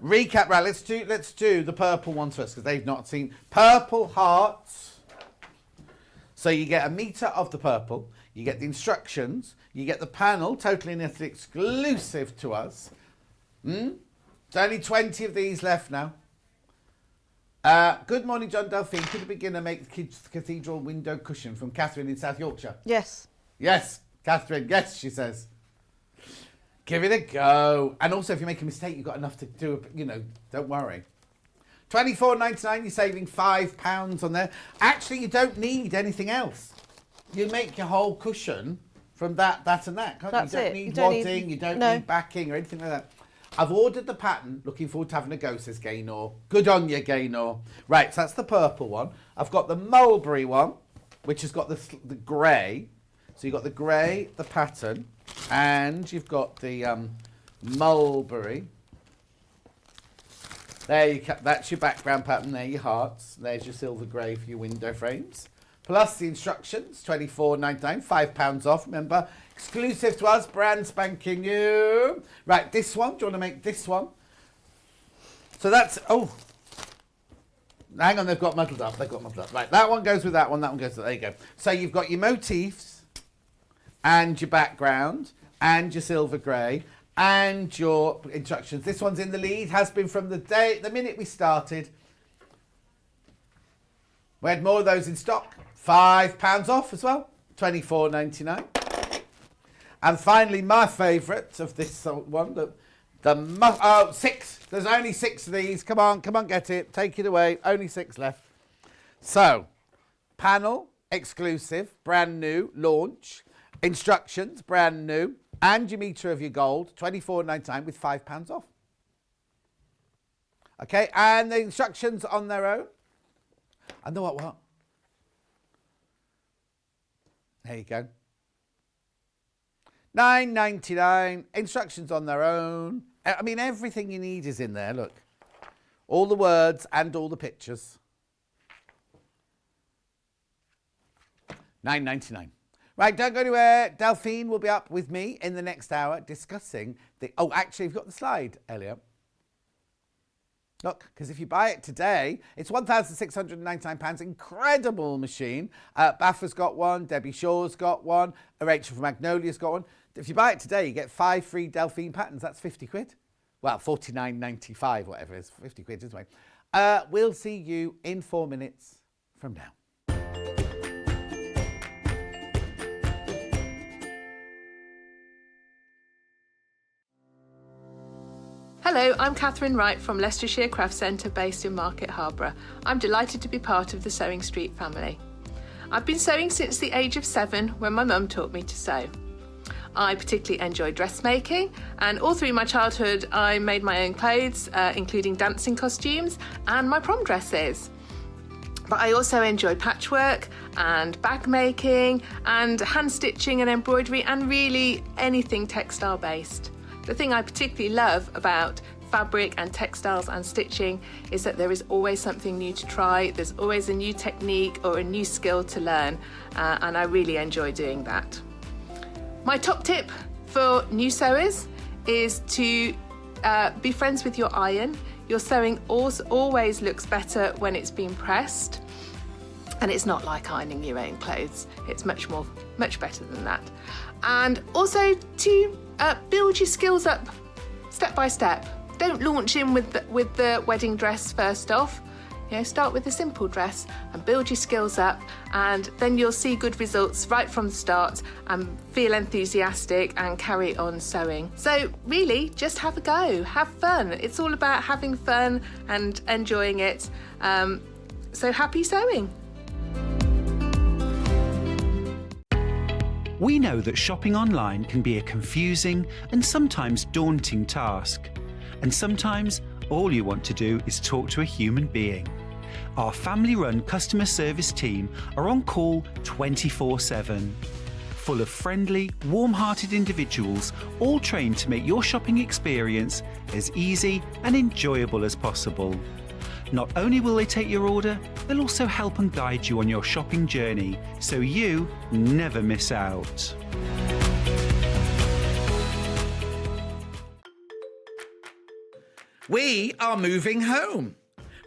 Recap, right, let's do the purple ones first because they've not seen. Purple hearts. So you get 1 metre of the purple, you get the instructions, you get the panel, totally knitted exclusive to us. There's only 20 of these left now. Good morning, John Delphine. Could a beginner make the kids' cathedral window cushion from Catherine in South Yorkshire? Yes. Yes, Catherine, yes, she says. Give it a go. And also, if you make a mistake, you've got enough to do, don't worry. £24.99, you're saving £5 on there. Actually, you don't need anything else. You make your whole cushion from that, and that, can't That's you? You don't it. need You don't wadding, need- you don't no. need backing or anything like that. I've ordered the pattern. Looking forward to having a go, says Gaynor. Good on you, Gaynor. Right, so that's the purple one. I've got the mulberry one, which has got the grey. So you've got the grey, the pattern, and you've got the mulberry. There that's your background pattern. There your hearts. There's your silver grey for your window frames. Plus the instructions, £24.99, £5 off. Remember, exclusive to us, brand spanking new. Right, this one. Do you want to make this one? So that's hang on, they've got muddled up. Right, that one goes with that one. That one goes with. There you go. So you've got your motifs, and your background, and your silver grey, and your instructions. This one's in the lead, has been from the minute we started. We had more of those in stock. £5 off as well, £24.99. And finally, my favourite of this one, six. There's only 6 of these. Come on, get it. Take it away. Only 6 left. So, panel, exclusive, brand new, launch. Instructions, brand new. And your metre of your gold, £24.99 with £5 off. Okay, and the instructions on their own. I know what? There you go. $9.99. Instructions on their own. I mean, everything you need is in there. Look, all the words and all the pictures. $9.99. Right, don't go anywhere. Delphine will be up with me in the next hour discussing the... Oh, actually, you've got the slide, Elliot. Look, because if you buy it today, it's £1,699. Incredible machine. Baffa's got one. Debbie Shaw's got one. Rachel from Magnolia's got one. If you buy it today, you get 5 free Delphine patterns. That's 50 quid. Well, 49.95, whatever it is. 50 quid, isn't it? We'll see you in 4 minutes from now. Hello, I'm Catherine Wright from Leicestershire Craft Centre based in Market Harborough. I'm delighted to be part of the Sewing Street family. I've been sewing since the age of 7 when my mum taught me to sew. I particularly enjoy dressmaking, and all through my childhood I made my own clothes, including dancing costumes and my prom dresses. But I also enjoy patchwork and bag making and hand stitching and embroidery and really anything textile based. The thing I particularly love about fabric and textiles and stitching is that there is always something new to try, there's always a new technique or a new skill to learn, and I really enjoy doing that. My top tip for new sewers is to be friends with your iron. Your sewing always looks better when it's been pressed, and it's not like ironing your own clothes. It's much better than that. And also to build your skills up step by step. Don't launch in with the wedding dress first off. You know, start with a simple dress and build your skills up, and then you'll see good results right from the start and feel enthusiastic and carry on sewing. So really, just have a go, have fun. It's all about having fun and enjoying it. So happy sewing. We know that shopping online can be a confusing and sometimes daunting task. And sometimes all you want to do is talk to a human being. Our family-run customer service team are on call 24/7. Full of friendly, warm-hearted individuals, all trained to make your shopping experience as easy and enjoyable as possible. Not only will they take your order, they'll also help and guide you on your shopping journey, so you never miss out. We are moving home.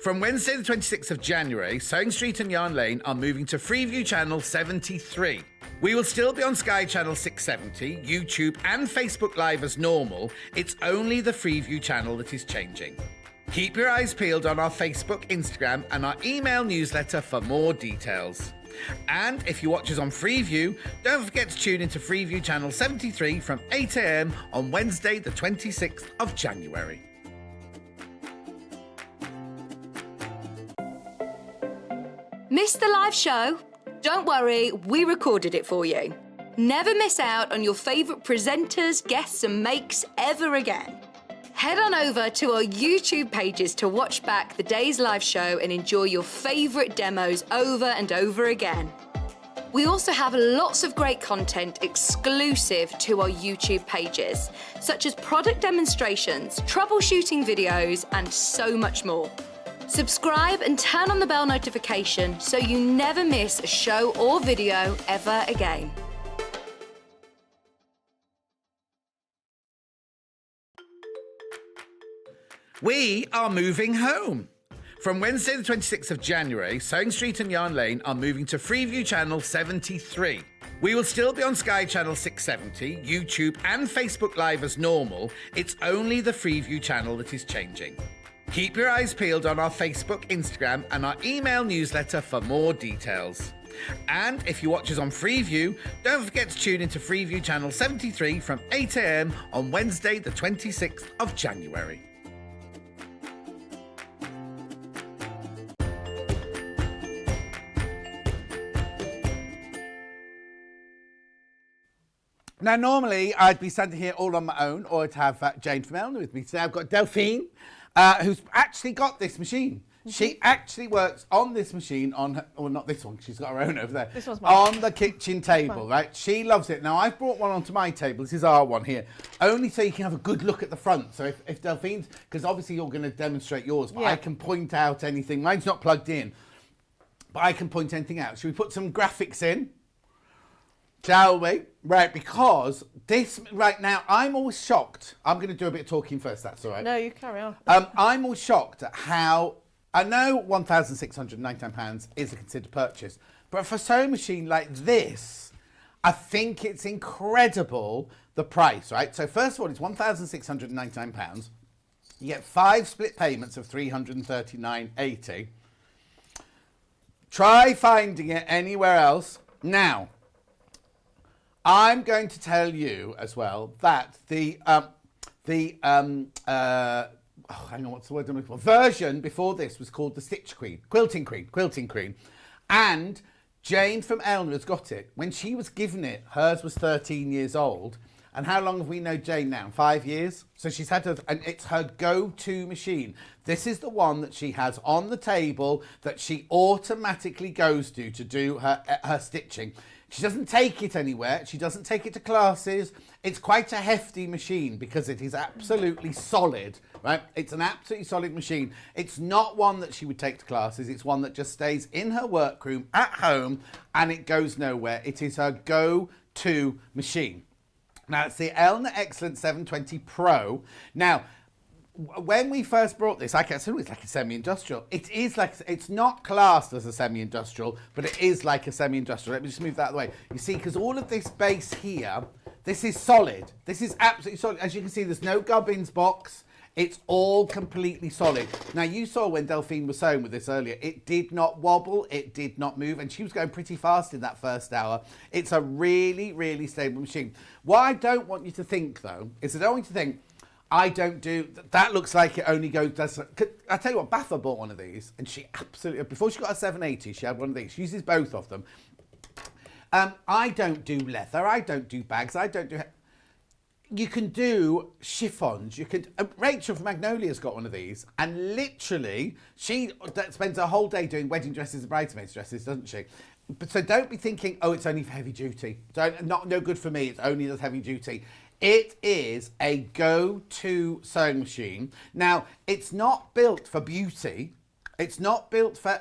From Wednesday the 26th of January, Sewing Street and Yarn Lane are moving to Freeview Channel 73. We will still be on Sky Channel 670, YouTube and Facebook Live as normal. It's only the Freeview channel that is changing. Keep your eyes peeled on our Facebook, Instagram and our email newsletter for more details. And if you watch us on Freeview, don't forget to tune into Freeview Channel 73 from 8 a.m. on Wednesday the 26th of January. Missed the live show? Don't worry, we recorded it for you. Never miss out on your favourite presenters, guests and makes ever again. Head on over to our YouTube pages to watch back the day's live show and enjoy your favourite demos over and over again. We also have lots of great content exclusive to our YouTube pages, such as product demonstrations, troubleshooting videos, and so much more. Subscribe and turn on the bell notification so you never miss a show or video ever again. We are moving home. From Wednesday the 26th of January, Sewing Street and Yarn Lane are moving to Freeview Channel 73. We will still be on Sky Channel 670, YouTube and Facebook Live as normal. It's only the Freeview channel that is changing. Keep your eyes peeled on our Facebook, Instagram and our email newsletter for more details. And if you watch us on Freeview, don't forget to tune into Freeview Channel 73 from 8 a.m. on Wednesday the 26th of January. Now, normally I'd be standing here all on my own, or I'd have Jane from Elna with me. Today I've got Delphine, who's actually got this machine. She actually works on this machine on her, well, not this one, she's got her own over there. This one's mine. On the kitchen table, right? She loves it. Now, I've brought one onto my table. This is our one here. Only so you can have a good look at the front. So if Delphine's, because obviously you're going to demonstrate yours, but I can point out anything. Mine's not plugged in, but I can point anything out. Should we put some graphics in? Shall we? Right, because this, right now, I'm always shocked. I'm going to do a bit of talking first, that's all right. No, you carry on. I'm always shocked at how, I know £1,699 is a considered purchase, but for a sewing machine like this, I think it's incredible, the price, right? So first of all, it's £1,699. You get 5 split payments of £339.80. Try finding it anywhere else. Now, I'm going to tell you as well that hang on, what's the word I'm looking for? Version before this was called the Stitch Queen, Quilting Queen. And Jane from Elna has got it. When she was given it, hers was 13 years old. And how long have we known Jane now? 5 years? So she's had and it's her go-to machine. This is the one that she has on the table that she automatically goes to do her stitching. She doesn't take it anywhere. She doesn't take it to classes. It's quite a hefty machine because it is absolutely solid, right? It's an absolutely solid machine. It's not one that she would take to classes. It's one that just stays in her workroom at home and it goes nowhere. It is her go-to machine. Now, it's the Elna Excellent 720 Pro. Now, when we first brought this, I assume it's like a semi-industrial. It is like, it's not classed as a semi-industrial, but it is like a semi-industrial. Let me just move that out of the way. You see, because all of this base here, this is solid. This is absolutely solid. As you can see, there's no gubbins box. It's all completely solid. Now, you saw when Delphine was sewing with this earlier, it did not wobble, it did not move, and she was going pretty fast in that first hour. It's a really, really stable machine. What I don't want you to think, though, is I don't want you to think, I don't do, that looks like it only goes, I tell you what, Batha bought one of these, and she absolutely, before she got a 780, she had one of these. She uses both of them. I don't do leather, I don't do bags, I don't do... You can do chiffons. You could. Rachel from Magnolia's got one of these, and literally, she spends a whole day doing wedding dresses and bridesmaids dresses, doesn't she? But so don't be thinking, oh, it's only for heavy duty. No good for me. It's only does heavy duty. It is a go-to sewing machine. Now, it's not built for beauty. It's not built for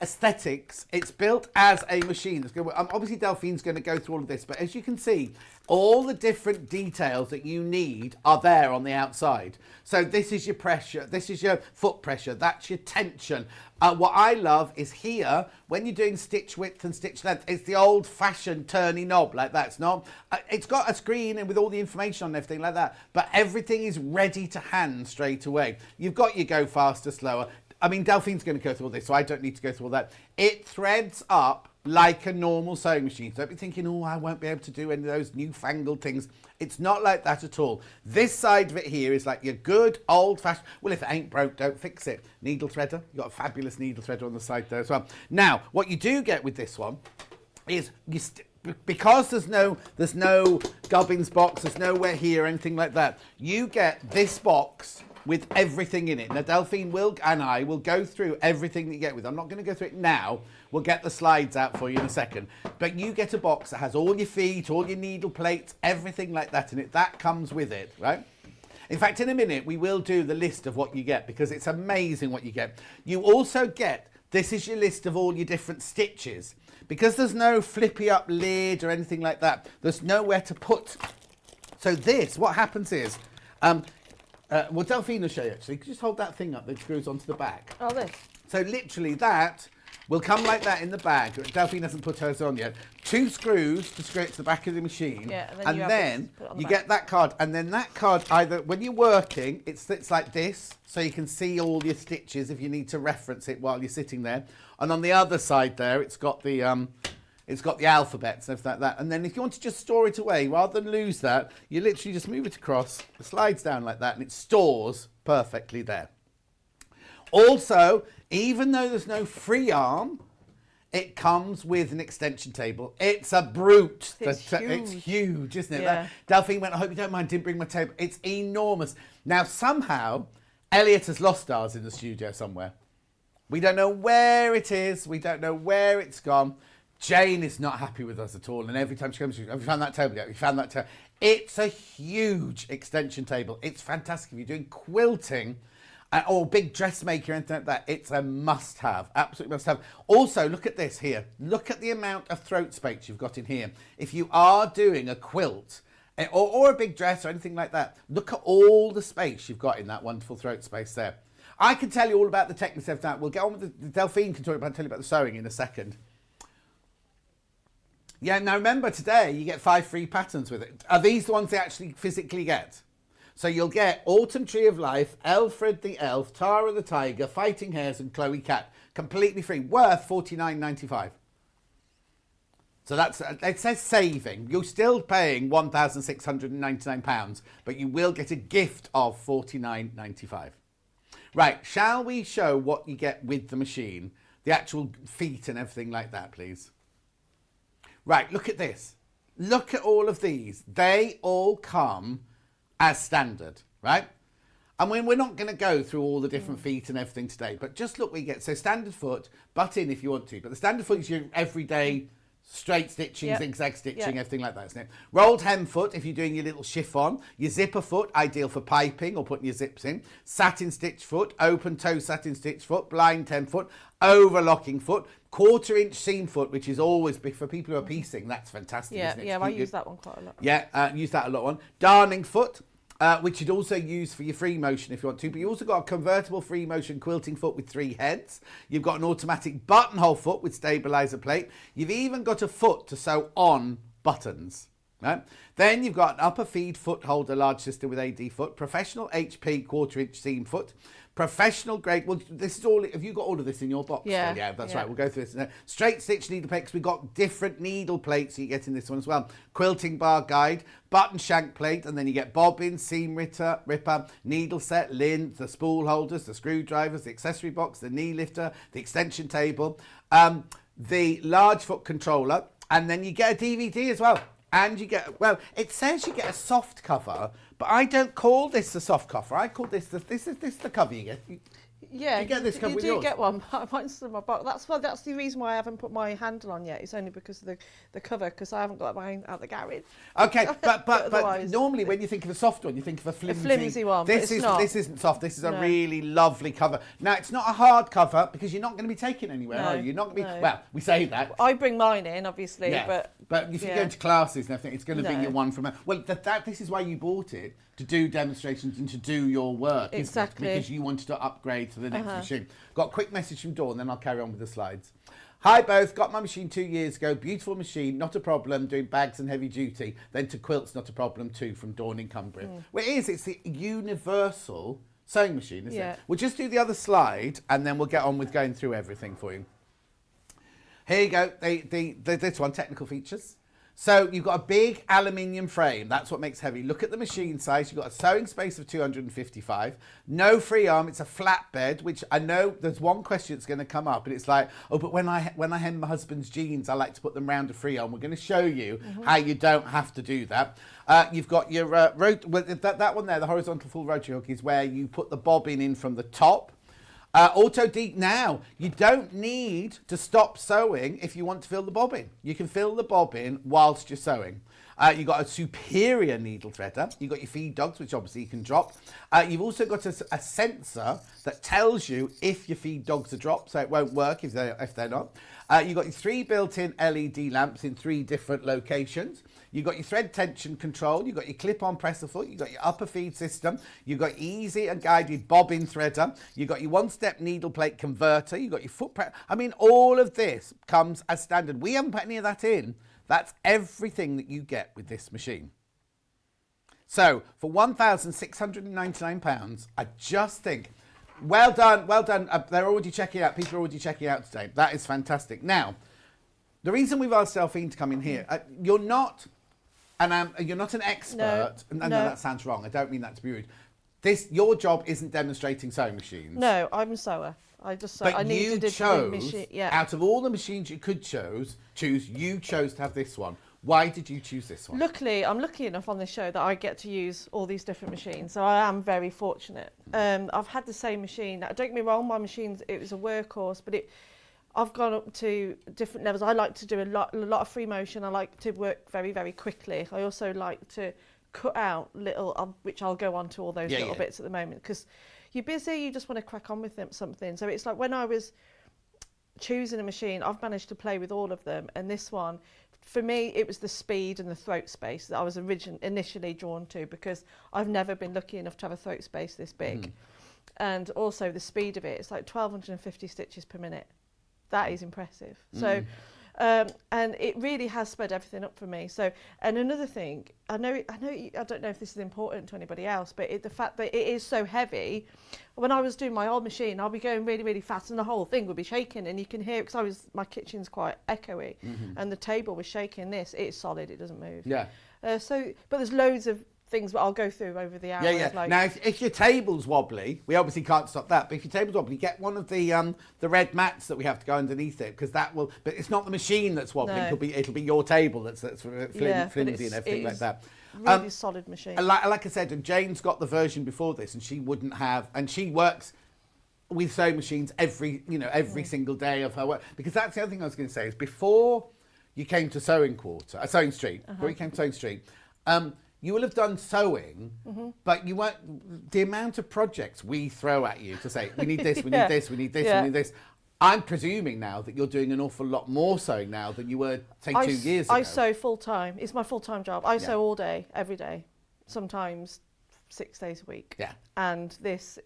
aesthetics. It's built as a machine. Obviously, Delphine's going to go through all of this, but as you can see, all the different details that you need are there on the outside. So this is your pressure. This is your foot pressure. That's your tension. What I love is here, when you're doing stitch width and stitch length, it's the old-fashioned turny knob like that. It's not. It's got a screen and with all the information on everything like that, but everything is ready to hand straight away. You've got your go faster, slower. I mean, Delphine's going to go through all this, so I don't need to go through all that. It threads up like a normal sewing machine. So don't be thinking, oh, I won't be able to do any of those newfangled things. It's not like that at all. This side of it here is like your good old-fashioned, well, if it ain't broke, don't fix it. Needle threader. You've got a fabulous needle threader on the side there as well. Now, what you do get with this one is because there's no gubbins box, there's nowhere here, anything like that, you get this box with everything in it. Now, Delphine and I will go through everything that you get with. I'm not going to go through it now. We'll get the slides out for you in a second. But you get a box that has all your feet, all your needle plates, everything like that in it. That comes with it, right? In fact, in a minute, we will do the list of what you get because it's amazing what you get. You also get, this is your list of all your different stitches. Because there's no flippy up lid or anything like that, there's nowhere to put. So this, what happens is, well, Delphine will show you actually. Could you just hold that thing up that screws onto the back? Oh, this. So literally that will come like that in the bag. Delphine hasn't put hers on yet. 2 screws to screw it to the back of the machine. Yeah, and then you get that card. And then that card, either when you're working, it sits like this, so you can see all your stitches if you need to reference it while you're sitting there. And on the other side there, it's got the alphabets and everything like that. And then if you want to just store it away, rather than lose that, you literally just move it across, it slides down like that, and it stores perfectly there. Also, even though there's no free arm, it comes with an extension table. It's a brute. It's huge. It's huge, isn't it? Yeah. Delphine went, I hope you don't mind, didn't bring my table. It's enormous. Now, somehow, Elliot has lost ours in the studio somewhere. We don't know where it is. We don't know where it's gone. Jane is not happy with us at all. And every time she comes, have you found that table yet? Have you found that table? It's a huge extension table. It's fantastic. If you're doing quilting or big dressmaker or anything like that, it's a must-have. Absolutely must-have. Also, look at this here. Look at the amount of throat space you've got in here. If you are doing a quilt or a big dress or anything like that, look at all the space you've got in that wonderful throat space there. I can tell you all about the techniques of that. We'll get on with the Delphine can tell you about the sewing in a second. Yeah, now remember today you get 5 free patterns with it. Are these the ones they actually physically get? So you'll get Autumn Tree of Life, Alfred the Elf, Tara the Tiger, Fighting Hares and Chloe Cat. Completely free, worth $49.95. So that's, it says saving. You're still paying £1,699, but you will get a gift of $49.95. Right, shall we show what you get with the machine? The actual feet and everything like that, please. Right, look at this. Look at all of these. They all come as standard, right? And we're not going to go through all the different feet and everything today, but just look what you get. So standard foot, butt in if you want to, but the standard foot is your everyday straight stitching, zigzag stitching, everything like that, isn't it? Rolled hem foot if you're doing your little chiffon. Your zipper foot, ideal for piping or putting your zips in. Satin stitch foot, open toe satin stitch foot, blind hem foot, overlocking foot, 1/4 inch seam foot, which is always big for people who are piecing. That's fantastic, isn't it? Yeah, I use that one quite a lot. Yeah, use that a lot. Darning foot, which you'd also use for your free motion if you want to. But you also got a convertible free motion quilting foot with 3 heads. You've got an automatic buttonhole foot with stabilizer plate. You've even got a foot to sew on buttons. Right? Then you've got an upper feed foot holder large system with AD foot, professional HP 1/4 inch seam foot, professional grade. Well, this is all. Have you got all of this in your box? Yeah. Yeah, that's right. We'll go through this. Straight stitch needle plate, 'cause we've got different needle plates. So you get in this one as well. Quilting bar guide, button shank plate, and then you get bobbin, seam ripper, needle set, lint, the spool holders, the screwdrivers, the accessory box, the knee lifter, the extension table, the large foot controller, and then you get a DVD as well. And you get, well, it says you get a soft cover, but I don't call this the soft cover. I call this this is the cover you get. Yeah, you get this cover you with do yours? get one. Mine's in my box. That's the reason why I haven't put my handle on yet. It's only because of the cover, because I haven't got mine out the garage. Okay, but Otherwise- normally when you think of a soft one, you think of a flimsy, flimsy one, but This it's not. This isn't soft. This is a No. really lovely cover. Now it's not a hard cover because you're not going to be taking anywhere, No, are you? You're not going to be. no. Well, we say that. I bring mine in, obviously, Yeah, but if you yeah. go into classes and everything, it's going to be No. your one from. Well, this is why you bought it, to do demonstrations and to do your work. isn't it? Exactly. Because you wanted to upgrade to the next machine. Got a quick message from Dawn, then I'll carry on with the slides. Hi both, got my machine 2 years ago. Beautiful machine, not a problem. Doing bags and heavy duty. Then to quilts, not a problem too. From Dawn in Cumbria. Well, it is. It's the universal sewing machine, isn't it? We'll just do the other slide, and then we'll get on with going through everything for you. Here you go. This one, technical features. So you've got a big aluminium frame. That's what makes heavy. Look at the machine size. You've got a sewing space of 255. No free arm. It's a flatbed, which I know there's one question that's going to come up, and it's like, oh, but when I hem my husband's jeans, I like to put them round a free arm. We're going to show you how you don't have to do that. You've got your that one there, the horizontal full rotary hook, is where you put the bobbin in from the top. Auto deep now. You don't need to stop sewing if you want to fill the bobbin. You can fill the bobbin whilst you're sewing. You've got a superior needle threader. You've got your feed dogs, which obviously you can drop. You've also got a sensor that tells you if your feed dogs are dropped, so it won't work if they're not. You've got your 3 built-in LED lamps in 3 different locations. You've got your thread tension control. You've got your clip-on presser foot. You've got your upper feed system. You've got easy and guided bobbin threader. You've got your one-step needle plate converter. You've got your foot press. I mean, all of this comes as standard. We haven't put any of that in. That's everything that you get with this machine. So for £1,699, I just think, well done, well done. They're already checking it out. People are already checking it out today. That is fantastic. Now, the reason we've asked Delphine to come in here, you're not an expert. No, that sounds wrong. I don't mean that to be rude. Your job isn't demonstrating sewing machines. No, I'm a sewer. I just sew. But I you needed a chose, machine. Yeah. out of all the machines you could choose, you chose to have this one. Why did you choose this one? Luckily, I'm lucky enough on this show that I get to use all these different machines, so I am very fortunate. I've had the same machine. Don't get me wrong, my machine, it was a workhorse, but I've gone up to different levels. I like to do a lot of free motion. I like to work very, very quickly. I also like to cut out little, which I'll go on to all those little bits at the moment, because you're busy, you just want to crack on with something. So it's like when I was choosing a machine, I've managed to play with all of them, and this one, for me, it was the speed and the throat space that I was initially drawn to, because I've never been lucky enough to have a throat space this big. And also the speed of it, it's like 1,250 stitches per minute. That is impressive. So, and it really has sped everything up for me. So, and another thing, I don't know if this is important to anybody else, but the fact that it is so heavy, when I was doing my old machine, I'll be going really, really fast and the whole thing would be shaking, and you can hear, because my kitchen's quite echoey, and the table was shaking. This, it's solid, it doesn't move. Yeah. But there's loads of things that I'll go through over the hours. Yeah. Like, now, if your table's wobbly, we obviously can't stop that. But if your table's wobbly, get one of the red mats that we have to go underneath it, because that will. But it's not the machine that's wobbling. No. It'll be your table that's flimsy and everything like that. Really solid machine. Like I said, and Jane's got the version before this, and she wouldn't have. And she works with sewing machines every single day of her work, because that's the other thing I was going to say is before you came to Sewing Street, before you came to Sewing Street. You will have done sewing, but you weren't. The amount of projects we throw at you to say, we need this, we need this, we need this, we need this. I'm presuming now that you're doing an awful lot more sewing now than you were, say, 2 years ago. I sew full time. It's my full time job. I sew all day, every day, sometimes 6 days a week. Yeah. And it's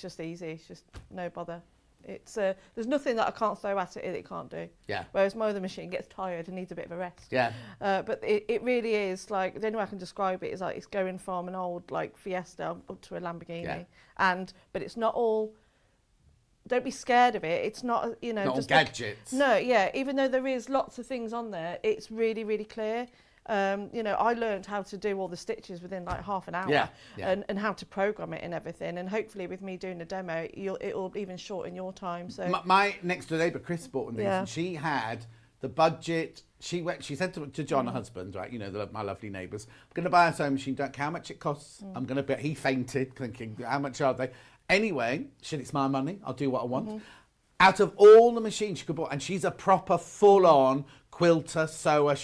just easy. It's just no bother. It's there's nothing that I can't throw at it that it can't do. Yeah. Whereas my other machine gets tired and needs a bit of a rest. Yeah. But it really is like, the only way I can describe it is like it's going from an old like Fiesta up to a Lamborghini. Yeah. But it's not all. Don't be scared of it. It's not Not just all gadgets. No, yeah. Even though there is lots of things on there, it's really, really clear. I learned how to do all the stitches within like half an hour, and how to program it and everything. And hopefully, with me doing a demo, it'll even shorten your time. So my next door neighbour, Chris, bought one of these, and she had the budget. She said to John, her husband, right? My lovely neighbours, I'm going to buy a sewing machine. Don't care how much it costs. I'm going to. He fainted, thinking, how much are they? Anyway, she said, it's my money. I'll do what I want. Out of all the machines she could buy, and she's a proper full-on quilter, sewer.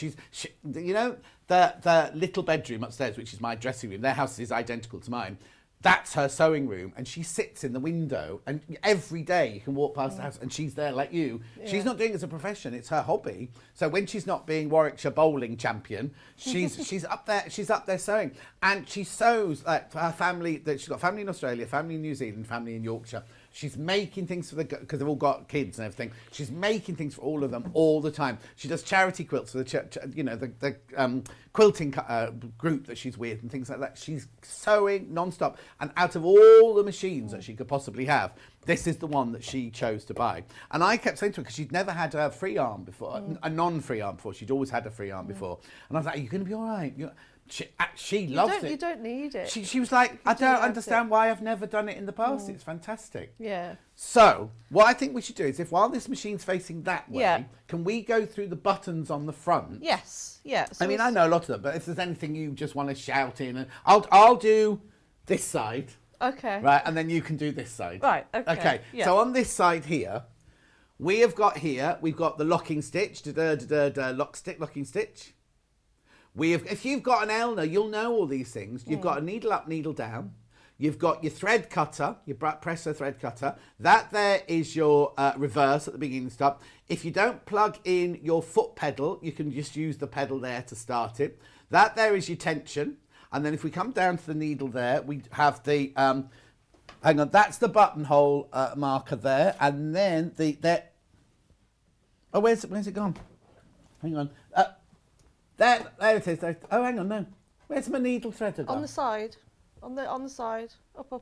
The little bedroom upstairs, which is my dressing room, their house is identical to mine. That's her sewing room, and she sits in the window, and every day you can walk past the house and she's there like you. Yeah. She's not doing it as a profession, it's her hobby. So when she's not being Warwickshire bowling champion, she's up there sewing. And she sews like for her family. She's got family in Australia, family in New Zealand, family in Yorkshire. She's making things for because they've all got kids and everything. She's making things for all of them all the time. She does charity quilts for the quilting group that she's with and things like that. She's sewing non-stop. And out of all the machines that she could possibly have, this is the one that she chose to buy. And I kept saying to her, because she'd never had a free arm before, a non-free arm before. She'd always had a free arm before. And I was like, are you going to be all right? She loves it. You don't need it. She was like, I don't understand why I've never done it in the past. It's fantastic. Yeah. So what I think we should do is, if while this machine's facing that way, can we go through the buttons on the front? Yes. Yeah. So I know a lot of them, but if there's anything you just want to shout in, and I'll do this side. Okay. Right, and then you can do this side. Right. Okay. Okay. Yeah. So on this side here, we've got the locking stitch, locking stitch. If you've got an Elna, you'll know all these things. You've got a needle up, needle down. You've got your thread cutter, your presser thread cutter. That there is your reverse at the beginning and stop. If you don't plug in your foot pedal, you can just use the pedal there to start it. That there is your tension. And then if we come down to the needle there, we have the, hang on, that's the buttonhole marker there. And then where's it gone? Hang on. There it is. Oh, hang on, no. Where's my needle thread? On the side. On the side. Up. Oh,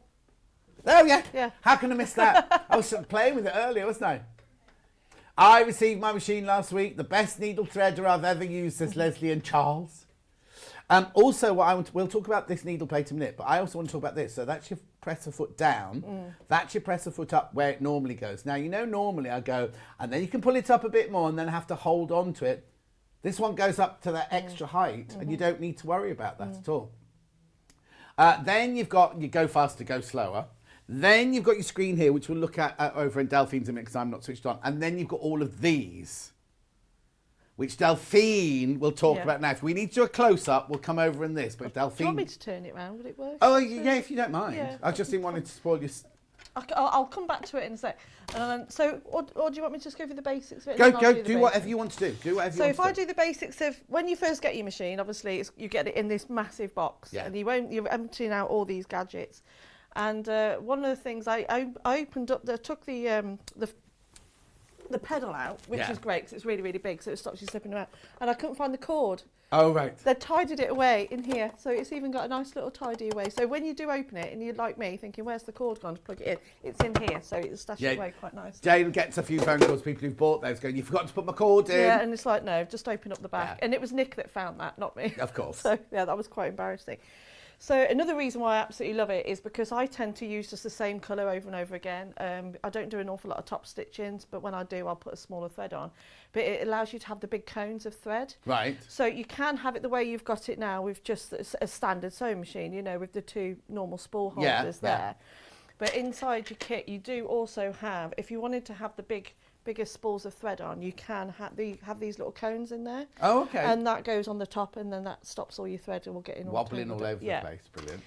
yeah. Yeah. How can I miss that? I was playing with it earlier, wasn't I? I received my machine last week. The best needle threader I've ever used, says Leslie and Charles. Also, we'll talk about this needle plate in a minute, but I also want to talk about this. So that's your presser foot down. That's your presser foot up where it normally goes. Now, normally I go, and then you can pull it up a bit more and then have to hold on to it. This one goes up to that extra height, and you don't need to worry about that at all. Then you've got you go faster, go slower. Then you've got your screen here, which we'll look at over in Delphine's a minute because I'm not switched on. And then you've got all of these, which Delphine will talk about now. If we need to do a close-up, we'll come over in this. But Delphine... Do you want me to turn it round? Would it work? Oh, yeah, if you don't mind. Yeah. I just didn't want to spoil your... I'll come back to it in a sec. So, or do you want me to just go through the basics of it? Go, do whatever you want to do. Do whatever you want to do. So if I do the basics of, when you first get your machine, obviously you get it in this massive box. Yeah. And you're emptying out all these gadgets. And one of the things I opened up, took the pedal out, which is great because it's really, really big, so it stops you slipping around. And I couldn't find the cord. Oh, right. They tidied it away in here, so it's even got a nice little tidy away. So when you do open it, and you're like me, thinking, where's the cord gone to plug it in? It's in here, so it's stashed away quite nicely. Jane gets a few phone calls, people who've bought those going, you forgot to put my cord in. Yeah, and it's like, no, just open up the back. Yeah. And it was Nick that found that, not me. Of course. So, yeah, that was quite embarrassing. So another reason why I absolutely love it is because I tend to use just the same colour over and over again. I don't do an awful lot of top stitchings, but when I do, I'll put a smaller thread on. But it allows you to have the big cones of thread. Right. So you can have it the way you've got it now with just a standard sewing machine, you know, with the two normal spool holders there. But inside your kit, you do also have, if you wanted to have the bigger spools of thread on, you can have these little cones in there. Oh, okay. And that goes on the top, and then that stops all your thread and will get in Wobbling all over the place. Brilliant.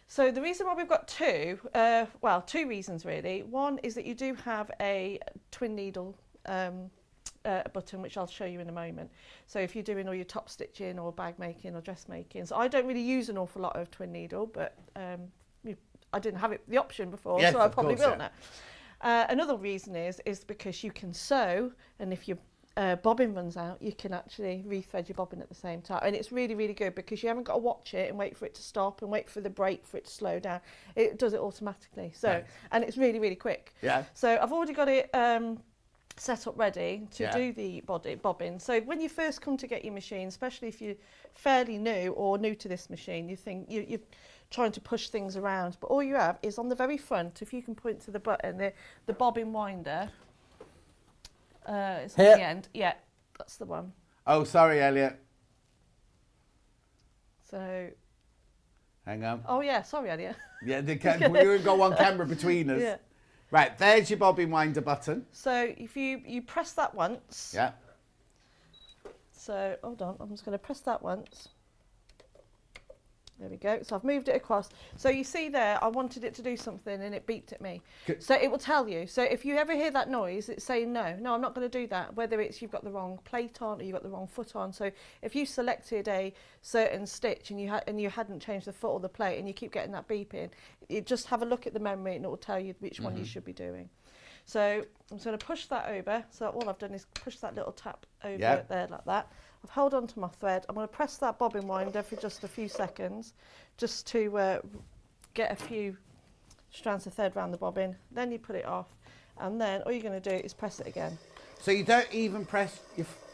So the reason why we've got two reasons really. One is that you do have a twin needle button, which I'll show you in a moment. So if you're doing all your top stitching or bag making or dress making, so I don't really use an awful lot of twin needle, but I didn't have the option before, so I probably will now. Another reason is because you can sew, and if your bobbin runs out, you can actually rethread your bobbin at the same time. And it's really, really good because you haven't got to watch it and wait for it to stop and wait for the break for it to slow down. It does it automatically. So, and it's really, really quick. Yeah. So I've already got it set up ready to do the bobbin. So when you first come to get your machine, especially if you're fairly new or new to this machine, you think you're trying to push things around, but all you have is on the very front, if you can point to the button, the bobbin winder. It's at the end. Yeah, that's the one. Oh, sorry, Elliot. So. Hang on. Oh yeah, sorry, Elliot. Yeah, we've got one camera between us. Yeah. Right, there's your bobbin winder button. So if you press that once. Yeah. So hold on, I'm just going to press that once. There we go. So I've moved it across. So you see there, I wanted it to do something and it beeped at me. So it will tell you. So if you ever hear that noise, it's saying no, I'm not going to do that. Whether it's you've got the wrong plate on or you've got the wrong foot on. So if you selected a certain stitch and you hadn't changed the foot or the plate and you keep getting that beeping, you just have a look at the memory and it will tell you which one you should be doing. So I'm just going to push that over. So all I've done is push that little tap over there like that. I've held on to my thread. I'm going to press that bobbin winder for just a few seconds, just to get a few strands of thread around the bobbin. Then you put it off, and then all you're going to do is press it again. So you don't even press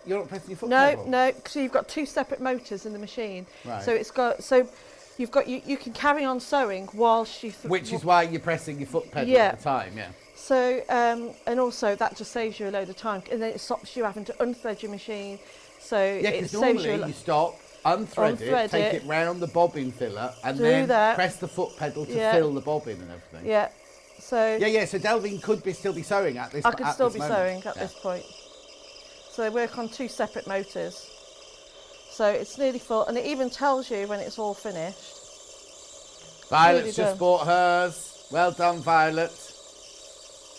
you're not pressing your foot No, pedal? no. So you've got two separate motors in the machine. Right. So you can carry on sewing whilst you. Which is why you're pressing your foot pedal at the time, yeah. So and also that just saves you a load of time, and then it stops you having to unthread your machine. So yeah, because normally you stop, unthread it, take it round the bobbin filler, and then press the foot pedal to fill the bobbin and everything. Yeah. So. Yeah. So Delphine could still be sewing at this. I could still be moment. sewing at this point. So they work on two separate motors. So it's nearly full, and it even tells you when it's all finished. Violet's just bought hers. Well done, Violet.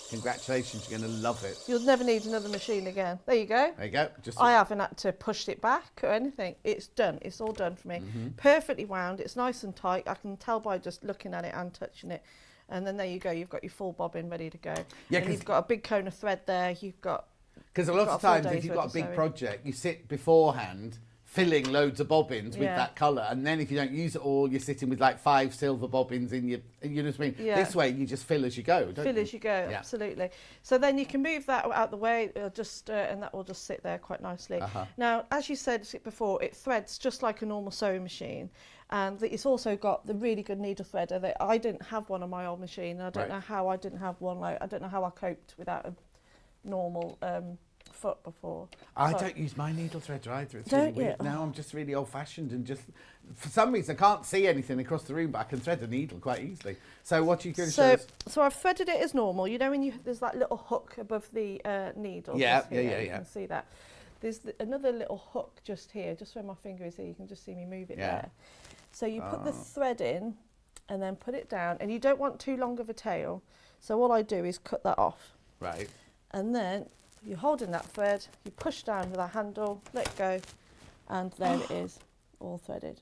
Congratulations, you're going to love it. You'll never need another machine again. There you go. There you go. I haven't had to push it back or anything. It's done. It's all done for me. Perfectly wound. It's nice and tight. I can tell by just looking at it and touching it. And then there you go. You've got your full bobbin ready to go. Yeah, and you've got a big cone of thread there. You've got. Because a lot of times, if you've got a big project, you sit beforehand filling loads of bobbins with that colour, and then if you don't use it all, you're sitting with like 5 silver bobbins in your, you know what I mean? Yeah. This way you just fill as you go, don't you? Fill as you go, absolutely. So then you can move that out the way, just and that will just sit there quite nicely. Now, as you said before, it threads just like a normal sewing machine, and it's also got the really good needle threader that I didn't have one on my old machine, and I don't know how I didn't have one. Like, I don't know how I coped without a normal foot before. I So- don't use my needle threader either. It's Don't really weird. you? Now I'm just really old-fashioned and just, for some reason, I can't see anything across the room, but I can thread a needle quite easily. So what are you going to show So, us? so I've threaded it as normal. You know when there's that little hook above the needle? Yeah, just here, yeah. You can see that. There's another little hook just here, just where my finger is here. You can just see me move it there. So you put the thread in and then put it down. And you don't want too long of a tail. So all I do is cut that off. Right. And then you're holding that thread, you push down with that handle, let go, and there it is, all threaded.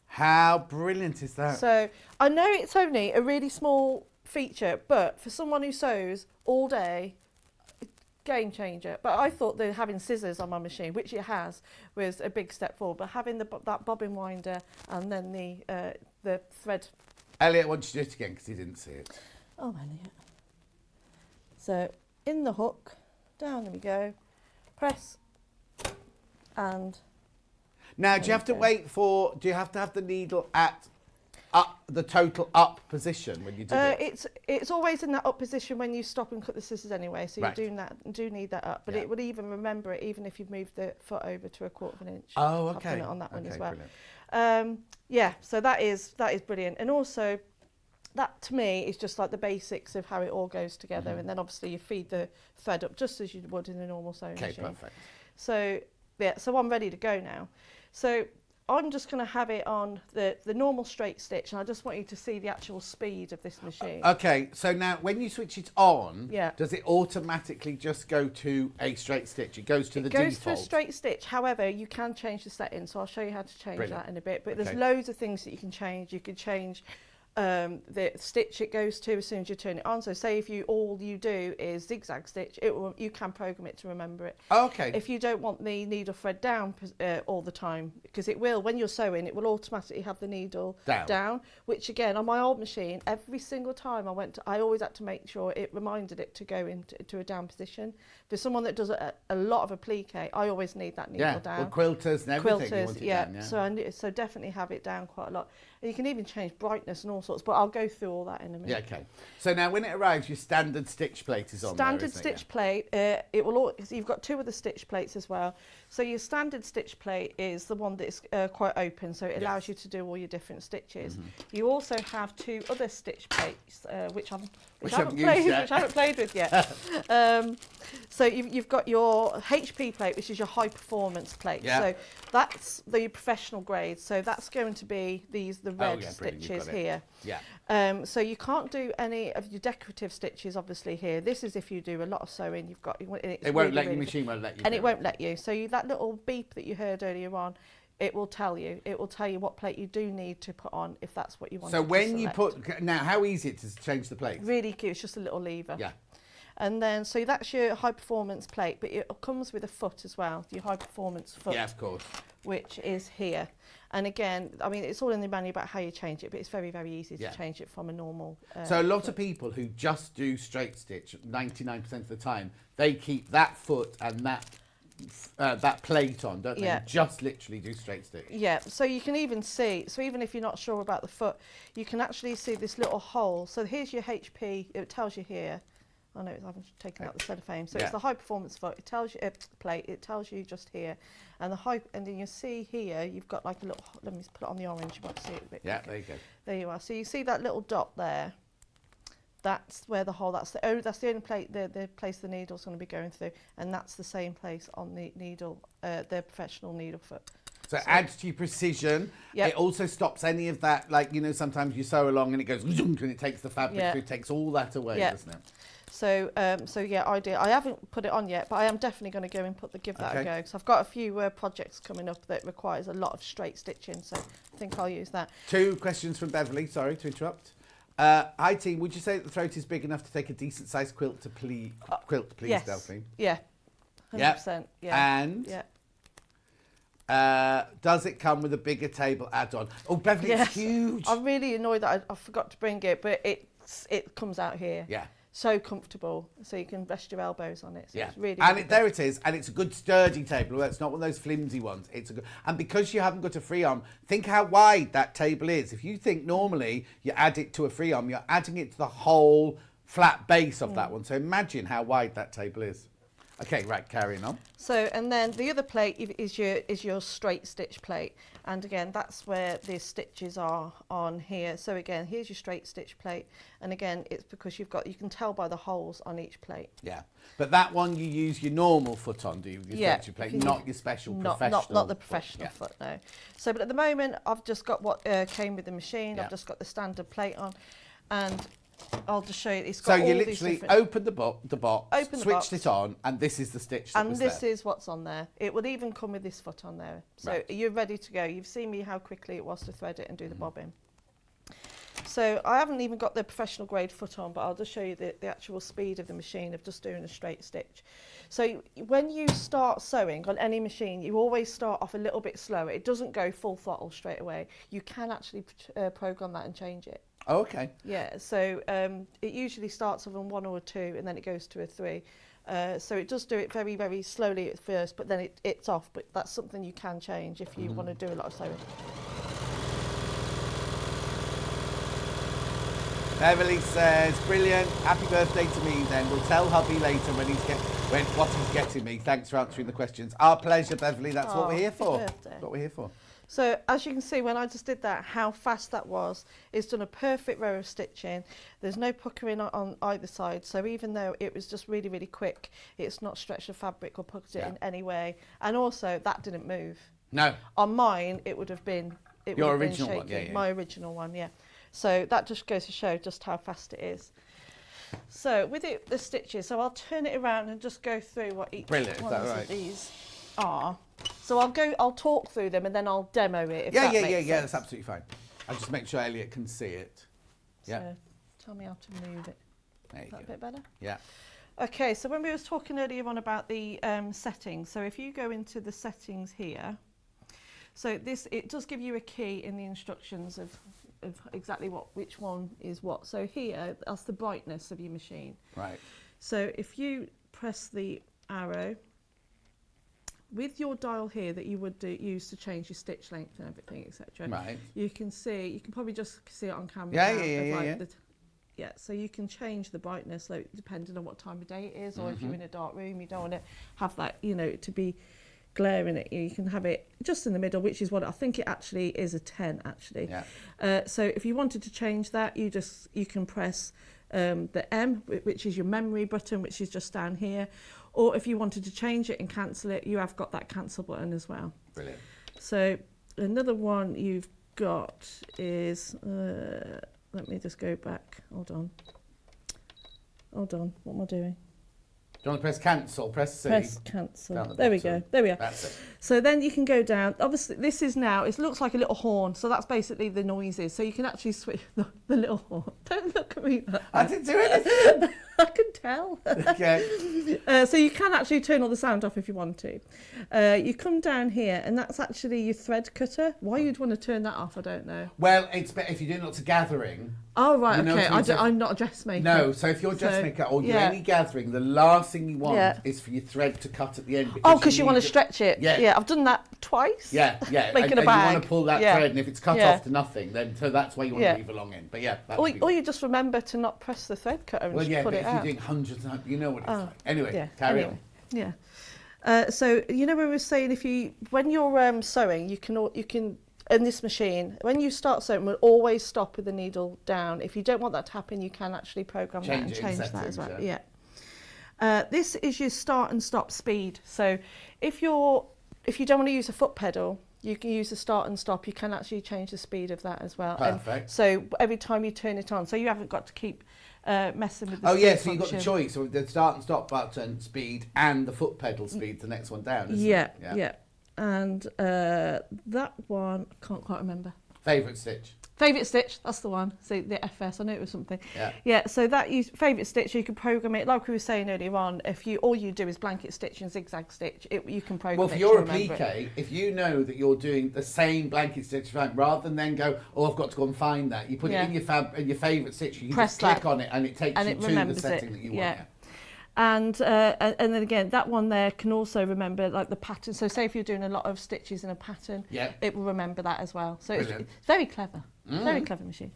How brilliant is that? So I know it's only a really small feature, but for someone who sews all day, game changer. But I thought that having scissors on my machine, which it has, was a big step forward. But having that bobbin winder and then the thread. Elliot wants you to do it again because he didn't see it. Oh, Elliot. So in the hook, down we go, press, and. Now, do you have to wait for? Do you have to have the needle at up the total up position when you do it? It's always in that up position when you stop and cut the scissors anyway. So Right. you do need that up, but Yeah. it would even remember it even if you've moved the foot over to a quarter of an inch. Oh, I've okay. done it on that one as Okay, well. brilliant. Yeah, so that is brilliant, and also that to me is just like the basics of how it all goes together, and then obviously you feed the thread up just as you would in a normal sewing Okay, machine. perfect. So yeah, so I'm ready to go now. So I'm just going to have it on the normal straight stitch, and I just want you to see the actual speed of this machine. Okay, so now when you switch it on, Yeah. does it automatically just go to a straight stitch? It goes to the It goes default. to a straight stitch. However, you can change the settings, so I'll show you how to change Brilliant. that in a bit. But Okay. there's loads of things that you can change. You can change the stitch it goes to as soon as you turn it on. So say if all you do is zigzag stitch, you can program it to remember it. Okay. If you don't want the needle thread down all the time, because it will, when you're sewing, it will automatically have the needle Down. which again, on my old machine, every single time I always had to make sure it reminded it to go into a down position. For someone that does a lot of applique, I always need that needle down. Well, quilters and everything. You want it down, yeah. So definitely have it down quite a lot. And you can even change brightness and all sorts, but I'll go through all that in a minute. Yeah, okay. So now when it arrives, your standard stitch plate is on Standard there, isn't stitch it? plate, it will. You've got two of the stitch plates as well. So your standard stitch plate is the one that's quite open, so it allows you to do all your different stitches. You also have two other stitch plates, which I haven't played with yet. So you've got your HP plate, which is your high performance plate. Yeah. So that's the professional grade. So that's going to be the red brilliant, you've stitches got it. here. Yeah. So you can't do any of your decorative stitches, obviously, here. This is if you do a lot of sewing. It It machine won't let you. and do it won't let you. So that little beep that you heard earlier on, it will tell you. It will tell you what plate you do need to put on if that's what you want. So when you put now, how easy it is to change the plate? Really cute. It's just a little lever. Yeah. And then, so that's your high performance plate, but it comes with a foot as well, your high performance foot. Yeah, of course. Which is here. And again, I mean, it's all in the manual about how you change it, but it's very, very easy to change it from a normal. So a lot of people who just do straight stitch, 99% of the time, they keep that foot and that plate on, don't they? Yeah. Just literally do straight stitch. Yeah, so you can even see, so even if you're not sure about the foot, you can actually see this little hole. So here's your HP, it tells you here. I know I've taken out the cellophane. So it's the high performance foot. It tells you plate. It tells you just here, and then you see here you've got like a little. Let me put it on the orange. You might see it a bit. Yeah, quicker. there you go. There you are. So you see that little dot there. That's where the hole. That's the only plate. The place the needle's going to be going through, and that's the same place on the needle, the professional needle foot. So it adds to your precision. Yep. It also stops any of that, like, you know, sometimes you sew along and it goes and it takes the fabric through, it takes all that away, doesn't it? So, ideal. I haven't put it on yet, but I am definitely going to go and give that a go. So I've got a few projects coming up that requires a lot of straight stitching, so I think I'll use that. 2 questions from Beverly. Sorry to interrupt. Hi team, would you say that the throat is big enough to take a decent sized quilt, please, yes. Delphine? Yeah, 100%. Yeah. And yeah. Does it come with a bigger table add-on? Oh, Beverly, it's huge. I'm really annoyed that I forgot to bring it, but it comes out here. Yeah. So comfortable, so you can rest your elbows on it. So Yeah, it's really, and really there it is, and it's a good sturdy table. It's not one of those flimsy ones. It's a good, and because you haven't got a free arm, think how wide that table is. If you think normally you add it to a free arm, you're adding it to the whole flat base of that one. So imagine how wide that table is. Okay, right, carrying on. So, and then the other plate is your straight stitch plate. And again, that's where the stitches are on here. So again, here's your straight stitch plate. And again, it's because you can tell by the holes on each plate. Yeah, but that one you use your normal foot on, do you? Your stitch plate, not your special professional. Not the professional foot, no. So, but at the moment, I've just got what came with the machine. Yeah. I've just got the standard plate on, and I'll just show you. It's So got you all these literally different... open the box, Open the switched box. it on, and this is the stitch that was And this there. is what's on there. It would even come with this foot on there. So Right. you're ready to go. You've seen me how quickly it was to thread it and do the bobbin. So I haven't even got the professional grade foot on, but I'll just show you the actual speed of the machine of just doing a straight stitch. So when you start sewing on any machine, you always start off a little bit slower. It doesn't go full throttle straight away. You can actually program that and change it. Oh, okay. Yeah, so it usually starts off on 1 or a 2 and then it goes to a 3. So it does do it very, very slowly at first, but then it's off. But that's something you can change if you want to do a lot of sewing. Beverly says, brilliant, happy birthday to me then. We'll tell hubby later what he's getting me. Thanks for answering the questions. Our pleasure, Beverly, that's what we're here for. That's what we're here for. So as you can see, when I just did that, how fast that was. It's done a perfect row of stitching. There's no puckering on either side. So even though it was just really, really quick, it's not stretched the fabric or puckered it in any way. And also, that didn't move. No. On mine, it would have been... Your original one, yeah. My original one, yeah. So that just goes to show just how fast it is. So with the stitches, so I'll turn it around and just go through what each one of these are. So I'll talk through them and then I'll demo it. If that makes sense. That's absolutely fine. I'll just make sure Elliot can see it. Yeah. So tell me how to move it. There you Is that go. a bit better? Yeah. Okay, so when we was talking earlier on about the settings, so if you go into the settings here, so it does give you a key in the instructions of exactly which one is what. So here, that's the brightness of your machine. Right. So if you press the arrow, with your dial here that you would use to change your stitch length and everything, etc. Right. You can probably just see it on camera. Yeah, so you can change the brightness like, depending on what time of day it is, or if you're in a dark room, you don't want to have that, to be glaring at you. You can have it just in the middle, which is what I think it actually is, a 10 actually. Yeah. So if you wanted to change that, you can press the M, which is your memory button, which is just down here. Or if you wanted to change it and cancel it, you have got that cancel button as well. Brilliant. So another one you've got is, let me just go back. Hold on. What am I doing? Do you want to press cancel? Press C. Press cancel. Down the There we bottom. go. There we are. That's it. So then you can go down. Obviously, this is now, it looks like a little horn. So that's basically the noises. So you can actually switch the little horn. Don't look at me. I didn't do anything. I can tell. Okay. So you can actually turn all the sound off if you want to. You come down here, and that's actually your thread cutter. Why you'd want to turn that off, I don't know. Well, it's better if you're doing lots of gathering. Oh, right, okay. I'm not a dressmaker. No, so if you're a dressmaker or you're any gathering, the last thing you want is for your thread to cut at the end. Because you want to stretch it. Yeah. Yeah, I've done that twice. Yeah. Making and a bag. you want to pull that thread, and if it's cut off to nothing, then so that's why you want to leave a long end. But yeah, or you just remember to not press the thread cutter and just put it out. If you're doing hundreds of, you know what it's like. Anyway, carry on. Yeah. So when we were saying when you're sewing, you can in this machine, when you start sewing, we'll always stop with the needle down. If you don't want that to happen, you can actually program that and change that as well. Yeah. This is your start and stop speed. So if you don't want to use a foot pedal, you can use the start and stop. You can actually change the speed of that as well. Perfect. And so every time you turn it on, so you haven't got to keep messing with the speed So you've got the choice. So the start and stop button speed and the foot pedal speed, the next one down, isn't it? Yeah. And that one, I can't quite remember. Favourite stitch. Favourite stitch, that's the one. So the FS, I knew it was something. Yeah. Yeah, so that favourite stitch, you can program it, like we were saying earlier on, all you do is blanket stitch and zigzag stitch, you can program it. Well, if you're a PK, if you know that you're doing the same blanket stitch, rather than then go, I've got to go and find that, you put it in your favourite stitch, you can just click on it and it takes you to the setting that you want. Yeah. And then again, that one there can also remember like the pattern. So say if you're doing a lot of stitches in a pattern, it will remember that as well. So it's very clever, very clever machine.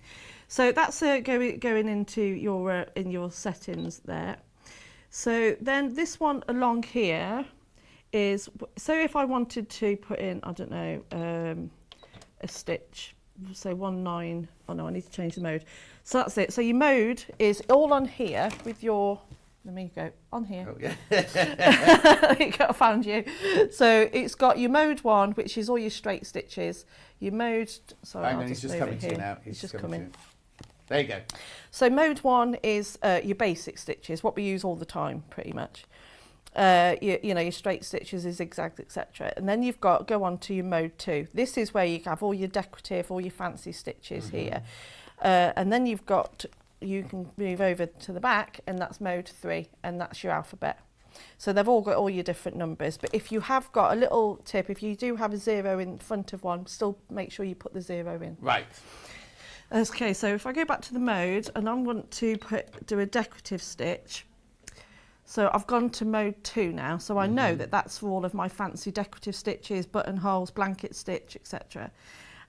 So that's going into your in your settings there. So then this one along here is, so if I wanted to put in, I don't know, a stitch, say 1-9, oh no, I need to change the mode. So that's it. So your mode is all on here with your, let me go, on here. Oh, yeah. There you go, I found you. So it's got your mode 1, which is all your straight stitches. Your mode, sorry, Right, I'll no, he's just move coming it to you here. now. He's just coming coming. to you. There you go. So mode 1 is your basic stitches, what we use all the time, pretty much. You know, your straight stitches, your zigzags, etc. And then you've got, go on to your mode 2. This is where you have all your decorative, all your fancy stitches here. And then you've got, you can move over to the back, and that's mode 3, and that's your alphabet. So they've all got all your different numbers. But if you have got a little tip, if you do have a 0 in front of one, still make sure you put the 0 in. Right. Okay, so if I go back to the mode, and I want to do a decorative stitch. So I've gone to mode 2 now, so I know that that's for all of my fancy decorative stitches, buttonholes, blanket stitch, etc.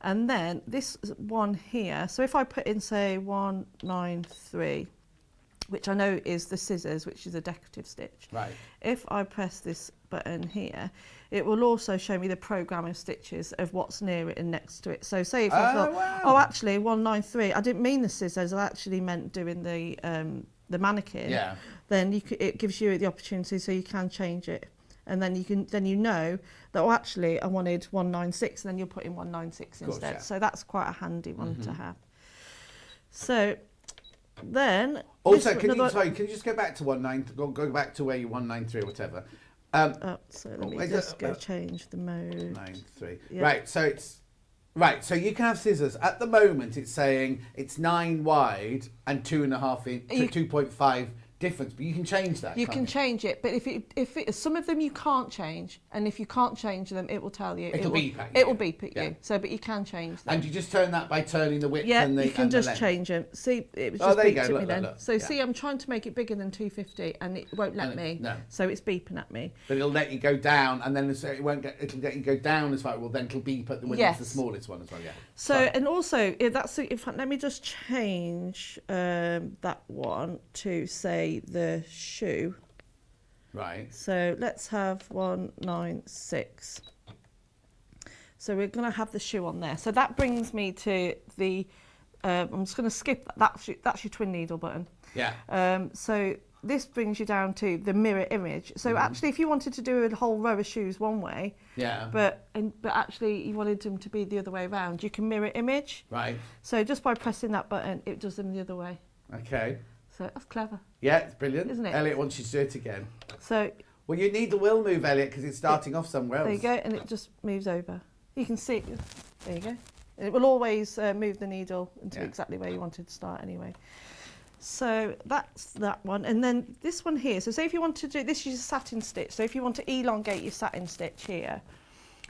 And then this one here, so if I put in, say, 193, which I know is the scissors, which is a decorative stitch. Right. If I press this button here, it will also show me the programme of stitches of what's near it and next to it. So say if I thought, wow. oh, actually, 193, I didn't mean the scissors, I actually meant doing the mannequin. Yeah. Then it gives you the opportunity, so you can change it, and then you know that, oh, actually I wanted 196, and then you'll put in 196 instead. Yeah. So that's quite a handy one to have. So then Also, can you just go back to go back to where you 193 or whatever. So let me just go change the mode. 93. Yeah. Right. So it's right. So you can have scissors. At the moment, it's saying it's 9 wide and 2.5 inch, 2.5 difference, but you can change that. You can change it, but if some of them you can't change, and if you can't change them, it will tell you. It'll beep at you. It will beep at you. So, but you can change them. And you just turn that by turning the width Yeah, and the you can and the just length. change them. See, it was just there you beeped go. at me then. Look. So Yeah. see, I'm trying to make it bigger than 250, and it won't let me. No. So it's beeping at me. But it'll let you go down, and then it won't get. It'll let you go down as far. Well, then it'll beep at the when it's the smallest one as well. Yeah. So and also, if that's in fact, let me just change that one to say the shoe. Right. So let's have 196. So we're going to have the shoe on there. So that brings me to the. I'm just going to skip that. That's your twin needle button. Yeah. So this brings you down to the mirror image. So actually, if you wanted to do a whole row of shoes one way, Yeah. but actually you wanted them to be the other way around, you can mirror image. Right. So just by pressing that button, it does them the other way. Okay. So that's clever. Yeah, it's brilliant. Isn't it? Elliot wants you to do it again. So Well, you need the wheel move, Elliot, because it's starting off somewhere else. there you go, and it just moves over. You can see it. There you go. It will always move the needle into exactly where you wanted to start anyway. So that's that one. And then this one here. So say if you want to do, this is a satin stitch. So if you want to elongate your satin stitch here.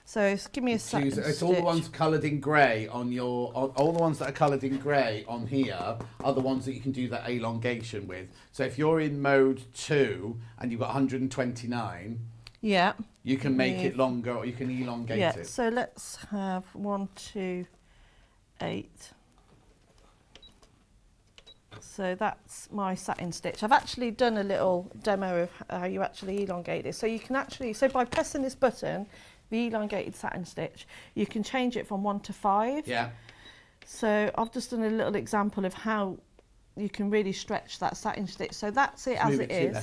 So give me a satin stitch. It's all the ones coloured in grey on your... all the ones that are coloured in grey on here are the ones that you can do that elongation with. So if you're in mode 2 and you've got 129... Yeah. You can make it longer, or you can elongate it. Yeah, so let's have 1, 2, 8. So that's my satin stitch. I've actually done a little demo of how you actually elongate it. So you can actually, so by pressing this button, the elongated satin stitch, you can change it from 1 to 5. Yeah. So I've just done a little example of how you can really stretch that satin stitch. So that's it as it is.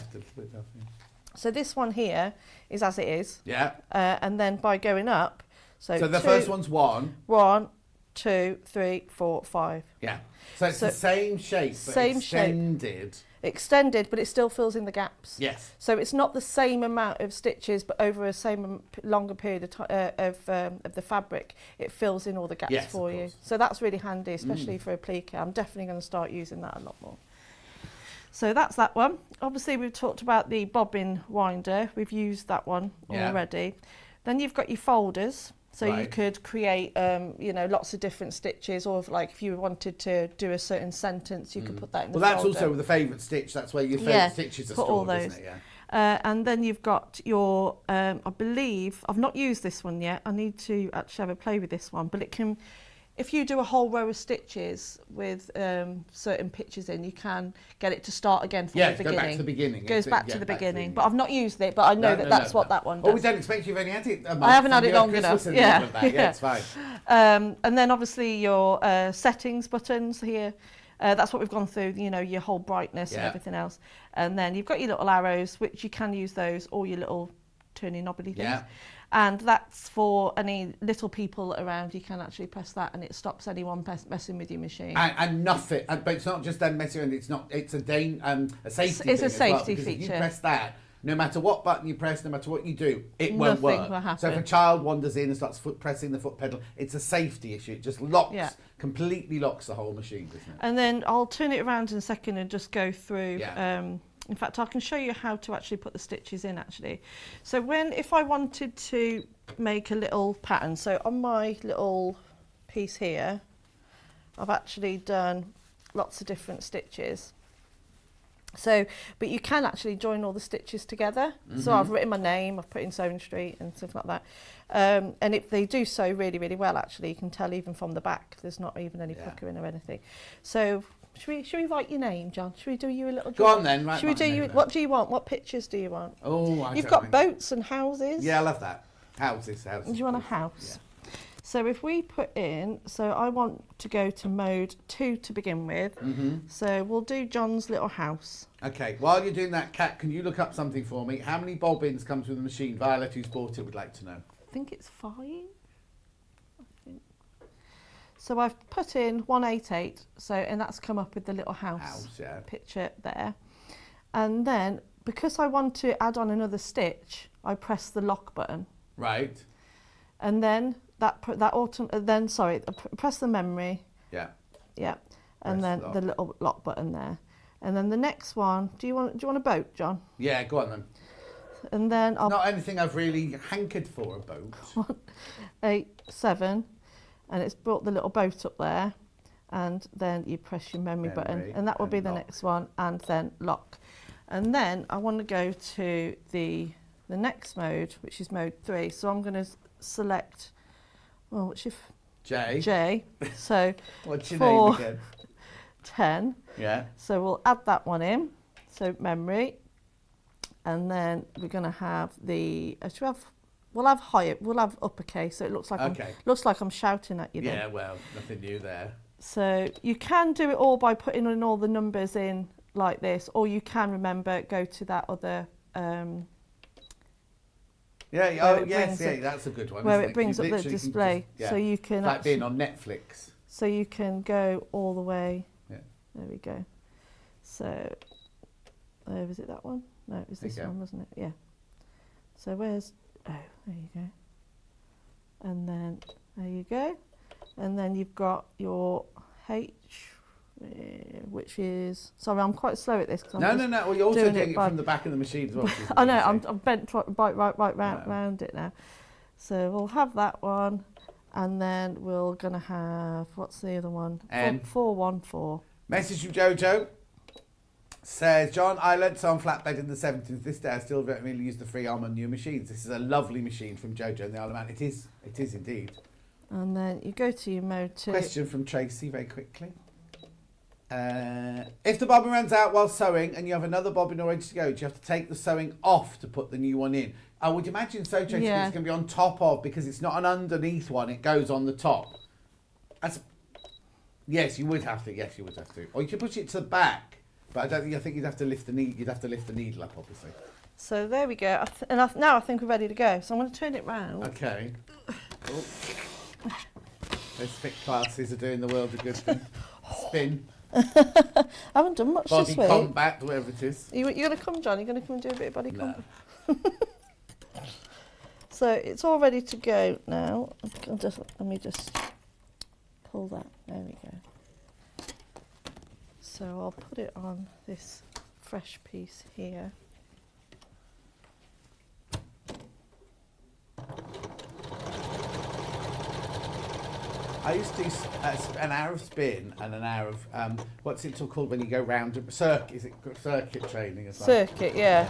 So this one here is as it is. Yeah. And then by going up, so the first one's 1. 1, 2, 3, 4, 5. Yeah. So it's the same shape, but extended. Extended, but it still fills in the gaps. Yes. So it's not the same amount of stitches, but over a longer period of the fabric, it fills in all the gaps for you. So that's really handy, especially for a plique. I'm definitely going to start using that a lot more. So that's that one. Obviously, we've talked about the bobbin winder. We've used that one already. Then you've got your folders. So you could create, lots of different stitches, or if you wanted to do a certain sentence, you could put that in the folder. Well, that's also the favourite stitch. That's where your favourite stitches are stored, all those. isn't it? Yeah. And then you've got your, I believe, I've not used this one yet. I need to actually have a play with this one, but if you do a whole row of stitches with certain pictures in, you can get it to start again from the beginning. Go back to the beginning. Goes back to the beginning. But I've not used it, but I know that's what that one does. Oh, we don't expect you've only had it a month. I haven't had it long Christmas enough. and all of that. Yeah, it's fine. And then obviously your settings buttons here. That's what we've gone through, you know, your whole brightness and everything else. And then you've got your little arrows, which you can use those, or your little turny knobbly things. Yeah. And that's for any little people around. You can actually press that, and it stops anyone messing with your machine. And nothing, but it's not just them messing around. It's a safety. It's thing a as well, safety because feature. If you press that, no matter what button you press, no matter what you do, it won't Nothing work. will happen. So if a child wanders in and starts pressing the foot pedal, it's a safety issue. It just locks, completely locks the whole machine, doesn't it? And then I'll turn it around in a second and just go through. Yeah. In fact, I can show you how to actually put the stitches in actually. So if I wanted to make a little pattern, so on my little piece here, I've actually done lots of different stitches. So, but you can actually join all the stitches together. So I've written my name, I've put in Sewing Street and stuff like that. And if they do sew really, really well, actually, you can tell even from the back, there's not even any puckering or anything. So should we write your name, John? Should we do you a little Go on then, right. Should we do you, what do you want? What pictures do you want? Oh, You've got boats and houses. Yeah, I love that. Houses. Do you want a house? Yeah. So if we put in, so I want to go to mode 2 to begin with. So we'll do John's little house. Okay, while you're doing that, Kat, can you look up something for me? How many bobbins comes with the machine? Violet, who's bought it, would like to know. I think it's 5. So I've put in 188, and that's come up with the little house picture there. And then, because I want to add on another stitch, I press the lock button. Right. And then press the memory. Yeah. Yeah. And then the little lock button there. And then the next one, do you want a boat, John? Yeah, go on then. And then I'll not anything I've really hankered for, a boat. 8, 7, and it's brought the little boat up there, and then you press your memory button, and that will be the next one, and then lock. And then I want to go to the next mode, which is mode 3. So I'm going to select, which is J. So what's your 4, name again? 10. Yeah. So we'll add that one in. So memory. And then we're going to have we'll have uppercase, so it looks like I'm shouting at you then. Yeah, well, nothing new there. So you can do it all by putting in all the numbers in like this, or you can go to that other that's a good one. Where it brings up the display, so you can like being on Netflix. So you can go all the way. Yeah. There we go. So, was it that one? No, it was this one, wasn't it? Yeah. So there you go. And then there you go. And then you've got your H, which is, sorry, I'm quite slow at this. No. Well, you're also doing it from the back of the machine as well. I know, I'm bent right round it now. So we'll have that one, and then we're going to have, what's the other one? 414. Message from Jojo. Says, John, I learnt to sew on flatbed in the 70s. This day I still really use the free arm on new machines. This is a lovely machine from Jojo in the Isle of Man. It is indeed. And then you go to your mode 2. Question from Tracy very quickly. If the bobbin runs out while sewing and you have another bobbin all ready to go, do you have to take the sewing off to put the new one in? I would imagine so, Tracy, it's going to be on top of, because it's not an underneath one, it goes on the top. Yes, you would have to. Or you could push it to the back. But I think you'd have to lift the needle up, obviously. So there we go. Now I think we're ready to go. So I'm going to turn it round. Okay. Oh. Those thick classes are doing the world a good thing. Spin. I haven't done much this week. Body combat, whatever it is. You're going to come, John? You're going to come and do a bit of body combat? No. So it's all ready to go now. Let me just pull that. There we go. So I'll put it on this fresh piece here. I used to do an hour of spin and an hour of what's it called when you go round circuit? Is it circuit training as well? Circuit, yeah.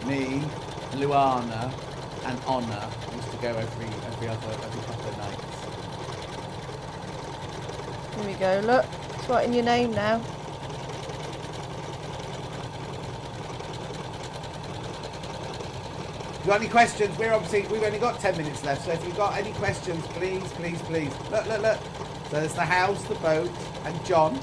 Me, Luana, and Honor used to go every couple of nights. Here we go, look. It's writing your name now. If you've got any questions, we've only got 10 minutes left, so if you've got any questions, please, please, please. Look, look, look. So there's the house, the boat, and John.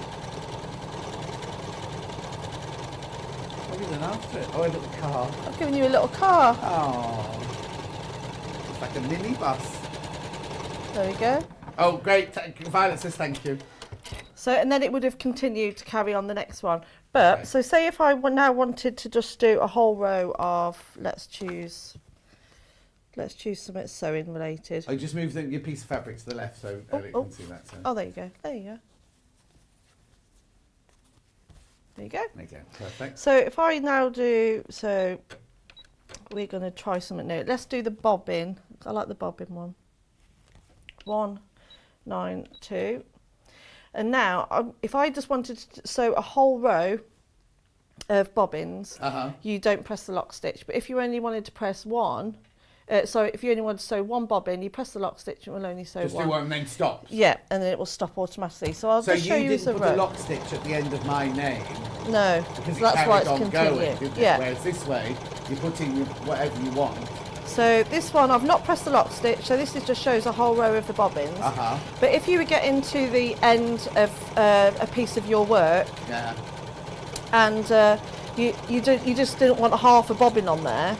What have you done after it? Oh, a little car. I've given you a little car. Oh. It's like a mini bus. There we go. Oh, great. Violet says thank you. So, and then it would have continued to carry on the next one. But, Okay. so say if I now wanted to just do a whole row of, let's choose something sewing related. Oh, just move your piece of fabric to the left so Elliot can see that. So. Oh, there you go. There you go. There you go. There you go. Perfect. So if I now do, so we're going to try something new. Let's do the bobbin. I like the bobbin one. 1, 9, 2. And now, if I just wanted to sew a whole row of bobbins, you don't press the lock stitch. But if you only wanted to press one, if you only wanted to sew one bobbin, you press the lock stitch and it will only sew Just one. do one and then stop. Yeah, and then it will stop automatically. So I'll just show you as a didn't put row. the lock stitch at the end of my name. No, Because it that's why carried it's on continuing. going, didn't it? Yeah. Whereas this way, you're putting whatever you want. So this one, I've not pressed the lock stitch, so this just shows a whole row of the bobbins. But if you were getting to the end of a piece of your work, and you just didn't want half a bobbin on there,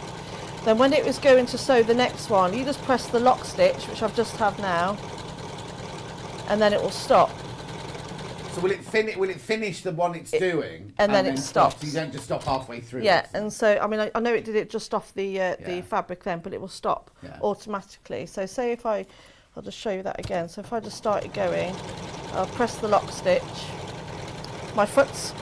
then when it was going to sew the next one, you just press the lock stitch, which I've just have now, and then it will stop. So will it finish the one it's doing? And then it stop? stops. So you don't just stop halfway through. Yeah, it. and so, I mean, I know it did it just off the fabric then, but it will stop automatically. So say if I'll just show you that again. So if I just started going, I'll press the lock stitch. My foot's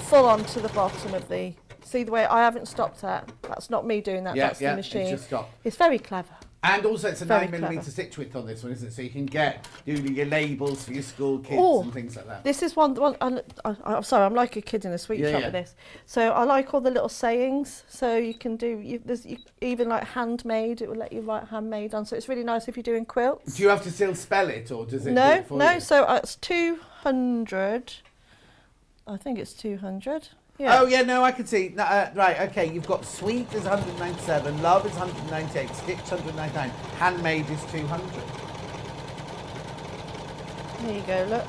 full onto the bottom of the, see the way I haven't stopped that? That's not me doing that, that's the machine. It's just stopped. It's very clever. And also it's a Very 9mm stitch width on this one, isn't it? So you can get doing your labels for your school kids and things like that. This is one I'm sorry, I'm like a kid in a sweet shop with this. So I like all the little sayings. So you can do, even like handmade, it will let you write handmade on. So it's really nice if you're doing quilts. Do you have to still spell it or does it do it for No, you? so it's 200. I think it's 200. Yeah. Oh yeah, no, I can see. No, right, okay, you've got sweet is 197, love is 198, stitch 199, handmade is 200. There you go, look.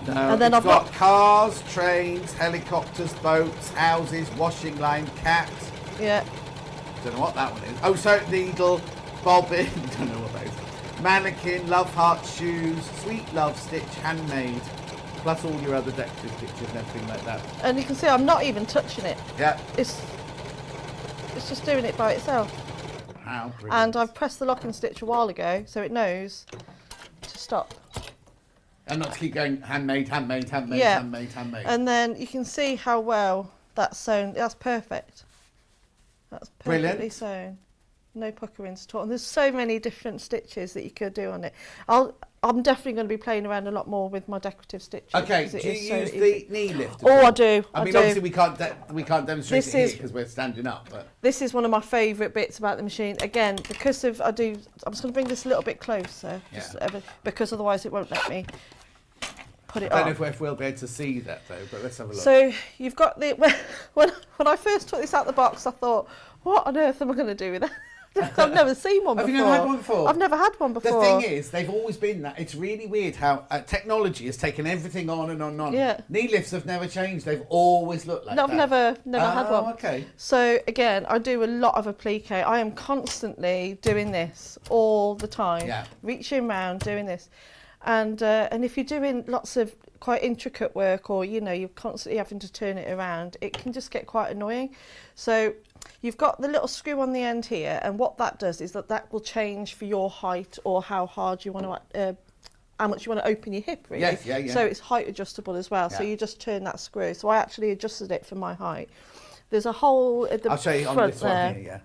No, And then it's I've got got cars, trains, helicopters, boats, houses, washing line, cat. Yeah. Don't know what that one is. Oh, so needle, bobbin, don't know what that is. Mannequin, love heart, shoes, sweet love stitch, handmade, plus all your other decorative pictures and everything like that. And you can see I'm not even touching it. Yeah. It's just doing it by itself. How brilliant. And I've pressed the locking stitch a while ago, so it knows to stop. And not to keep going handmade, handmade, handmade, Yeah. handmade, handmade. And then you can see how well that's sewn. That's perfect. That's perfectly Brilliant. sewn. No puckerings at all. And there's so many different stitches that you could do on it. I'm definitely going to be playing around a lot more with my decorative stitches. Okay, because it do you is so use easy. the knee lift? Oh, I do. I mean, do. obviously we can't demonstrate This it here is- because we're standing up, but This is one of my favourite bits about the machine. Again, because of I'm just going to bring this a little bit closer, because otherwise it won't let me put it I on. don't know if we'll be able to see that though. But let's have a look. So you've got the when I first took this out the box, I thought, what on earth am I going to do with that? I've never seen one Have before. you never had one before? I've never had one before. The thing is, they've always been that. It's really weird how technology has taken everything on and on and on. Yeah. Knee lifts have never changed. They've always looked like No, that. I've never had one. Okay. So again, I do a lot of applique. I am constantly doing this all the time, reaching round, doing this. And if you're doing lots of quite intricate work, or you're constantly having to turn it around, it can just get quite annoying. So you've got the little screw on the end here, and what that does is that will change for your height or how hard you want to, how much you want to open your hip, really. Yes, yeah. So it's height adjustable as well. So Yeah. you just turn that screw. So I actually adjusted it for my height. There's a hole at the I'll show you front on this there, one here,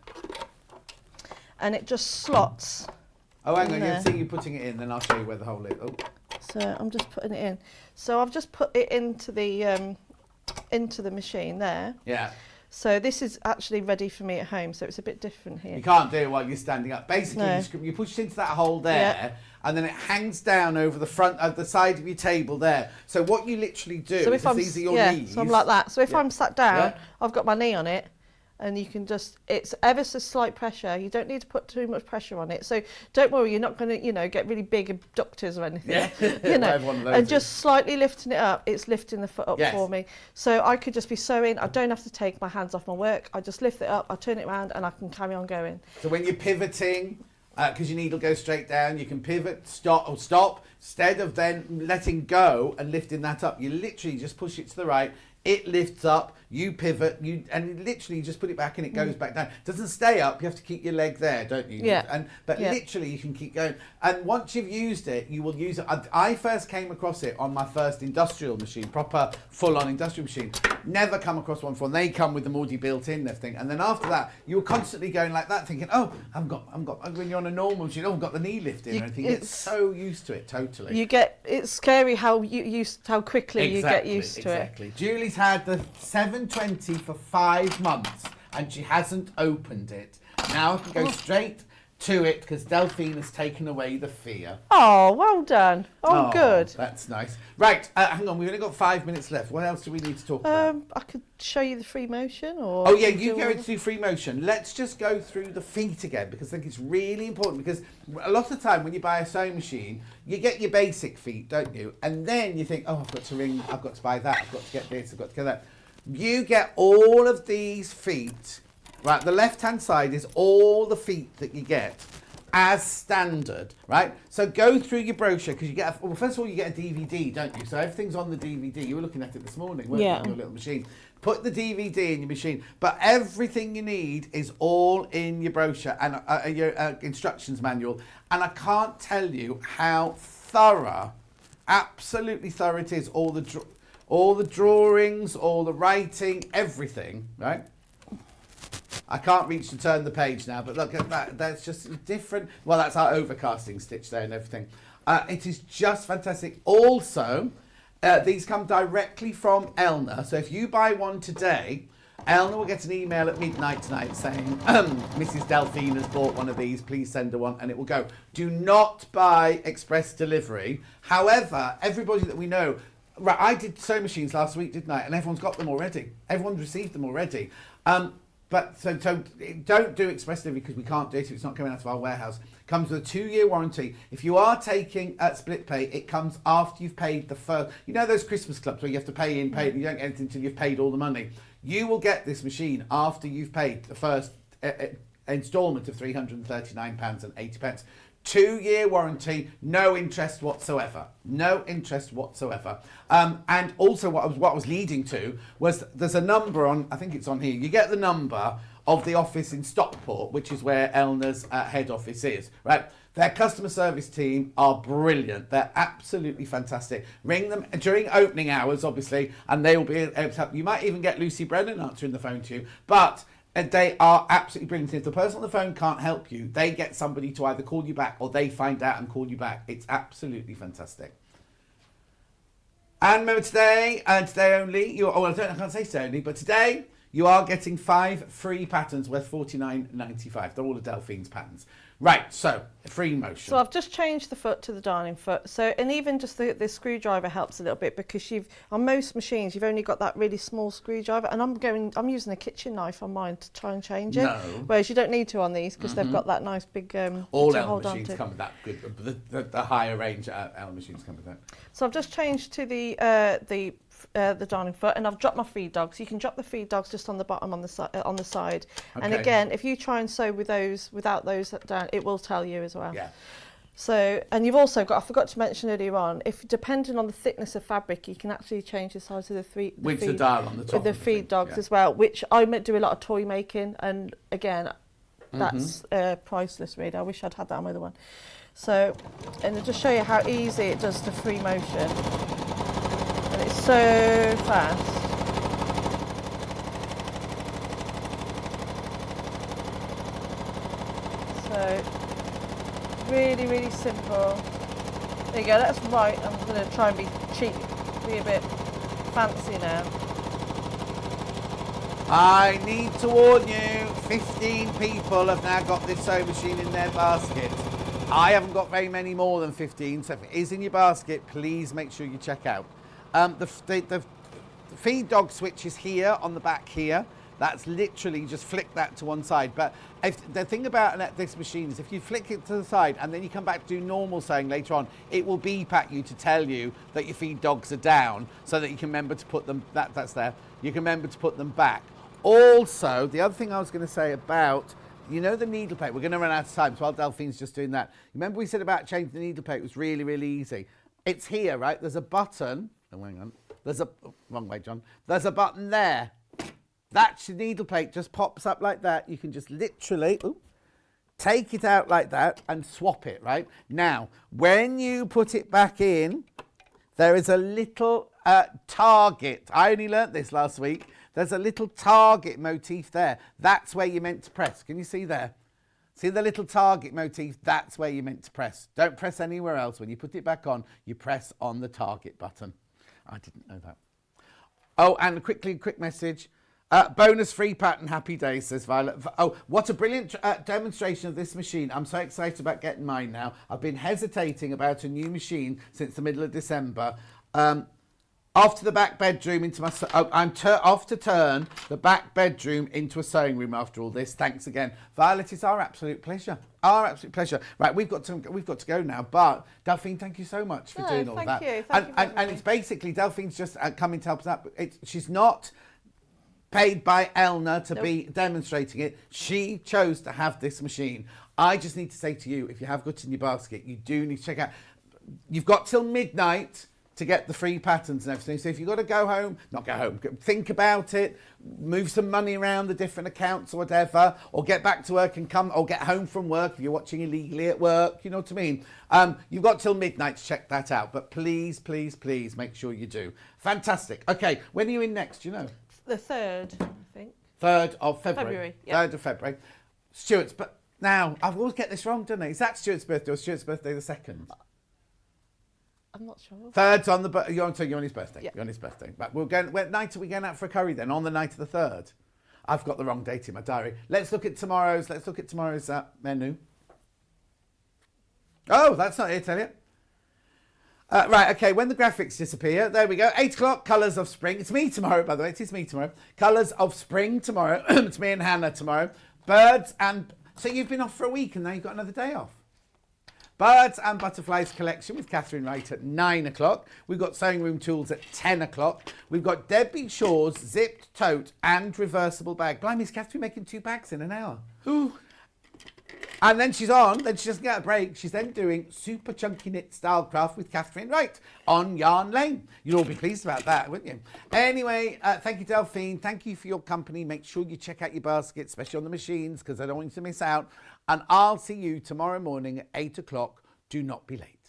and it just slots. Oh, hang in on. there. You'll see you putting it in, then I'll show you where the hole is. Oh. So I'm just putting it in. So I've just put it into the machine there. Yeah. So this is actually ready for me at home, so it's a bit different here. You can't do it while you're standing up. Basically, No. you push it into that hole there, Yeah. and then it hangs down over the front of the side of your table there. So what you literally do, So if I'm, these are your yeah, knees. so I'm like that. So if Yeah. I'm sat down, Yeah. I've got my knee on it, and you can just, it's ever so slight pressure. You don't need to put too much pressure on it. So don't worry, you're not going to, get really big abductors or anything. Yeah. You I know, have one of those. and just slightly lifting it up, it's lifting the foot up Yes. for me. So I could just be sewing. I don't have to take my hands off my work. I just lift it up, I turn it around, and I can carry on going. So when you're pivoting, because your needle goes straight down, you can pivot, stop. Instead of then letting go and lifting that up, you literally just push it to the right. It lifts up, you pivot, and you literally just put it back and it goes back down. It doesn't stay up, you have to keep your leg there, don't you? Yeah. But Yeah. literally you can keep going. And once you've used it, you will use it. I first came across it on my first industrial machine, proper full-on industrial machine. Never come across one before. And they come with them already built in, everything. And then after that, you were constantly going like that, thinking, oh, I've got, when you're on a normal machine, I've got the knee lift in or anything. You get so used to it, totally. It's scary how how quickly you get used to it. Exactly. Julie's had the 720 for 5 months and she hasn't opened it. Now I can go straight to it because Delphine has taken away the fear. Oh, well done. Oh, good. That's nice. Right, hang on, we've only got 5 minutes left. What else do we need to talk about? I could show you the free motion, or Oh yeah, you go to do free motion. Let's just go through the feet again because I think it's really important because a lot of the time when you buy a sewing machine, you get your basic feet, don't you? And then you think, oh, I've got to ring, I've got to buy that, I've got to get this, I've got to get that. You get all of these feet, right? The left-hand side is all the feet that you get as standard, right? So go through your brochure because you get, well, first of all, you get a DVD, don't you? So everything's on the DVD. You were looking at it this morning, weren't you, on your little machine? Put the DVD in your machine, but everything you need is all in your brochure and your instructions manual. And I can't tell you how thorough, absolutely thorough it is. All the drawings, all the writing, everything, right? I can't reach to turn the page now, but look at that. That's just different. Well, that's our overcasting stitch there and everything. It is just fantastic. Also, these come directly from Elna. So if you buy one today, Elna will get an email at midnight tonight saying, Mrs. Delphine has bought one of these, please send her one, and it will go. Do not buy express delivery. However, everybody that we know, right, I did sewing machines last week, didn't I? And everyone's got them already. Everyone's received them already. But so don't do express delivery because we can't do it if it's not coming out of our warehouse. It comes with a 2-year warranty. If you are taking split pay, it comes after you've paid the first. You know those Christmas clubs where you have to pay in, you don't get anything until you've paid all the money. You will get this machine after you've paid the first instalment of £339.80. 2-year warranty, no interest whatsoever. No interest whatsoever. And also what I was leading to was there's a number on, I think it's on here, you get the number of the office in Stockport, which is where Elna's head office is, right? Their customer service team are brilliant. They're absolutely fantastic. Ring them during opening hours, obviously, and they will be able to help. You might even get Lucy Brennan answering the phone to you, but they are absolutely brilliant. If the person on the phone can't help you, they get somebody to either call you back or they find out and call you back. It's absolutely fantastic. And remember today, today only, I can't say today only, but today you are getting 5 free patterns worth $49.95. They're all of Delphine's patterns. Right, so free motion. So I've just changed the foot to the darning foot. So, and even just the screwdriver helps a little bit because on most machines you've only got that really small screwdriver, and I'm using a kitchen knife on mine to try and change it. No. Whereas you don't need to on these because they've got that nice big all to Elna hold on machines to. come with that good. The higher range Elna machines come with that. So I've just changed to the darning foot, and I've dropped my feed dogs. You can drop the feed dogs just on the bottom on the side. Okay. And again, if you try and sew with those without those down, it will tell you as well. Yeah. So, and you've also got, I forgot to mention earlier on, if depending on the thickness of fabric, you can actually change the size of the feed dial on the top with the of the feed thing, dogs yeah. as well, which I do a lot of toy making, and again, that's priceless really. I wish I'd had that on my other one. So, and I'll just show you how easy it does the free motion. And it's so fast. So, really, really simple. There you go, that's right. I'm going to try and be cheap, be a bit fancy now. I need to warn you, 15 people have now got this sewing machine in their basket. I haven't got very many more than 15, so if it is in your basket, please make sure you check out. The feed dog switch is here on the back here. That's literally just flick that to one side. But the thing about this machine is if you flick it to the side and then you come back to do normal sewing later on, it will beep at you to tell you that your feed dogs are down so that you can remember to put them, that's there, you can remember to put them back. Also, the other thing I was going to say about, you know, the needle plate, we're going to run out of time, so while Delphine's just doing that. Remember we said about changing the needle plate, it was really, really easy. It's here, right? There's a button. Oh, hang on. Wrong way, John. There's a button there. That's your needle plate, just pops up like that. You can just literally take it out like that and swap it, right? Now, when you put it back in, there is a little target. I only learnt this last week. There's a little target motif there. That's where you're meant to press. Can you see there? See the little target motif? That's where you're meant to press. Don't press anywhere else. When you put it back on, you press on the target button. I didn't know that. Oh, and quick message. Bonus free pattern, happy days, says Violet. Oh, what a brilliant demonstration of this machine. I'm so excited about getting mine now. I've been hesitating about a new machine since the middle of December. Off to the back bedroom into my... I'm off to turn the back bedroom into a sewing room after all this. Thanks again. Violet, it's our absolute pleasure. Our absolute pleasure. Right, we've got to go now. But Delphine, thank you so much for doing all of that. Thank you. And it's basically, Delphine's just coming to help us out. She's not paid by Elna to be demonstrating it. She chose to have this machine. I just need to say to you, if you have got it in your basket, you do need to check out. You've got till midnight to get the free patterns and everything. So if you've got to go home, think about it, move some money around the different accounts or whatever, or get back to work and come, or get home from work if you're watching illegally at work, you know what I mean? You've got till midnight to check that out, but please, please, please make sure you do. Fantastic. Okay, when are you in next, do you know? The 3rd, I think. 3rd of February. February, yeah. 3rd of February. Stuart's, but now, I always get this wrong, don't I? Is that Stuart's birthday or Stuart's birthday the 2nd? I'm not sure. 3rd's on the... You're on his birthday. Yeah. You're on his birthday. But what night are we going out for a curry then? On the night of the 3rd? I've got the wrong date in my diary. Let's look at tomorrow's menu. Oh, that's not it, tell you. Right, okay, when the graphics disappear, there we go. 8 o'clock, Colours of Spring. It's me tomorrow, by the way. It is me tomorrow. Colours of Spring tomorrow. It's me and Hannah tomorrow. Birds and... So you've been off for a week and now you've got another day off. Birds and Butterflies collection with Catherine Wright at 9 o'clock. We've got Sewing Room Tools at 10 o'clock. We've got Debbie Shaw's zipped tote and reversible bag. Blimey, is Catherine making 2 bags in an hour? Ooh. And then she doesn't get a break. She's then doing Super Chunky Knit Style Craft with Catherine Wright on Yarn Lane. You'll all be pleased about that, wouldn't you? Anyway, thank you, Delphine. Thank you for your company. Make sure you check out your basket, especially on the machines, because I don't want you to miss out. And I'll see you tomorrow morning at 8 o'clock. Do not be late.